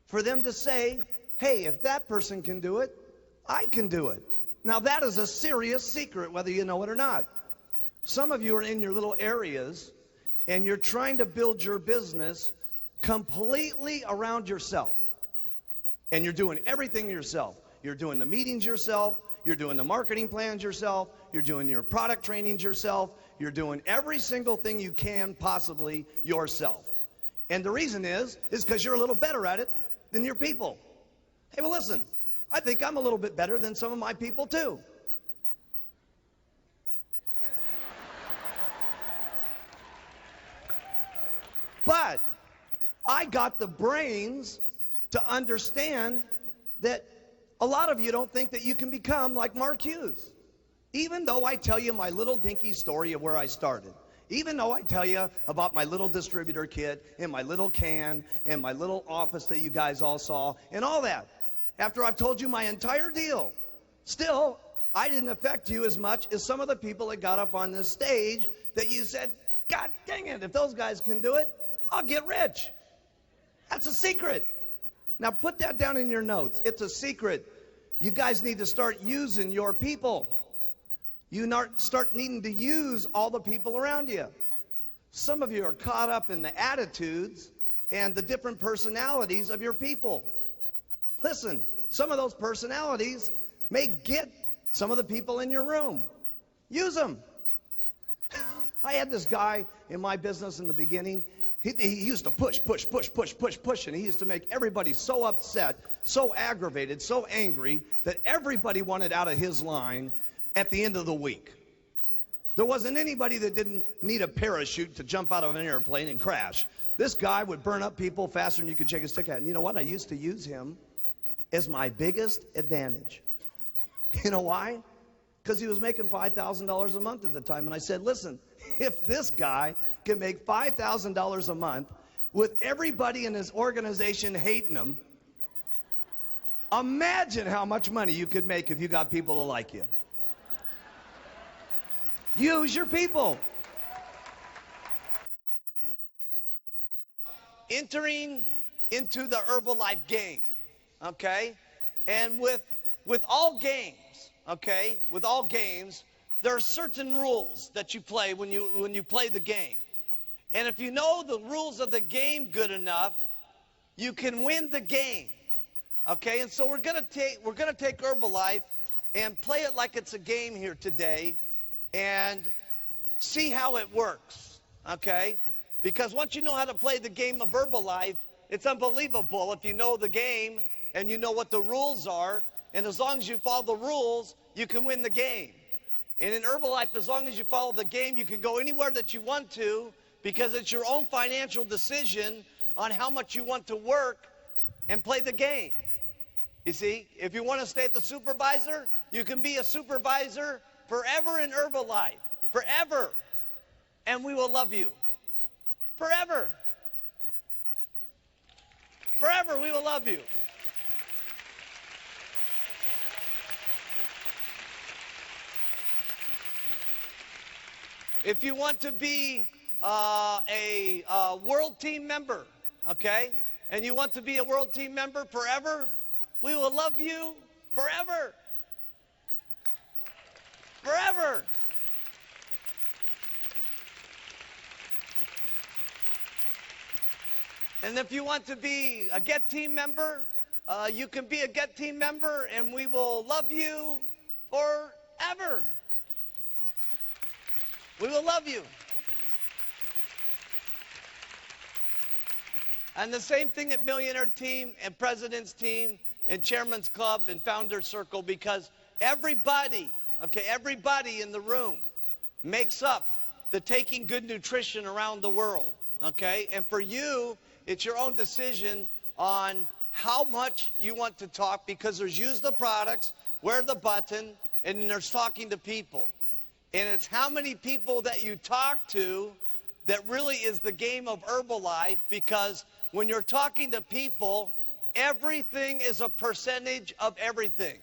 For them to say, hey, if that person can do it, I can do it. Now that is a serious secret, whether you know it or not. Some of you are in your little areas and you're trying to build your business completely around yourself. And you're doing everything yourself. You're doing the meetings yourself. You're doing the marketing plans yourself. You're doing your product trainings yourself. You're doing every single thing you can possibly yourself. And the reason is because you're a little better at it than your people. Hey, well, listen, I think I'm a little bit better than some of my people too. But I got the brains to understand that a lot of you don't think that you can become like Mark Hughes. Even though I tell you my little dinky story of where I started. Even though I tell you about my little distributor kit and my little can and my little office that you guys all saw and all that. After I've told you my entire deal, still, I didn't affect you as much as some of the people that got up on this stage that you said, God dang it, if those guys can do it, I'll get rich. That's a secret. Now put that down in your notes. It's a secret. You guys need to start using your people. You start needing to use all the people around you. Some of you are caught up in the attitudes and the different personalities of your people. Listen, some of those personalities may get some of the people in your room. Use them. I had this guy in my business in the beginning. He used to push, and he used to make everybody so upset, so aggravated, so angry that everybody wanted out of his line at the end of the week. There wasn't anybody that didn't need a parachute to jump out of an airplane and crash. This guy would burn up people faster than you could shake a stick at. And you know what? I used to use him as my biggest advantage. You know why? Because he was making $5,000 a month at the time. And I said, listen, if this guy can make $5,000 a month with everybody in his organization hating him, imagine how much money you could make if you got people to like you. Use your people. Entering into the Herbalife game, okay? And with all games, okay, with all games, there are certain rules that you play when you play the game. And if you know the rules of the game good enough, you can win the game. Okay? And so we're going to take Herbalife and play it like it's a game here today and see how it works. Okay? Because once you know how to play the game of Herbalife, it's unbelievable if you know the game and you know what the rules are. And as long as you follow the rules, you can win the game. And in Herbalife, as long as you follow the game, you can go anywhere that you want to because it's your own financial decision on how much you want to work and play the game. You see, if you want to stay at the supervisor, you can be a supervisor forever in Herbalife. Forever. And we will love you. Forever. Forever we will love you. If you want to be a world team member, okay, and you want to be a world team member forever, we will love you forever. Forever. And if you want to be a Get Team member, you can be a Get Team member and we will love you forever. We will love you. And the same thing at Millionaire Team and President's Team and Chairman's Club and Founder's Circle, because everybody, okay, everybody in the room makes up the taking good nutrition around the world, okay? And for you, it's your own decision on how much you want to talk, because there's use the products, wear the button, and then there's talking to people. And it's how many people that you talk to that really is the game of Herbalife, because when you're talking to people, everything is a percentage of everything.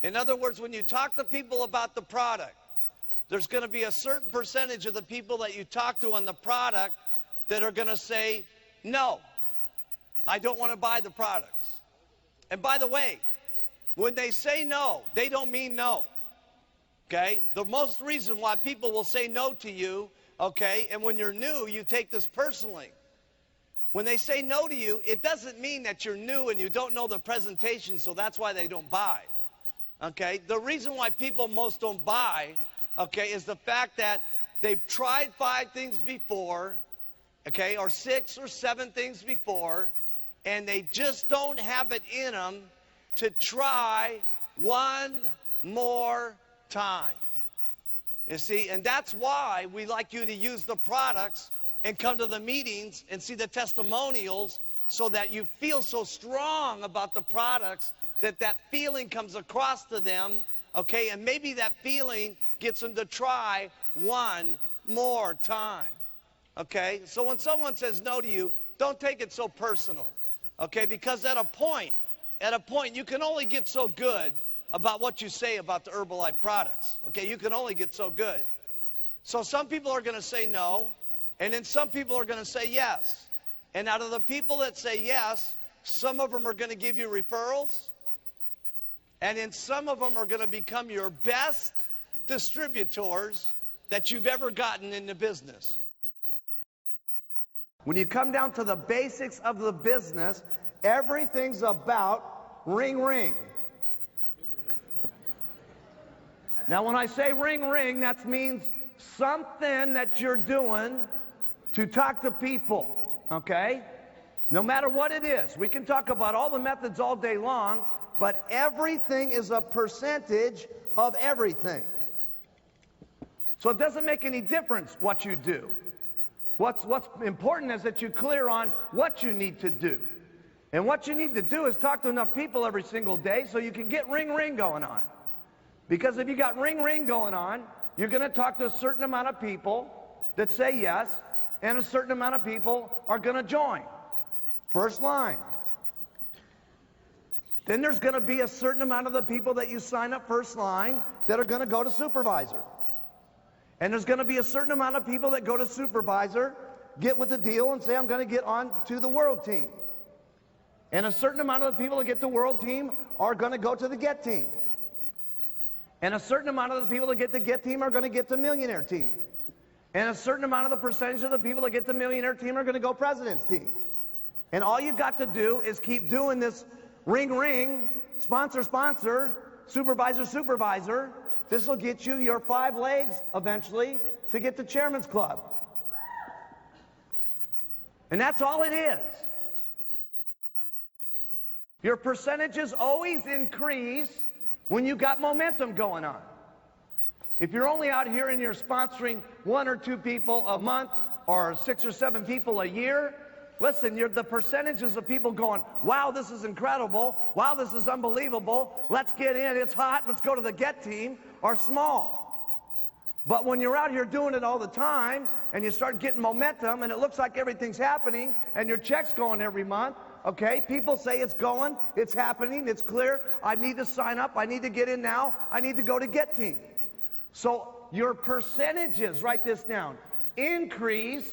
In other words, when you talk to people about the product, there's going to be a certain percentage of the people that you talk to on the product that are going to say, no, I don't want to buy the products. And by the way, when they say no, they don't mean no. Okay? The most reason why people will say no to you, okay, and when you're new, you take this personally. When they say no to you, it doesn't mean that you're new and you don't know the presentation, so that's why they don't buy. Okay? The reason why people most don't buy, okay, is the fact that they've tried 5 things before, okay, or 6 or 7 things before, and they just don't have it in them to try one more time. You see, and that's why we like you to use the products and come to the meetings and see the testimonials so that you feel so strong about the products that that feeling comes across to them, okay, and maybe that feeling gets them to try one more time, okay? So when someone says no to you, don't take it so personal, okay, because at a point, you can only get so good about what you say about the Herbalife products, okay? You can only get so good. So some people are going to say no, and then some people are going to say yes. And out of the people that say yes, some of them are going to give you referrals, and then some of them are going to become your best distributors that you've ever gotten in the business. When you come down to the basics of the business, everything's about ring, ring. Now, when I say ring, ring, that means something that you're doing to talk to people, okay? No matter what it is. We can talk about all the methods all day long, but everything is a percentage of everything. So it doesn't make any difference what you do. What's important is that you're clear on what you need to do. And what you need to do is talk to enough people every single day so you can get ring, ring going on. Because if you got ring, ring going on, you're going to talk to a certain amount of people that say yes, and a certain amount of people are going to join. First line. Then there's going to be a certain amount of the people that you sign up first line that are going to go to supervisor. And there's going to be a certain amount of people that go to supervisor, get with the deal and say, I'm going to get on to the world team. And a certain amount of the people that get the world team are going to go to the get team. And a certain amount of the people that get the get team are going to get the millionaire team. And a certain amount of the percentage of the people that get the millionaire team are going to go president's team. And all you got to do is keep doing this ring, ring, sponsor, sponsor, supervisor, supervisor. This will get you your 5 legs eventually to get the chairman's club. And that's all it is. Your percentages always increase when you got momentum going on. If you're only out here and you're sponsoring 1 or 2 people a month or 6 or 7 people a year, listen, the percentages of people going, wow, this is incredible, wow, this is unbelievable, let's get in, it's hot, let's go to the get team, are small. But when you're out here doing it all the time and you start getting momentum and it looks like everything's happening and your check's going every month, okay, people say it's going, it's happening, it's clear, I need to sign up, I need to get in now, I need to go to get team. So your percentages, write this down, increase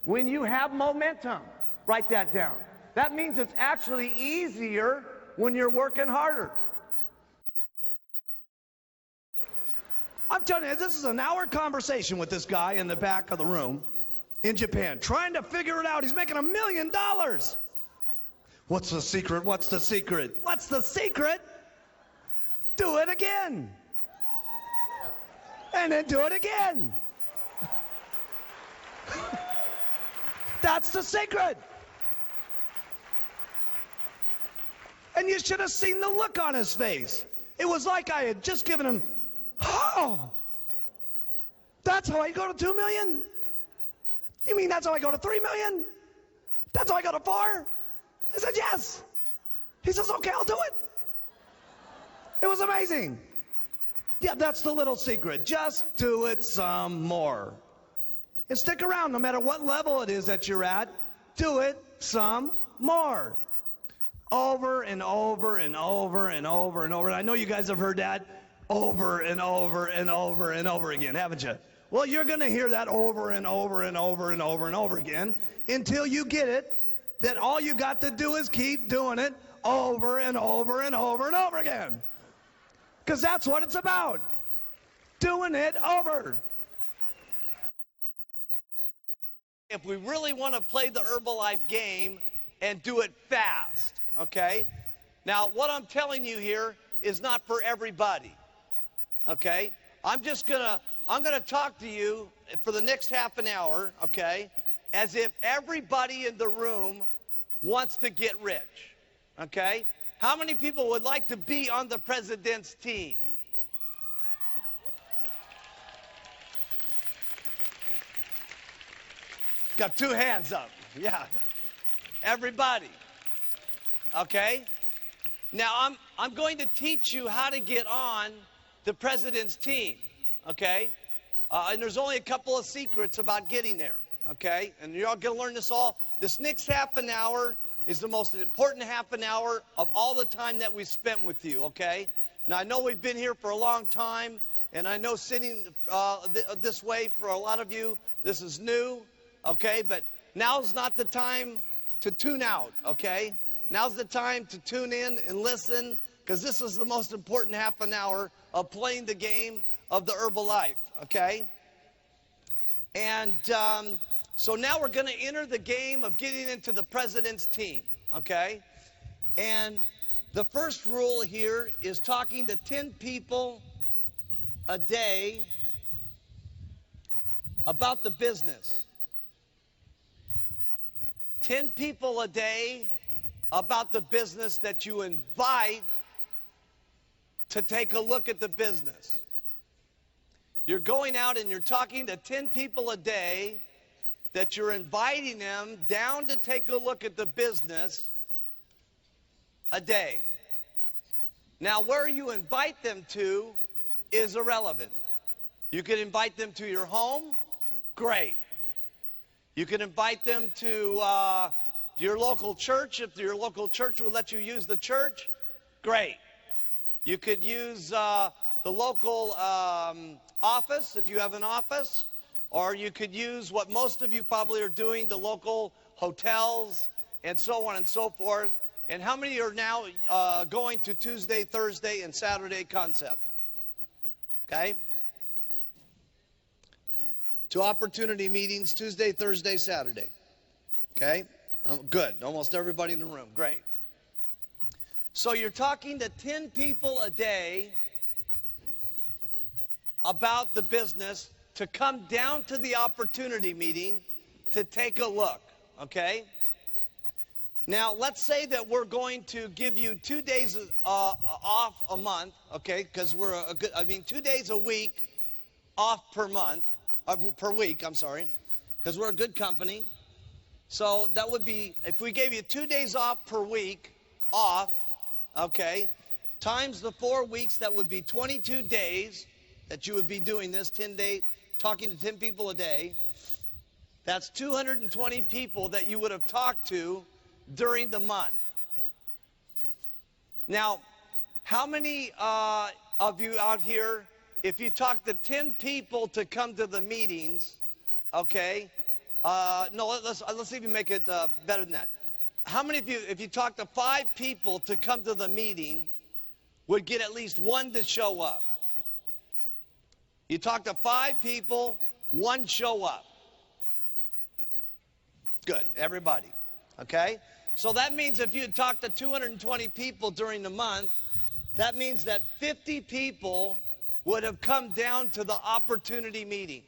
when you have momentum. Write that down. That means it's actually easier when you're working harder. I'm telling you, this is an hour conversation with this guy in the back of the room in Japan, trying to figure it out. He's making $1 million. What's the secret? What's the secret? What's the secret? Do it again. And then do it again. That's the secret. And you should have seen the look on his face. It was like I had just given him, oh, that's how I go to 2 million? You mean that's how I go to 3 million? That's how I go to 4? I said, yes. He says, okay, I'll do it. It was amazing. Yeah, that's the little secret. Just do it some more. And stick around no matter what level it is that you're at. Do it some more. Over and over and over and over and over. And I know you guys have heard that over and over and over and over again, haven't you? Well, you're going to hear that over and over and over and over and over again until you get it, that all you got to do is keep doing it over and over and over and over again. Because that's what it's about. Doing it over. If we really want to play the Herbalife game and do it fast, okay? Now, what I'm telling you here is not for everybody, okay? I'm gonna talk to you for the next half an hour, okay, as if everybody in the room wants to get rich, okay? How many people would like to be on the president's team? Got two hands up. Yeah. Everybody. Okay? Now, I'm going to teach you how to get on the president's team. Okay? And there's only a couple of secrets about getting there. Okay? And you're all going to learn this all. This next half an hour is the most important half an hour of all the time that we spent with you. Okay? Now, I know we've been here for a long time, and I know sitting this way for a lot of you, this is new. Okay, but now's not the time to tune out, okay? Now's the time to tune in and listen, because this is the most important half an hour of playing the game of the Herbalife, okay? And so now we're going to enter the game of getting into the president's team, okay? And the first rule here is talking to 10 people a day about the business. 10 people a day about the business that you invite to take a look at the business. You're going out and you're talking to 10 people a day that you're inviting them down to take a look at the business a day. Now, where you invite them to is irrelevant. You can invite them to your home, great. You can invite them to your local church. If your local church will let you use the church, great. You could use the local office if you have an office, or you could use what most of you probably are doing, the local hotels and so on and so forth. And how many are now going to Tuesday, Thursday, and Saturday concept? Okay? To opportunity meetings Tuesday, Thursday, Saturday. Okay? Oh, good. Almost everybody in the room. Great. So you're talking to 10 people a day about the business to come down to the opportunity meeting to take a look. Okay? Now, let's say that we're going to give you 2 days off a month, okay? Because we're 2 days a week off per month. Per week, I'm sorry, because we're a good company. So that would be, if we gave you 2 days off per week, okay, times the 4 weeks, that would be 22 days that you would be doing this, 10-day, talking to 10 people a day. That's 220 people that you would have talked to during the month. Now, how many of you out here, if you talk to 10 people to come to the meetings, okay, no, let's even make it better than that. How many of you, if you talk to 5 people to come to the meeting, would get at least 1 to show up? You talk to 5 people, 1 show up. Good, everybody, okay? So that means if you had talked to 220 people during the month, that means that 50 people would have come down to the opportunity meeting.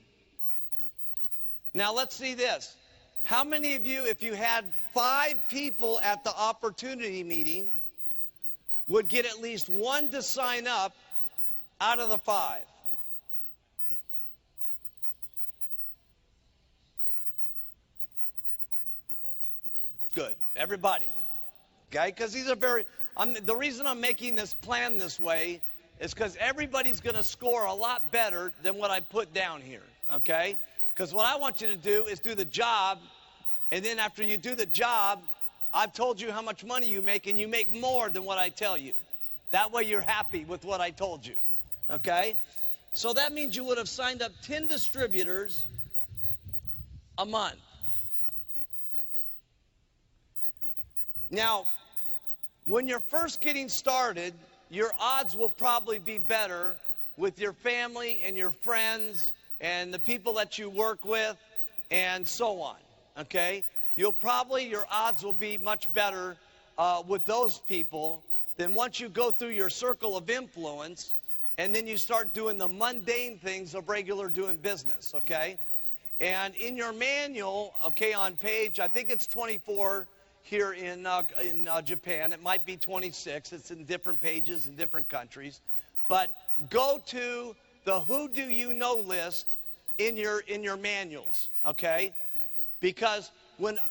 Now let's see this. How many of you, if you had 5 people at the opportunity meeting, would get at least 1 to sign up out of the 5? Good, everybody, okay? Because these are the reason I'm making this plan this way is because everybody's going to score a lot better than what I put down here, okay? Because what I want you to do is do the job, and then after you do the job, I've told you how much money you make, and you make more than what I tell you. That way you're happy with what I told you, okay? So that means you would have signed up 10 distributors a month. Now, when you're first getting started, your odds will probably be better with your family and your friends and the people that you work with and so on, okay? Your odds will be much better with those people than once you go through your circle of influence and then you start doing the mundane things of regular doing business, okay? And in your manual, okay, on page, I think it's 24 here in Japan. It might be 26. It's in different pages in different countries. But go to the Who Do You Know list in your manuals, okay? Because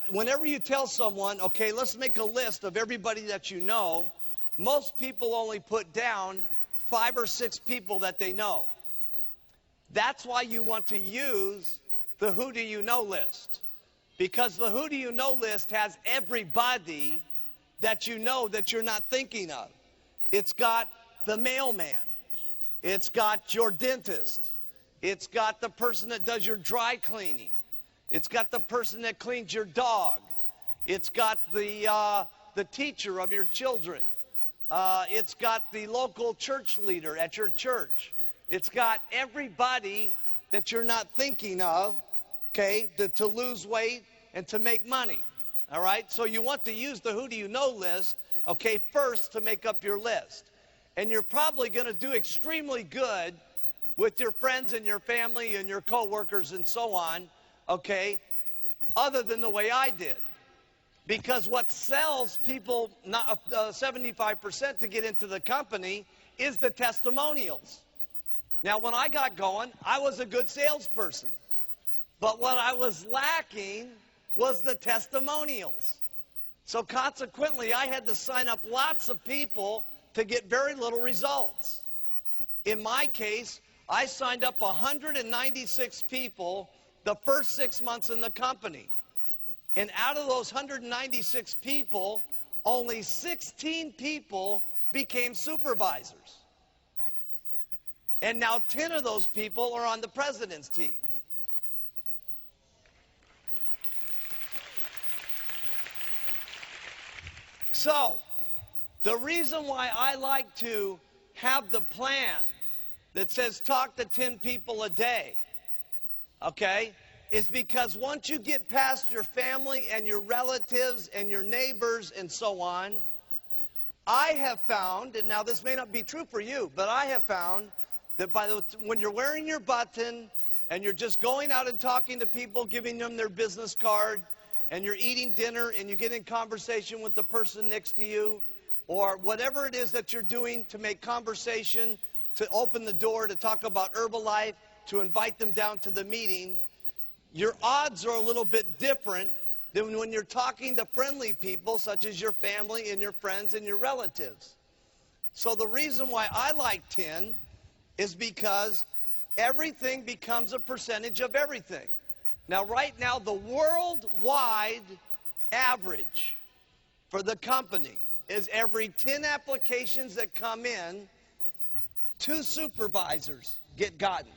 whenever you tell someone, okay, let's make a list of everybody that you know, most people only put down 5 or 6 people that they know. That's why you want to use the Who Do You Know list. Because the Who Do You Know list has everybody that you know that you're not thinking of. It's got the mailman. It's got your dentist. It's got the person that does your dry cleaning. It's got the person that cleans your dog. It's got the teacher of your children. It's got the local church leader at your church. It's got everybody that you're not thinking of, okay, to lose weight and to make money, all right? So you want to use the Who Do You Know list, okay, first to make up your list. And you're probably going to do extremely good with your friends and your family and your coworkers and so on, okay, other than the way I did. Because what sells people 75% to get into the company is the testimonials. Now, when I got going, I was a good salesperson. But what I was lacking was the testimonials. So consequently, I had to sign up lots of people to get very little results. In my case, I signed up 196 people the first 6 months in the company. And out of those 196 people, only 16 people became supervisors. And now 10 of those people are on the president's team. So, the reason why I like to have the plan that says talk to 10 people a day, okay, is because once you get past your family and your relatives and your neighbors and so on, I have found, and now this may not be true for you, but I have found that when you're wearing your button and you're just going out and talking to people, giving them their business card, and you're eating dinner and you get in conversation with the person next to you, or whatever it is that you're doing to make conversation, to open the door, to talk about Herbalife, to invite them down to the meeting, your odds are a little bit different than when you're talking to friendly people such as your family and your friends and your relatives. So the reason why I like 10 is because everything becomes a percentage of everything. Now, right now, the worldwide average for the company is every 10 applications that come in, 2 supervisors get gotten.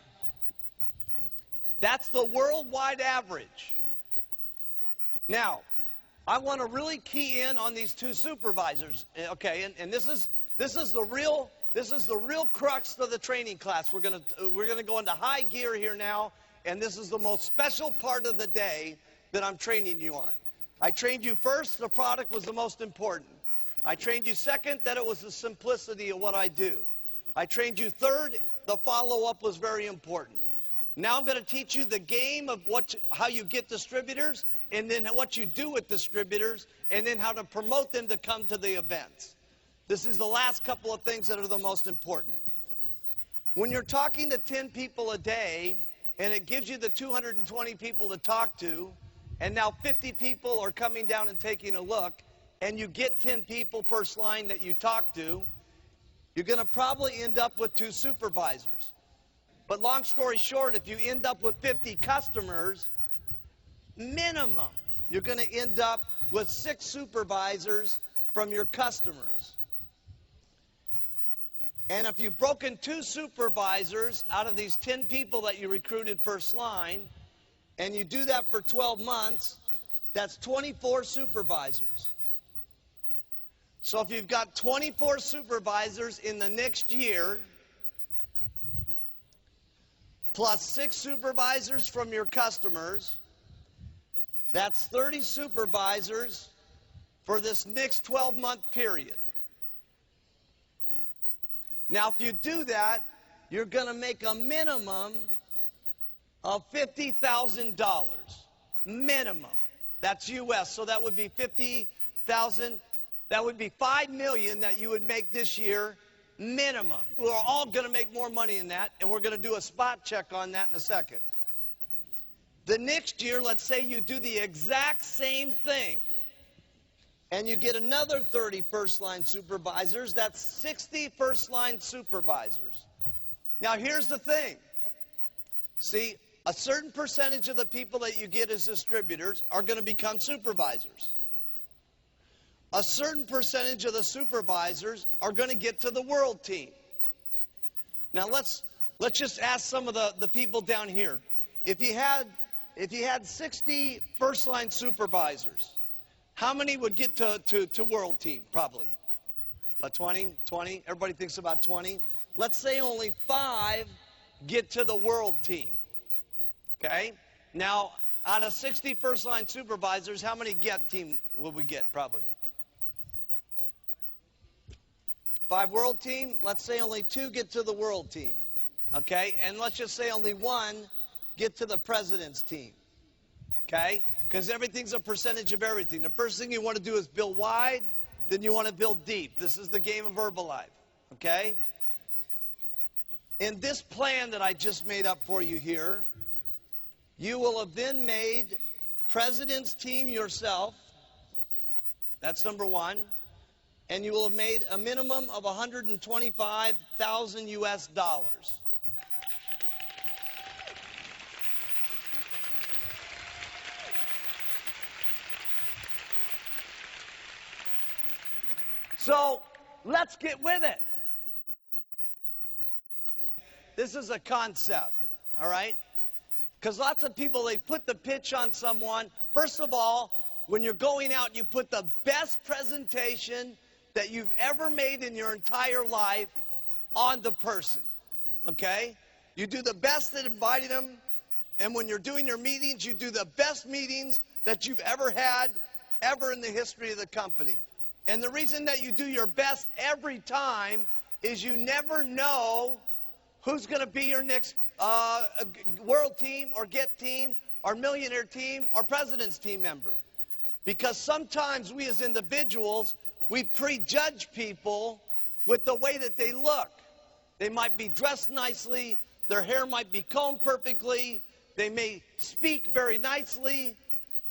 That's the worldwide average. Now, I want to really key in on these 2 supervisors, okay? And this is the real crux of the training class. We're gonna go into high gear here now. And this is the most special part of the day that I'm training you on. I trained you first, the product was the most important. I trained you second, that it was the simplicity of what I do. I trained you third, the follow-up was very important. Now I'm going to teach you the game of how you get distributors, and then what you do with distributors, and then how to promote them to come to the events. This is the last couple of things that are the most important. When you're talking to 10 people a day, and it gives you the 220 people to talk to, and now 50 people are coming down and taking a look, and you get 10 people first line that you talk to, you're going to probably end up with 2 supervisors. But long story short, if you end up with 50 customers, minimum, you're going to end up with 6 supervisors from your customers. And if you've broken 2 supervisors out of these 10 people that you recruited first line, and you do that for 12 months, that's 24 supervisors. So if you've got 24 supervisors in the next year, plus 6 supervisors from your customers, that's 30 supervisors for this next 12-month period. Now, if you do that, you're going to make a minimum of $50,000. Minimum. That's U.S., so that would be 50,000. That would be $5 million that you would make this year, minimum. We're all going to make more money than that, and we're going to do a spot check on that in a second. The next year, let's say you do the exact same thing, and you get another 30 first-line supervisors. That's 60 first-line supervisors. Now, here's the thing. See, a certain percentage of the people that you get as distributors are going to become supervisors. A certain percentage of the supervisors are going to get to the world team. Now let's just ask some of the people down here. If you had 60 first-line supervisors, how many would get to world team? Probably about 20. Everybody thinks about 20. Let's say only 5 get to the world team. Okay. Now, out of 60 first-line supervisors, how many get team will we get? Probably 5 world team, let's say only 2 get to the world team, okay? And let's just say only 1 get to the president's team, okay? Because everything's a percentage of everything. The first thing you want to do is build wide, then you want to build deep. This is the game of Herbalife, okay? In this plan that I just made up for you here, you will have then made president's team yourself. That's number 1. And you will have made a minimum of $125,000 US dollars. So let's get with it. This is a concept, all right? Because lots of people, they put the pitch on someone. First of all, when you're going out, you put the best presentation that you've ever made in your entire life on the person, okay? You do the best at inviting them, and when you're doing your meetings, you do the best meetings that you've ever had, ever in the history of the company. And the reason that you do your best every time is you never know who's going to be your next world team or get team or millionaire team or president's team member. Because sometimes we as individuals, we prejudge people with the way that they look. They might be dressed nicely, their hair might be combed perfectly, they may speak very nicely,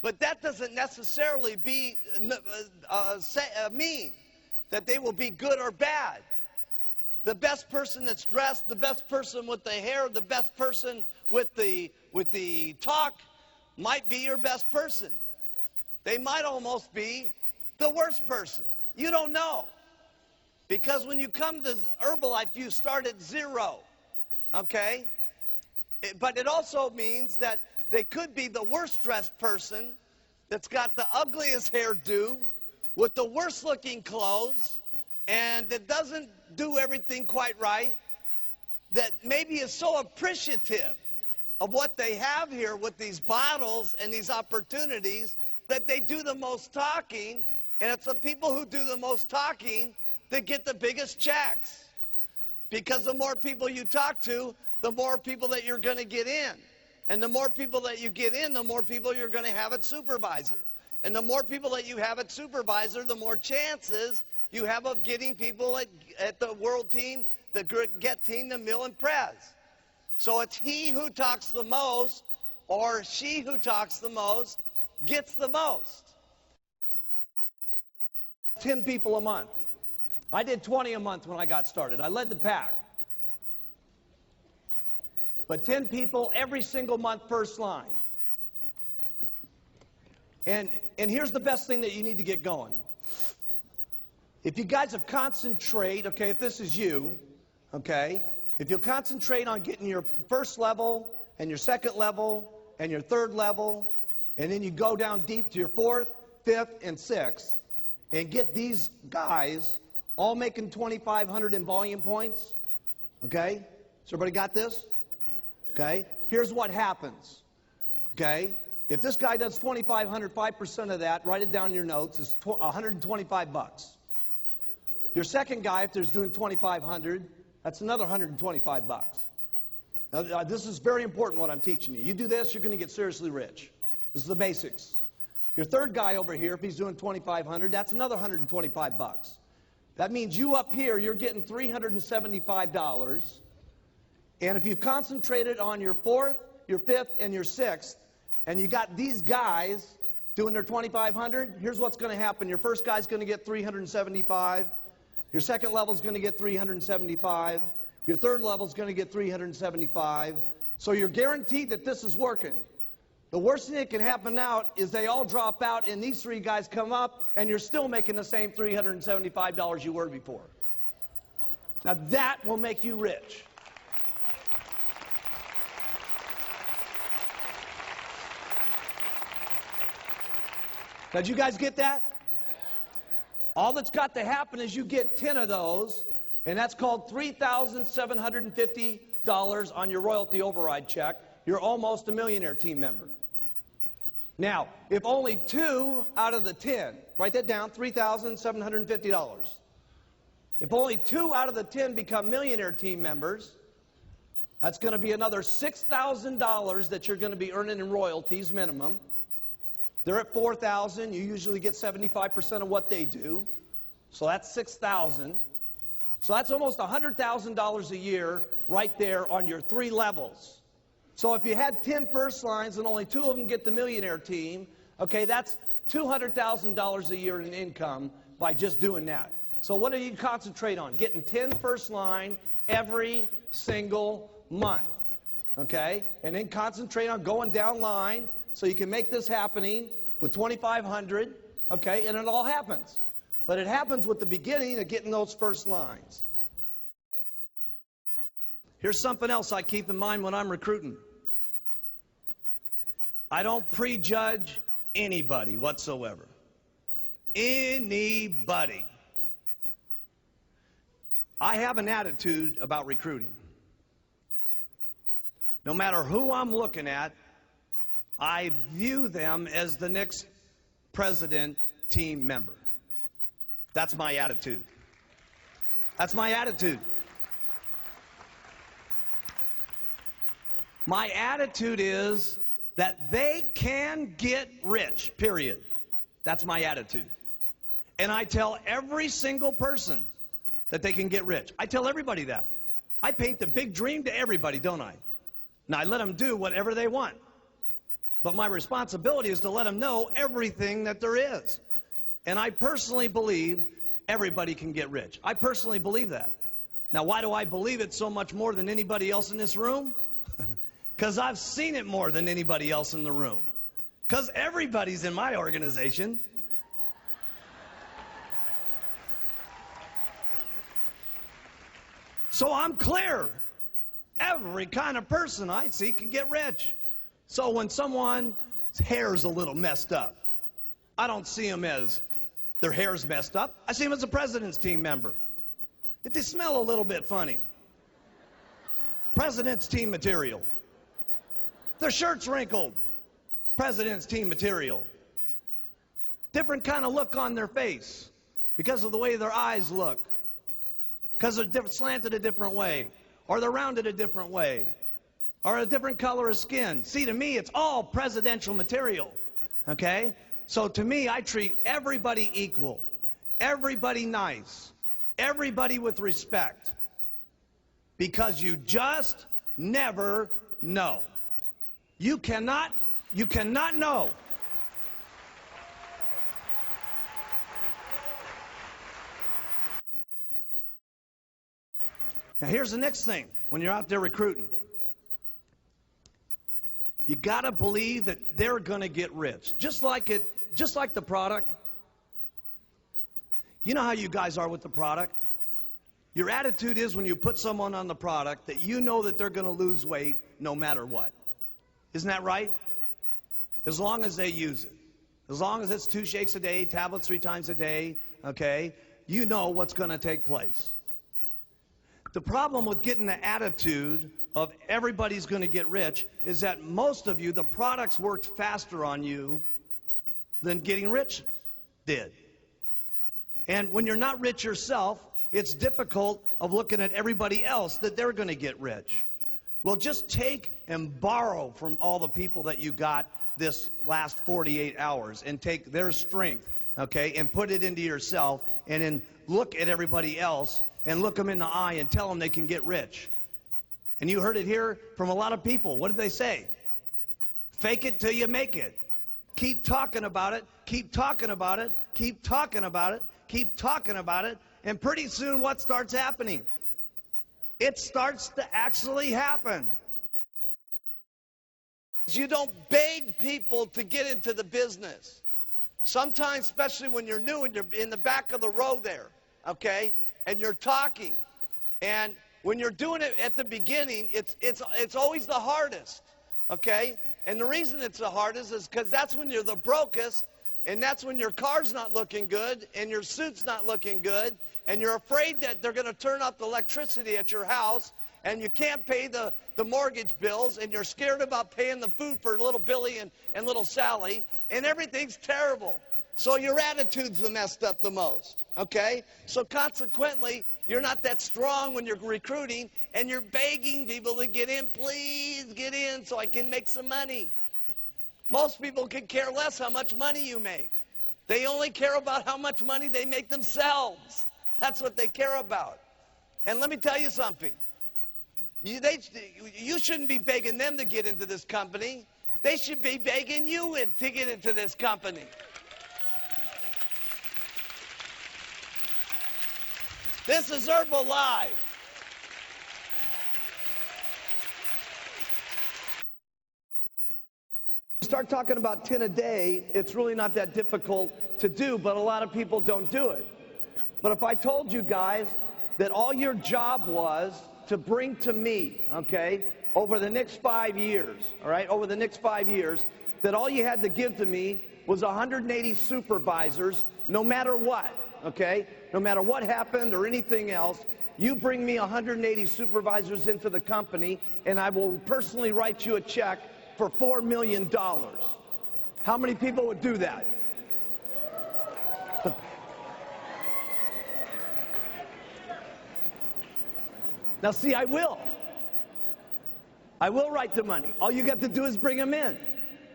but that doesn't necessarily mean that they will be good or bad. The best person that's dressed, the best person with the hair, the best person with the talk might be your best person. They might almost be the worst person. You don't know. Because when you come to Herbalife, you start at 0. Okay? But it also means that they could be the worst dressed person that's got the ugliest hairdo with the worst looking clothes and that doesn't do everything quite right, that maybe is so appreciative of what they have here with these bottles and these opportunities that they do the most talking. And it's the people who do the most talking that get the biggest checks. Because the more people you talk to, the more people that you're going to get in. And the more people that you get in, the more people you're going to have at supervisor. And the more people that you have at supervisor, the more chances you have of getting people at the world team, the get team, the mill and prez. So it's he who talks the most or she who talks the most gets the most. 10 people a month. I did 20 a month when I got started. I led the pack. But 10 people every single month, first line. And here's the best thing that you need to get going. If you guys will concentrate, okay, if this is you, okay, if you'll concentrate on getting your first level and your second level and your third level, and then you go down deep to your 4th, 5th, and 6th, and get these guys all making 2,500 in volume points, okay? So everybody got this? Okay? Here's what happens, okay? If this guy does 2,500, 5% of that, write it down in your notes, is 125 bucks. Your second guy, if there's doing 2,500, that's another 125 bucks. Now, this is very important what I'm teaching you. You do this, you're going to get seriously rich. This is the basics. Your third guy over here, if he's doing 2,500, that's another 125 bucks. That means you up here, you're getting $375. And if you've concentrated on your fourth, your fifth, and your sixth, and you got these guys doing their 2,500, here's what's going to happen. Your first guy's going to get 375. Your second level's going to get 375. Your third level's going to get 375. So you're guaranteed that this is working. The worst thing that can happen now is they all drop out and these three guys come up and you're still making the same $375 you were before. Now that will make you rich. Now, did you guys get that? All that's got to happen is you get 10 of those, and that's called $3,750 on your royalty override check. You're almost a millionaire team member. Now, if only 2 out of the 10, write that down, $3,750. If only 2 out of the 10 become millionaire team members, that's going to be another $6,000 that you're going to be earning in royalties minimum. They're at $4,000. You usually get 75% of what they do. So that's $6,000. So that's almost $100,000 a year right there on your 3 levels. So if you had 10 first lines and only 2 of them get the millionaire team, okay, that's $200,000 a year in income by just doing that. So what do you concentrate on? Getting 10 first line every single month, okay? And then concentrate on going down line so you can make this happening with 2,500, okay? And it all happens. But it happens with the beginning of getting those first lines. Here's something else I keep in mind when I'm recruiting. I don't prejudge anybody whatsoever. Anybody. I have an attitude about recruiting. No matter who I'm looking at, I view them as the next president team member. That's my attitude. That's my attitude. My attitude is that they can get rich, period. That's my attitude. And I tell every single person that they can get rich. I tell everybody that. I paint the big dream to everybody, don't I? Now, I let them do whatever they want. But my responsibility is to let them know everything that there is. And I personally believe everybody can get rich. I personally believe that. Now, why do I believe it so much more than anybody else in this room? Because I've seen it more than anybody else in the room. Because everybody's in my organization. So I'm clear. Every kind of person I see can get rich. So when someone's hair's a little messed up, I don't see them as their hair's messed up. I see them as a president's team member. If they smell a little bit funny, president's team material. Their shirt's wrinkled, president's team material. Different kind of look on their face because of the way their eyes look. Because they're slanted a different way, or they're rounded a different way, or a different color of skin. See, to me, it's all presidential material, okay? So to me, I treat everybody equal, everybody nice, everybody with respect, because you just never know. You cannot know. Now here's the next thing when you're out there recruiting. You got to believe that they're going to get rich. Just like the product. You know how you guys are with the product? Your attitude is when you put someone on the product that you know that they're going to lose weight no matter what. Isn't that right? As long as they use it. as long as it's 2 shakes a day, tablets 3 times a day, okay, you know what's going to take place. The problem with getting the attitude of everybody's going to get rich is that most of you, the products worked faster on you than getting rich did. And when you're not rich yourself, it's difficult of looking at everybody else that they're going to get rich. Well, just take and borrow from all the people that you got this last 48 hours and take their strength, okay, and put it into yourself, and then look at everybody else and look them in the eye and tell them they can get rich. And you heard it here from a lot of people. What did they say? Fake it till you make it. Keep talking about it, keep talking about it, keep talking about it, keep talking about it, and pretty soon what starts happening? It starts to actually happen. You don't beg people to get into the business. Sometimes, especially when you're new and you're in the back of the row there, okay, and you're talking, and when you're doing it at the beginning, it's always the hardest, okay? And the reason it's the hardest is because that's when you're the brokest, and that's when your car's not looking good, and your suit's not looking good, and you're afraid that they're going to turn off the electricity at your house, and you can't pay the mortgage bills, and you're scared about paying the food for little Billy and little Sally, and everything's terrible. So your attitude's the messed up the most, okay? So consequently, you're not that strong when you're recruiting, and you're begging people to get in. Please get in so I can make some money. Most people could care less how much money you make. They only care about how much money they make themselves. That's what they care about. And let me tell you something. You shouldn't be begging them to get into this company. They should be begging you to get into this company. This is Herbalife. Start talking about 10 a day, it's really not that difficult to do, but a lot of people don't do it. But if I told you guys that all your job was to bring to me, okay, over the next 5 years, all right, over the next 5 years, that all you had to give to me was 180 supervisors, no matter what, okay, no matter what happened or anything else, you bring me 180 supervisors into the company, and I will personally write you a check for $4 million. How many people would do that? Now see, I will write the money. All you got to do is bring them in.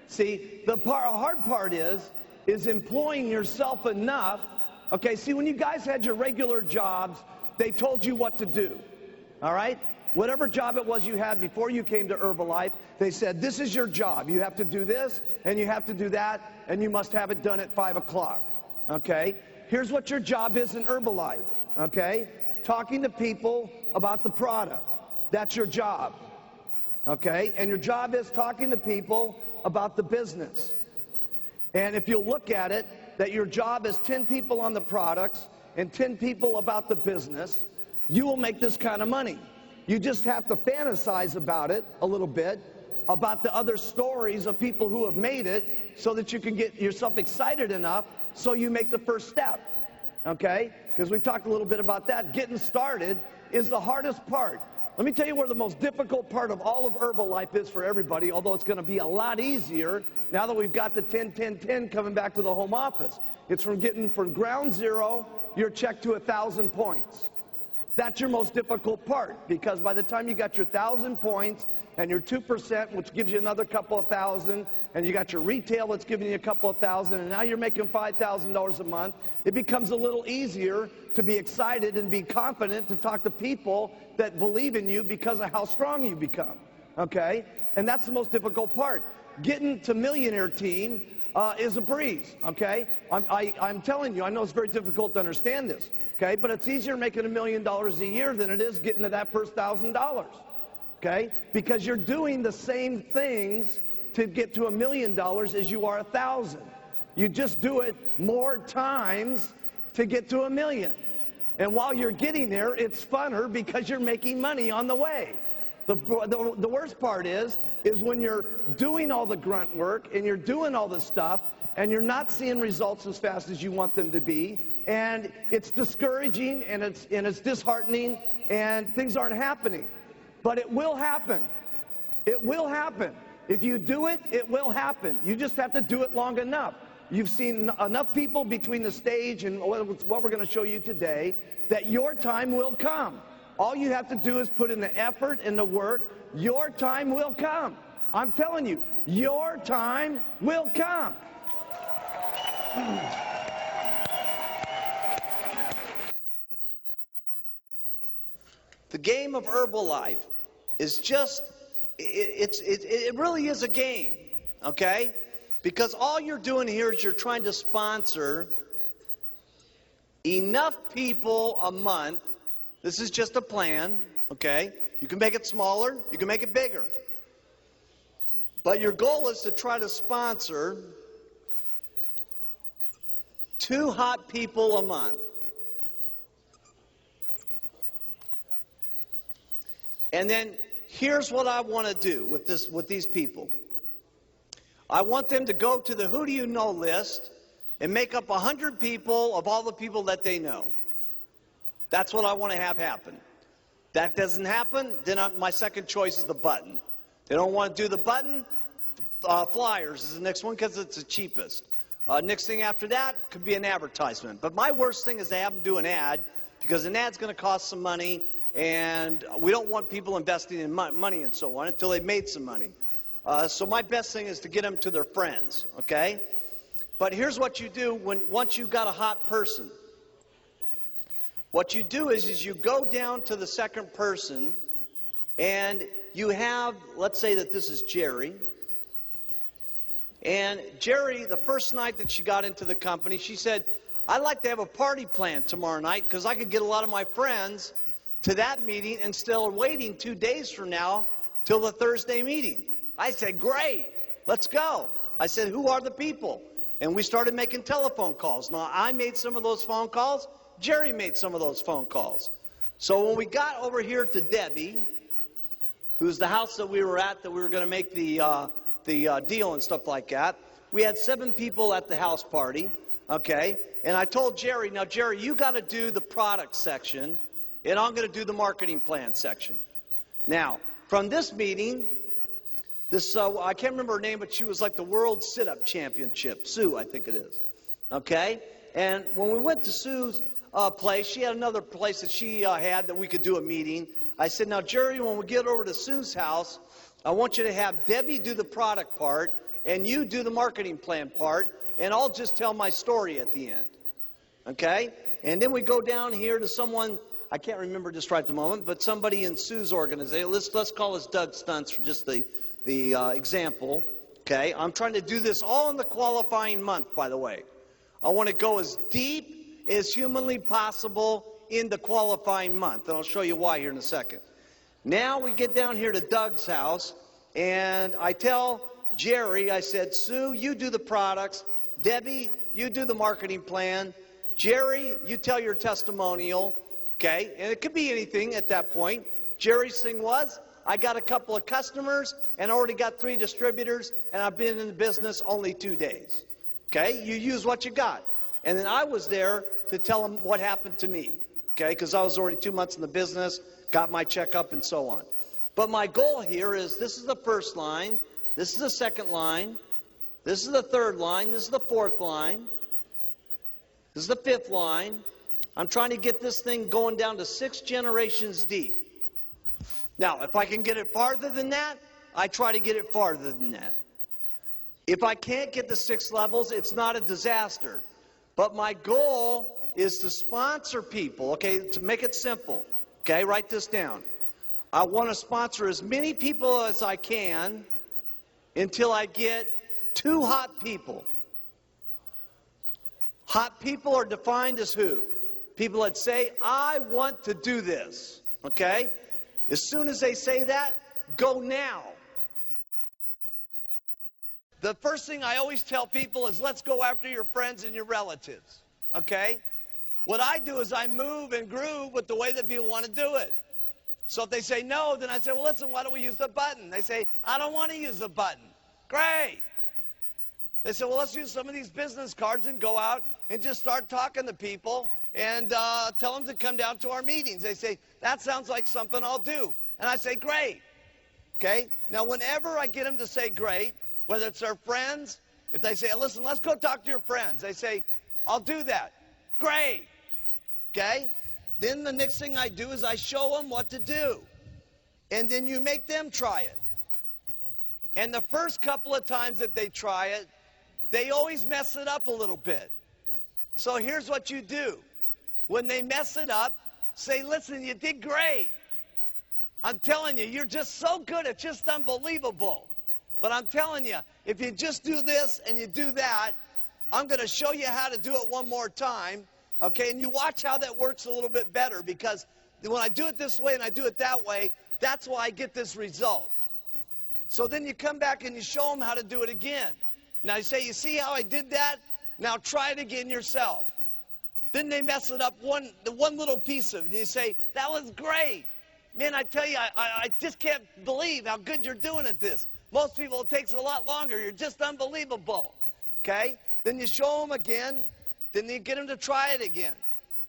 See, the hard part is employing yourself enough. Okay, see, when you guys had your regular jobs, they told you what to do. All right? Whatever job it was you had before you came to Herbalife, they said, this is your job. You have to do this, and you have to do that, and you must have it done at 5 o'clock. Okay? Here's what your job is in Herbalife. Okay? Talking to people about the product. That's your job. Okay? And your job is talking to people about the business. And if you look at it, that your job is 10 people on the products and 10 people about the business, you will make this kind of money. You just have to fantasize about it a little bit, about the other stories of people who have made it, so that you can get yourself excited enough so you make the first step. Okay? Because we talked a little bit about that. Getting started is the hardest part. Let me tell you where the most difficult part of all of Herbalife is for everybody, although it's going to be a lot easier now that we've got the 10-10-10 coming back to the home office. It's from getting from ground zero your check to 1,000 points. That's your most difficult part, because by the time you got your 1,000 points and your 2%, which gives you another couple of thousand, and you got your retail that's giving you a couple of thousand, and now you're making $5,000 a month, it becomes a little easier to be excited and be confident to talk to people that believe in you because of how strong you become, okay? And that's the most difficult part. Getting to Millionaire Team is a breeze, okay? I'm telling you, I know it's very difficult to understand this, okay? But it's easier making $1 million a year than it is getting to that first $1,000, okay? Because you're doing the same things to get to $1 million as you are 1,000. You just do it more times to get to $1 million. And while you're getting there, it's funner because you're making money on the way. The worst part is when you're doing all the grunt work and you're doing all the stuff and you're not seeing results as fast as you want them to be, and it's discouraging, and it's disheartening, and things aren't happening. But it will happen. It will happen. If you do it, it will happen. You just have to do it long enough. You've seen enough people between the stage and what we're going to show you today that your time will come. All you have to do is put in the effort and the work. Your time will come. I'm telling you, your time will come. The game of Herbalife is just, it really is a game, okay? Because all you're doing here is you're trying to sponsor enough people a month. This is just a plan, okay? You can make it smaller, you can make it bigger. But your goal is to try to sponsor 2 hot people a month. And then here's what I want to do with these people. I want them to go to the Who Do You Know list and make up 100 people of all the people that they know. That's what I want to have happen. That doesn't happen, then my second choice is the button. They don't want to do the button, flyers is the next one because it's the cheapest. Next thing after that could be an advertisement. But my worst thing is to have them do an ad, because an ad's going to cost some money, and we don't want people investing in money and so on until they've made some money. So my best thing is to get them to their friends, okay? But here's what you do once you've got a hot person. What you do is you go down to the second person, and you have, let's say that this is Jerry. And Jerry, the first night that she got into the company, she said, I'd like to have a party planned tomorrow night because I could get a lot of my friends to that meeting instead of waiting 2 days from now till the Thursday meeting. I said, great, let's go. I said, who are the people? And we started making telephone calls. Now, I made some of those phone calls. Jerry made some of those phone calls. So when we got over here to Debbie, who's the house that we were at, that we were going to make the deal and stuff like that, we had 7 people at the house party, okay? And I told Jerry, now, Jerry, you got to do the product section, and I'm going to do the marketing plan section. Now, from this meeting, I can't remember her name, but she was like the World Sit-Up Championship. Sue, I think it is. Okay? And when we went to Sue's place, she had another place that she had that we could do a meeting. I said, now, Jerry, when we get over to Sue's house, I want you to have Debbie do the product part, and you do the marketing plan part, and I'll just tell my story at the end. Okay? And then we go down here to someone, I can't remember just right at the moment, but somebody in Sue's organization. Let's call this Doug Stunts for just the example. Okay? I'm trying to do this all in the qualifying month, by the way. I want to go as deep as humanly possible in the qualifying month, and I'll show you why here in a second. Now we get down here to Doug's house, and I tell Jerry, I said, Sue, you do the products. Debbie, you do the marketing plan. Jerry, you tell your testimonial. Okay? And it could be anything at that point. Jerry's thing was, I got a couple of customers, and I already got 3 distributors, and I've been in the business only 2 days. Okay? You use what you got. And then I was there to tell them what happened to me. Okay? Because I was already 2 months in the business, got my checkup, and so on. But my goal here is, this is the first line, this is the second line, this is the third line, this is the fourth line, this is the 5th line. I'm trying to get this thing going down to 6 generations deep. Now, if I can get it farther than that, I try to get it farther than that. If I can't get to 6 levels, it's not a disaster. But my goal is to sponsor people, okay, to make it simple. Okay, write this down. I want to sponsor as many people as I can until I get 2 hot people. Hot people are defined as who? People that say, I want to do this. Okay? As soon as they say that, go now. The first thing I always tell people is, let's go after your friends and your relatives. Okay? What I do is I move and groove with the way that people want to do it. So if they say no, then I say, well, listen, why don't we use the button? They say, I don't want to use the button. Great. They said, well, let's use some of these business cards and go out and just start talking to people and tell them to come down to our meetings. They say, that sounds like something I'll do. And I say, great. Okay? Now, whenever I get them to say great, whether it's their friends, if they say, listen, let's go talk to your friends, they say, I'll do that. Great. Okay? Then the next thing I do is I show them what to do. And then you make them try it. And the first couple of times that they try it, they always mess it up a little bit. So here's what you do. When they mess it up, say, listen, you did great. I'm telling you, you're just so good, it's just unbelievable. But I'm telling you, if you just do this and you do that, I'm going to show you how to do it one more time. Okay, and you watch how that works a little bit better, because when I do it this way and I do it that way, that's why I get this result. So then you come back and you show them how to do it again. Now you say, you see how I did that? Now try it again yourself. Then they mess it up one little piece of it. You say, that was great. Man, I tell you, I just can't believe how good you're doing at this. Most people, it takes a lot longer. You're just unbelievable. Okay? Then you show them again. Then you get them to try it again.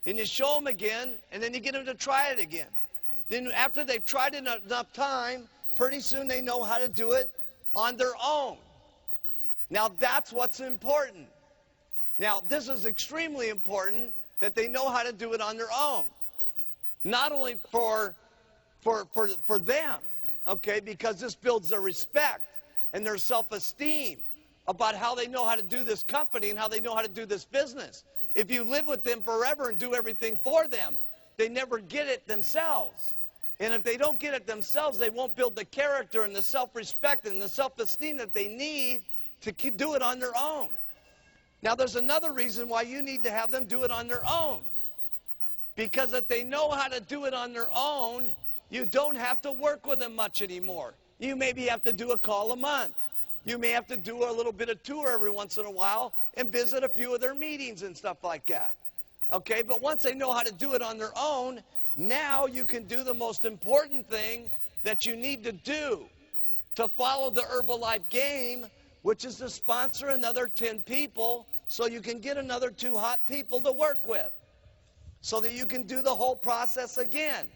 Then you show them again, and then you get them to try it again. Then after they've tried it enough time, pretty soon they know how to do it on their own. Now that's what's important. Now this is extremely important, that they know how to do it on their own. Not only for them, okay, because this builds their respect and their self-esteem about how they know how to do this company and how they know how to do this business. If you live with them forever and do everything for them, they never get it themselves. And if they don't get it themselves, they won't build the character and the self-respect and the self-esteem that they need to do it on their own. Now, there's another reason why you need to have them do it on their own. Because if they know how to do it on their own, you don't have to work with them much anymore. You maybe have to do a call a month. You may have to do a little bit of tour every once in a while and visit a few of their meetings and stuff like that. Okay, but once they know how to do it on their own, now you can do the most important thing that you need to do to follow the Herbalife game, which is to sponsor another 10 people so you can get another 2 hot people to work with, so that you can do the whole process again.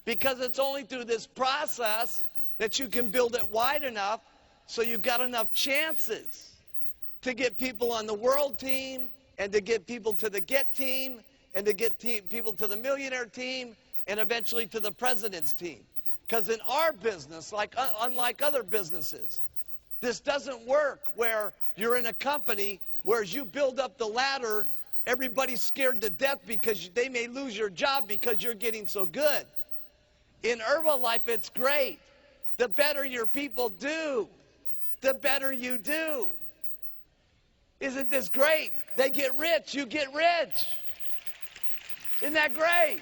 Because it's only through this process that you can build it wide enough so you've got enough chances to get people on the world team, and to get people to the GET team, and to get people to the millionaire team, and eventually to the president's team. Because in our business, unlike other businesses, this doesn't work where you're in a company where as you build up the ladder, everybody's scared to death because they may lose your job because you're getting so good. In Herbalife, it's great. The better your people do, the better you do. Isn't this great? They get rich, you get rich. Isn't that great?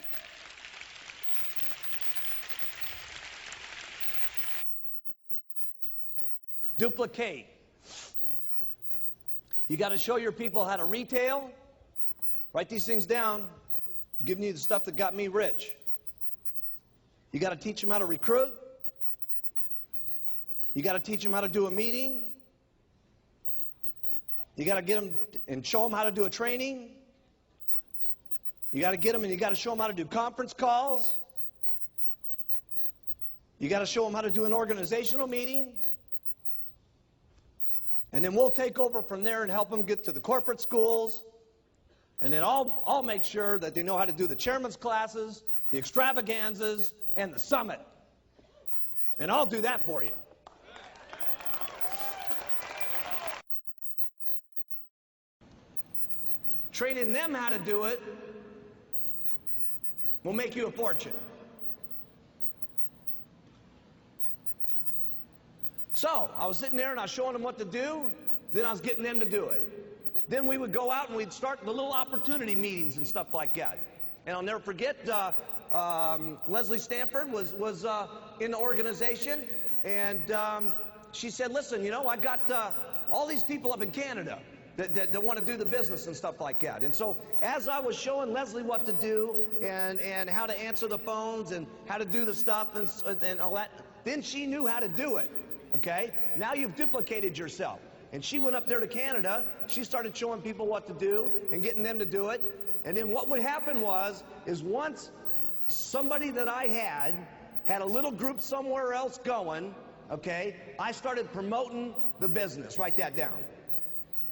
Duplicate. You got to show your people how to retail. Write these things down. I'm giving you the stuff that got me rich. You got to teach them how to recruit. You got to teach them how to do a meeting. You got to get them and show them how to do a training. You got to get them and you got to show them how to do conference calls. You got to show them how to do an organizational meeting. And then we'll take over from there and help them get to the corporate schools. And then I'll make sure that they know how to do the chairman's classes, the extravaganzas, and the summit. And I'll do that for you. Training them how to do it will make you a fortune. So, I was sitting there and I was showing them what to do, then I was getting them to do it. Then we would go out and we'd start the little opportunity meetings and stuff like that. And I'll never forget, Leslie Stanford was in the organization, and she said, listen, you know, I got all these people up in Canada that want to do the business and stuff like that. And so as I was showing Leslie what to do and how to answer the phones and how to do the stuff and all that, then she knew how to do it. Okay? Now you've duplicated yourself. And she went up there to Canada. She started showing people what to do and getting them to do it. And then what would happen is once somebody that I had a little group somewhere else going, okay, I started promoting the business. Write that down.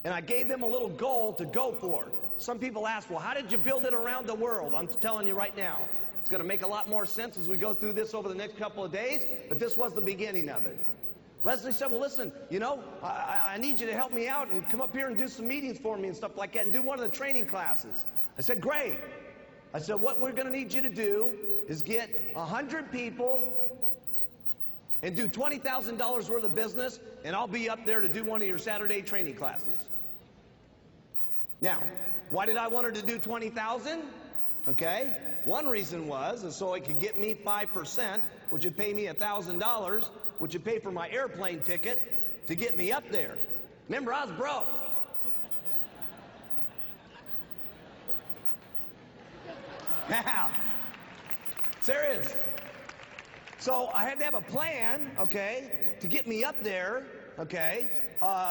And I gave them a little goal to go for. Some people ask, well, how did you build it around the world? I'm telling you right now. It's going to make a lot more sense as we go through this over the next couple of days, but this was the beginning of it. Leslie said, well, listen, you know, I need you to help me out and come up here and do some meetings for me and stuff like that and do one of the training classes. I said, great. I said, what we're going to need you to do is get 100 people and do $20,000 worth of business, and I'll be up there to do one of your Saturday training classes. Now, why did I want her to do 20,000? Okay, one reason is so it could get me 5%, which would pay me $1,000, which would pay for my airplane ticket to get me up there. Remember, I was broke. Now, serious. So I had to have a plan, okay, to get me up there, okay.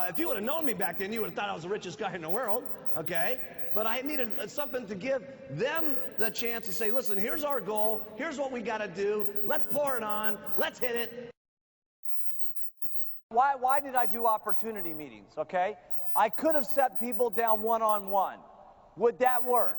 If you would have known me back then, you would have thought I was the richest guy in the world, okay. But I needed something to give them the chance to say, listen, here's our goal, here's what we got to do, let's pour it on, let's hit it. Why did I do opportunity meetings, okay? I could have set people down one-on-one. Would that work?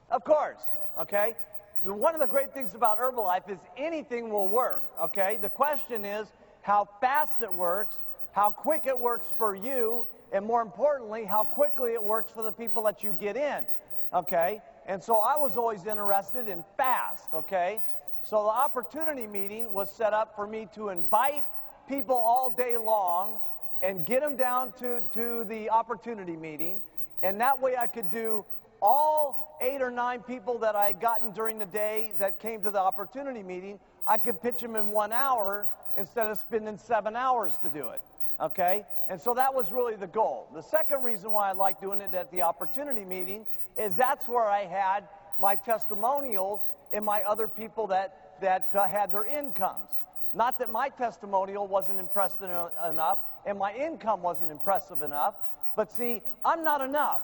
Of course, okay? One of the great things about Herbalife is anything will work, okay? The question is how fast it works, how quick it works for you, and more importantly, how quickly it works for the people that you get in, okay? And so I was always interested in fast, okay? So the opportunity meeting was set up for me to invite people all day long and get them down to the opportunity meeting, and that way I could do all 8 or 9 people that I had gotten during the day that came to the opportunity meeting, I could pitch them in 1 hour instead of spending 7 hours to do it, okay? And so that was really the goal. The second reason why I like doing it at the opportunity meeting is that's where I had my testimonials and my other people that had their incomes. Not that my testimonial wasn't impressive enough and my income wasn't impressive enough, but see, I'm not enough,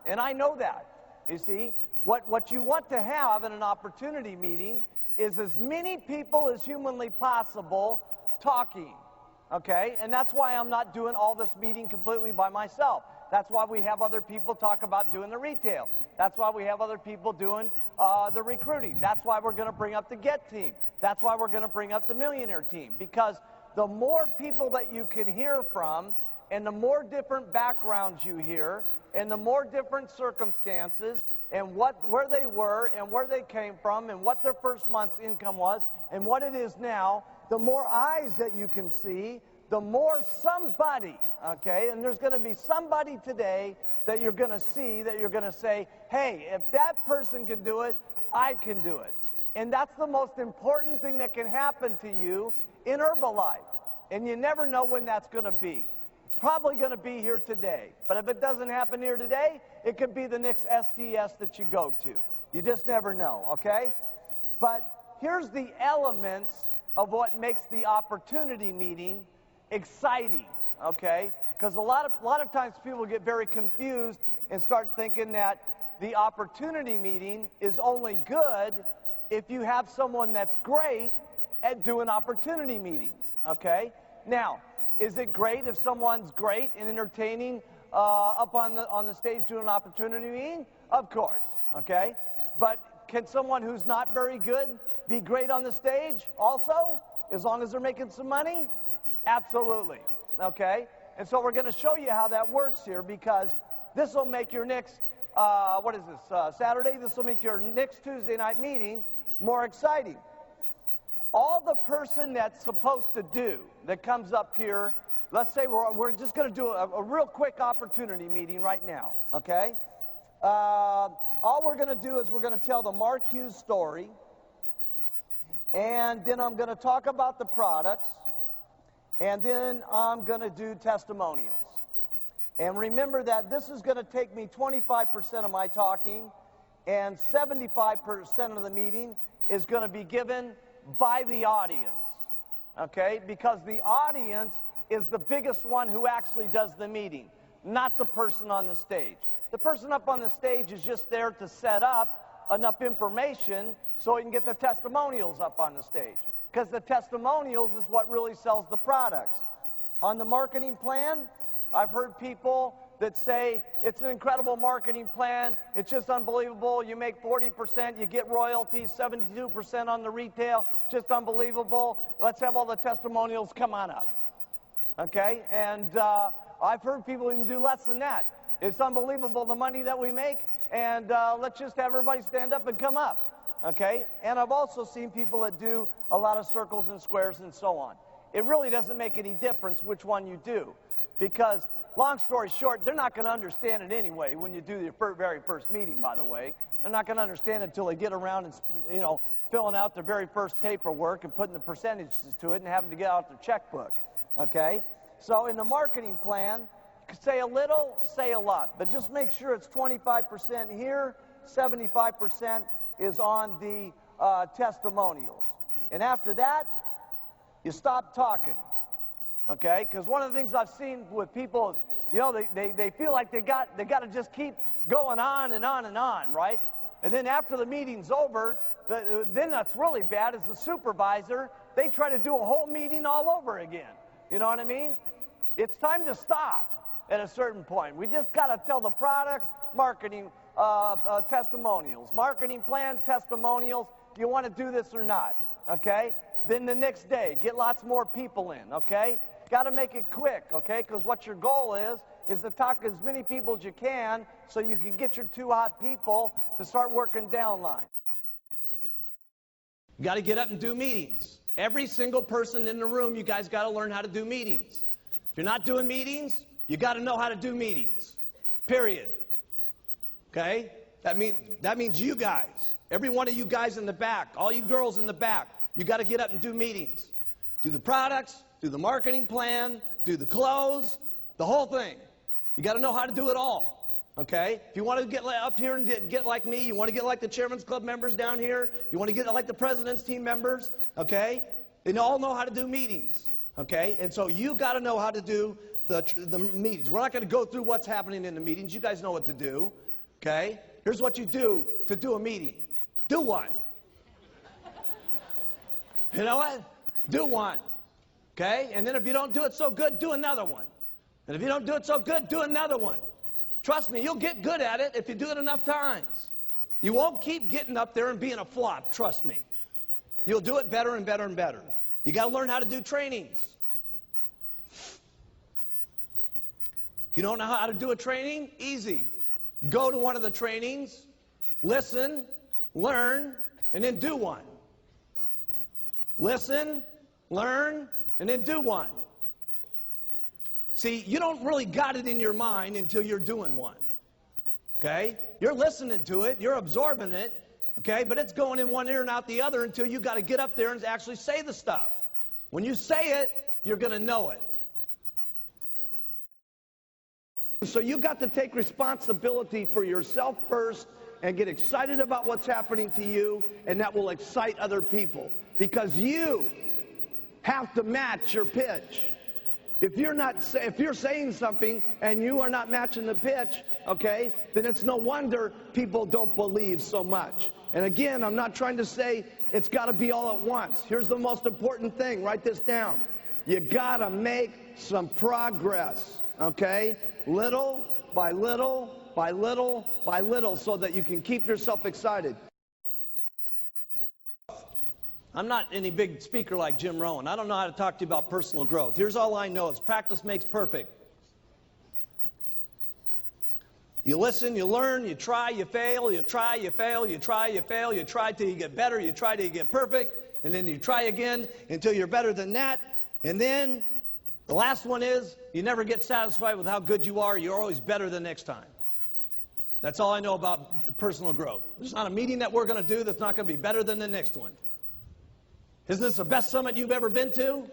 and I know that. You see, what you want to have in an opportunity meeting is as many people as humanly possible talking, okay? And that's why I'm not doing all this meeting completely by myself. That's why we have other people talk about doing the retail. That's why we have other people doing the recruiting. That's why we're going to bring up the Get team. That's why we're going to bring up the Millionaire team, because the more people that you can hear from and the more different backgrounds you hear and the more different circumstances and where they were and where they came from and what their first month's income was and what it is now, the more eyes that you can see, the more somebody, okay, and there's going to be somebody today that you're going to see that you're going to say, hey, if that person can do it, I can do it. And that's the most important thing that can happen to you in Herbalife. And you never know when that's going to be. It's probably going to be here today. But if it doesn't happen here today, it could be the next STS that you go to. You just never know, okay? But here's the elements of what makes the opportunity meeting exciting, okay? Because a lot of times people get very confused and start thinking that the opportunity meeting is only good if you have someone that's great at doing opportunity meetings, okay? Now, is it great if someone's great and entertaining up on the stage doing an opportunity meeting? Of course, okay? But can someone who's not very good be great on the stage also, as long as they're making some money? Absolutely, okay? And so we're going to show you how that works here, because this will make your next, Saturday? This will make your next Tuesday night meeting more exciting. All the person that's supposed to do that comes up here, let's say we're just going to do a real quick opportunity meeting right now, okay? All we're going to do is we're going to tell the Mark Hughes story, and then I'm going to talk about the products, and then I'm going to do testimonials. And remember that this is going to take me 25% of my talking, and 75% of the meeting is going to be given by the audience, okay? Because the audience is the biggest one who actually does the meeting, not the person on the stage. The person up on the stage is just there to set up enough information so he can get the testimonials up on the stage, because the testimonials is what really sells the products. On the marketing plan, I've heard people that say it's an incredible marketing plan, it's just unbelievable, you make 40%, you get royalties, 72% on the retail, just unbelievable, let's have all the testimonials, come on up. Okay, and I've heard people even do less than that. It's unbelievable the money that we make, and let's just have everybody stand up and come up. Okay, and I've also seen people that do a lot of circles and squares and so on. It really doesn't make any difference which one you do, because long story short, they're not going to understand it anyway when you do your very first meeting, by the way. They're not going to understand it until they get around and, you know, filling out their very first paperwork and putting the percentages to it and having to get out their checkbook. Okay? So in the marketing plan, say a little, say a lot, but just make sure it's 25% here, 75% is on the testimonials. And after that, you stop talking. Okay, because one of the things I've seen with people is, you know, they feel like they got to just keep going on and on and on, right? And then after the meeting's over, then that's really bad. As the supervisor, they try to do a whole meeting all over again. You know what I mean? It's time to stop at a certain point. We just got to tell the products, marketing, testimonials, marketing plan, testimonials. Do you want to do this or not? Okay. Then the next day, get lots more people in. Okay. Got to make it quick, okay? Because what your goal is to talk to as many people as you can so you can get your 2 hot people to start working downline. You got to get up and do meetings. Every single person in the room, you guys got to learn how to do meetings. If you're not doing meetings, you got to know how to do meetings. Period. Okay? That means you guys. Every one of you guys in the back, all you girls in the back, you got to get up and do meetings. Do the products, do the marketing plan, do the close, the whole thing. You got to know how to do it all, okay? If you want to get up here and get like me, you want to get like the Chairman's Club members down here, you want to get like the President's team members, okay? They all know how to do meetings, okay? And so you got to know how to do the meetings. We're not going to go through what's happening in the meetings. You guys know what to do, okay? Here's what you do to do a meeting. Do one. You know what? Do one. Okay? And then if you don't do it so good, do another one. And if you don't do it so good, do another one. Trust me, you'll get good at it if you do it enough times. You won't keep getting up there and being a flop, trust me. You'll do it better and better and better. You got to learn how to do trainings. If you don't know how to do a training, easy. Go to one of the trainings, listen, learn, and then do one. Listen, learn, and then do one. See, you don't really got it in your mind until you're doing one. Okay? You're listening to it, you're absorbing it, okay? But it's going in one ear and out the other until you got to get up there and actually say the stuff. When you say it, you're going to know it. So you got to take responsibility for yourself first and get excited about what's happening to you, and that will excite other people. Because you have to match your pitch. If you're saying something and you are not matching the pitch, okay, then it's no wonder people don't believe so much. And again, I'm not trying to say it's got to be all at once. Here's the most important thing. Write this down. You got to make some progress, okay? Little by little by little by little so that you can keep yourself excited. I'm not any big speaker like Jim Rohn. I don't know how to talk to you about personal growth. Here's all I know. It's practice makes perfect. You listen, you learn, you try, you fail, you try, you fail, you try, you fail, you try till you get better, you try till you get perfect, and then you try again until you're better than that. And then the last one is you never get satisfied with how good you are. You're always better the next time. That's all I know about personal growth. There's not a meeting that we're going to do that's not going to be better than the next one. Isn't this the best summit you've ever been to?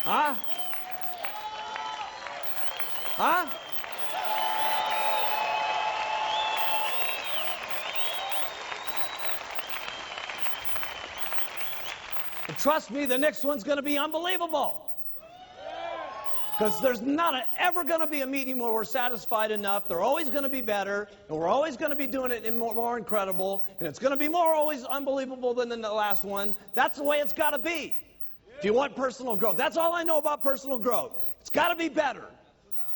Huh? Huh? trust me, the next one's going to be unbelievable. Because there's not ever going to be a meeting where we're satisfied enough. They're always going to be better, and we're always going to be doing it in more incredible, and it's going to be more always unbelievable than the last one. That's the way it's got to be. If you want personal growth. That's all I know about personal growth. It's got to be better.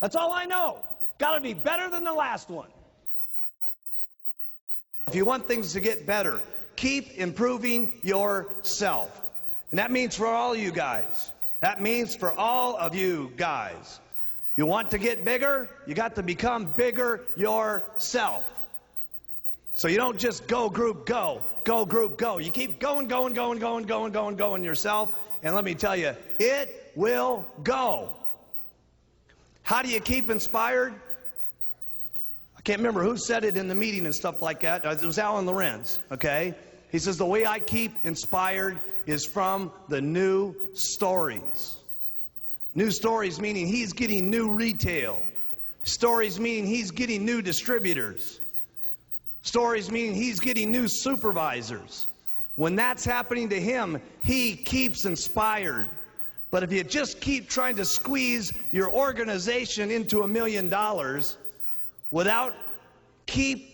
That's all I know. Got to be better than the last one. If you want things to get better, keep improving yourself. And that means for all you guys. That means for all of you guys. You want to get bigger? You got to become bigger yourself. So you don't just go group go, go group go. You keep going yourself. And let me tell you, it will go. How do you keep inspired? I can't remember who said it in the meeting and stuff like that. It was Alan Lorenz, okay? He says, the way I keep inspired is from the new stories. New stories meaning he's getting new retail. Stories meaning he's getting new distributors. Stories meaning he's getting new supervisors. When that's happening to him, he keeps inspired. But if you just keep trying to squeeze your organization into $1 million without keeping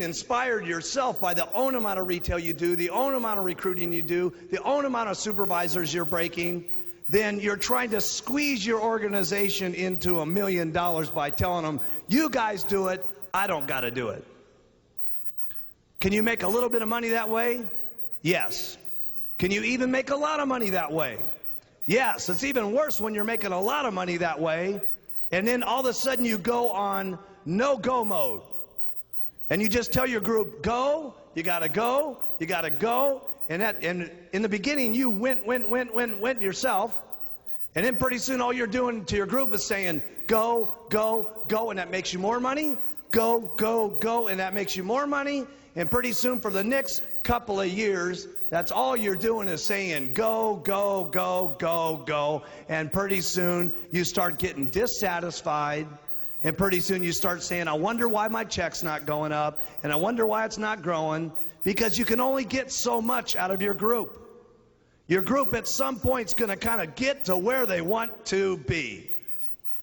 inspired yourself by the own amount of retail you do, the own amount of recruiting you do, the own amount of supervisors you're breaking, then you're trying to squeeze your organization into $1 million by telling them, you guys do it, I don't got to do it. Can you make a little bit of money that way? Yes. Can you even make a lot of money that way? Yes. It's even worse when you're making a lot of money that way, and then all of a sudden you go on no-go mode. And you just tell your group, go, you got to go, you got to go. And in the beginning, you went yourself. And then pretty soon all you're doing to your group is saying, go, go, go, and that makes you more money. Go, go, go, and that makes you more money. And pretty soon for the next couple of years, that's all you're doing is saying, go, go, go, go, go. And pretty soon you start getting dissatisfied. And pretty soon you start saying, I wonder why my check's not going up, and I wonder why it's not growing, because you can only get so much out of your group. Your group at some point is going to kind of get to where they want to be.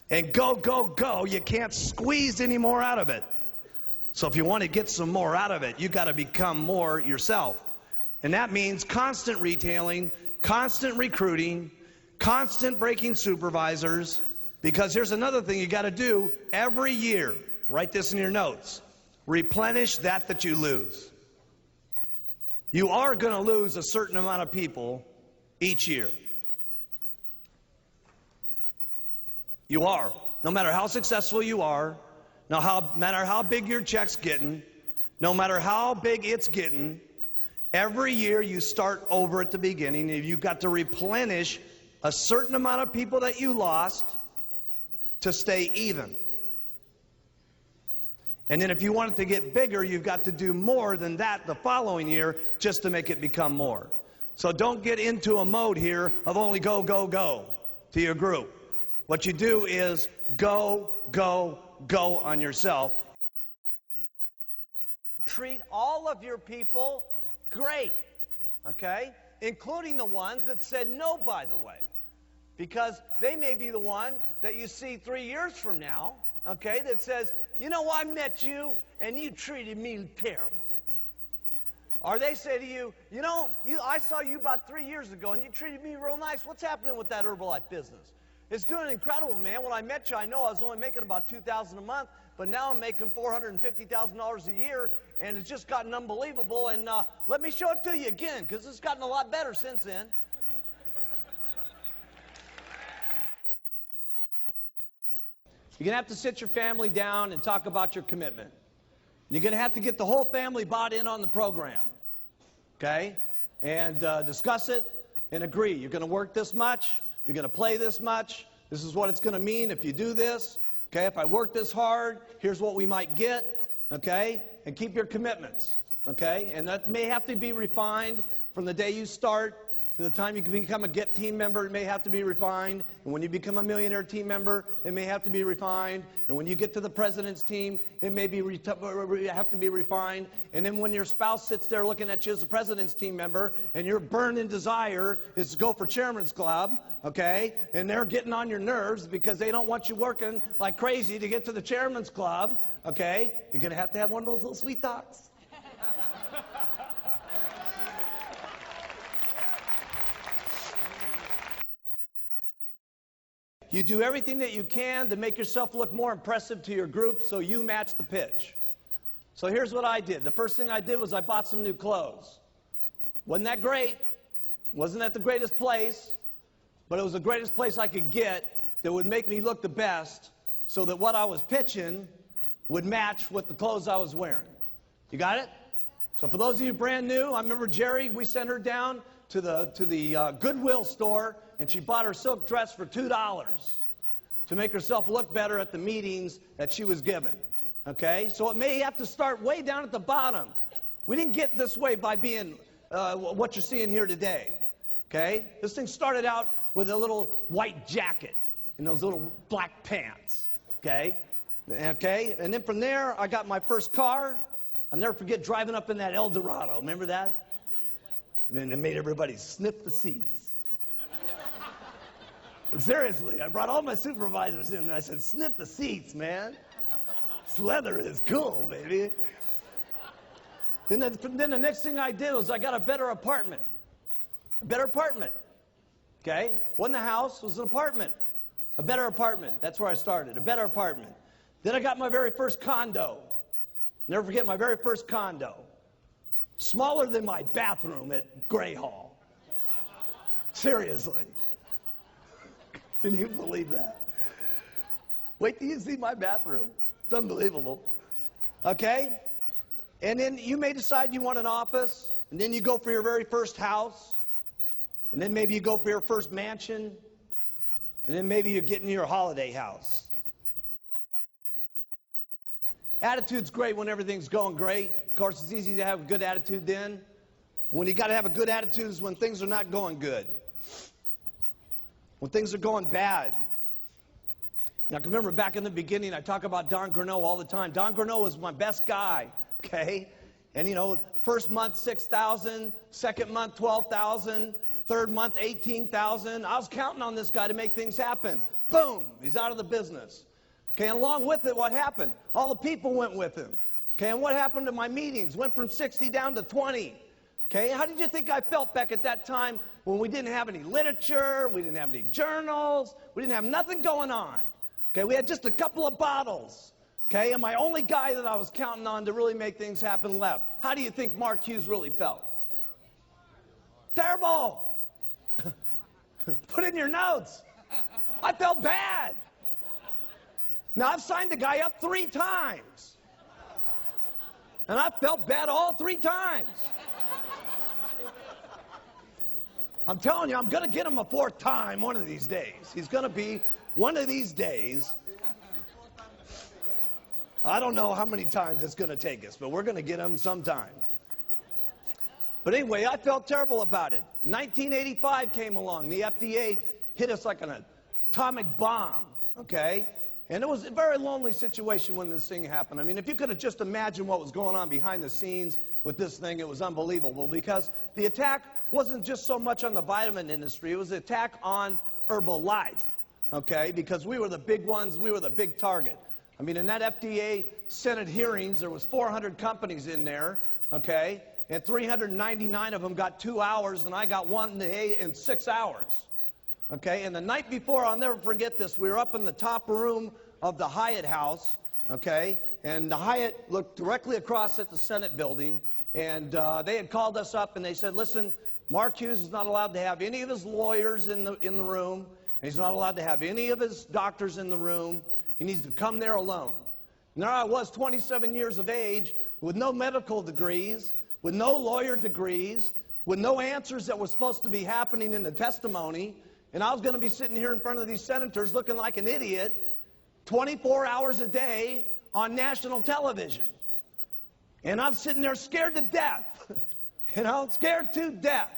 And go, go, go, you can't squeeze any more out of it. So if you want to get some more out of it, you got to become more yourself. And that means constant retailing, constant recruiting, constant breaking supervisors. Because here's another thing you got to do every year. Write this in your notes. Replenish that you lose. You are going to lose a certain amount of people each year. You are. No matter how successful you are, no matter how big your check's getting, no matter how big it's getting, every year you start over at the beginning, and you've got to replenish a certain amount of people that you lost to stay even. And then if you want it to get bigger, you've got to do more than that the following year just to make it become more. So don't get into a mode here of only go, go, go to your group. What you do is go, go, go on yourself. Treat all of your people great, okay? Including the ones that said no, by the way. Because they may be the one that you see 3 years from now, okay, that says, you know, I met you and you treated me terrible. Or they say to you, you know, I saw you about 3 years ago and you treated me real nice. What's happening with that Herbalife business? It's doing incredible, man. When I met you, I know I was only making about $2,000 a month, but now I'm making $450,000 a year, and it's just gotten unbelievable. And let me show it to you again, because it's gotten a lot better since then. You're going to have to sit your family down and talk about your commitment. You're going to have to get the whole family bought in on the program, okay? And discuss it and agree. You're going to work this much. You're going to play this much. This is what it's going to mean if you do this. Okay, if I work this hard, here's what we might get. Okay, and keep your commitments. Okay, and that may have to be refined from the day you start To the time you can become a GET team member, it may have to be refined. And when you become a millionaire team member, it may have to be refined. And when you get to the president's team, it may be have to be refined. And then when your spouse sits there looking at you as a president's team member, and your burning desire is to go for chairman's club, okay? And they're getting on your nerves because they don't want you working like crazy to get to the chairman's club, okay? You're going to have one of those little sweet talks. You do everything that you can to make yourself look more impressive to your group so you match the pitch. So here's what I did. The first thing I did was I bought some new clothes. Wasn't that great? Wasn't that the greatest place? But it was the greatest place I could get that would make me look the best so that what I was pitching would match what the clothes I was wearing. You got it? So for those of you brand new, I remember Jerry, we sent her down to the Goodwill store, and she bought her silk dress for $2 to make herself look better at the meetings that she was given. Okay? So it may have to start way down at the bottom. We didn't get this way by being what you're seeing here today. Okay? This thing started out with a little white jacket and those little black pants. Okay? Okay? And then from there, I got my first car. I'll never forget driving up in that El Dorado. Remember that? And then it made everybody sniff the seats. Seriously, I brought all my supervisors in and I said, sniff the seats, man. This leather is cool, baby. Then the next thing I did was I got a better apartment. A better apartment. Okay? Wasn't a house, it was an apartment. A better apartment. That's where I started. A better apartment. Then I got my very first condo. Never forget my very first condo. Smaller than my bathroom at Gray Hall. Seriously. Can you believe that? Wait till you see my bathroom. It's unbelievable. Okay? And then you may decide you want an office, and then you go for your very first house, and then maybe you go for your first mansion, and then maybe you're getting your holiday house. Attitude's great when everything's going great. Of course, it's easy to have a good attitude then. When you got to have a good attitude is when things are not going good. When things are going bad. Now, I can remember back in the beginning, I talk about Don Grinnell all the time. Don Grinnell was my best guy, okay? And, you know, first month, 6,000. Second month, 12,000. Third month, 18,000. I was counting on this guy to make things happen. Boom, he's out of the business. Okay, and along with it, what happened? All the people went with him. Okay, and what happened to my meetings? Went from 60 down to 20. Okay, how did you think I felt back at that time when we didn't have any literature, we didn't have any journals, we didn't have nothing going on? Okay, we had just a couple of bottles. Okay, and my only guy that I was counting on to really make things happen left. How do you think Mark Hughes really felt? Terrible. Put in your notes. I felt bad. Now, I've signed the guy up 3 times. And I felt bad all 3 times. I'm telling you, I'm going to get him a 4th time one of these days. He's going to be one of these days. I don't know how many times it's going to take us, but we're going to get him sometime. But anyway, I felt terrible about it. 1985 came along. The FDA hit us like an atomic bomb, okay? And it was a very lonely situation when this thing happened. I mean, if you could have just imagined what was going on behind the scenes with this thing, it was unbelievable because the attack wasn't just so much on the vitamin industry. It was an attack on Herbalife, okay, because we were the big ones. We were the big target. I mean, in that FDA Senate hearings, there was 400 companies in there, okay, and 399 of them got 2 hours, and I got 1 day in 6 hours. Okay, and the night before, I'll never forget this, we were up in the top room of the Hyatt house, okay, and the Hyatt looked directly across at the Senate building, and they had called us up and they said, listen, Mark Hughes is not allowed to have any of his lawyers in the room, and he's not allowed to have any of his doctors in the room. He needs to come there alone. And there I was, 27 years of age, with no medical degrees, with no lawyer degrees, with no answers that were supposed to be happening in the testimony. And I was going to be sitting here in front of these senators looking like an idiot 24 hours a day on national television. And I'm sitting there scared to death, you know, scared to death.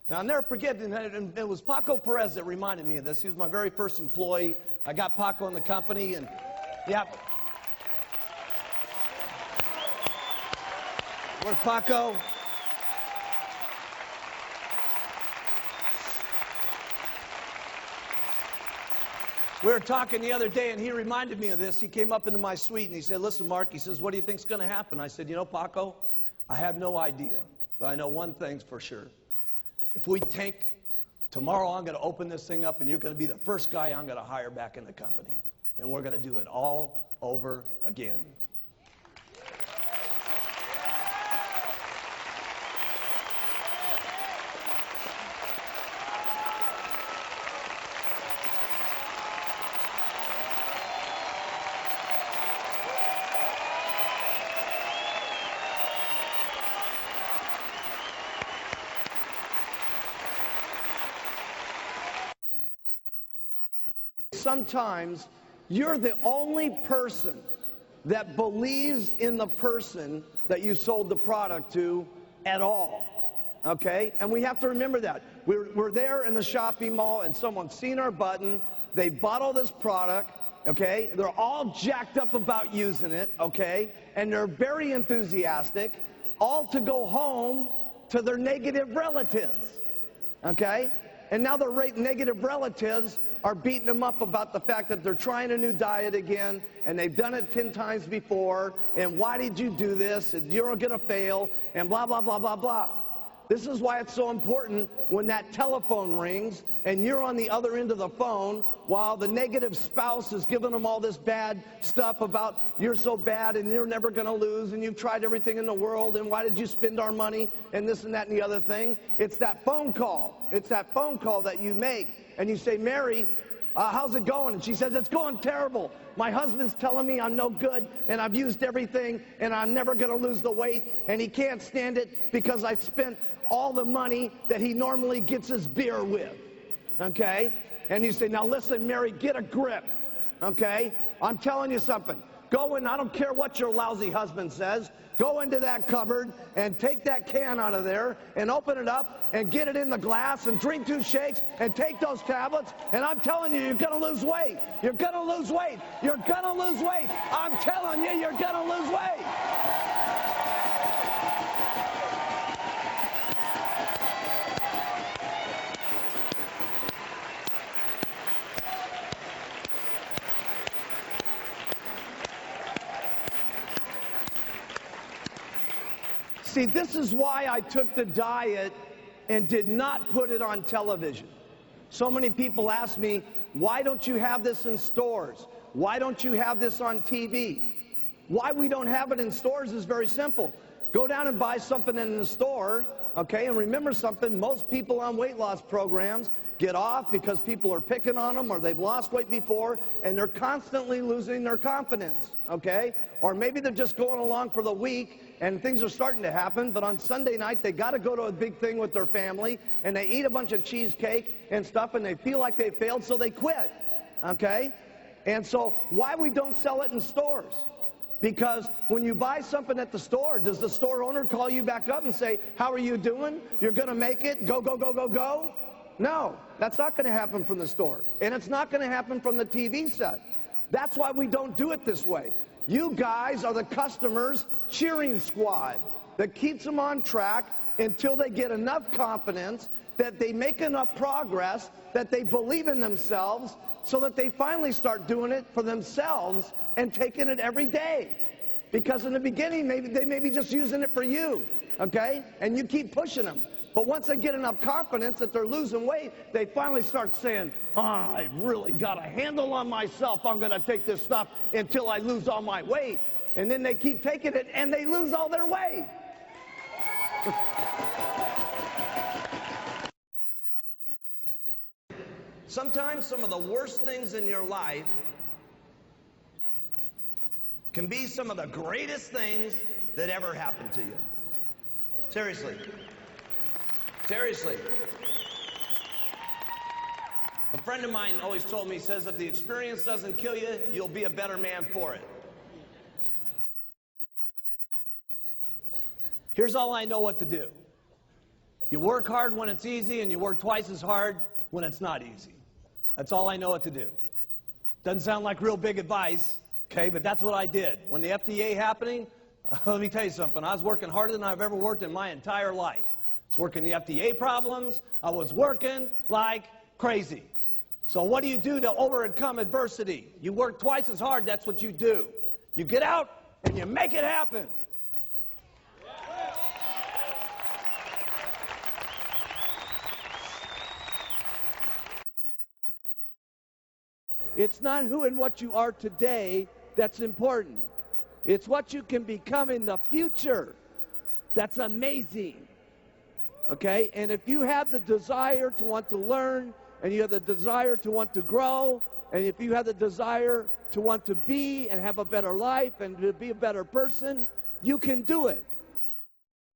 And I'll never forget, and it was Paco Perez that reminded me of this. He was my very first employee. I got Paco in the company, and yeah. Where's Paco? We were talking the other day, and he reminded me of this. He came up into my suite, and he said, listen, Mark, he says, what do you think's going to happen? I said, you know, Paco, I have no idea, but I know one thing's for sure. If we tank, tomorrow I'm going to open this thing up, and you're going to be the first guy I'm going to hire back in the company. And we're going to do it all over again. Sometimes you're the only person that believes in the person that you sold the product to at all, okay? And we have to remember that. We're there in the shopping mall, and someone's seen our button. They bought all this product, okay? They're all jacked up about using it, okay? And they're very enthusiastic, all to go home to their negative relatives, okay? And now the negative relatives are beating them up about the fact that they're trying a new diet again, and they've done it 10 times before, and why did you do this, and you're going to fail, and blah, blah, blah, blah, blah. This is why it's so important when that telephone rings and you're on the other end of the phone while the negative spouse is giving them all this bad stuff about you're so bad and you're never going to lose and you've tried everything in the world and why did you spend our money and this and that and the other thing. It's that phone call. It's that phone call that you make and you say, Mary, how's it going? And she says, it's going terrible. My husband's telling me I'm no good and I've used everything and I'm never going to lose the weight and he can't stand it because I spent all the money that he normally gets his beer with, okay? And you say, now listen, Mary, get a grip, okay? I'm telling you something. Go in, I don't care what your lousy husband says, go into that cupboard and take that can out of there and open it up and get it in the glass and drink 2 shakes and take those tablets, and I'm telling you, you're going to lose weight. You're going to lose weight. You're going to lose weight. I'm telling you, you're going to lose weight. See, this is why I took the diet and did not put it on television. So many people ask me, why don't you have this in stores? Why don't you have this on TV? Why we don't have it in stores is very simple. Go down and buy something in the store, okay? And remember something, most people on weight loss programs get off because people are picking on them or they've lost weight before and they're constantly losing their confidence, okay? Or maybe they're just going along for the week and things are starting to happen, but on Sunday night they got to go to a big thing with their family and they eat a bunch of cheesecake and stuff and they feel like they failed, so they quit, okay? And so why we don't sell it in stores? Because when you buy something at the store, does the store owner call you back up and say, how are you doing? You're going to make it? Go, go, go, go, go? No, that's not going to happen from the store. And it's not going to happen from the TV set. That's why we don't do it this way. You guys are the customers' cheering squad that keeps them on track until they get enough confidence that they make enough progress, that they believe in themselves, so that they finally start doing it for themselves and taking it every day. Because in the beginning, they may be just using it for you, okay? And you keep pushing them. But once they get enough confidence that they're losing weight, they finally start saying, I've really got a handle on myself. I'm going to take this stuff until I lose all my weight. And then they keep taking it, and they lose all their weight. Sometimes some of the worst things in your life can be some of the greatest things that ever happened to you. Seriously. Seriously. A friend of mine always told me, he says, if the experience doesn't kill you, you'll be a better man for it. Here's all I know what to do. You work hard when it's easy, and you work twice as hard when it's not easy. That's all I know what to do. Doesn't sound like real big advice, okay, but that's what I did. When the FDA happening, let me tell you something. I was working harder than I've ever worked in my entire life. I was working the FDA problems. I was working like crazy. So what do you do to overcome adversity? You work twice as hard. That's what you do. You get out and you make it happen. It's not who and what you are today that's important. It's what you can become in the future. That's amazing. Okay? And if you have the desire to want to learn, and you have the desire to want to grow, and if you have the desire to want to be and have a better life and to be a better person, you can do it.